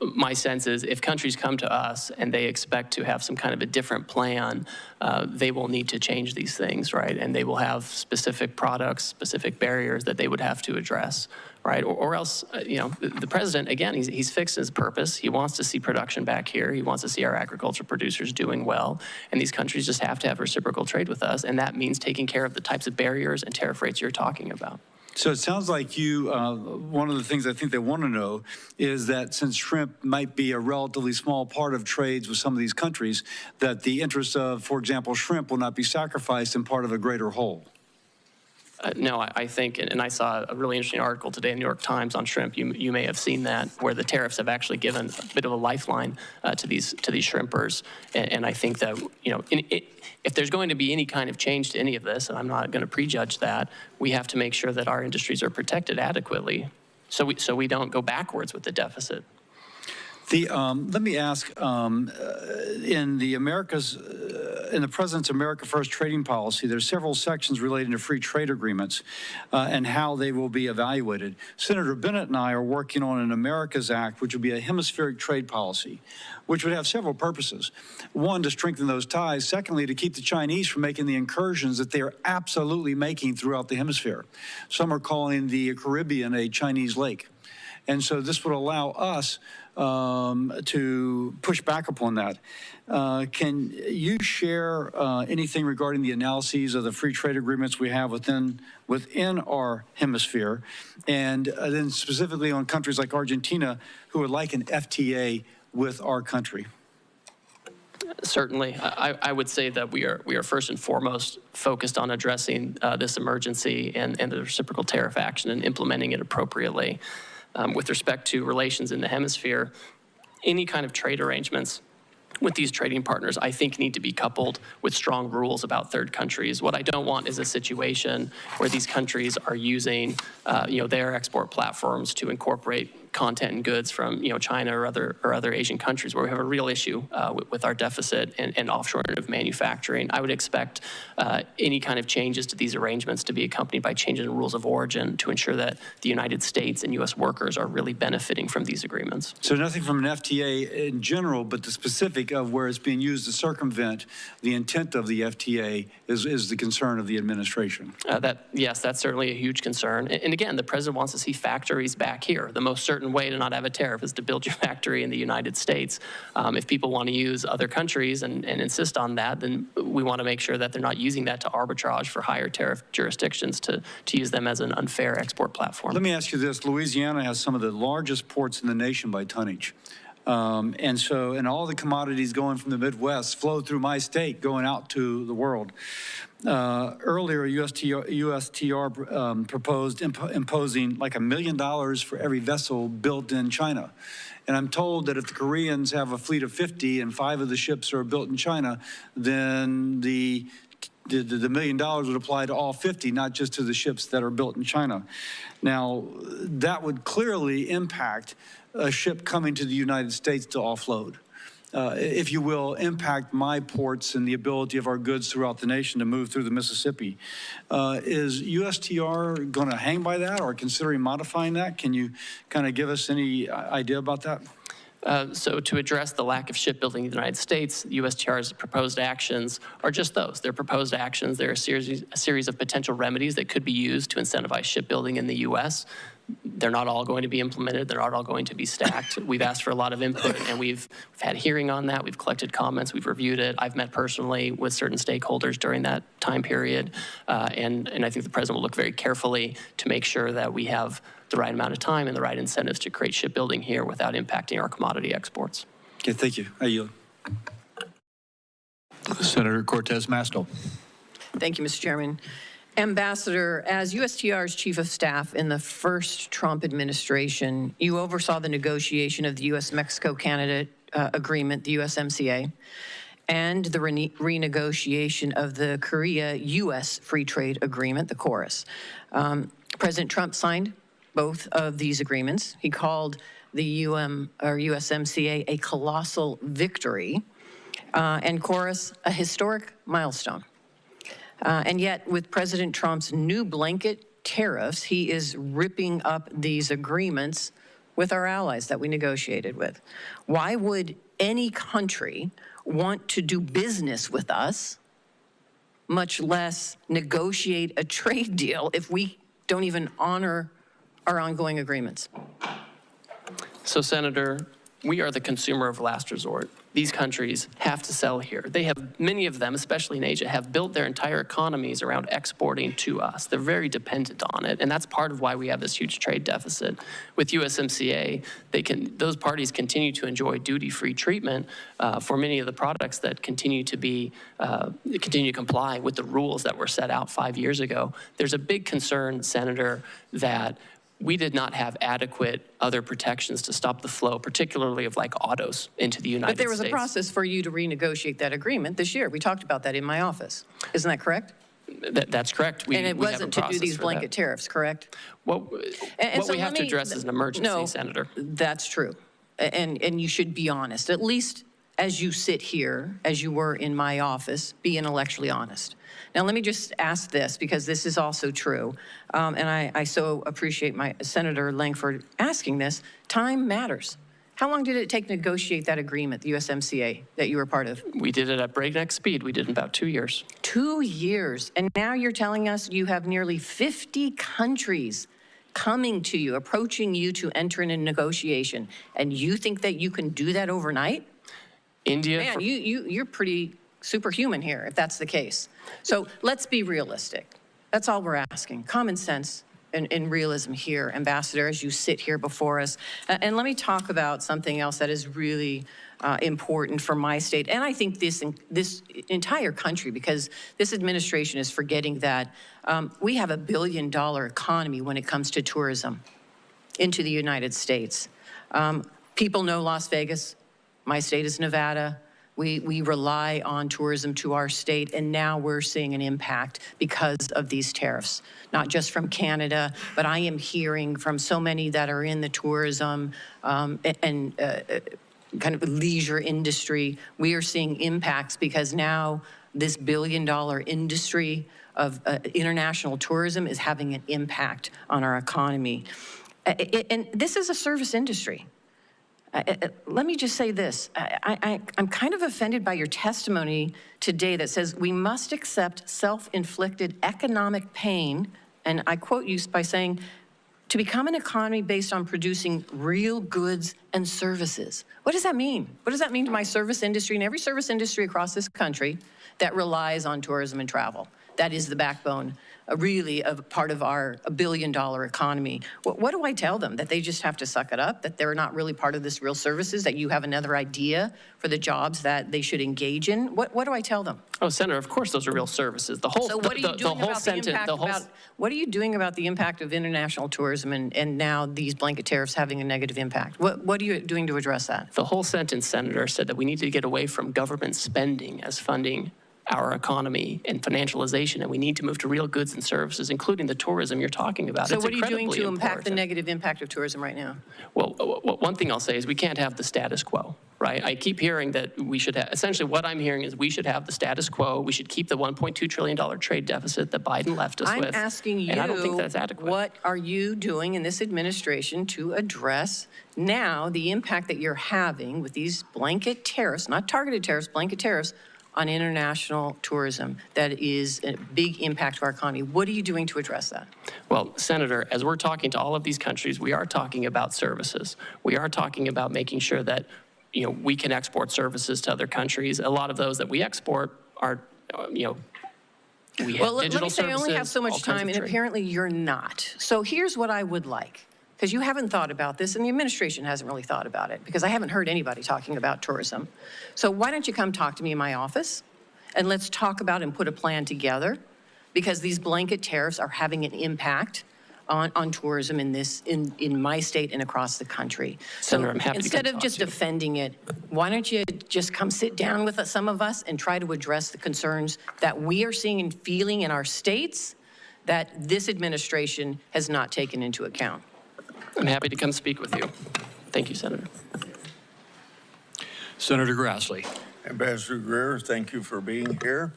My sense is if countries come to us and they expect to have some kind of a different plan, they will need to change these things, right? And they will have specific products, specific barriers that they would have to address, right? Or else, the president, again, he's fixed his purpose. He wants to see production back here. He wants to see our agriculture producers doing well. And these countries just have to have reciprocal trade with us. And that means taking care of the types of barriers and tariff rates you're talking about. So it sounds like you, one of the things I think they want to know is that since shrimp might be a relatively small part of trades with some of these countries, that the interests of, for example, shrimp will not be sacrificed in part of a greater whole. No, I think, and I saw a really interesting article today in the New York Times on shrimp. You may have seen that, where the tariffs have actually given a bit of a lifeline to these shrimpers. And I think that, you know, if there's going to be any kind of change to any of this, and I'm not going to prejudge that, we have to make sure that our industries are protected adequately, so we don't go backwards with the deficit. Let me ask, in the President's America First trading policy, there's several sections relating to free trade agreements and how they will be evaluated. Senator Bennett and I are working on an Americas Act, which would be a hemispheric trade policy, which would have several purposes. One, to strengthen those ties. Secondly, to keep the Chinese from making the incursions that they are absolutely making throughout the hemisphere. Some are calling the Caribbean a Chinese lake. And so this would allow us to push back upon that. Can you share anything regarding the analyses of the free trade agreements we have within our hemisphere, and then specifically on countries like Argentina who would like an FTA with our country? Certainly. I would say that we are first and foremost focused on addressing this emergency and the reciprocal tariff action and implementing it appropriately. With respect to relations in the hemisphere, any kind of trade arrangements with these trading partners, I think, need to be coupled with strong rules about third countries. What I don't want is a situation where these countries are using, their export platforms to incorporate content and goods from, China or other Asian countries, where we have a real issue with our deficit and offshoring of manufacturing. I would expect any kind of changes to these arrangements to be accompanied by changes in rules of origin to ensure that the United States and U.S. workers are really benefiting from these agreements. So nothing from an FTA in general, but the specific of where it's being used to circumvent the intent of the FTA is the concern of the administration. Yes, that's certainly a huge concern. And again, the president wants to see factories back here. The most certain way to not have a tariff is to build your factory in the United States. If people want to use other countries and insist on that, then we want to make sure that they're not using that to arbitrage for higher tariff jurisdictions to use them as an unfair export platform. Let me ask you this. Louisiana has some of the largest ports in the nation by tonnage. And all the commodities going from the Midwest flow through my state going out to the world. Earlier, USTR proposed imposing like $1 million for every vessel built in China. And I'm told that if the Koreans have a fleet of 50 and 5 of the ships are built in China, then the $1 million would apply to all 50, not just to the ships that are built in China. Now, that would clearly impact a ship coming to the United States to offload. If you will, impact my ports and the ability of our goods throughout the nation to move through the Mississippi. Is USTR going to hang by that or considering modifying that? Can you kind of give us any idea about that? So to address the lack of shipbuilding in the United States, USTR's proposed actions are just those. They're proposed actions. They're a series of potential remedies that could be used to incentivize shipbuilding in the U.S. They're not all going to be implemented. They're not all going to be stacked. We've asked for a lot of input, and we've had hearing on that. We've collected comments. We've reviewed it. I've met personally with certain stakeholders during that time period, and I think the president will look very carefully to make sure that we have the right amount of time and the right incentives to create shipbuilding here without impacting our commodity exports. Okay, thank you. I yield. Senator Cortez Masto. Thank you, Mr. Chairman. Ambassador, as USTR's Chief of Staff in the first Trump administration, you oversaw the negotiation of the U.S.-Mexico-Canada agreement, the USMCA, and the renegotiation of the Korea-U.S. Free Trade Agreement, the KORUS. President Trump signed both of these agreements. He called the USMCA a colossal victory, and KORUS a historic milestone. And yet, with President Trump's new blanket tariffs, he is ripping up these agreements with our allies that we negotiated with. Why would any country want to do business with us, much less negotiate a trade deal, if we don't even honor our ongoing agreements? So, Senator, we are the consumer of last resort. These countries have to sell here. They have, many of them, especially in Asia, have built their entire economies around exporting to us. They're very dependent on it, and that's part of why we have this huge trade deficit. With USMCA, those parties continue to enjoy duty-free treatment for many of the products that continue to comply with the rules that were set out 5 years ago. There's a big concern, Senator, that we did not have adequate other protections to stop the flow, particularly of like autos into the United States. But there was a process for you to renegotiate that agreement this year. We talked about that in my office. Isn't that correct? That's correct. And it wasn't to do these blanket tariffs, correct? What we have to address is an emergency, Senator. That's true. And you should be honest. At least as you sit here, as you were in my office, be intellectually honest. Now, let me just ask this, because this is also true, and I so appreciate my Senator Langford asking this. Time matters. How long did it take to negotiate that agreement, the USMCA, that you were part of? We did it at breakneck speed. We did it in about 2 years. 2 years. And now you're telling us you have nearly 50 countries coming to you, approaching you to enter in a negotiation, and you think that you can do that overnight? India. Man, you're pretty superhuman here, if that's the case. So let's be realistic. That's all we're asking. Common sense and realism here, Ambassador, as you sit here before us. And let me talk about something else that is really important for my state, and I think this entire country, because this administration is forgetting that we have $1 billion economy when it comes to tourism into the United States. People know Las Vegas. My state is Nevada. We rely on tourism to our state, and now we're seeing an impact because of these tariffs, not just from Canada, but I am hearing from so many that are in the tourism and kind of leisure industry. We are seeing impacts because now this $1 billion industry of international tourism is having an impact on our economy. And this is a service industry. Let me just say this. I'm kind of offended by your testimony today that says we must accept self-inflicted economic pain, and I quote you by saying, to become an economy based on producing real goods and services. What does that mean? What does that mean to my service industry and every service industry across this country that relies on tourism and travel? That is the backbone, really, of part of our $1 billion economy. What do I tell them? That they just have to suck it up? That they're not really part of this real services? That you have another idea for the jobs that they should engage in? What do I tell them? Oh, Senator, of course those are real services. The whole, so what are you doing about the impact what are you doing about the impact of international tourism and now these blanket tariffs having a negative impact? What are you doing to address that? The whole sentence, Senator, said that we need to get away from government spending as funding our economy and financialization, and we need to move to real goods and services, including the tourism you're talking about. So it's what are you doing to important. impact the negative impact of tourism right now? Well, one thing I'll say is we can't have the status quo, right? I keep hearing that we should have, essentially what I'm hearing is we should have the status quo. We should keep the $1.2 trillion trade deficit that Biden left us with. I'm asking you, and I don't think that's adequate. What are you doing in this administration to address now the impact that you're having with these blanket tariffs, not targeted tariffs, blanket tariffs, on international tourism that is a big impact to our economy? What are you doing to address that? Well, Senator, as we're talking to all of these countries, we are talking about services. We are talking about making sure that we can export services to other countries. A lot of those that we export are, we have well, digital let me say I only have so much services, time, and apparently you're not. So here's what I would like, because you haven't thought about this, and the administration hasn't really thought about it, because I haven't heard anybody talking about tourism. So why don't you come talk to me in my office, and let's talk about and put a plan together, because these blanket tariffs are having an impact on tourism in my state and across the country. Senator, so I'm happy instead to of just defending it, why don't you just come sit down with some of us and try to address the concerns that we are seeing and feeling in our states that this administration has not taken into account? I'm happy to come speak with you. Thank you, Senator. Senator Grassley. Ambassador Greer, thank you for being here.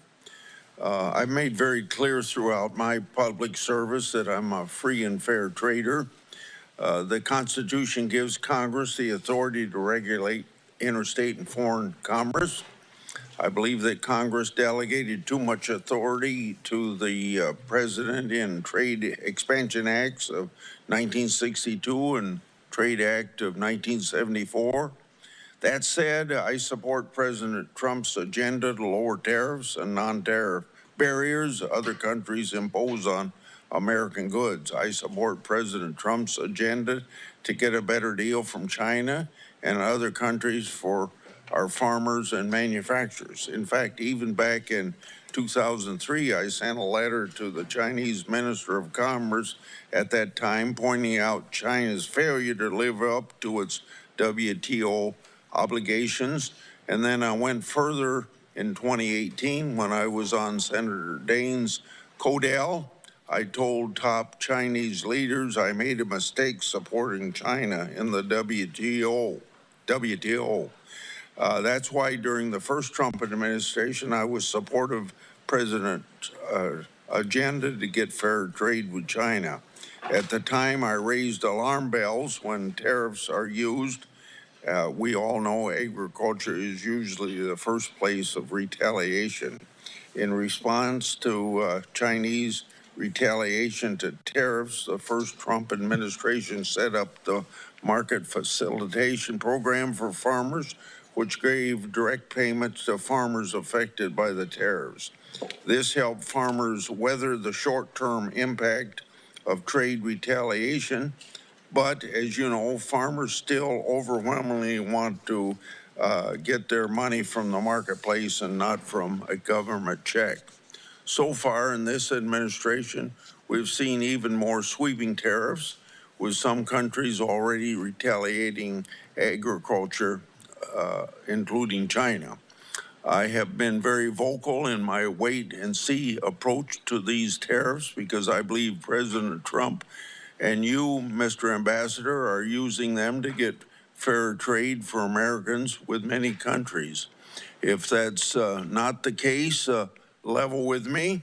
I've made very clear throughout my public service that I'm a free and fair trader. The Constitution gives Congress the authority to regulate interstate and foreign commerce. I believe that Congress delegated too much authority to the President in Trade Expansion Acts of 1962 and Trade Act of 1974. That said, I support President Trump's agenda to lower tariffs and non-tariff barriers other countries impose on American goods. I support President Trump's agenda to get a better deal from China and other countries for our farmers and manufacturers. In fact, even back in 2003, I sent a letter to the Chinese Minister of Commerce at that time pointing out China's failure to live up to its WTO obligations. And then I went further in 2018 when I was on Senator Daines' Codell. I told top Chinese leaders I made a mistake supporting China in the WTO. That's why during the first Trump administration, I was supportive of President's agenda to get fair trade with China. At the time, I raised alarm bells when tariffs are used. We all know agriculture is usually the first place of retaliation. In response to Chinese retaliation to tariffs, the first Trump administration set up the Market Facilitation Program for farmers, which gave direct payments to farmers affected by the tariffs. This helped farmers weather the short-term impact of trade retaliation. But as you know, farmers still overwhelmingly want to get their money from the marketplace and not from a government check. So far in this administration, we've seen even more sweeping tariffs, with some countries already retaliating agriculture, including China. I have been very vocal in my wait-and-see approach to these tariffs because I believe President Trump and you, Mr. Ambassador, are using them to get fair trade for Americans with many countries. If that's not the case, level with me.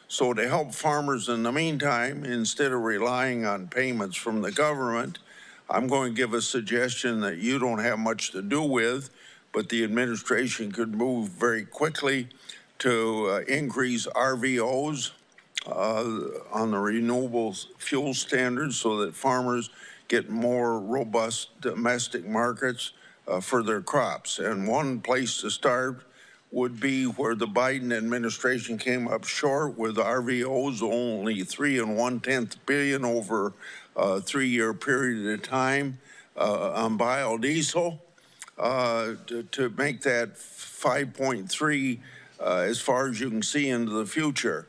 So to help farmers in the meantime, instead of relying on payments from the government, I'm going to give a suggestion that you don't have much to do with, but the administration could move very quickly to increase RVOs on the renewable fuel standards so that farmers get more robust domestic markets for their crops. And one place to start would be where the Biden administration came up short with RVOs, only $3 1/10 billion over a 3-year period of time on biodiesel, to make that 5.3 as far as you can see into the future.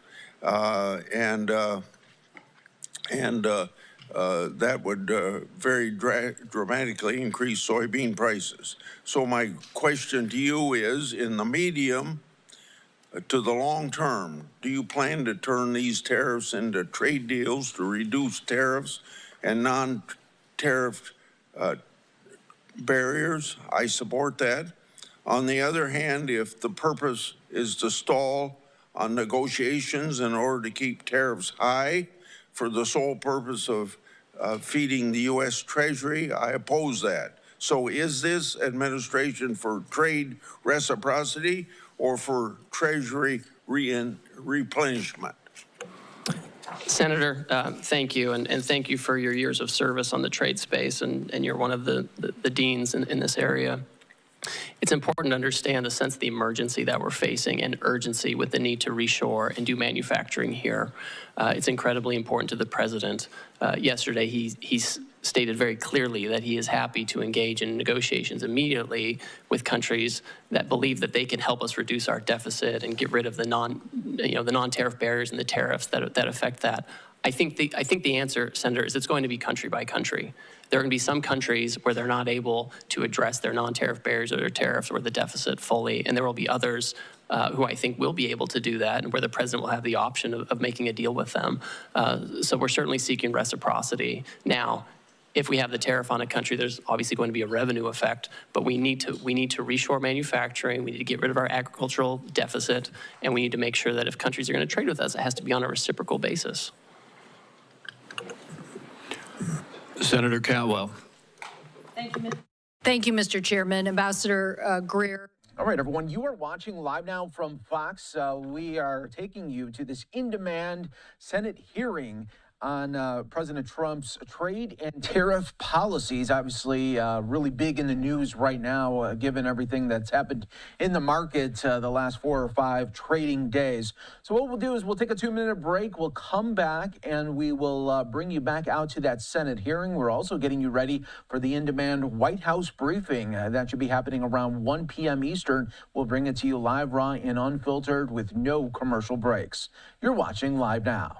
That would very dramatically increase soybean prices. So my question to you is, in the medium to the long term, do you plan to turn these tariffs into trade deals to reduce tariffs and non-tariff barriers? I support that. On the other hand, if the purpose is to stall on negotiations in order to keep tariffs high for the sole purpose of feeding the U.S. Treasury, I oppose that. So is this administration for trade reciprocity or for Treasury replenishment? Senator, thank you, and thank you for your years of service on the trade space, and you're one of the deans in this area. It's important to understand the sense of the emergency that we're facing and urgency with the need to reshore and do manufacturing here. It's incredibly important to the president. Yesterday, he stated very clearly that he is happy to engage in negotiations immediately with countries that believe that they can help us reduce our deficit and get rid of the non-tariff barriers and the tariffs that affect that. I think the answer, Senator, is it's going to be country by country. There are going to be some countries where they're not able to address their non-tariff barriers or their tariffs or the deficit fully, and there will be others who I think will be able to do that, and where the president will have the option of making a deal with them. So we're certainly seeking reciprocity. Now, if we have the tariff on a country, there's obviously going to be a revenue effect, but we need to reshore manufacturing, we need to get rid of our agricultural deficit, and we need to make sure that if countries are going to trade with us, it has to be on a reciprocal basis. Senator Cantwell. Thank you, Mr. Chairman. Ambassador Greer. All right, everyone, you are watching live now from Fox. We are taking you to this in-demand Senate hearing on President Trump's trade and tariff policies. Obviously, really big in the news right now, given everything that's happened in the market the last 4 or 5 trading days. So what we'll do is we'll take a 2-minute break. We'll come back and we will bring you back out to that Senate hearing. We're also getting you ready for the in-demand White House briefing. That should be happening around 1 p.m. Eastern. We'll bring it to you live, raw, and unfiltered with no commercial breaks. You're watching Live Now.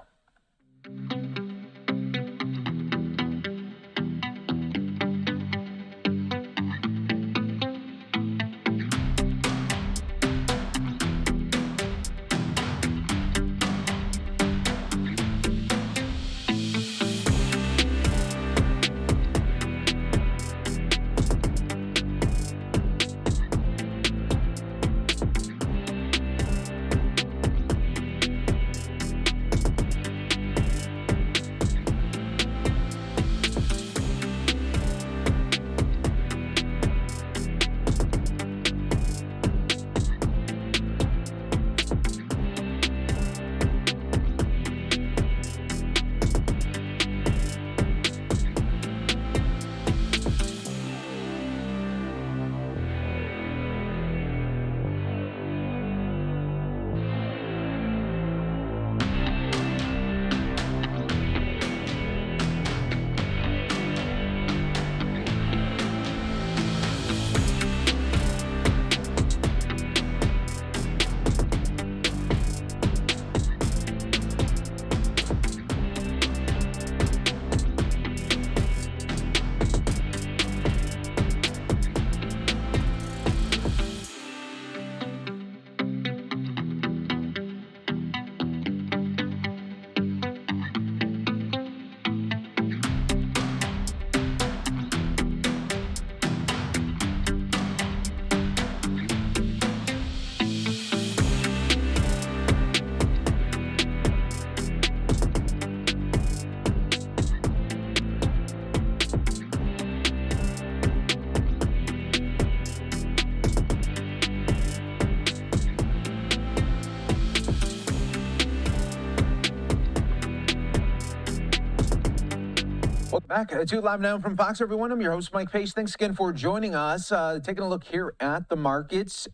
Welcome back to Live Now from Fox, everyone. I'm your host, Mike Pace. Thanks again for joining us. Taking a look here at the markets.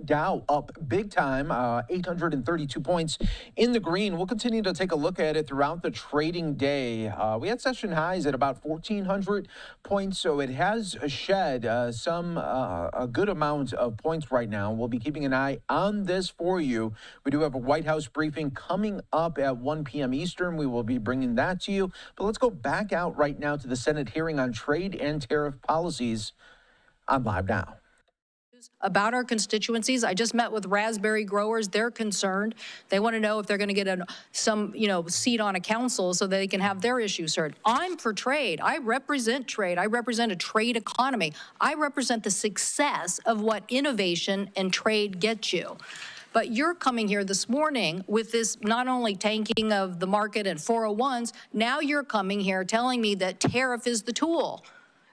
Dow up big time, 832 points in the green. We'll continue to take a look at it throughout the trading day. We had session highs at about 1,400 points, so it has shed a good amount of points right now. We'll be keeping an eye on this for you. We do have a White House briefing coming up at 1 p.m. Eastern. We will be bringing that to you. But let's go back out right now to the Senate hearing on trade and tariff policies on Live Now. About our constituencies. I just met with raspberry growers. They're concerned. They want to know if they're going to get some seat on a council so they can have their issues heard. I'm for trade. I represent trade. I represent a trade economy. I represent the success of what innovation and trade get you. But you're coming here this morning with this not only tanking of the market and 401s, now you're coming here telling me that tariff is the tool.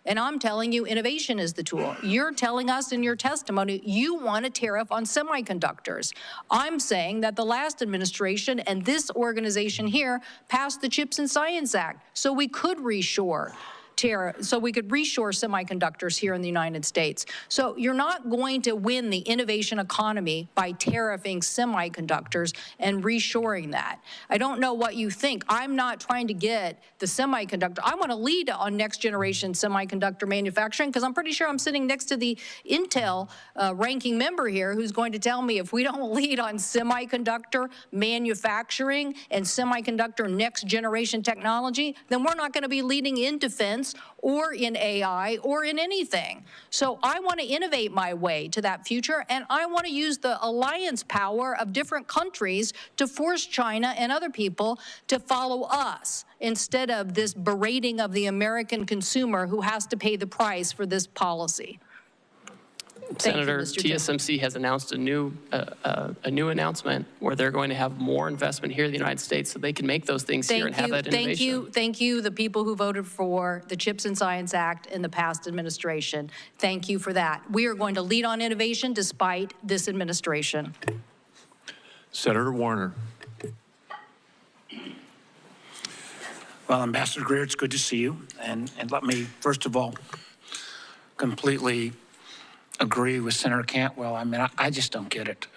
And I'm telling you innovation is the tool. You're telling us in your testimony you want a tariff on semiconductors. I'm saying that the last administration and this organization here passed the Chips and Science Act so we could reshore semiconductors here in the United States. So you're not going to win the innovation economy by tariffing semiconductors and reshoring that. I don't know what you think. I'm not trying to get the semiconductor. I want to lead on next generation semiconductor manufacturing because I'm pretty sure I'm sitting next to the Intel ranking member here who's going to tell me if we don't lead on semiconductor manufacturing and semiconductor next generation technology, then we're not going to be leading in defense or in AI or in anything. So I want to innovate my way to that future, and I want to use the alliance power of different countries to force China and other people to follow us instead of this berating of the American consumer who has to pay the price for this policy. Senator, TSMC has announced a new announcement where they're going to have more investment here in the United States so they can make those things here and have that innovation. Thank you, the people who voted for the Chips and Science Act in the past administration. Thank you for that. We are going to lead on innovation despite this administration. Senator Warner. Well, Ambassador Greer, it's good to see you. And let me, first of all, completely agree with Senator Cantwell. I mean, I just don't get it.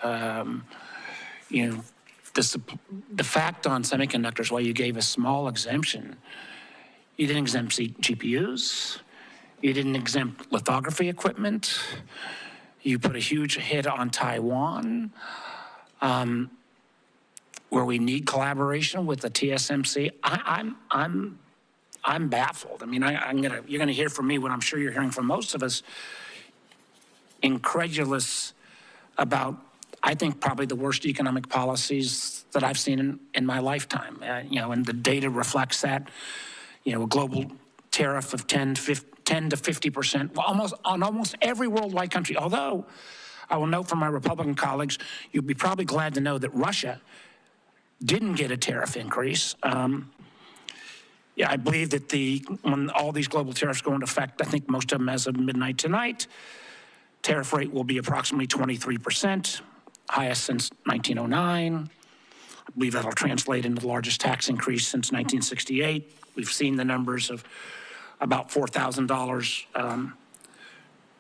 You know, the fact on semiconductors, why you gave a small exemption, you didn't exempt GPUs, you didn't exempt lithography equipment, you put a huge hit on Taiwan, where we need collaboration with the TSMC. I'm baffled. I mean, you're gonna hear from me what I'm sure you're hearing from most of us, incredulous about, I think, probably the worst economic policies that I've seen in my lifetime. You know, and the data reflects that. You know, a global tariff of 10 to 50%, almost on almost every worldwide country. Although, I will note from my Republican colleagues, you'd be probably glad to know that Russia didn't get a tariff increase. Yeah, I believe that when all these global tariffs go into effect, I think most of them as of midnight tonight, tariff rate will be approximately 23%, highest since 1909. I believe that'll translate into the largest tax increase since 1968. We've seen the numbers of about $4,000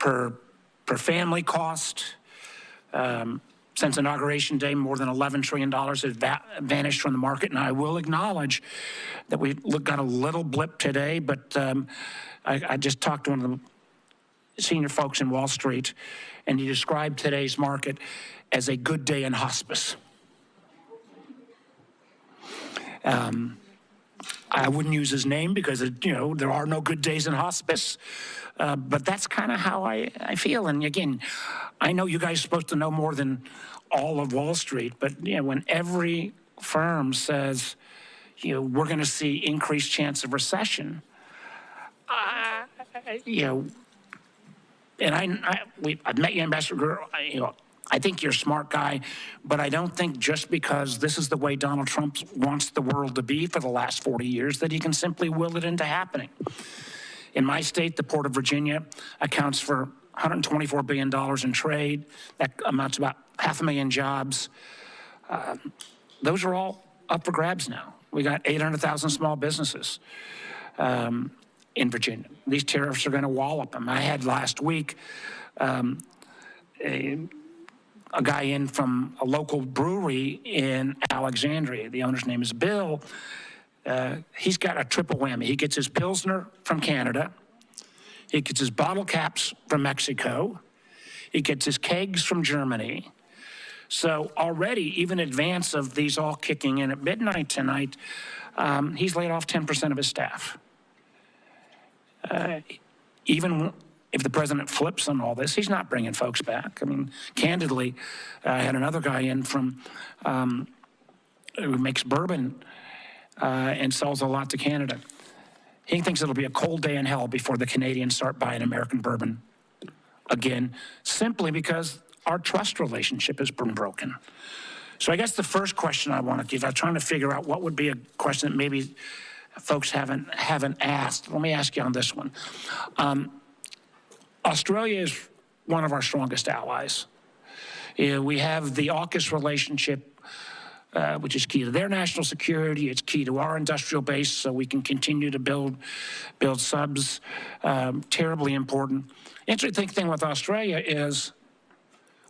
per family cost. Since Inauguration Day, more than $11 trillion has vanished from the market. And I will acknowledge that we got a little blip today, but I just talked to one of the senior folks in Wall Street, and he described today's market as a good day in hospice. I wouldn't use his name because, you know, there are no good days in hospice. But that's kind of how I feel. And again, I know you guys are supposed to know more than all of Wall Street, but you know, when every firm says, you know, we're going to see increased chance of recession, you know, and I've met you, Ambassador Greer, you know, I think you're a smart guy, but I don't think just because this is the way Donald Trump wants the world to be for the last 40 years that he can simply will it into happening. In my state, the Port of Virginia accounts for $124 billion in trade. That amounts to about 500,000 jobs. Those are all up for grabs now. We got 800,000 small businesses in Virginia. These tariffs are going to wallop them. I had last week a guy in from a local brewery in Alexandria. The owner's name is Bill. He's got a triple whammy. He gets his Pilsner from Canada. He gets his bottle caps from Mexico. He gets his kegs from Germany. So already, even in advance of these all kicking in at midnight tonight, he's laid off 10% of his staff. Even if the president flips on all this, he's not bringing folks back. I mean, candidly, I had another guy in from who makes bourbon and sells a lot to Canada. He thinks it'll be a cold day in hell before the Canadians start buying American bourbon again, simply because our trust relationship has been broken. So I guess the first question I want to give, I'm trying to figure out what would be a question that maybe folks haven't asked. Let me ask you on this one. Australia is one of our strongest allies. We have the AUKUS relationship, which is key to their national security. It's key to our industrial base, so we can continue to build subs. Terribly important. Interesting thing with Australia is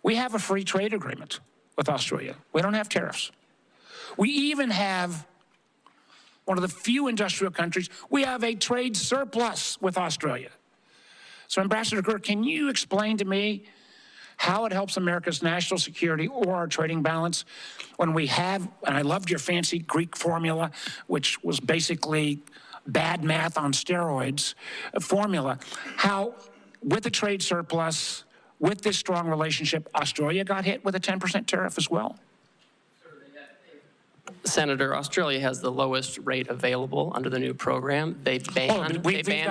we have a free trade agreement with Australia. We don't have tariffs. We even have one of the few industrial countries, we have a trade surplus with Australia. So Ambassador Greer, can you explain to me how it helps America's national security or our trading balance when we have, and I loved your fancy Greek formula, which was basically bad math on steroids formula, how with the trade surplus, with this strong relationship, Australia got hit with a 10% tariff as well? Senator, Australia has the lowest rate available under the new program. They ban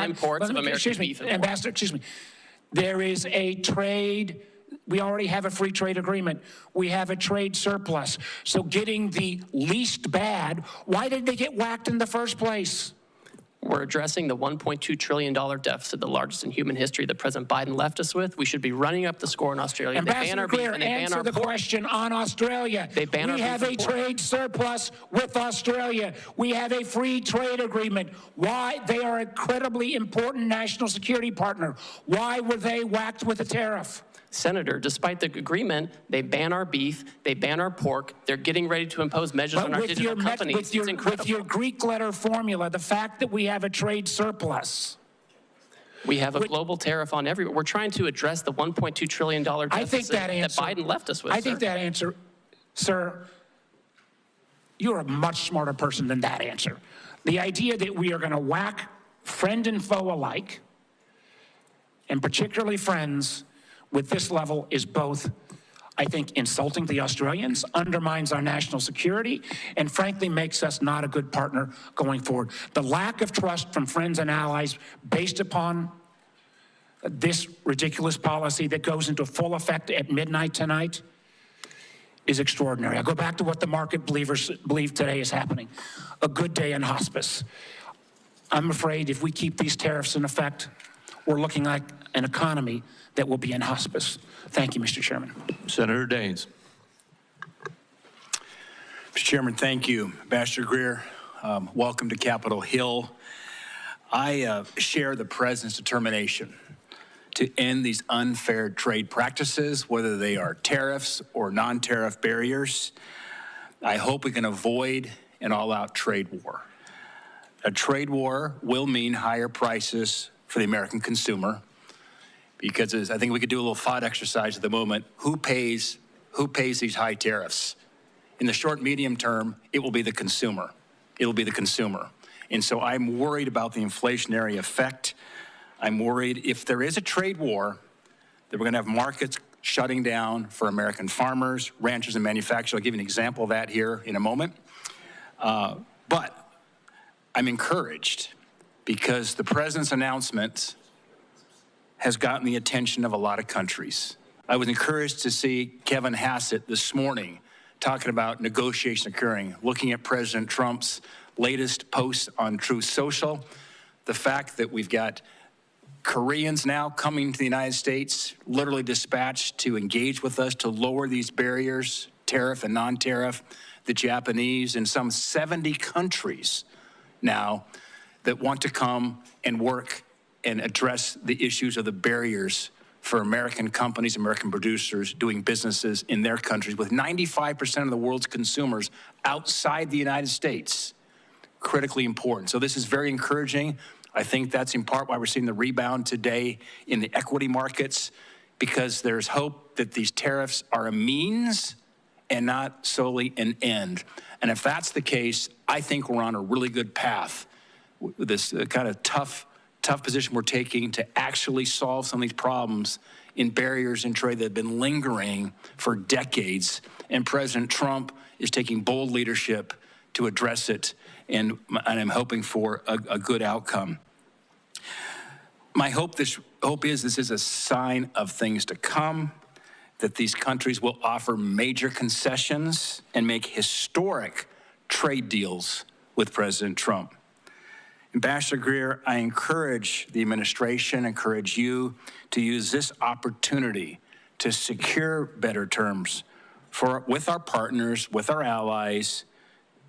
imports of American beef. Ambassador, excuse me. There is a trade. We already have a free trade agreement. We have a trade surplus. So getting the least bad, why did they get whacked in the first place? We're addressing the $1.2 trillion deficit, the largest in human history that President Biden left us with. We should be running up the score in Australia. Ambassador Greer, answer the question on Australia. We have a trade surplus with Australia. We have a free trade agreement. Why? They are an incredibly important national security partner. Why were they whacked with a tariff? Senator, despite the agreement, they ban our beef, they ban our pork, they're getting ready to impose measures on our digital companies. With your Greek letter formula, the fact that we have a trade surplus. We have a global tariff on everywhere. We're trying to address the $1.2 trillion deficit that Biden left us with, I think that answer, sir, you're a much smarter person than that answer. The idea that we are going to whack friend and foe alike, and particularly friends, with this level is both, I think, insulting to the Australians, undermines our national security, and frankly makes us not a good partner going forward. The lack of trust from friends and allies based upon this ridiculous policy that goes into full effect at midnight tonight is extraordinary. I go back to what the market believers believe today is happening. A good day in hospice. I'm afraid if we keep these tariffs in effect, we're looking like an economy that will be in hospice. Thank you, Mr. Chairman. Senator Daines. Mr. Chairman, thank you. Ambassador Greer, welcome to Capitol Hill. I share the President's determination to end these unfair trade practices, whether they are tariffs or non-tariff barriers. I hope we can avoid an all-out trade war. A trade war will mean higher prices for the American consumer, because I think we could do a little thought exercise at the moment. Who pays these high tariffs? In the short, medium term, it will be the consumer. It'll be the consumer. And so I'm worried about the inflationary effect. I'm worried if there is a trade war, that we're going to have markets shutting down for American farmers, ranchers, and manufacturers. I'll give you an example of that here in a moment. But I'm encouraged because the President's announcement has gotten the attention of a lot of countries. I was encouraged to see Kevin Hassett this morning talking about negotiation occurring, looking at President Trump's latest posts on Truth Social, the fact that we've got Koreans now coming to the United States, literally dispatched to engage with us to lower these barriers, tariff and non-tariff, the Japanese, and some 70 countries now that want to come and work and address the issues of the barriers for American companies, American producers doing businesses in their countries with 95% of the world's consumers outside the United States. Critically important. So this is very encouraging. I think that's in part why we're seeing the rebound today in the equity markets, because there's hope that these tariffs are a means and not solely an end. And if that's the case, I think we're on a really good path with this kind of tough position we're taking to actually solve some of these problems in barriers in trade that have been lingering for decades. And President Trump is taking bold leadership to address it, and I'm hoping for a good outcome. My hope is this is a sign of things to come, that these countries will offer major concessions and make historic trade deals with President Trump. Ambassador Greer, I encourage the administration, encourage you to use this opportunity to secure better terms with our partners, with our allies,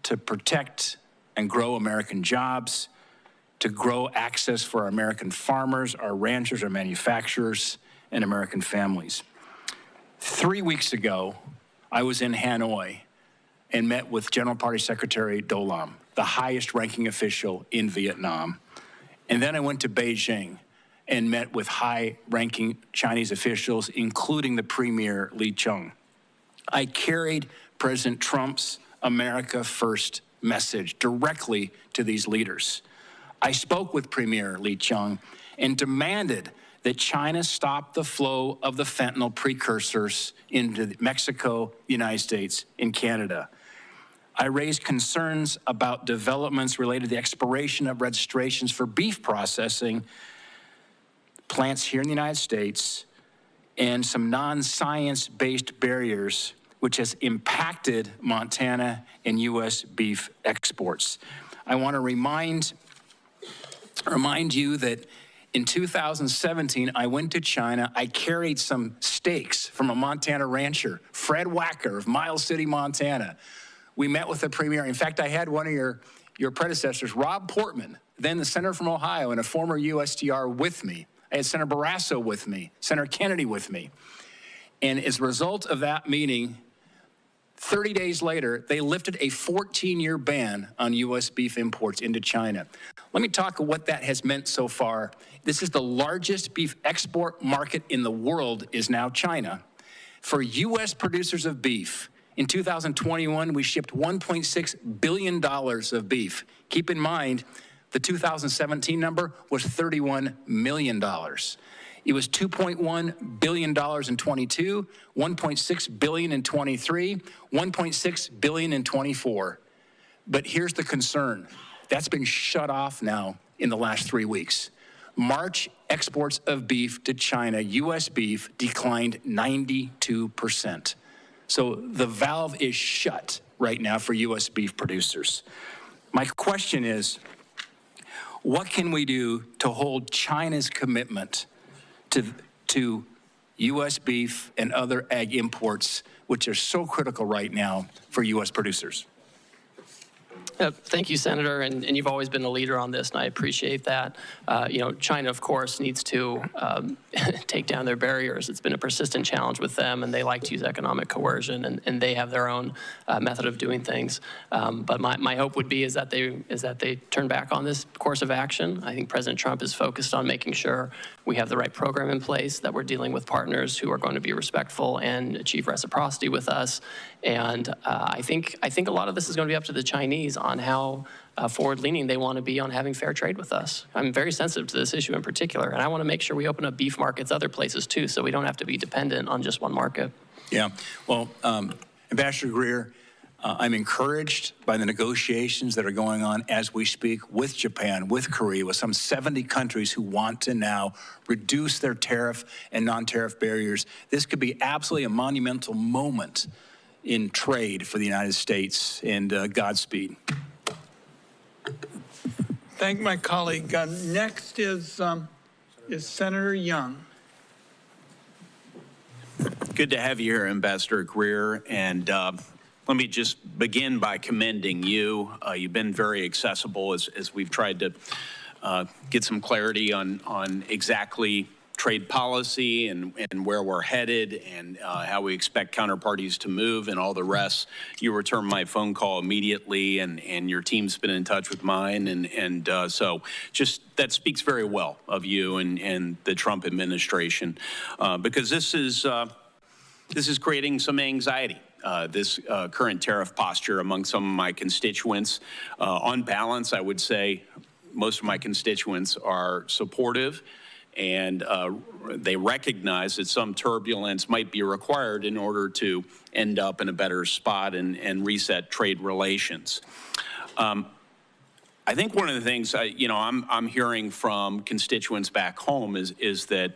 to protect and grow American jobs, to grow access for our American farmers, our ranchers, our manufacturers, and American families. 3 weeks ago, I was in Hanoi and met with General Party Secretary Do Lam, the highest ranking official in Vietnam. And then I went to Beijing and met with high ranking Chinese officials, including the Premier Li Qiang. I carried President Trump's America First message directly to these leaders. I spoke with Premier Li Qiang and demanded that China stop the flow of the fentanyl precursors into Mexico, the United States, and Canada. I raised concerns about developments related to the expiration of registrations for beef processing plants here in the United States and some non-science-based barriers which has impacted Montana and U.S. beef exports. I want to remind remind you that in 2017, I went to China. I carried some steaks from a Montana rancher, Fred Wacker of Miles City, Montana. We met with the premier. In fact, I had one of your predecessors, Rob Portman, then the senator from Ohio and a former USTR with me. I had Senator Barrasso with me, Senator Kennedy with me. And as a result of that meeting, 30 days later, they lifted a 14-year ban on U.S. beef imports into China. Let me talk about what that has meant so far. This is the largest beef export market in the world is now China. For U.S. producers of beef, in 2021, we shipped $1.6 billion of beef. Keep in mind, the 2017 number was $31 million. It was $2.1 billion in 22, $1.6 billion in 23, $1.6 billion in 24. But here's the concern. That's been shut off now in the last 3 weeks. March exports of beef to China, U.S. beef, declined 92%. So the valve is shut right now for U.S. beef producers. My question is, what can we do to hold China's commitment to U.S. beef and other ag imports, which are so critical right now for U.S. producers? Thank you, Senator, and you've always been a leader on this, and I appreciate that. China, of course, needs to take down their barriers. It's been a persistent challenge with them, and they like to use economic coercion, and they have their own method of doing things. But my hope would be is that they turn back on this course of action. I think President Trump is focused on making sure we have the right program in place, that we're dealing with partners who are going to be respectful and achieve reciprocity with us. And I think a lot of this is going to be up to the Chinese on how forward-leaning they want to be on having fair trade with us. I'm very sensitive to this issue in particular, and I want to make sure we open up beef markets other places too, so we don't have to be dependent on just one market. Yeah, well, Ambassador Greer, I'm encouraged by the negotiations that are going on as we speak with Japan, with Korea, with some 70 countries who want to now reduce their tariff and non-tariff barriers. This could be absolutely a monumental moment in trade for the United States, and Godspeed. Thank my colleague. Next is Senator Young. Good to have you here, Ambassador Greer, and let me just begin by commending you. You've been very accessible as we've tried to get some clarity on exactly trade policy and where we're headed and how we expect counterparties to move and all the rest. You returned my phone call immediately, and your team's been in touch with mine, and so just that speaks very well of you and the Trump administration, because this is creating some anxiety. This current tariff posture among some of my constituents. On balance, I would say most of my constituents are supportive, and they recognize that some turbulence might be required in order to end up in a better spot and reset trade relations. I think one of the things I'm hearing from constituents back home is that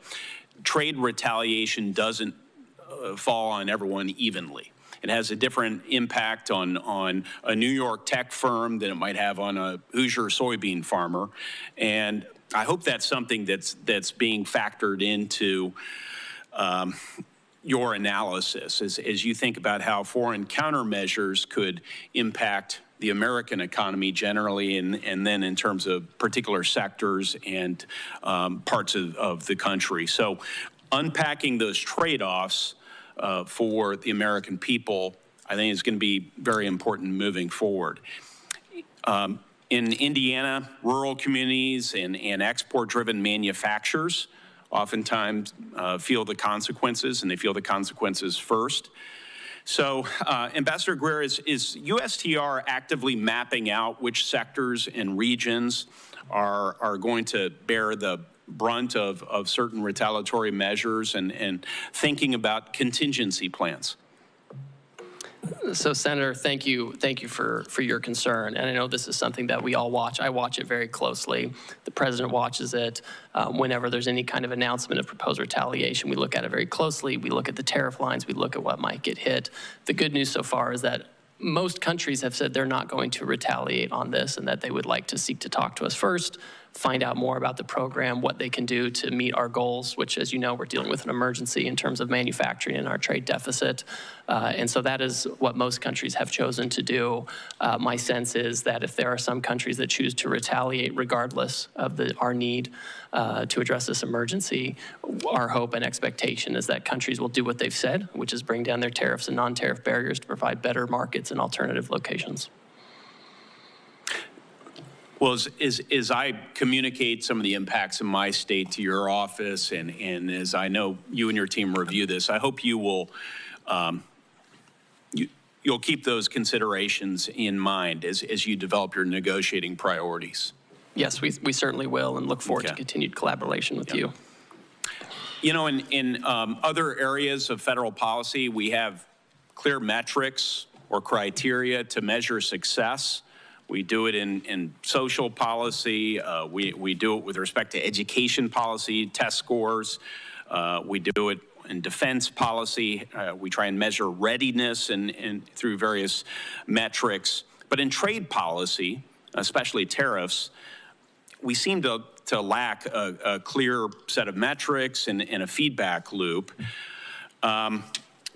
trade retaliation doesn't fall on everyone evenly. It has a different impact on a New York tech firm than it might have on a Hoosier soybean farmer, and I hope that's something that's being factored into your analysis as you think about how foreign countermeasures could impact the American economy generally, and then in terms of particular sectors and parts of the country. So unpacking those trade-offs for the American people, I think is going to be very important moving forward. In Indiana, rural communities and export-driven manufacturers oftentimes feel the consequences, and they feel the consequences first. So, Ambassador Greer, is USTR actively mapping out which sectors and regions are going to bear the brunt of certain retaliatory measures and thinking about contingency plans? So, Senator, thank you for your concern. And I know this is something that we all watch. I watch it very closely. The president watches it. Whenever there's any kind of announcement of proposed retaliation, we look at it very closely. We look at the tariff lines. We look at what might get hit. The good news so far is that most countries have said they're not going to retaliate on this and that they would like to seek to talk to us first. find out more about the program, what they can do to meet our goals, which, as you know, we're dealing with an emergency in terms of manufacturing and our trade deficit. And so that is what most countries have chosen to do. My sense is that if there are some countries that choose to retaliate regardless of our need to address this emergency, our hope and expectation is that countries will do what they've said, which is bring down their tariffs and non-tariff barriers to provide better markets and alternative locations. Well, as I communicate some of the impacts in my state to your office, and as I know you and your team review this, I hope you will you'll keep those considerations in mind as you develop your negotiating priorities. Yes, we certainly will, and look forward to continued collaboration with you. You know, in other areas of federal policy, we have clear metrics or criteria to measure success. We do it in social policy. We do it with respect to education policy, test scores. We do it in defense policy. We try and measure readiness and through various metrics. But in trade policy, especially tariffs, we seem to lack a clear set of metrics and a feedback loop.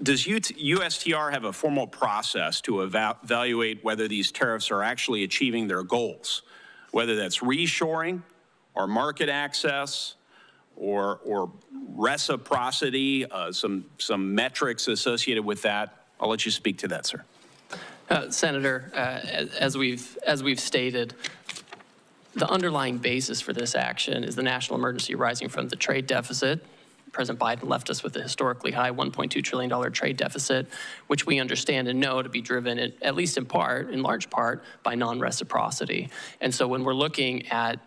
Does USTR have a formal process to evaluate whether these tariffs are actually achieving their goals, whether that's reshoring or market access or reciprocity, some metrics associated with that? I'll let you speak to that, sir. Senator, as we've stated, the underlying basis for this action is the national emergency arising from the trade deficit. President Biden left us with a historically high $1.2 trillion trade deficit, which we understand and know to be driven, at least in part, in large part, by non-reciprocity. And so when we're looking at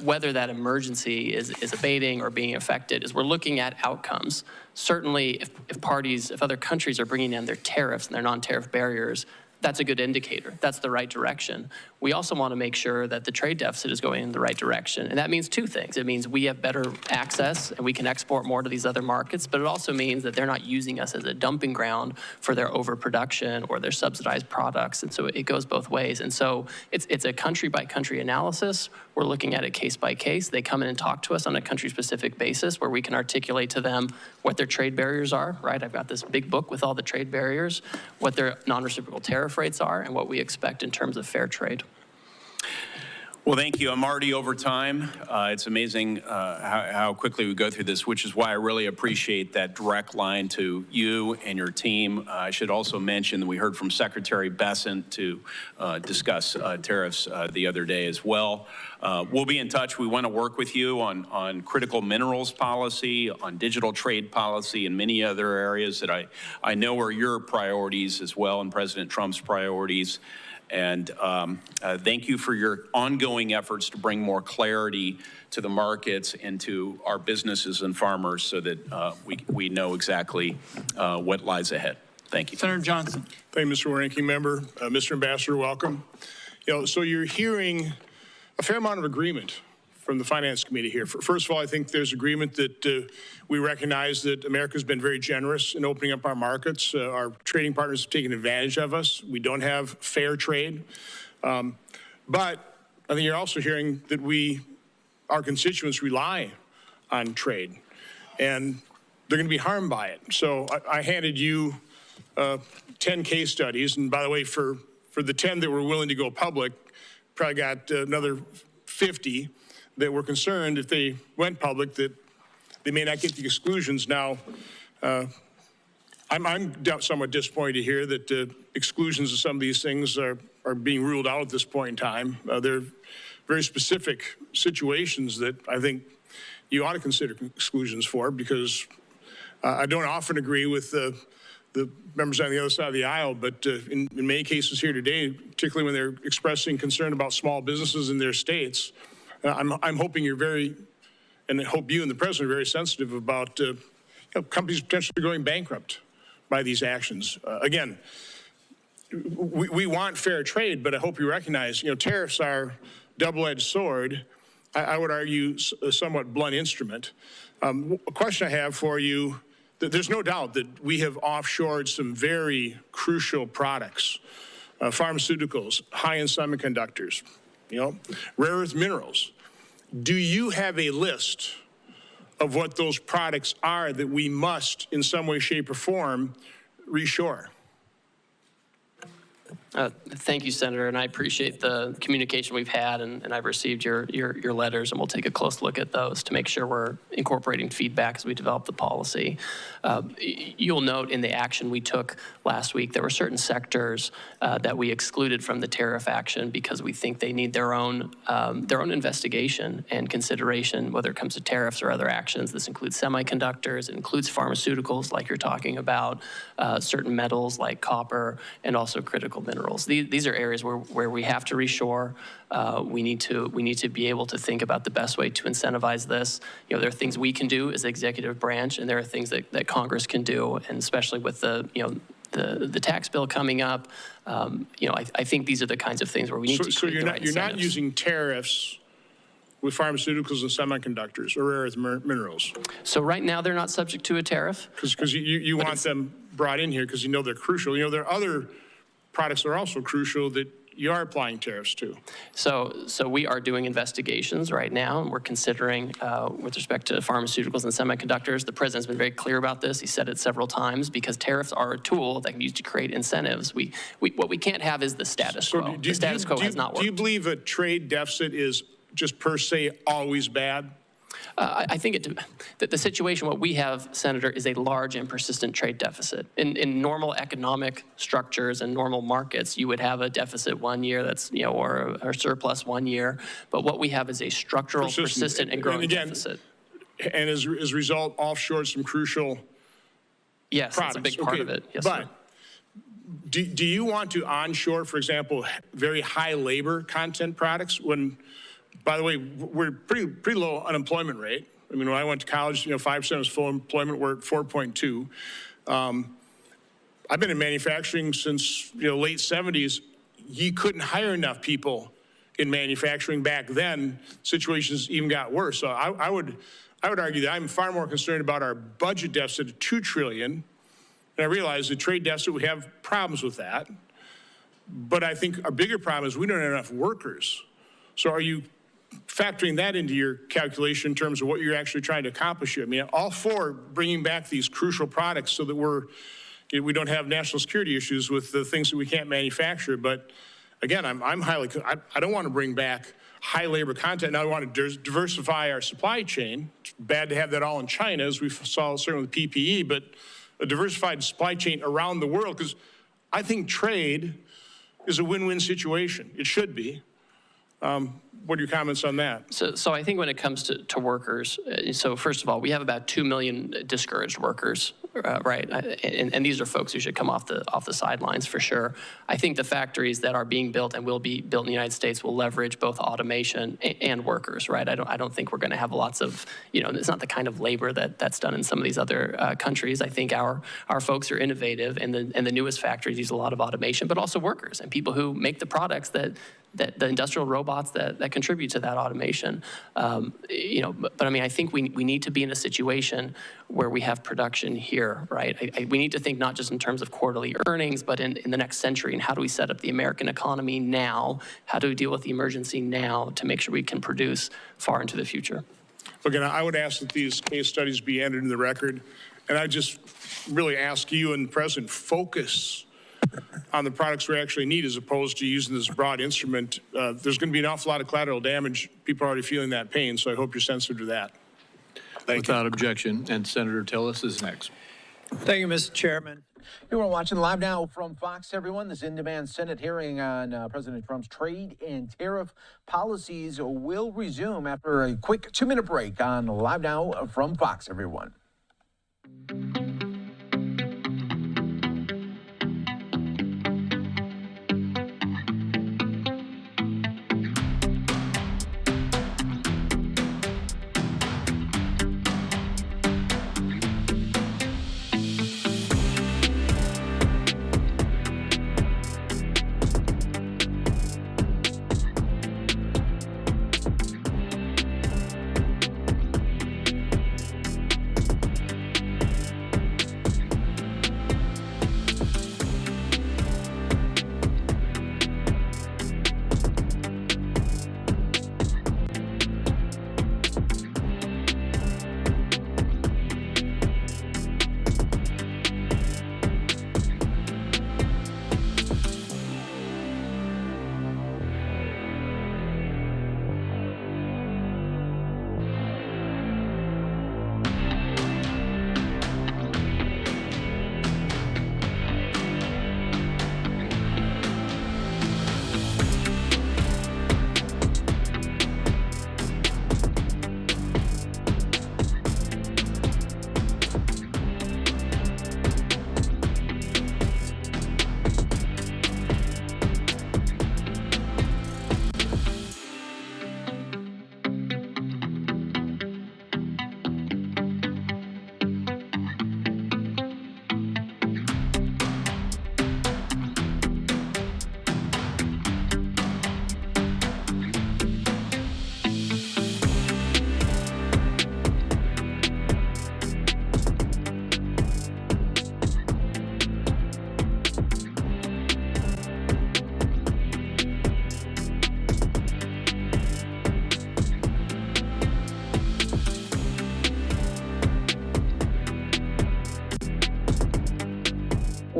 whether that emergency is abating or being affected, is we're looking at outcomes. Certainly, if other countries are bringing down their tariffs and their non-tariff barriers, that's a good indicator. That's the right direction. We also want to make sure that the trade deficit is going in the right direction. And that means two things. It means we have better access and we can export more to these other markets, but it also means that they're not using us as a dumping ground for their overproduction or their subsidized products. And so it goes both ways. And so it's a country by country analysis. We're looking at it case by case. They come in and talk to us on a country specific basis where we can articulate to them what their trade barriers are, right? I've got this big book with all the trade barriers, what their non-reciprocal tariff rates are, and what we expect in terms of fair trade. Well, thank you. I'm already over time. It's amazing how quickly we go through this, which is why I really appreciate that direct line to you and your team. I should also mention that we heard from Secretary Bessent to discuss tariffs the other day as well. We'll be in touch. We want to work with you on critical minerals policy, on digital trade policy, and many other areas that I know are your priorities as well, and President Trump's priorities. And thank you for your ongoing efforts to bring more clarity to the markets and to our businesses and farmers so that we know exactly what lies ahead. Thank you. Senator Johnson. Thank you, Mr. Ranking Member. Mr. Ambassador, welcome. So you're hearing a fair amount of agreement from the Finance Committee here. First of all, I think there's agreement that we recognize that America's been very generous in opening up our markets. Our trading partners have taken advantage of us. We don't have fair trade. But I think you're also hearing that our constituents rely on trade, and they're going to be harmed by it. So I handed you 10 case studies, and by the way, for the 10 that were willing to go public, probably got another 50 that were concerned if they went public that they may not get the exclusions. Now, I'm somewhat disappointed to hear that exclusions of some of these things are being ruled out at this point in time. They're very specific situations that I think you ought to consider exclusions for, because I don't often agree with the members on the other side of the aisle, but in many cases here today, particularly when they're expressing concern about small businesses in their states, I'm hoping and I hope you and the President are very sensitive about companies potentially going bankrupt by these actions. Again, we want fair trade, but I hope you recognize, tariffs are double-edged sword. I would argue a somewhat blunt instrument. A question I have for you, there's no doubt that we have offshored some very crucial products, pharmaceuticals, high-end semiconductors, rare earth minerals. Do you have a list of what those products are that we must, in some way, shape, or form, reshore? Thank you, Senator, and I appreciate the communication we've had, and I've received your letters, and we'll take a close look at those to make sure we're incorporating feedback as we develop the policy. You'll note in the action we took last week, there were certain sectors that we excluded from the tariff action because we think they need their own investigation and consideration, whether it comes to tariffs or other actions. This includes semiconductors, it includes pharmaceuticals, like you're talking about, certain metals like copper, and also critical minerals. These are areas where we have to reshore. We need to be able to think about the best way to incentivize this. You know, there are things we can do as the executive branch, and there are things that Congress can do, and especially with the tax bill coming up. I think these are the kinds of things where we need to create the right incentives. You're not using tariffs with pharmaceuticals and semiconductors or rare earth minerals? So right now they're not subject to a tariff. Because you want them brought in here because you know they're crucial. You know, there are other products that are also crucial that you are applying tariffs to. So we are doing investigations right now, and we're considering, with respect to pharmaceuticals and semiconductors, the president's been very clear about this. He said it several times, because tariffs are a tool that can be used to create incentives. What we can't have is the status quo. The status quo has not worked. Do you believe a trade deficit is just per se always bad? I think that the situation, what we have, Senator, is a large and persistent trade deficit. In normal economic structures and normal markets, you would have a deficit one year that's, or surplus one year. But what we have is a structural, persistent and growing deficit. And as a result, offshore some crucial products. That's a big part of it. Yes, sir. Do you want to onshore, for example, very high labor content products when, by the way, we're pretty low unemployment rate. I mean, when I went to college, 5% was full employment. We're at 4.2. I've been in manufacturing since late 70s. You couldn't hire enough people in manufacturing back then. Situations even got worse. So I would argue that I'm far more concerned about our budget deficit of $2 trillion. And I realize the trade deficit, we have problems with that. But I think a bigger problem is we don't have enough workers. So are you factoring that into your calculation in terms of what you're actually trying to accomplish here? I mean, all for bringing back these crucial products so that we don't have national security issues with the things that we can't manufacture. But again, I don't want to bring back high labor content. Now I want to diversify our supply chain. It's bad to have that all in China, as we saw certainly with PPE, but a diversified supply chain around the world, because I think trade is a win-win situation. It should be. What are your comments on that? So I think when it comes to workers, so first of all, we have about 2 million discouraged workers, right? And these are folks who should come off the sidelines for sure. I think the factories that are being built and will be built in the United States will leverage both automation and workers, right? I don't think we're going to have lots of, it's not the kind of labor that's done in some of these other countries. I think our folks are innovative, and the newest factories use a lot of automation, but also workers and people who make the products that the industrial robots that contribute to that automation. But I mean, I think we need to be in a situation where we have production here, right? We need to think not just in terms of quarterly earnings, but in the next century, and how do we set up the American economy now? How do we deal with the emergency now to make sure we can produce far into the future? Again, I would ask that these case studies be entered in the record, and I just really ask you and the President, focus on the products we actually need, as opposed to using this broad instrument. There's going to be an awful lot of collateral damage. People are already feeling that pain, so I hope you're sensitive to that. Without objection, and Senator Tillis is next. Thank you, Mr. Chairman. You are watching live now from Fox, everyone. This in-demand Senate hearing on President Trump's trade and tariff policies will resume after a quick 2-minute break on Live Now from Fox, everyone.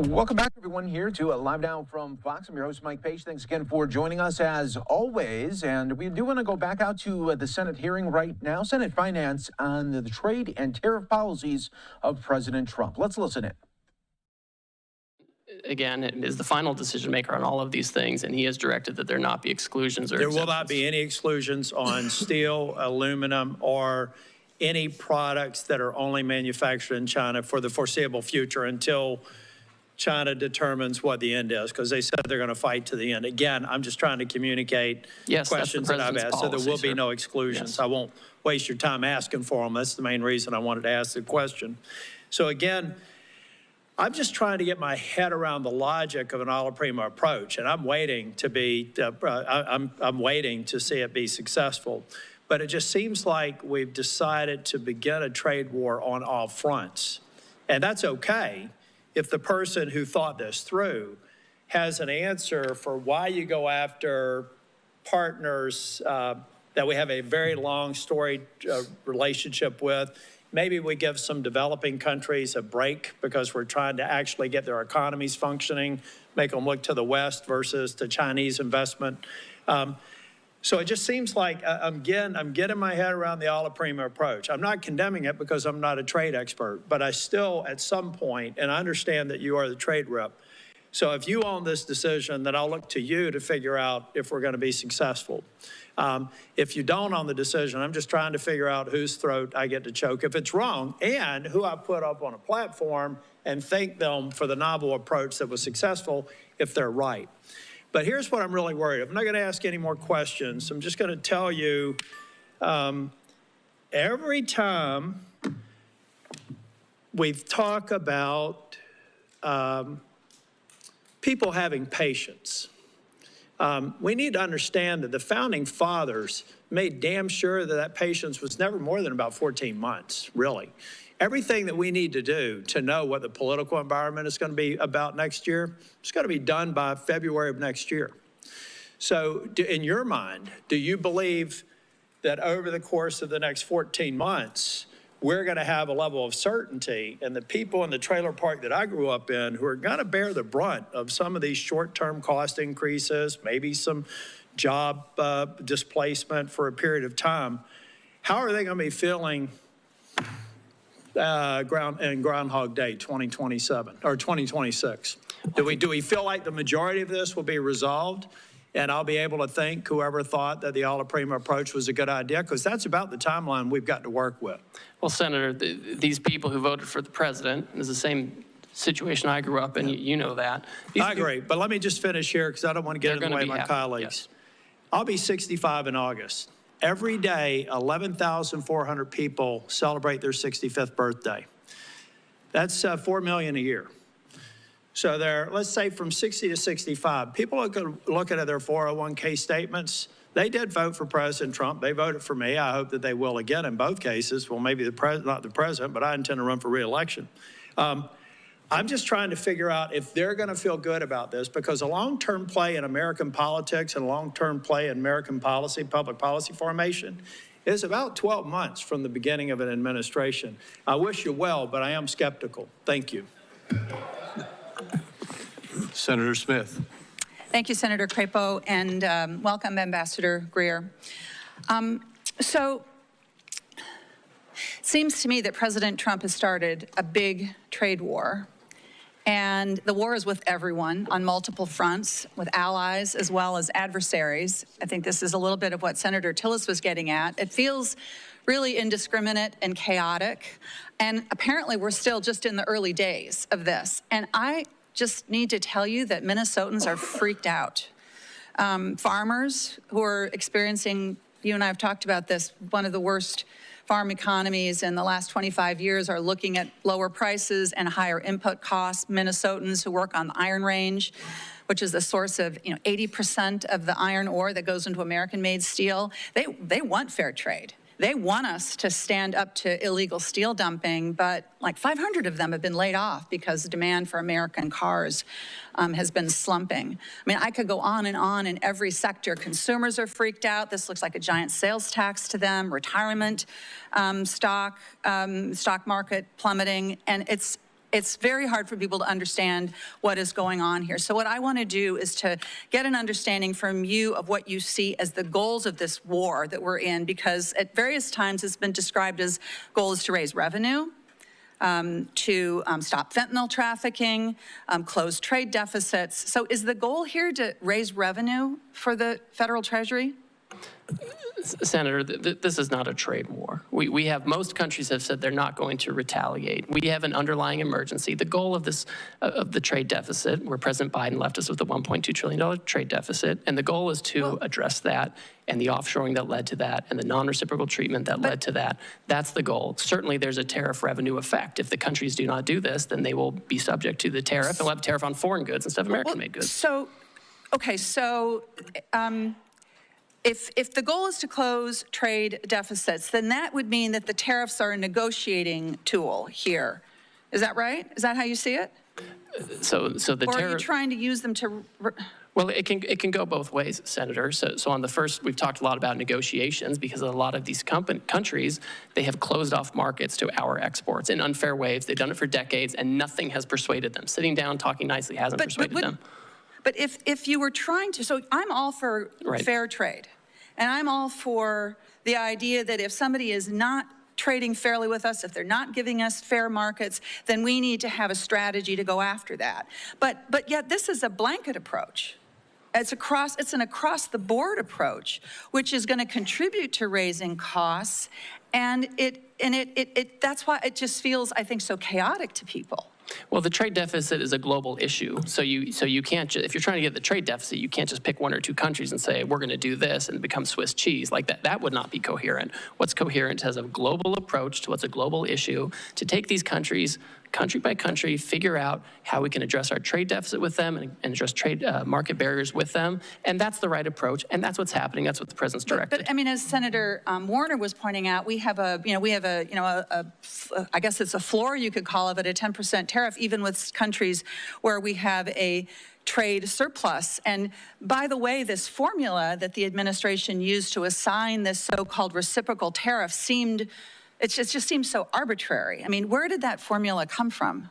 Welcome back, everyone, here to Live Now from Fox. I'm your host, Mike Page. Thanks again for joining us, as always. And we do want to go back out to the Senate hearing right now, Senate Finance, on the trade and tariff policies of President Trump. Let's listen in. Again, is the final decision maker on all of these things, and he has directed that there not be exclusions or There exemptions. will not be any exclusions on steel, aluminum, or any products that are only manufactured in China for the foreseeable future until China determines what the end is, because they said they're going to fight to the end. Again, I'm just trying to communicate questions that I've asked, so there will be no exclusions. I won't waste your time asking for them. That's the main reason I wanted to ask the question. So again, I'm just trying to get my head around the logic of an alla prima approach, and I'm waiting to be, I'm waiting to see it be successful. But it just seems like we've decided to begin a trade war on all fronts. And that's okay if the person who thought this through has an answer for why you go after partners that we have a very long storied relationship with. Maybe we give some developing countries a break because we're trying to actually get their economies functioning, make them look to the West versus to Chinese investment. So it just seems like, I'm getting my head around the alla prima approach. I'm not condemning it because I'm not a trade expert, but I still, at some point, and I understand that you are the trade rep, so if you own this decision, then I'll look to you to figure out if we're going to be successful. If you don't own the decision, I'm just trying to figure out whose throat I get to choke if it's wrong, and who I put up on a platform and thank them for the novel approach that was successful if they're right. But here's what I'm really worried. I'm not going to ask any more questions. I'm just going to tell you, every time we talk about people having patience, we need to understand that the founding fathers made damn sure that that patience was never more than about 14 months, really. Everything that we need to do to know what the political environment is going to be about next year, it's going to be done by February of next year. So in your mind, do you believe that over the course of the next 14 months, we're going to have a level of certainty, and the people in the trailer park that I grew up in who are going to bear the brunt of some of these short-term cost increases, maybe some job displacement for a period of time, how are they going to be feeling Groundhog Day 2027 or 2026? Do we feel like the majority of this will be resolved and I'll be able to thank whoever thought that the alla prima approach was a good idea? Because that's about the timeline we've got to work with. Well, Senator, these people who voted for the president is the same situation I grew up in. You know that. I agree, but let me just finish here because I don't want to get in the way of my colleagues. Yes. I'll be 65 in August. Every day, 11,400 people celebrate their 65th birthday. That's 4 million a year. So let's say from 60 to 65, people are looking at their 401k statements. They did vote for President Trump. They voted for me. I hope that they will again in both cases. Well, maybe not the president, but I intend to run for re-election. I'm just trying to figure out if they're going to feel good about this, because a long-term play in American politics and a long-term play in American policy, public policy formation, is about 12 months from the beginning of an administration. I wish you well, but I am skeptical. Thank you. Senator Smith. Thank you, Senator Crapo, and welcome, Ambassador Greer. So it seems to me that President Trump has started a big trade war. And the war is with everyone on multiple fronts, with allies as well as adversaries. I think this is a little bit of what Senator Tillis was getting at. It feels really indiscriminate and chaotic. And apparently we're still just in the early days of this. And I just need to tell you that Minnesotans are freaked out. Farmers who are experiencing, you and I have talked about this, one of the worst farm economies in the last 25 years are looking at lower prices and higher input costs. Minnesotans who work on the Iron Range, which is the source of 80% of the iron ore that goes into American-made steel, they want fair trade. They want us to stand up to illegal steel dumping, but like 500 of them have been laid off because the demand for American cars has been slumping. I mean, I could go on in every sector. Consumers are freaked out. This looks like a giant sales tax to them. Retirement stock market plummeting, and it's It's very hard for people to understand what is going on here. So what I want to do is to get an understanding from you of what you see as the goals of this war that we're in, because at various times it's been described as goals to raise revenue, to stop fentanyl trafficking, close trade deficits. So is the goal here to raise revenue for the federal treasury? Senator, this is not a trade war. We have, most countries have said they're not going to retaliate. We have an underlying emergency. The goal of this, of the trade deficit, where President Biden left us with a $1.2 trillion trade deficit, and the goal is to address that and the offshoring that led to that and the non-reciprocal treatment that led to that. That's the goal. Certainly there's a tariff revenue effect. If the countries do not do this, then they will be subject to the tariff, and we'll have a tariff on foreign goods instead of American-made goods. So, okay, so if the goal is to close trade deficits, then that would mean that the tariffs are a negotiating tool here. Is that right? Is that how you see it? So the or tariff. are you trying to use them to? Well, it can go both ways, Senator. So on the first, we've talked a lot about negotiations because a lot of these countries, they have closed off markets to our exports in unfair ways. They've done it for decades, and nothing has persuaded them. Sitting down, talking nicely hasn't persuaded them. But if you were trying to, so I'm all for fair trade, and I'm all for the idea that if somebody is not trading fairly with us, if they're not giving us fair markets, then we need to have a strategy to go after that. But yet this is a blanket approach. It's an across-the-board approach, which is going to contribute to raising costs, and that's why it just feels, I think, so chaotic to people. Well, the trade deficit is a global issue. So you can't, if you're trying to get the trade deficit, you can't just pick one or two countries and say, we're going to do this and become Swiss cheese. Like that would not be coherent. What's coherent has a global approach to what's a global issue, to take these countries, country by country, figure out how we can address our trade deficit with them and address trade market barriers with them. And that's the right approach. And that's what's happening. That's what the president's directed. But I mean, as Senator Warner was pointing out, I guess it's a floor, you could call it, a 10% tariff, even with countries where we have a trade surplus. And by the way, this formula that the administration used to assign this so-called reciprocal tariff it just seems so arbitrary. I mean, where did that formula come from?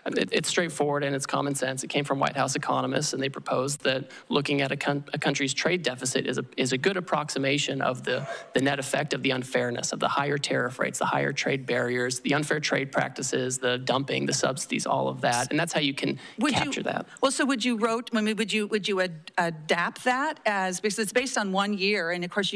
It's straightforward and it's common sense. It came from White House economists, and they proposed that looking at a country's trade deficit is a good approximation of the net effect of the unfairness of the higher tariff rates, the higher trade barriers, the unfair trade practices, the dumping, the subsidies, all of that. And that's how you can capture that. Well, so would you adapt that because it's based on 1 year, and of course,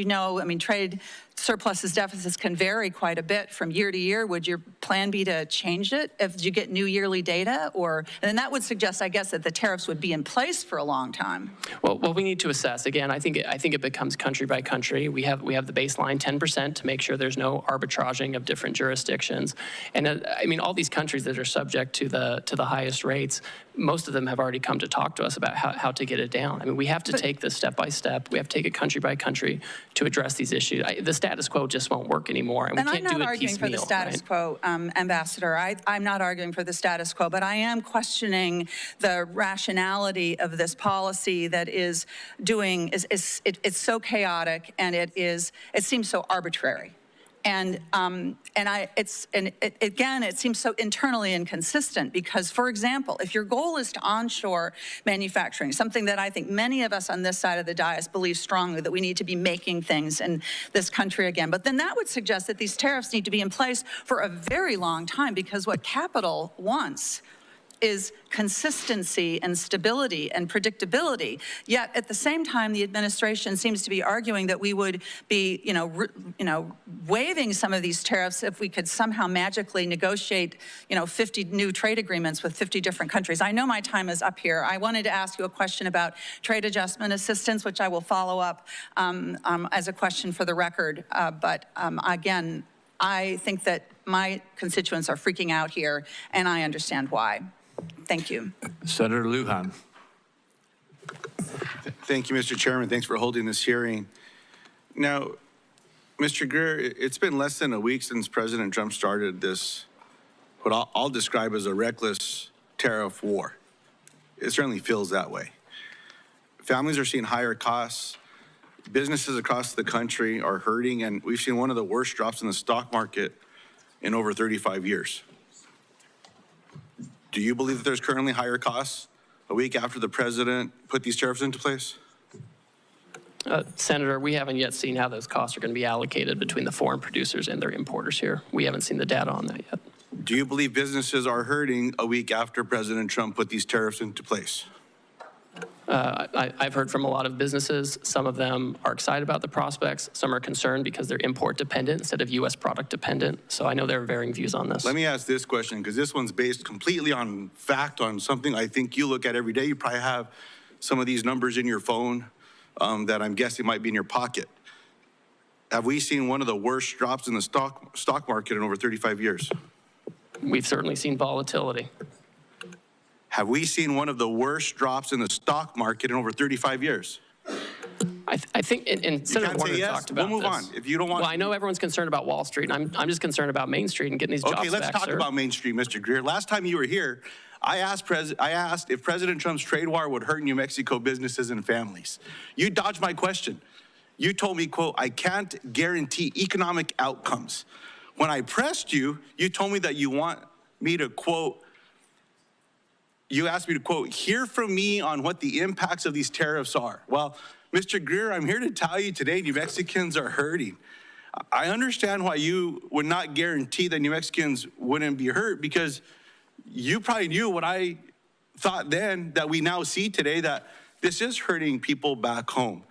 trade surpluses, deficits can vary quite a bit from year to year. Would your plan be to change it if you get new yearly data? And then that would suggest, I guess, that the tariffs would be in place for a long time. Well, we need to assess. Again, I think it becomes country by country. We have the baseline 10% to make sure there's no arbitraging of different jurisdictions. And all these countries that are subject to the highest rates, most of them have already come to talk to us about how to get it down. We have to take this step by step. We have to take it country by country to address these issues. The status quo just won't work anymore, and we can't do it piecemeal. I'm not arguing for the status quo, Ambassador. I'm not arguing for the status quo, but I am questioning the rationality of this policy that is it's so chaotic, and it seems so arbitrary. And it seems so internally inconsistent because, for example, if your goal is to onshore manufacturing, something that I think many of us on this side of the dais believe strongly, that we need to be making things in this country again, but then that would suggest that these tariffs need to be in place for a very long time, because what capital wants is consistency and stability and predictability. Yet at the same time, the administration seems to be arguing that we would be, waiving some of these tariffs if we could somehow magically negotiate, 50 new trade agreements with 50 different countries. I know my time is up here. I wanted to ask you a question about trade adjustment assistance, which I will follow up as a question for the record. Again, I think that my constituents are freaking out here, and I understand why. Thank you. Senator Lujan. Thank you, Mr. Chairman. Thanks for holding this hearing. Now, Mr. Greer, it's been less than a week since President Trump started this, what I'll describe as a reckless tariff war. It certainly feels that way. Families are seeing higher costs. Businesses across the country are hurting, and we've seen one of the worst drops in the stock market in over 35 years. Do you believe that there's currently higher costs a week after the president put these tariffs into place? Senator, we haven't yet seen how those costs are going to be allocated between the foreign producers and their importers here. We haven't seen the data on that yet. Do you believe businesses are hurting a week after President Trump put these tariffs into place? I've heard from a lot of businesses. Some of them are excited about the prospects. Some are concerned because they're import dependent instead of U.S. product dependent. So I know there are varying views on this. Let me ask this question, because this one's based completely on fact, on something I think you look at every day. You probably have some of these numbers in your phone that I'm guessing might be in your pocket. Have we seen one of the worst drops in the stock market in over 35 years? We've certainly seen volatility. Have we seen one of the worst drops in the stock market in over 35 years? I think, and Senator Warner talked about We'll move on. If you don't want. Well, I know everyone's concerned about Wall Street, and I'm just concerned about Main Street and getting these jobs back, Okay, let's talk about Main Street, Mr. Greer. Last time you were here, I asked if President Trump's trade war would hurt New Mexico businesses and families. You dodged my question. You told me, quote, I can't guarantee economic outcomes. When I pressed you, you told me that you want me to, quote, you asked me to, quote, hear from me on what the impacts of these tariffs are. Well, Mr. Greer, I'm here to tell you today New Mexicans are hurting. I understand why you would not guarantee that New Mexicans wouldn't be hurt, because you probably knew what I thought then that we now see today, that this is hurting people back home.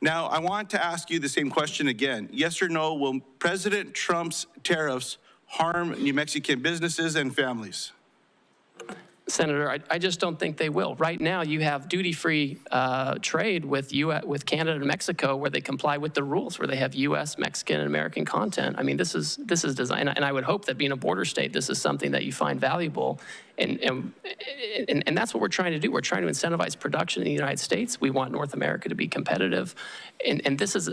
Now, I want to ask you the same question again. Yes or no, will President Trump's tariffs harm New Mexican businesses and families? Senator, I just don't think they will. Right now, you have duty-free trade with Canada and Mexico, where they comply with the rules, where they have U.S., Mexican, and American content. I mean, this is designed, and I would hope that being a border state, this is something that you find valuable, and that's what we're trying to do. We're trying to incentivize production in the United States. We want North America to be competitive, and this is.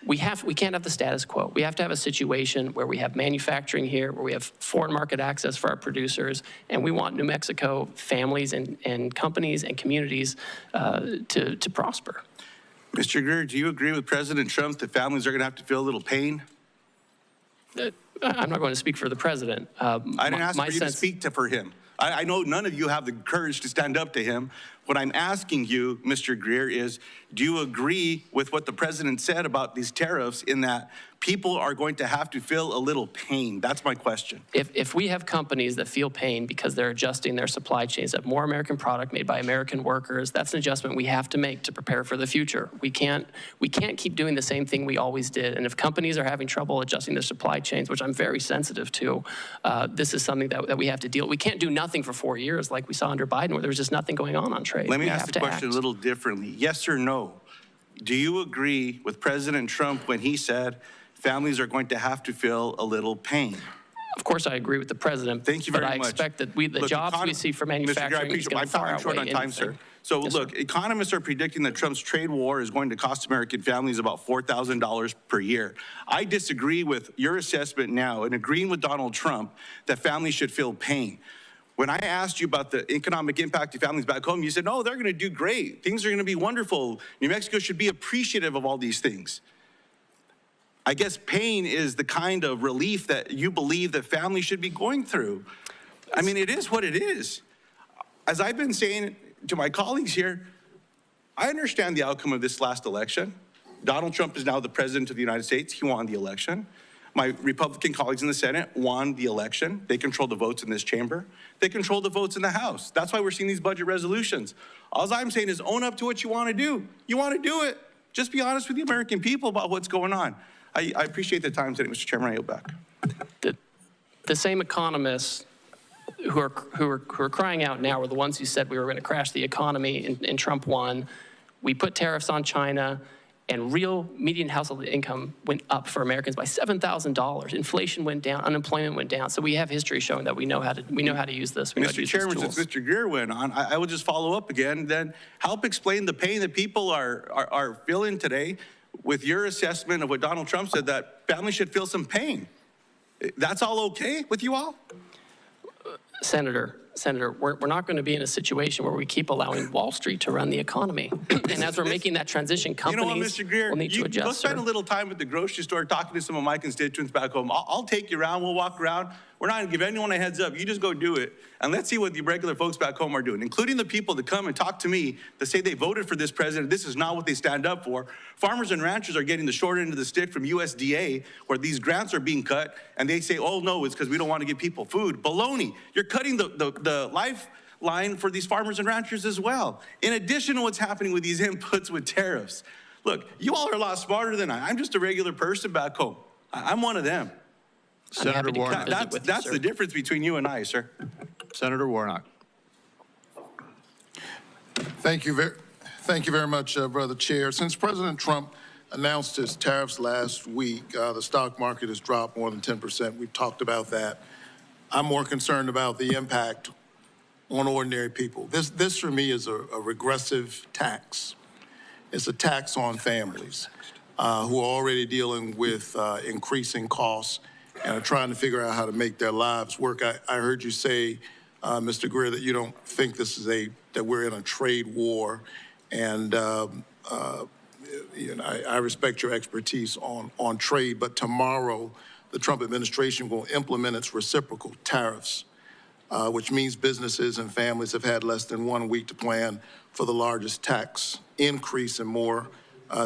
We can't have the status quo. We have to have a situation where we have manufacturing here, where we have foreign market access for our producers, and we want New Mexico families and companies and communities to prosper. Mr. Greer, do you agree with President Trump that families are going to have to feel a little pain? I'm not going to speak for the president. I didn't ask for you to speak for him. I know none of you have the courage to stand up to him. What I'm asking you, Mr. Greer, is do you agree with what the president said about these tariffs, in that people are going to have to feel a little pain? That's my question. If we have companies that feel pain because they're adjusting their supply chains, that more American product made by American workers, that's an adjustment we have to make to prepare for the future. We can't keep doing the same thing we always did. And if companies are having trouble adjusting their supply chains, which I'm very sensitive to, this is something that we have to deal with. We can't do nothing for 4 years like we saw under Biden, where there was just nothing going on trade. Let me ask the question a little differently. Yes or no? Do you agree with President Trump when he said families are going to have to feel a little pain? Of course, I agree with the president. Thank you very much. But I expect that the jobs we see for manufacturing is going to far outweigh short on time, sir. So look, economists are predicting that Trump's trade war is going to cost American families about $4,000 per year. I disagree with your assessment now, and agreeing with Donald Trump that families should feel pain. When I asked you about the economic impact to families back home, you said, no, they're going to do great. Things are going to be wonderful. New Mexico should be appreciative of all these things. I guess pain is the kind of relief that you believe that families should be going through. I mean, it is what it is. As I've been saying to my colleagues here, I understand the outcome of this last election. Donald Trump is now the president of the United States. He won the election. My Republican colleagues in the Senate won the election. They control the votes in this chamber. They control the votes in the House. That's why we're seeing these budget resolutions. All I'm saying is own up to what you want to do. You want to do it. Just be honest with the American people about what's going on. I appreciate the time today, Mr. Chairman. I yield back. The same economists who are crying out now were the ones who said we were going to crash the economy, and Trump won. We put tariffs on China, and real median household income went up for Americans by $7,000. Inflation went down, unemployment went down. So we have history showing that we know how to use this. Mr. Chairman, since Mr. Greer went on, I will just follow up again. Then help explain the pain that people are feeling today with your assessment of what Donald Trump said, that families should feel some pain. That's all okay with you all? Senator, Senator, we're not going to be in a situation where we keep allowing Wall Street to run the economy. And as we're making that transition, companies you know what, Mr. Greer, will need to adjust. Go spend a little time at the grocery store talking to some of my constituents back home. I'll take you around. We'll walk around. We're not going to give anyone a heads up. You just go do it. And let's see what the regular folks back home are doing, including the people that come and talk to me that say they voted for this president. This is not what they stand up for. Farmers and ranchers are getting the short end of the stick from USDA, where these grants are being cut, and they say, oh, no, it's because we don't want to give people food. Baloney. You're cutting the lifeline for these farmers and ranchers as well. In addition to what's happening with these inputs with tariffs. Look, you all are a lot smarter than I. I'm just a regular person back home. I'm one of them. Senator Warnock. That's the difference between you and I, sir. Senator Warnock. Thank you very much, Brother Chair. Since President Trump announced his tariffs last week, the stock market has dropped more than 10%. We've talked about that. I'm more concerned about the impact on ordinary people. This for me is a regressive tax. It's a tax on families who are already dealing with increasing costs and are trying to figure out how to make their lives work. I heard you say, Mr. Greer, that you don't think this is that we're in a trade war, and you know, I respect your expertise on trade, but tomorrow the Trump administration will implement its reciprocal tariffs, which means businesses and families have had less than 1 week to plan for the largest tax increase in more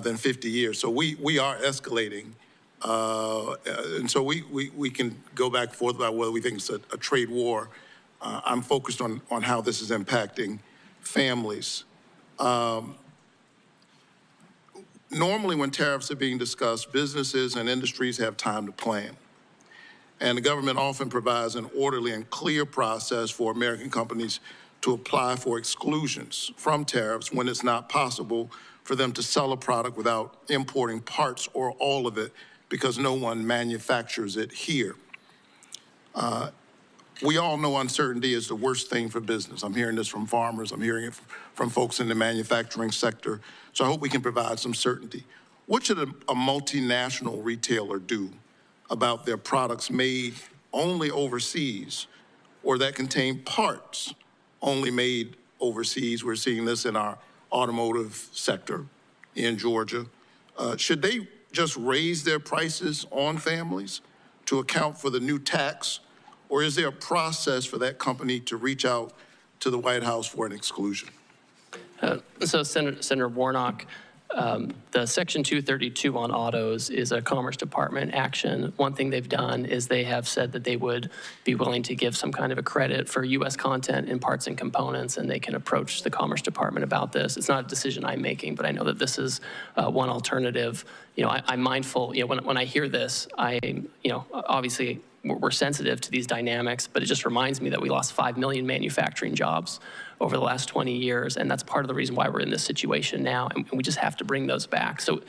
than 50 years. So we are escalating. And so we can go back and forth about whether we think it's a trade war. I'm focused on how this is impacting families. Normally when tariffs are being discussed, businesses and industries have time to plan. And the government often provides an orderly and clear process for American companies to apply for exclusions from tariffs when it's not possible for them to sell a product without importing parts or all of it, because no one manufactures it here. We all know uncertainty is the worst thing for business. I'm hearing this from farmers. I'm hearing it from folks in the manufacturing sector. So I hope we can provide some certainty. What should a multinational retailer do about their products made only overseas or that contain parts only made overseas? We're seeing this in our automotive sector in Georgia. Should they just raise their prices on families to account for the new tax, or is there a process for that company to reach out to the White House for an exclusion? So Senator Warnock, the Section 232 on autos is a Commerce Department action. One thing they've done is they have said that they would be willing to give some kind of a credit for U.S. content in parts and components, and they can approach the Commerce Department about this. It's not a decision I'm making, but I know that this is one alternative. You know, I'm mindful, you know, when I hear this, obviously we're sensitive to these dynamics, but it just reminds me that we lost 5 million manufacturing jobs over the last 20 years, and that's part of the reason why we're in this situation now, and we just have to bring those back. So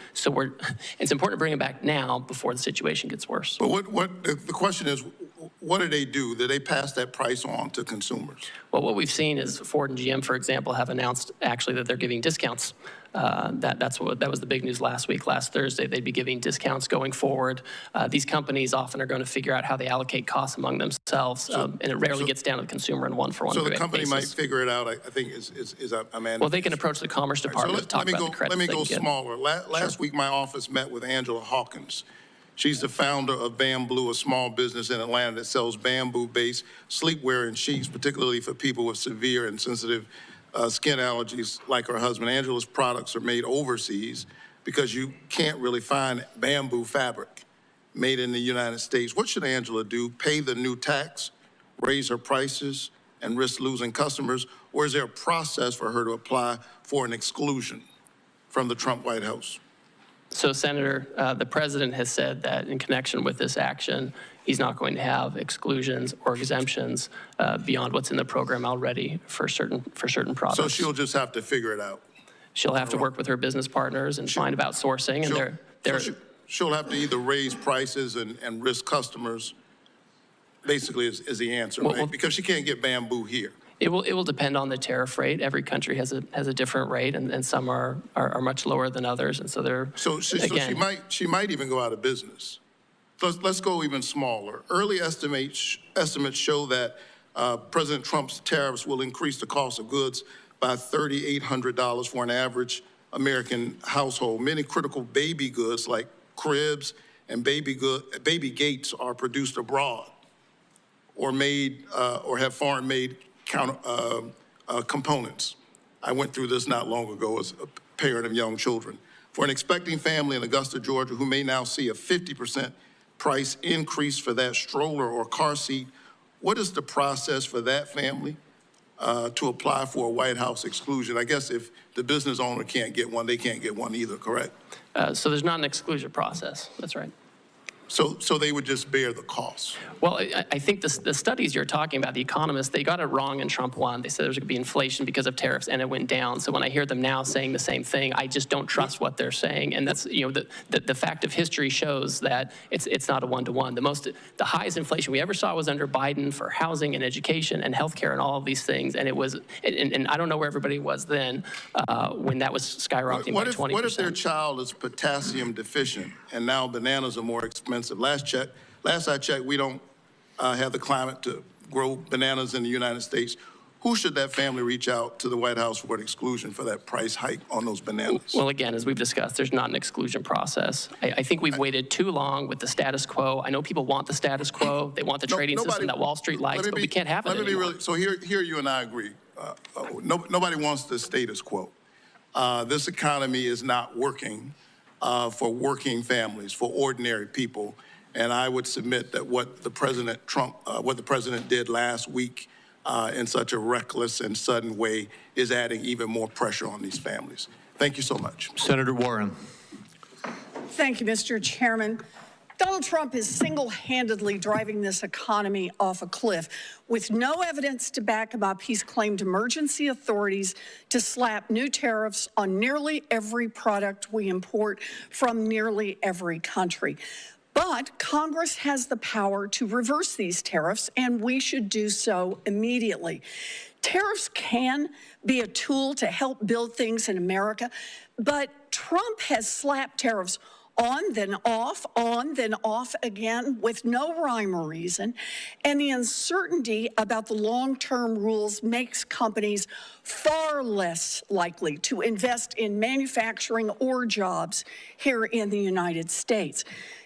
it's important to bring them back now before the situation gets worse. But the question is, what do they do? Do they pass that price on to consumers? Well, what we've seen is Ford and GM, for example, have announced actually that they're giving discounts. That was the big news last week, last Thursday. They'd be giving discounts going forward. These companies often are going to figure out how they allocate costs among themselves, and it rarely gets down to the consumer in one-for-one basis. So the company might figure it out, I think, well, they can approach the Commerce Department to talk about the credits. Let me go smaller. Last week, my office met with Angela Hawkins. She's the founder of Bamboo, a small business in Atlanta that sells bamboo-based sleepwear and sheets, particularly for people with severe and sensitive skin allergies like her husband. Angela's products are made overseas because you can't really find bamboo fabric made in the United States. What should Angela do? Pay the new tax, raise her prices, and risk losing customers? Or is there a process for her to apply for an exclusion from the Trump White House? So, Senator, the president has said that in connection with this action, he's not going to have exclusions or exemptions beyond what's in the program already for certain products. So she'll just have to figure it out. She'll have to work with her business partners and find about sourcing, and she'll have to either raise prices and risk customers. Basically, is the answer, right? Because she can't get bamboo here. It will depend on the tariff rate. Every country has a different rate, and some are much lower than others, and so they're she might even go out of business. Let's go even smaller. Early estimates show that President Trump's tariffs will increase the cost of goods by $3,800 for an average American household. Many critical baby goods like cribs and baby gates are produced abroad or made or have foreign-made components. I went through this not long ago as a parent of young children. For an expecting family in Augusta, Georgia, who may now see a 50% price increase for that stroller or car seat, what is the process for that family to apply for a White House exclusion? I guess if the business owner can't get one, they can't get one either, correct? So there's not an exclusion process. That's right. So they would just bear the cost? Well, I think the studies you're talking about, the economists, they got it wrong in Trump 1. They said there's going to be inflation because of tariffs, and it went down. So when I hear them now saying the same thing, I just don't trust what they're saying. And that's, you know, the fact of history shows that it's not a one-to-one. The highest inflation we ever saw was under Biden for housing and education and healthcare and all of these things. And it was, and I don't know where everybody was then when that was skyrocketing by 20%. What if their child is potassium deficient and now bananas are more expensive? Last I checked, we don't have the climate to grow bananas in the United States. Who should that family reach out to the White House for an exclusion for that price hike on those bananas? Well, again, as we've discussed, there's not an exclusion process. I think we've waited too long with the status quo. I know people want the status quo. They want the trading system that Wall Street likes, but we can't have it anymore. So here you and I agree. Nobody wants the status quo. This economy is not working for working families, for ordinary people. And I would submit that what the president did last week in such a reckless and sudden way is adding even more pressure on these families. Thank you so much. Senator Warren. Thank you, Mr. Chairman. Donald Trump is single-handedly driving this economy off a cliff. With no evidence to back him up, he's claimed emergency authorities to slap new tariffs on nearly every product we import from nearly every country. But Congress has the power to reverse these tariffs, and we should do so immediately. Tariffs can be a tool to help build things in America, but Trump has slapped tariffs on, then off again with no rhyme or reason. And the uncertainty about the long-term rules makes companies far less likely to invest in manufacturing or jobs here in the United States.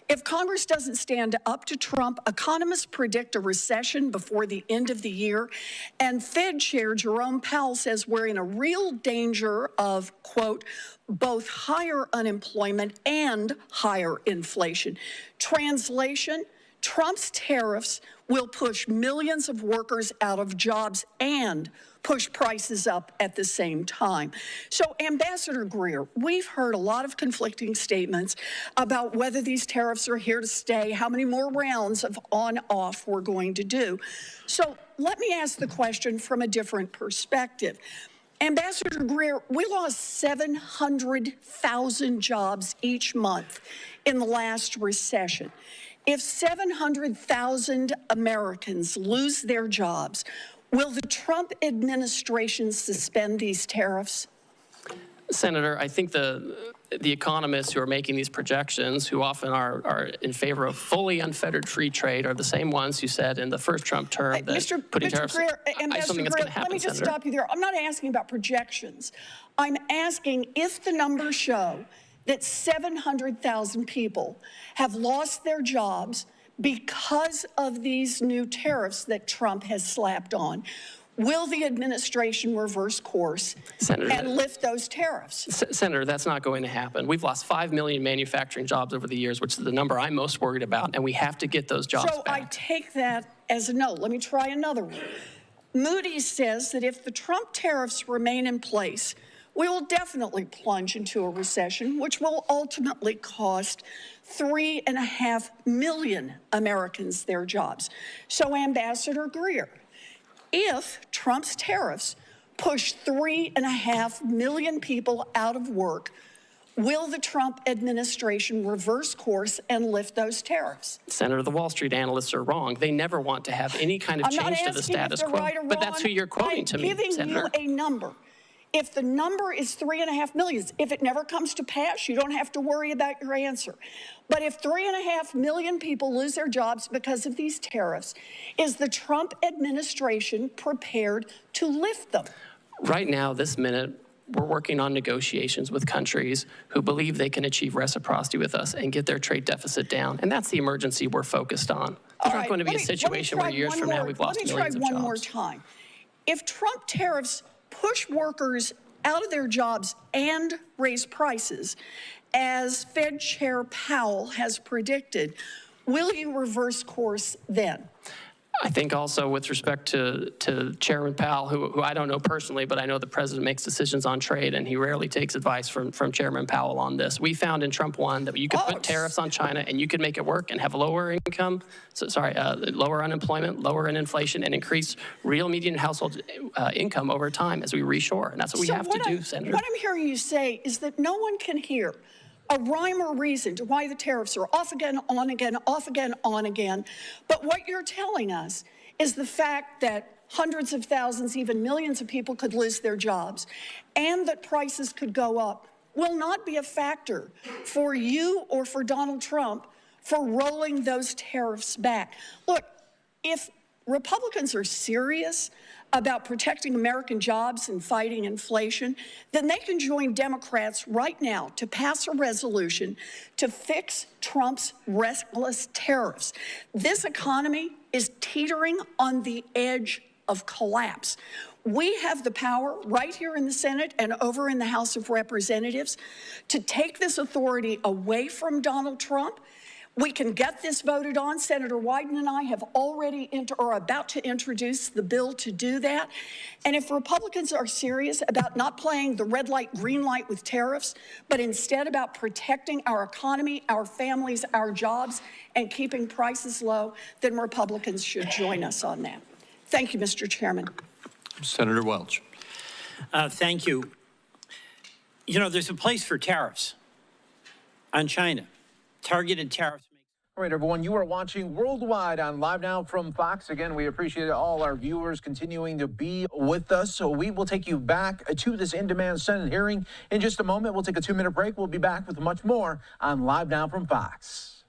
If Congress doesn't stand up to Trump, economists predict a recession before the end of the year. And Fed Chair Jerome Powell says we're in a real danger of, quote, both higher unemployment and higher inflation. Translation, Trump's tariffs will push millions of workers out of jobs and push prices up at the same time. So, Ambassador Greer, we've heard a lot of conflicting statements about whether these tariffs are here to stay, how many more rounds of on-off we're going to do. So let me ask the question from a different perspective. Ambassador Greer, we lost 700,000 jobs each month in the last recession. If 700,000 Americans lose their jobs, will the Trump administration suspend these tariffs? Senator, I think the economists who are making these projections, who often are in favor of fully unfettered free trade, are the same ones who said in the first Trump term that putting tariffs. Greer, Ambassador Greer, let me just stop you there. I'm not asking about projections. I'm asking if the numbers show that 700,000 people have lost their jobs because of these new tariffs that Trump has slapped on. Will the administration reverse course and lift those tariffs? Senator, that's not going to happen. We've lost 5 million manufacturing jobs over the years, which is the number I'm most worried about, and we have to get those jobs back. So I take that as a no. Let me try another one. Moody's says that if the Trump tariffs remain in place, we will definitely plunge into a recession, which will ultimately cost 3.5 million Americans their jobs. So, Ambassador Greer, if Trump's tariffs push 3.5 million people out of work, will the Trump administration reverse course and lift those tariffs? Senator, the Wall Street analysts are wrong. They never want to have any kind of change to the status quo. Right or wrong. But that's who you're quoting to me, Senator. I'm giving you a number. If the number is 3.5 million, if it never comes to pass, you don't have to worry about your answer. But if 3.5 million people lose their jobs because of these tariffs, is the Trump administration prepared to lift them? Right now, this minute, we're working on negotiations with countries who believe they can achieve reciprocity with us and get their trade deficit down. And that's the emergency we're focused on. There's not going to be a situation where years from now we've lost millions of jobs. Let me try one more time. If Trump tariffs push workers out of their jobs and raise prices, as Fed Chair Powell has predicted, will you reverse course then? I think also with respect to Chairman Powell, who I don't know personally, but I know the president makes decisions on trade, and he rarely takes advice from Chairman Powell on this. We found in Trump 1 that you could put tariffs on China and you could make it work and have lower income, lower unemployment, lower inflation, and increase real median household income over time as we reshore. And that's what we have to do, Senator. What I'm hearing you say is that no one can hear a rhyme or reason to why the tariffs are off again, on again, off again, on again. But what you're telling us is the fact that hundreds of thousands, even millions of people could lose their jobs and that prices could go up will not be a factor for you or for Donald Trump for rolling those tariffs back. Look, if Republicans are serious about protecting American jobs and fighting inflation, then they can join Democrats right now to pass a resolution to fix Trump's reckless tariffs. This economy is teetering on the edge of collapse. We have the power right here in the Senate and over in the House of Representatives to take this authority away from Donald Trump. We can get this voted on. Senator Wyden and I have already are about to introduce the bill to do that. And if Republicans are serious about not playing the red light, green light with tariffs, but instead about protecting our economy, our families, our jobs, and keeping prices low, then Republicans should join us on that. Thank you, Mr. Chairman. Senator Welch. Thank you. You know, there's a place for tariffs on China. Targeted tariffs. All right, everyone, you are watching Worldwide on Live Now from Fox. Again, we appreciate all our viewers continuing to be with us. So we will take you back to this in-demand Senate hearing in just a moment. We'll take a 2-minute break. We'll be back with much more on Live Now from Fox.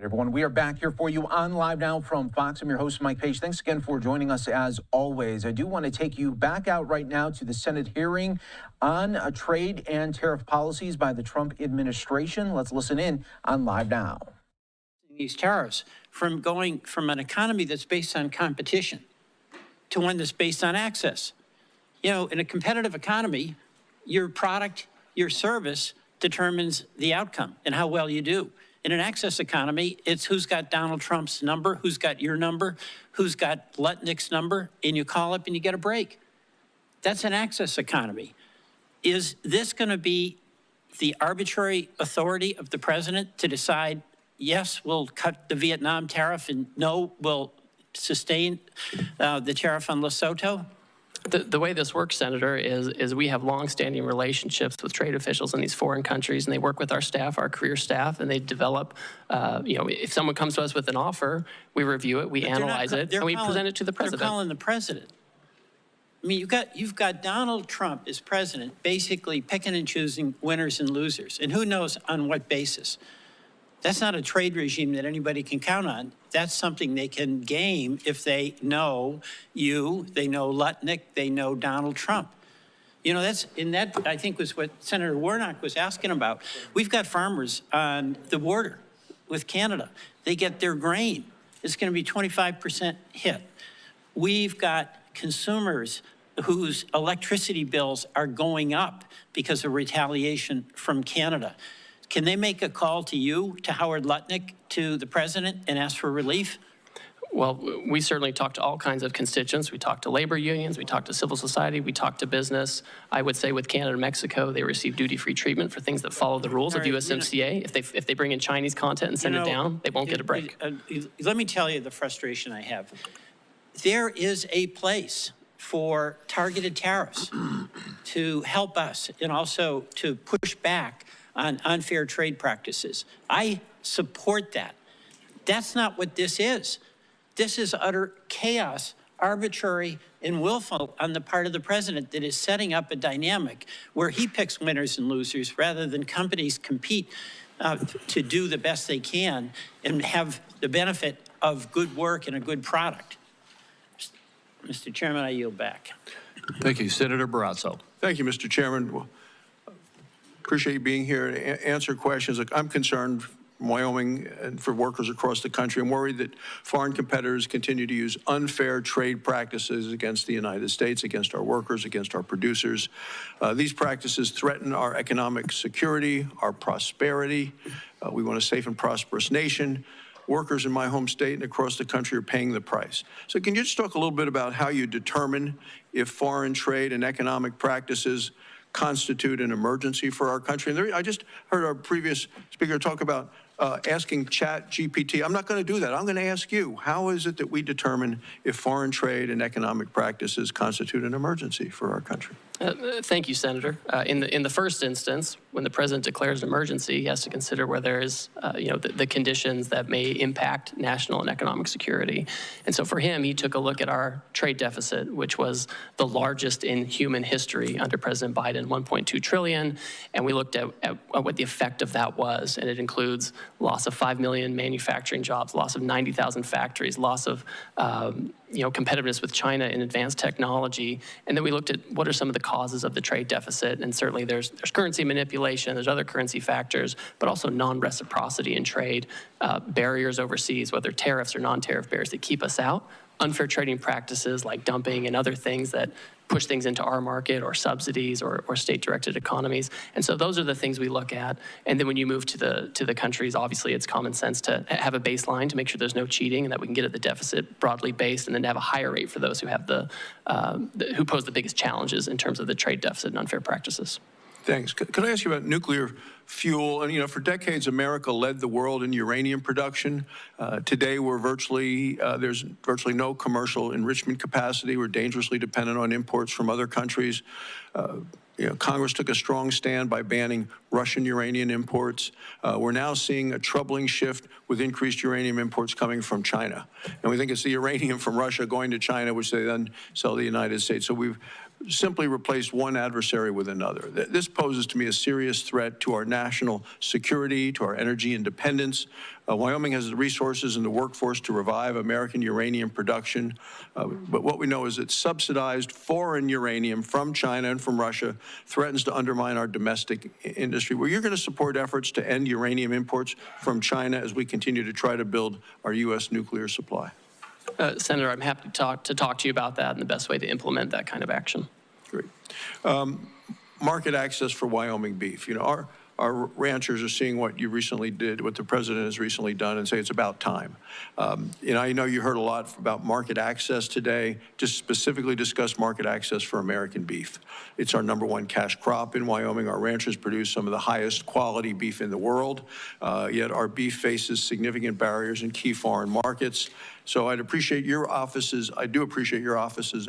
Everyone, we are back here for you on Live Now from Fox. I'm your host, Mike Page. Thanks again for joining us as always. I do want to take you back out right now to the Senate hearing on trade and tariff policies by the Trump administration. Let's listen in on Live Now. These tariffs from going from an economy that's based on competition to one that's based on access. You know, in a competitive economy, your product, your service determines the outcome and how well you do. In an access economy, it's who's got Donald Trump's number, who's got your number, who's got Lutnick's number, and you call up and you get a break. That's an access economy. Is this going to be the arbitrary authority of the president to decide, yes, we'll cut the Vietnam tariff, and no, we'll sustain the tariff on Lesotho? The way this works, Senator, is we have longstanding relationships with trade officials in these foreign countries, and they work with our staff, our career staff, and they develop, you know, if someone comes to us with an offer, we review it, we analyze it, and we present it to the president. They're calling the president. I mean, you've got Donald Trump as president basically picking and choosing winners and losers, and who knows on what basis. That's not a trade regime that anybody can count on. That's something they can game if they know you, they know Lutnick, they know Donald Trump. You know, that I think was what Senator Warnock was asking about. We've got farmers on the border with Canada. They get their grain. It's going to be 25% hit. We've got consumers whose electricity bills are going up because of retaliation from Canada. Can they make a call to you, to Howard Lutnick, to the president, and ask for relief? Well, we certainly talk to all kinds of constituents. We talk to labor unions, we talk to civil society, we talk to business. I would say with Canada and Mexico, they receive duty-free treatment for things that follow the rules of USMCA. If they bring in Chinese content and send it down, they won't get a break. Let me tell you the frustration I have. There is a place for targeted tariffs to help us and also to push back on unfair trade practices. I support that. That's not what this is. This is utter chaos, arbitrary and willful on the part of the president that is setting up a dynamic where he picks winners and losers rather than companies compete to do the best they can and have the benefit of good work and a good product. Mr. Chairman, I yield back. Thank you. Senator Barrasso. Thank you, Mr. Chairman. Well, appreciate you being here to answer questions. Look, I'm concerned from Wyoming and for workers across the country. I'm worried that foreign competitors continue to use unfair trade practices against the United States, against our workers, against our producers. These practices threaten our economic security, our prosperity. We want a safe and prosperous nation. Workers in my home state and across the country are paying the price. So can you just talk a little bit about how you determine if foreign trade and economic practices constitute an emergency for our country? And I just heard our previous speaker talk about asking ChatGPT. I'm not going to do that. I'm going to ask you, how is it that we determine if foreign trade and economic practices constitute an emergency for our country? Thank you, Senator. In the first instance, when the president declares an emergency, he has to consider where there is, the conditions that may impact national and economic security. And so for him, he took a look at our trade deficit, which was the largest in human history under President Biden, 1.2 trillion. And we looked at what the effect of that was. And it includes loss of 5 million manufacturing jobs, loss of 90,000 factories, loss of competitiveness with China in advanced technology. And then we looked at what are some of the causes of the trade deficit. And certainly there's currency manipulation, there's other currency factors, but also non-reciprocity in trade, barriers overseas, whether tariffs or non-tariff barriers that keep us out, unfair trading practices like dumping and other things that push things into our market, or subsidies, or state-directed economies. And so those are the things we look at. And then when you move to the countries, obviously it's common sense to have a baseline to make sure there's no cheating and that we can get at the deficit broadly based, and then to have a higher rate for those who have who pose the biggest challenges in terms of the trade deficit and unfair practices. Thanks. Could I ask you about nuclear fuel? And, for decades, America led the world in uranium production. Today, there's virtually no commercial enrichment capacity. We're dangerously dependent on imports from other countries. Congress took a strong stand by banning Russian uranium imports. We're now seeing a troubling shift with increased uranium imports coming from China. And we think it's the uranium from Russia going to China, which they then sell to the United States. So we've simply replaced one adversary with another. This poses to me a serious threat to our national security, to our energy independence. Wyoming has the resources and the workforce to revive American uranium production. But what we know is that subsidized foreign uranium from China and from Russia threatens to undermine our domestic industry. Well, you're going to support efforts to end uranium imports from China as we continue to try to build our U.S. nuclear supply. Senator, I'm happy to talk to you about that and the best way to implement that kind of action. Great. Market access for Wyoming beef. You know, our ranchers are seeing what you recently did, what the president has recently done, and say it's about time. You know, I know you heard a lot about market access today. Just specifically discuss market access for American beef. It's our #1 cash crop in Wyoming. Our ranchers produce some of the highest quality beef in the world, yet our beef faces significant barriers in key foreign markets. So I do appreciate your office's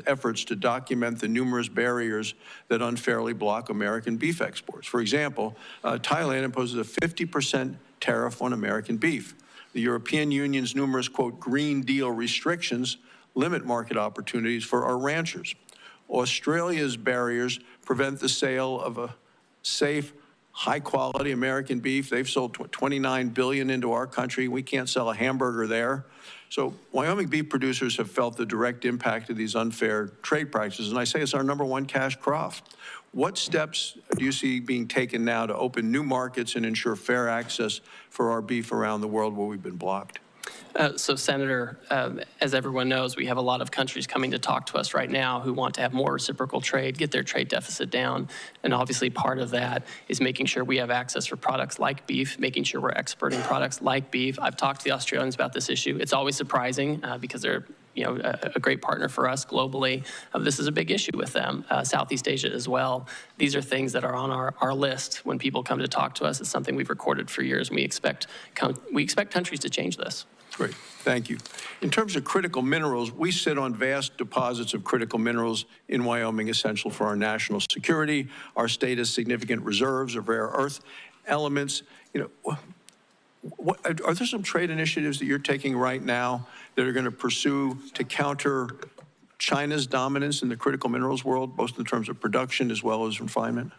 efforts to document the numerous barriers that unfairly block American beef exports. For example, Thailand imposes a 50% tariff on American beef. The European Union's numerous, quote, Green Deal restrictions limit market opportunities for our ranchers. Australia's barriers prevent the sale of a safe, high-quality American beef. They've sold $29 billion into our country. We can't sell a hamburger there. So Wyoming beef producers have felt the direct impact of these unfair trade practices, and I say it's our #1 cash crop. What steps do you see being taken now to open new markets and ensure fair access for our beef around the world where we've been blocked? So, Senator, as everyone knows, we have a lot of countries coming to talk to us right now who want to have more reciprocal trade, get their trade deficit down. And obviously part of that is making sure we have access for products like beef, making sure we're exporting products like beef. I've talked to the Australians about this issue. It's always surprising because they're a great partner for us globally. This is a big issue with them. Southeast Asia as well. These are things that are on our list when people come to talk to us. It's something we've recorded for years, and we expect countries to change this. Great, thank you. In terms of critical minerals, we sit on vast deposits of critical minerals in Wyoming, essential for our national security. Our state has significant reserves of rare earth elements. You know, are there some trade initiatives that you're taking right now that are going to pursue to counter China's dominance in the critical minerals world, both in terms of production as well as refinement?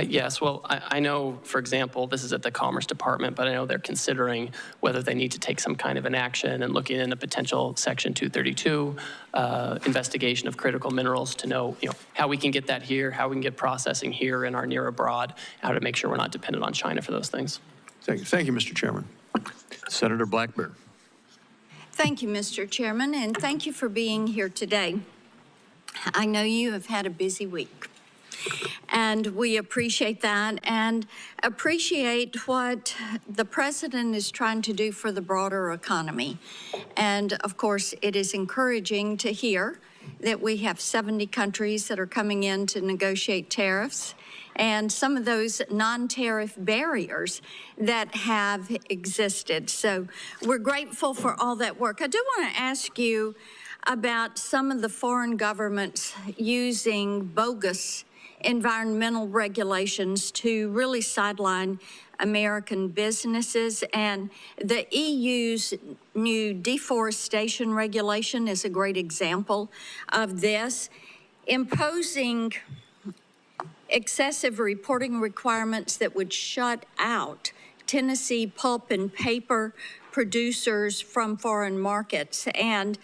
Yes, well, I know, for example, this is at the Commerce Department, but I know they're considering whether they need to take some kind of an action and looking in a potential Section 232 investigation of critical minerals to know, how we can get that here, how we can get processing here in our near abroad, how to make sure we're not dependent on China for those things. Thank you. Thank you, Mr. Chairman. Senator Blackburn. Thank you, Mr. Chairman, and thank you for being here today. I know you have had a busy week. And we appreciate that and appreciate what the president is trying to do for the broader economy. And of course, it is encouraging to hear that we have 70 countries that are coming in to negotiate tariffs and some of those non-tariff barriers that have existed. So we're grateful for all that work. I do want to ask you about some of the foreign governments using bogus environmental regulations to really sideline American businesses. And the EU's new deforestation regulation is a great example of this, imposing excessive reporting requirements that would shut out Tennessee pulp and paper producers from foreign markets. And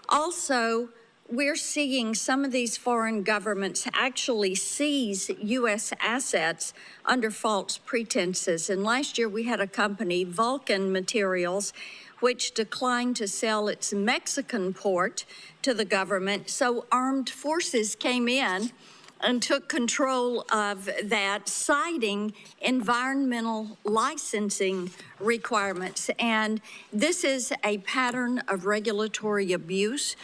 also, we're seeing some of these foreign governments actually seize U.S. assets under false pretenses. And last year we had a company, Vulcan Materials, which declined to sell its Mexican port to the government. So armed forces came in and took control of that, citing environmental licensing requirements. And this is a pattern of regulatory abuse.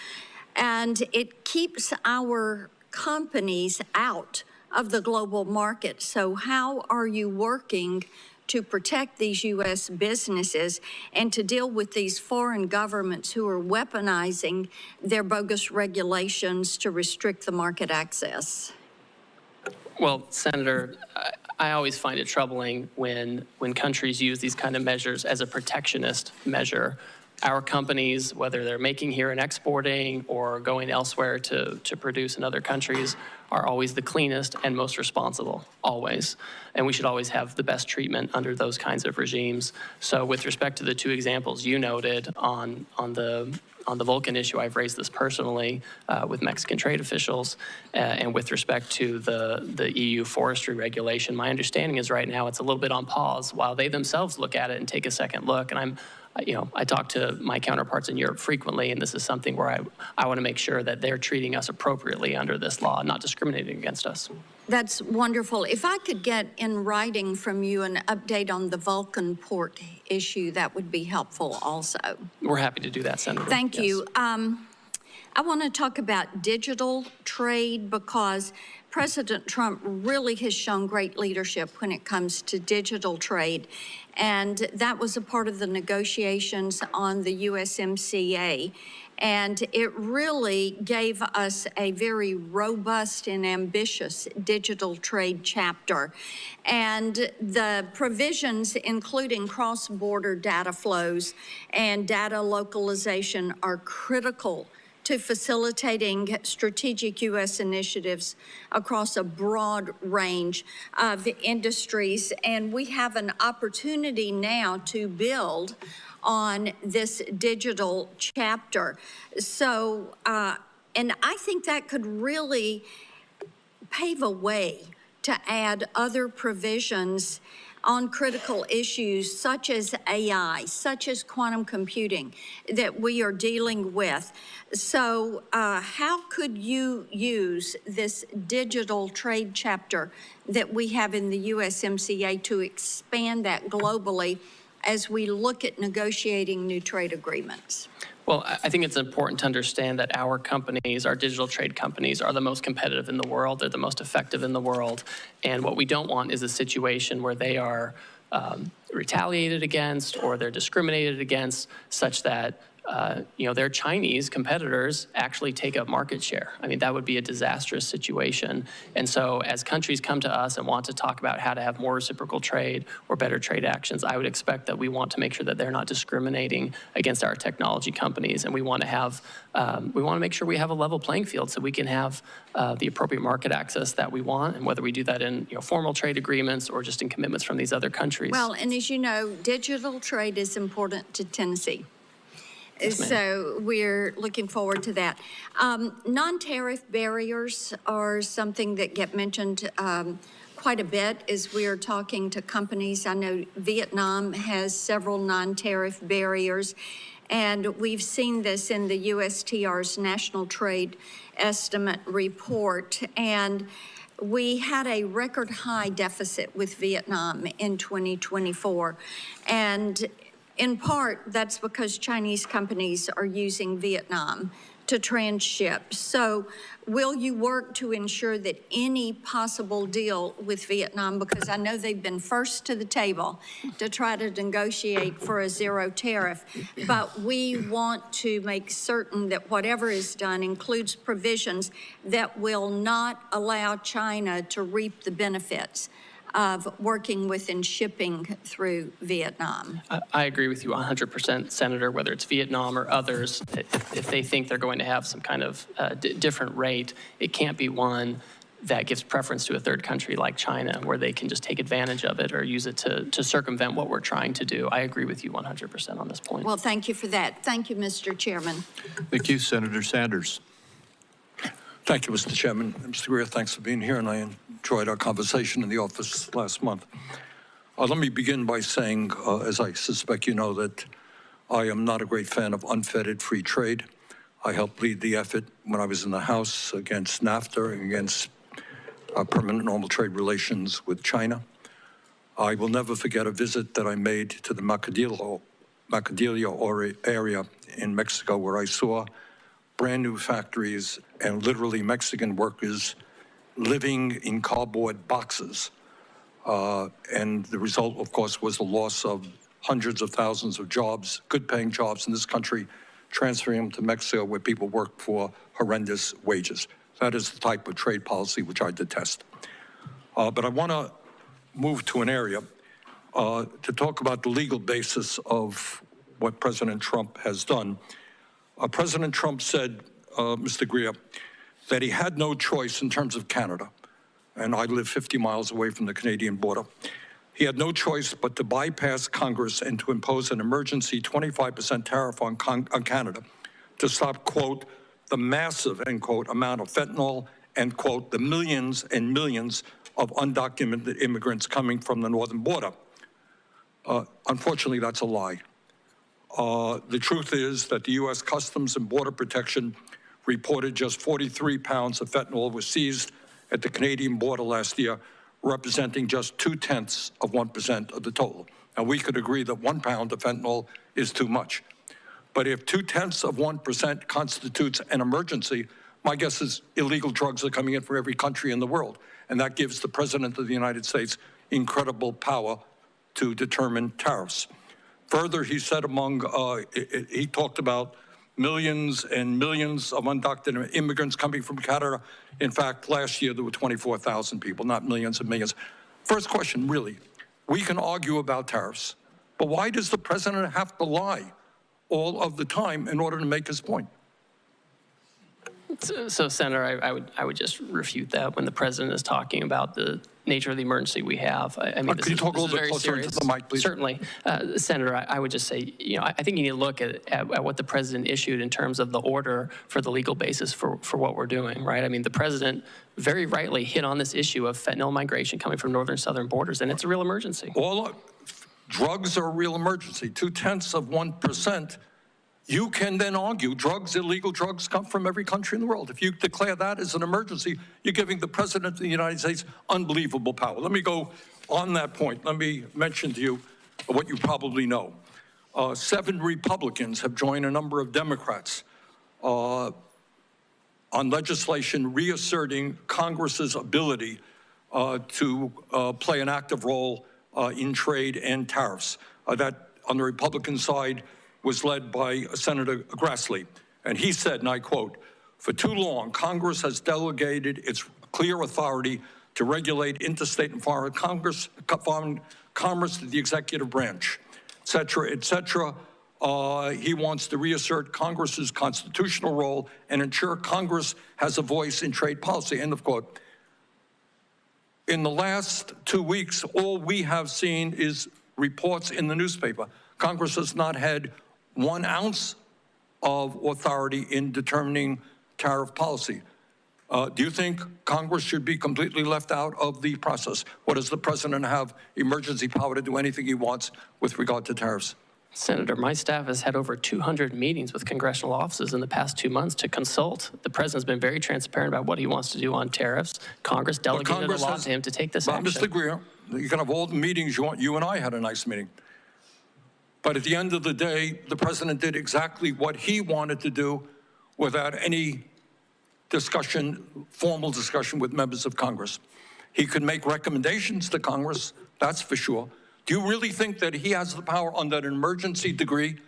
And it keeps our companies out of the global market. So how are you working to protect these U.S. businesses and to deal with these foreign governments who are weaponizing their bogus regulations to restrict the market access? Well, Senator, I always find it troubling when countries use these kind of measures as a protectionist measure. Our companies, whether they're making here and exporting or going elsewhere to produce in other countries, are always the cleanest and most responsible, always. And we should always have the best treatment under those kinds of regimes. So with respect to the two examples you noted on the Vulcan issue, I've raised this personally with Mexican trade officials. And with respect to the EU forestry regulation, my understanding is right now it's a little bit on pause while they themselves look at it and take a second look. And I talk to my counterparts in Europe frequently, and this is something where I want to make sure that they're treating us appropriately under this law, not discriminating against us. That's wonderful. If I could get in writing from you an update on the Vulcan port issue, that would be helpful also. We're happy to do that, Senator. Thank you. I want to talk about digital trade because President Trump really has shown great leadership when it comes to digital trade. And that was a part of the negotiations on the USMCA. And it really gave us a very robust and ambitious digital trade chapter. And the provisions, including cross-border data flows and data localization, are critical to facilitating strategic U.S. initiatives across a broad range of industries. And we have an opportunity now to build on this digital chapter. So, and I think that could really pave a way to add other provisions on critical issues such as AI, such as quantum computing that we are dealing with. So how could you use this digital trade chapter that we have in the USMCA to expand that globally as we look at negotiating new trade agreements? Well, I think it's important to understand that our companies, our digital trade companies, are the most competitive in the world. They're the most effective in the world. And what we don't want is a situation where they are retaliated against or they're discriminated against such that their Chinese competitors actually take up market share. I mean, that would be a disastrous situation. And so as countries come to us and want to talk about how to have more reciprocal trade or better trade actions, I would expect that we want to make sure that they're not discriminating against our technology companies. And we want to have, we want to make sure we have a level playing field so we can have the appropriate market access that we want, and whether we do that in formal trade agreements or just in commitments from these other countries. Well, and as you know, digital trade is important to Tennessee. Yes, so we're looking forward to that. Non-tariff barriers are something that get mentioned quite a bit as we are talking to companies. I know Vietnam has several non-tariff barriers, and we've seen this in the USTR's National Trade Estimate report. And we had a record high deficit with Vietnam in 2024. And in part, that's because Chinese companies are using Vietnam to transship. So will you work to ensure that any possible deal with Vietnam, because I know they've been first to the table to try to negotiate for a zero tariff, but we want to make certain that whatever is done includes provisions that will not allow China to reap the benefits of working with and shipping through Vietnam. I agree with you 100%, Senator, whether it's Vietnam or others. If they think they're going to have some kind of different rate, it can't be one that gives preference to a third country like China, where they can just take advantage of it or use it to circumvent what we're trying to do. I agree with you 100% on this point. Well, thank you for that. Thank you, Mr. Chairman. Thank you, Senator Sanders. Thank you, Mr. Chairman. Mr. Greer, thanks for being here, and I enjoyed our conversation in the office last month. Let me begin by saying, as I suspect you know, that I am not a great fan of unfettered free trade. I helped lead the effort when I was in the House against NAFTA and against permanent normal trade relations with China. I will never forget a visit that I made to the Macadillo area in Mexico, where I saw brand new factories and literally Mexican workers living in cardboard boxes. And the result, of course, was the loss of hundreds of thousands of jobs, good paying jobs in this country, transferring them to Mexico where people work for horrendous wages. That is the type of trade policy which I detest. But I want to move to an area to talk about the legal basis of what President Trump has done. President Trump said, Mr. Greer, that he had no choice in terms of Canada, and I live 50 miles away from the Canadian border. He had no choice but to bypass Congress and to impose an emergency 25% tariff on Canada to stop, quote, the massive, end quote, amount of fentanyl and, quote, the millions and millions of undocumented immigrants coming from the northern border. Unfortunately, that's a lie. The truth is that the U.S. Customs and Border Protection reported just 43 pounds of fentanyl was seized at the Canadian border last year, representing just 0.2% of the total. And we could agree that 1 pound of fentanyl is too much. But if 0.2% constitutes an emergency, my guess is illegal drugs are coming in from every country in the world. And that gives the President of the United States incredible power to determine tariffs. Further, he said he talked about millions and millions of undocumented immigrants coming from Canada. In fact, last year there were 24,000 people, not millions and millions. First question, really, we can argue about tariffs, but why does the president have to lie all of the time in order to make his point? So, Senator, I would just refute that when the president is talking about the nature of the emergency we have. I mean, can you talk a little bit closer into the mic, please? Certainly. Senator, I would just say, I think you need to look at what the president issued in terms of the order for the legal basis for what we're doing, right? I mean, the president very rightly hit on this issue of fentanyl migration coming from northern southern borders, and it's a real emergency. Drugs are a real emergency. 0.2%. You can then argue illegal drugs come from every country in the world. If you declare that as an emergency, you're giving the President of the United States unbelievable power. Let me go on that point. Let me mention to you what you probably know. 7 Republicans have joined a number of Democrats on legislation reasserting Congress's ability to play an active role in trade and tariffs. That, on the Republican side, was led by Senator Grassley. And he said, and I quote, "For too long, Congress has delegated its clear authority to regulate interstate and foreign commerce to the executive branch, et cetera, et cetera." He wants to reassert Congress's constitutional role and ensure Congress has a voice in trade policy, end of quote. In the last 2 weeks, all we have seen is reports in the newspaper. Congress has not had 1 ounce of authority in determining tariff policy. Do you think Congress should be completely left out of the process? Or does the president have emergency power to do anything he wants with regard to tariffs? Senator, my staff has had over 200 meetings with congressional offices in the past 2 months to consult. The president's been very transparent about what he wants to do on tariffs. Congress delegated a lot to him to take this action. Mr. Greer, you can have all the meetings you want. You and I had a nice meeting. But at the end of the day, the president did exactly what he wanted to do without any discussion, formal discussion with members of Congress. He could make recommendations to Congress, that's for sure. Do you really think that he has the power under an emergency degree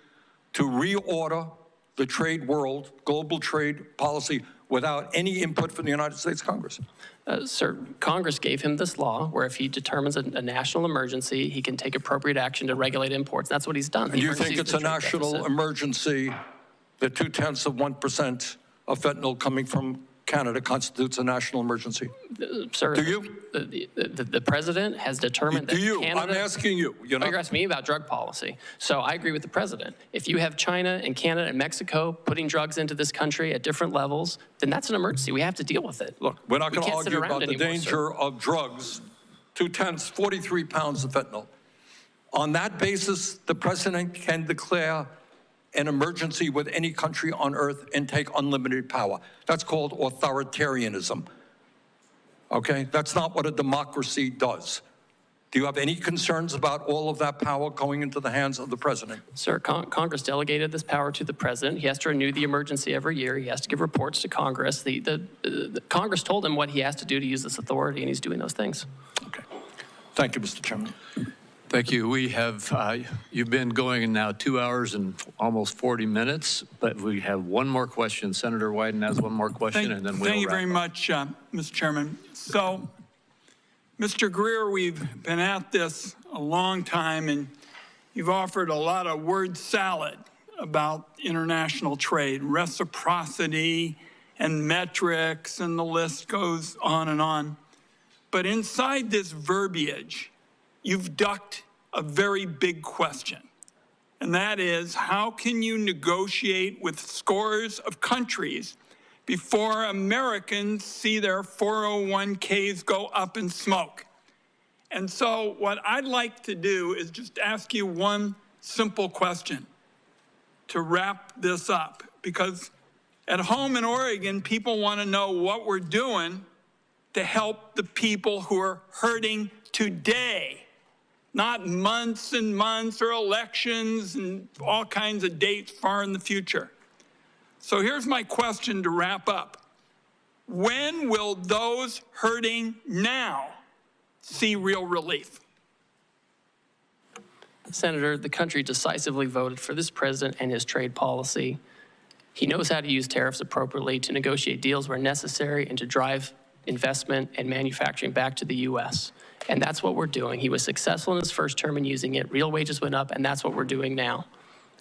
to reorder the trade world, global trade policy, without any input from the United States Congress? Sir, Congress gave him this law where if he determines a national emergency, he can take appropriate action to regulate imports. That's what he's done. And you think it's a national emergency that 0.2% of fentanyl coming from Canada constitutes a national emergency? Sir, do you? The president has determined that Canada... I'm asking you. You're asking me about drug policy. So I agree with the president. If you have China and Canada and Mexico putting drugs into this country at different levels, then that's an emergency. We have to deal with it. Look, we're not going to argue about the danger of drugs. 43 pounds of fentanyl. On that basis, the president can declare an emergency with any country on earth and take unlimited power. That's called authoritarianism. Okay? That's not what a democracy does. Do you have any concerns about all of that power going into the hands of the president? Sir, Congress delegated this power to the president. He has to renew the emergency every year. He has to give reports to Congress. The Congress told him what he has to do to use this authority, and he's doing those things. Okay. Thank you, Mr. Chairman. Thank you. We have, you've been going now 2 hours and almost 40 minutes, but we have one more question. Senator Wyden has one more question, and then we'll Thank you wrap very up. much, Mr. Chairman. So, Mr. Greer, we've been at this a long time, and you've offered a lot of word salad about international trade, reciprocity and metrics, and the list goes on and on. But inside this verbiage, you've ducked a very big question, and that is, how can you negotiate with scores of countries before Americans see their 401ks go up in smoke? And so what I'd like to do is just ask you one simple question. to wrap this up, because at home in Oregon, people want to know what we're doing to help the people who are hurting today, not months and months or elections and all kinds of dates far in the future. So here's my question to wrap up. When will those hurting now see real relief? Senator, the country decisively voted for this president and his trade policy. He knows how to use tariffs appropriately to negotiate deals where necessary and to drive investment and manufacturing back to the U.S. And that's what we're doing. He was successful in his first term in using it. Real wages went up, and that's what we're doing now.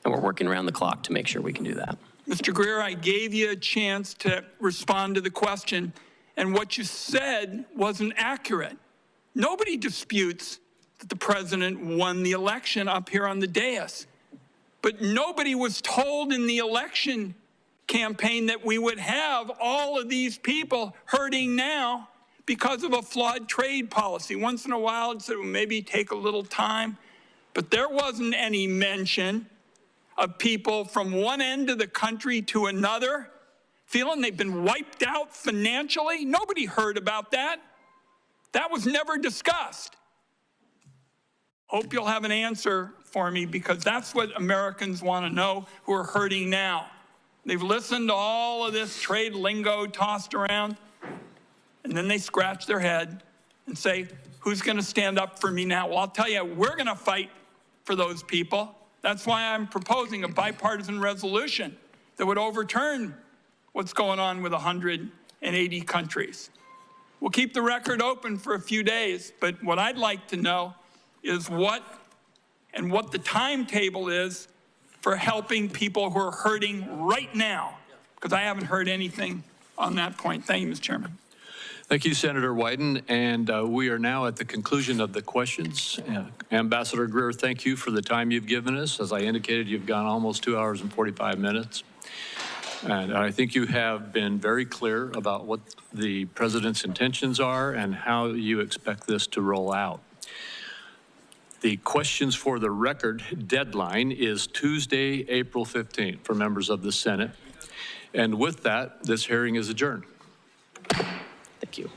And we're working around the clock to make sure we can do that. Mr. Greer, I gave you a chance to respond to the question, and what you said wasn't accurate. Nobody disputes that the president won the election up here on the dais. But nobody was told in the election campaign that we would have all of these people hurting now because of a flawed trade policy. Once in a while, it said, well, maybe take a little time. But there wasn't any mention of people from one end of the country to another feeling they've been wiped out financially. Nobody heard about that. That was never discussed. Hope you'll have an answer for me, because that's what Americans want to know who are hurting now. They've listened to all of this trade lingo tossed around, and then they scratch their head and say, who's going to stand up for me now? Well, I'll tell you, we're going to fight for those people. That's why I'm proposing a bipartisan resolution that would overturn what's going on with 180 countries. We'll keep the record open for a few days, but what I'd like to know is what the timetable is for helping people who are hurting right now, because I haven't heard anything on that point. Thank you, Mr. Chairman. Thank you, Senator Wyden. And we are now at the conclusion of the questions. Ambassador Greer, thank you for the time you've given us. As I indicated, you've gone almost 2 hours and 45 minutes. And I think you have been very clear about what the president's intentions are and how you expect this to roll out. The questions for the record deadline is Tuesday, April 15th for members of the Senate. And with that, this hearing is adjourned. Thank you.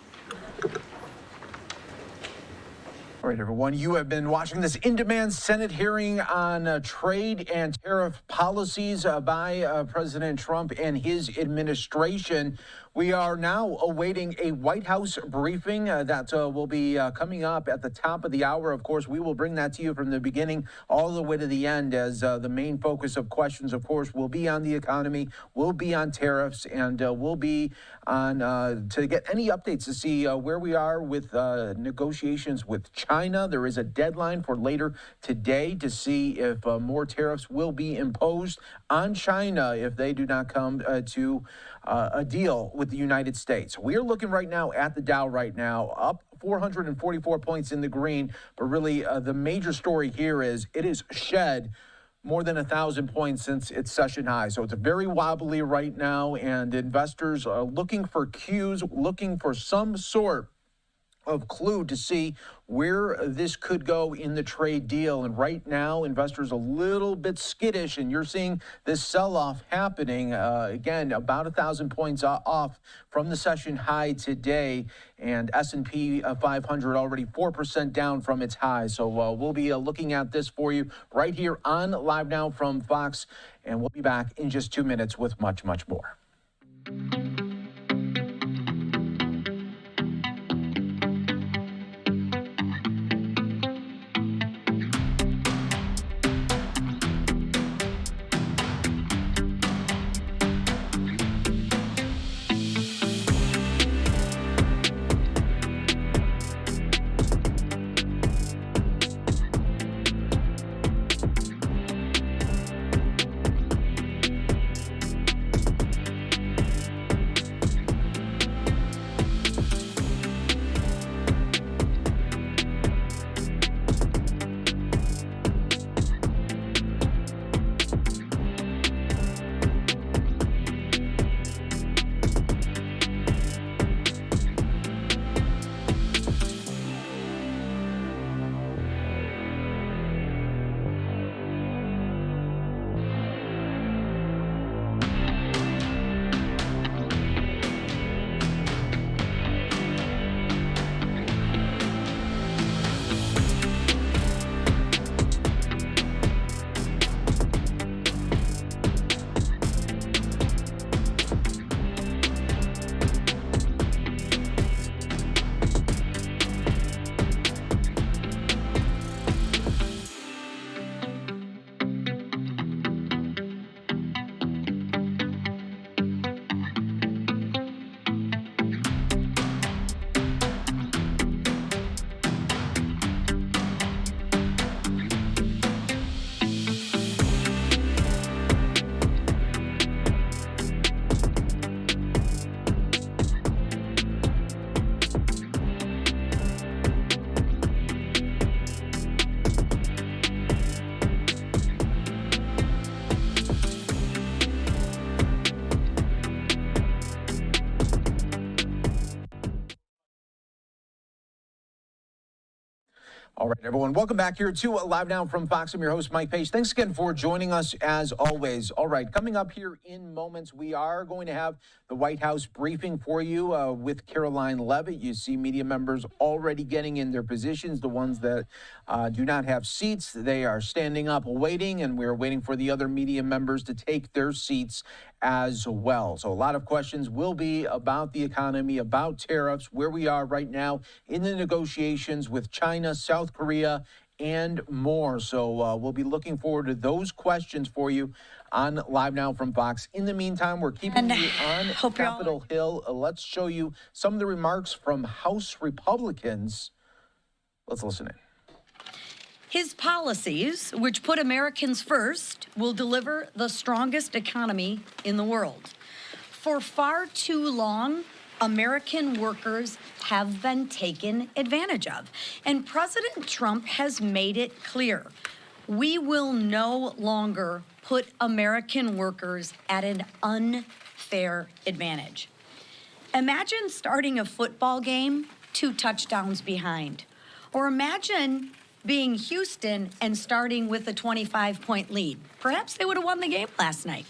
All right, everyone, you have been watching this in-demand Senate hearing on trade and tariff policies by President Trump and his administration. We are now awaiting a White House briefing that will be coming up at the top of the hour. Of course, we will bring that to you from the beginning all the way to the end, as the main focus of questions, of course, will be on the economy, will be on tariffs, and will be on to get any updates to see where we are with negotiations with China. There is a deadline for later today to see if more tariffs will be imposed on China if they do not come to a deal with the United States. We're looking right now at the Dow right now, up 444 points in the green, but really the major story here is it is shed more than 1,000 points since its session high. So it's very wobbly right now, and investors are looking for cues, looking for some sort of clue to see where this could go in the trade deal. And right now, investors a little bit skittish, and you're seeing this sell-off happening. Again, about 1,000 points off from the session high today, and S&P 500 already 4% down from its high. So we'll be looking at this for you right here on Live Now from Fox, and we'll be back in just 2 minutes with much, much more. All right, everyone, welcome back here to Live Now from Fox. I'm your host, Mike Page. Thanks again for joining us as always. All right, coming up here in moments, we are going to have the White House briefing for you with Caroline Leavitt. You see media members already getting in their positions. The ones that do not have seats, they are standing up waiting, and we're waiting for the other media members to take their seats as well. So a lot of questions will be about the economy, about tariffs, where we are right now in the negotiations with China, South Korea, and more. So we'll be looking forward to those questions for you on Live Now from Fox. In the meantime, we're keeping you on Capitol Hill. Let's show you some of the remarks from House Republicans. Let's listen in. His policies, which put Americans first, will deliver the strongest economy in the world. For far too long, American workers have been taken advantage of. And President Trump has made it clear, we will no longer put American workers at an unfair advantage. Imagine starting a football game 2 touchdowns behind. Or imagine being Houston and starting with a 25-point lead. Perhaps they would have won the game last night,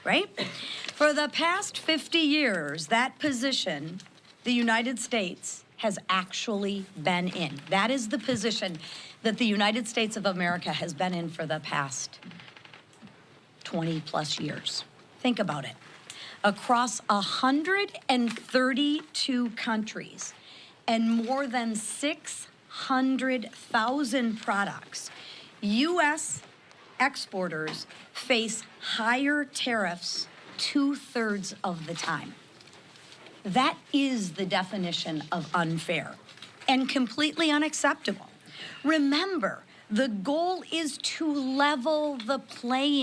right? For the past 50 years, that position the United States has actually been in. That is the position that the United States of America has been in for the past 20-plus years. Think about it. Across 132 countries and more than 600,000 products, U.S. exporters face higher tariffs 2/3 of the time. That is the definition of unfair and completely unacceptable. Remember, the goal is to level the playing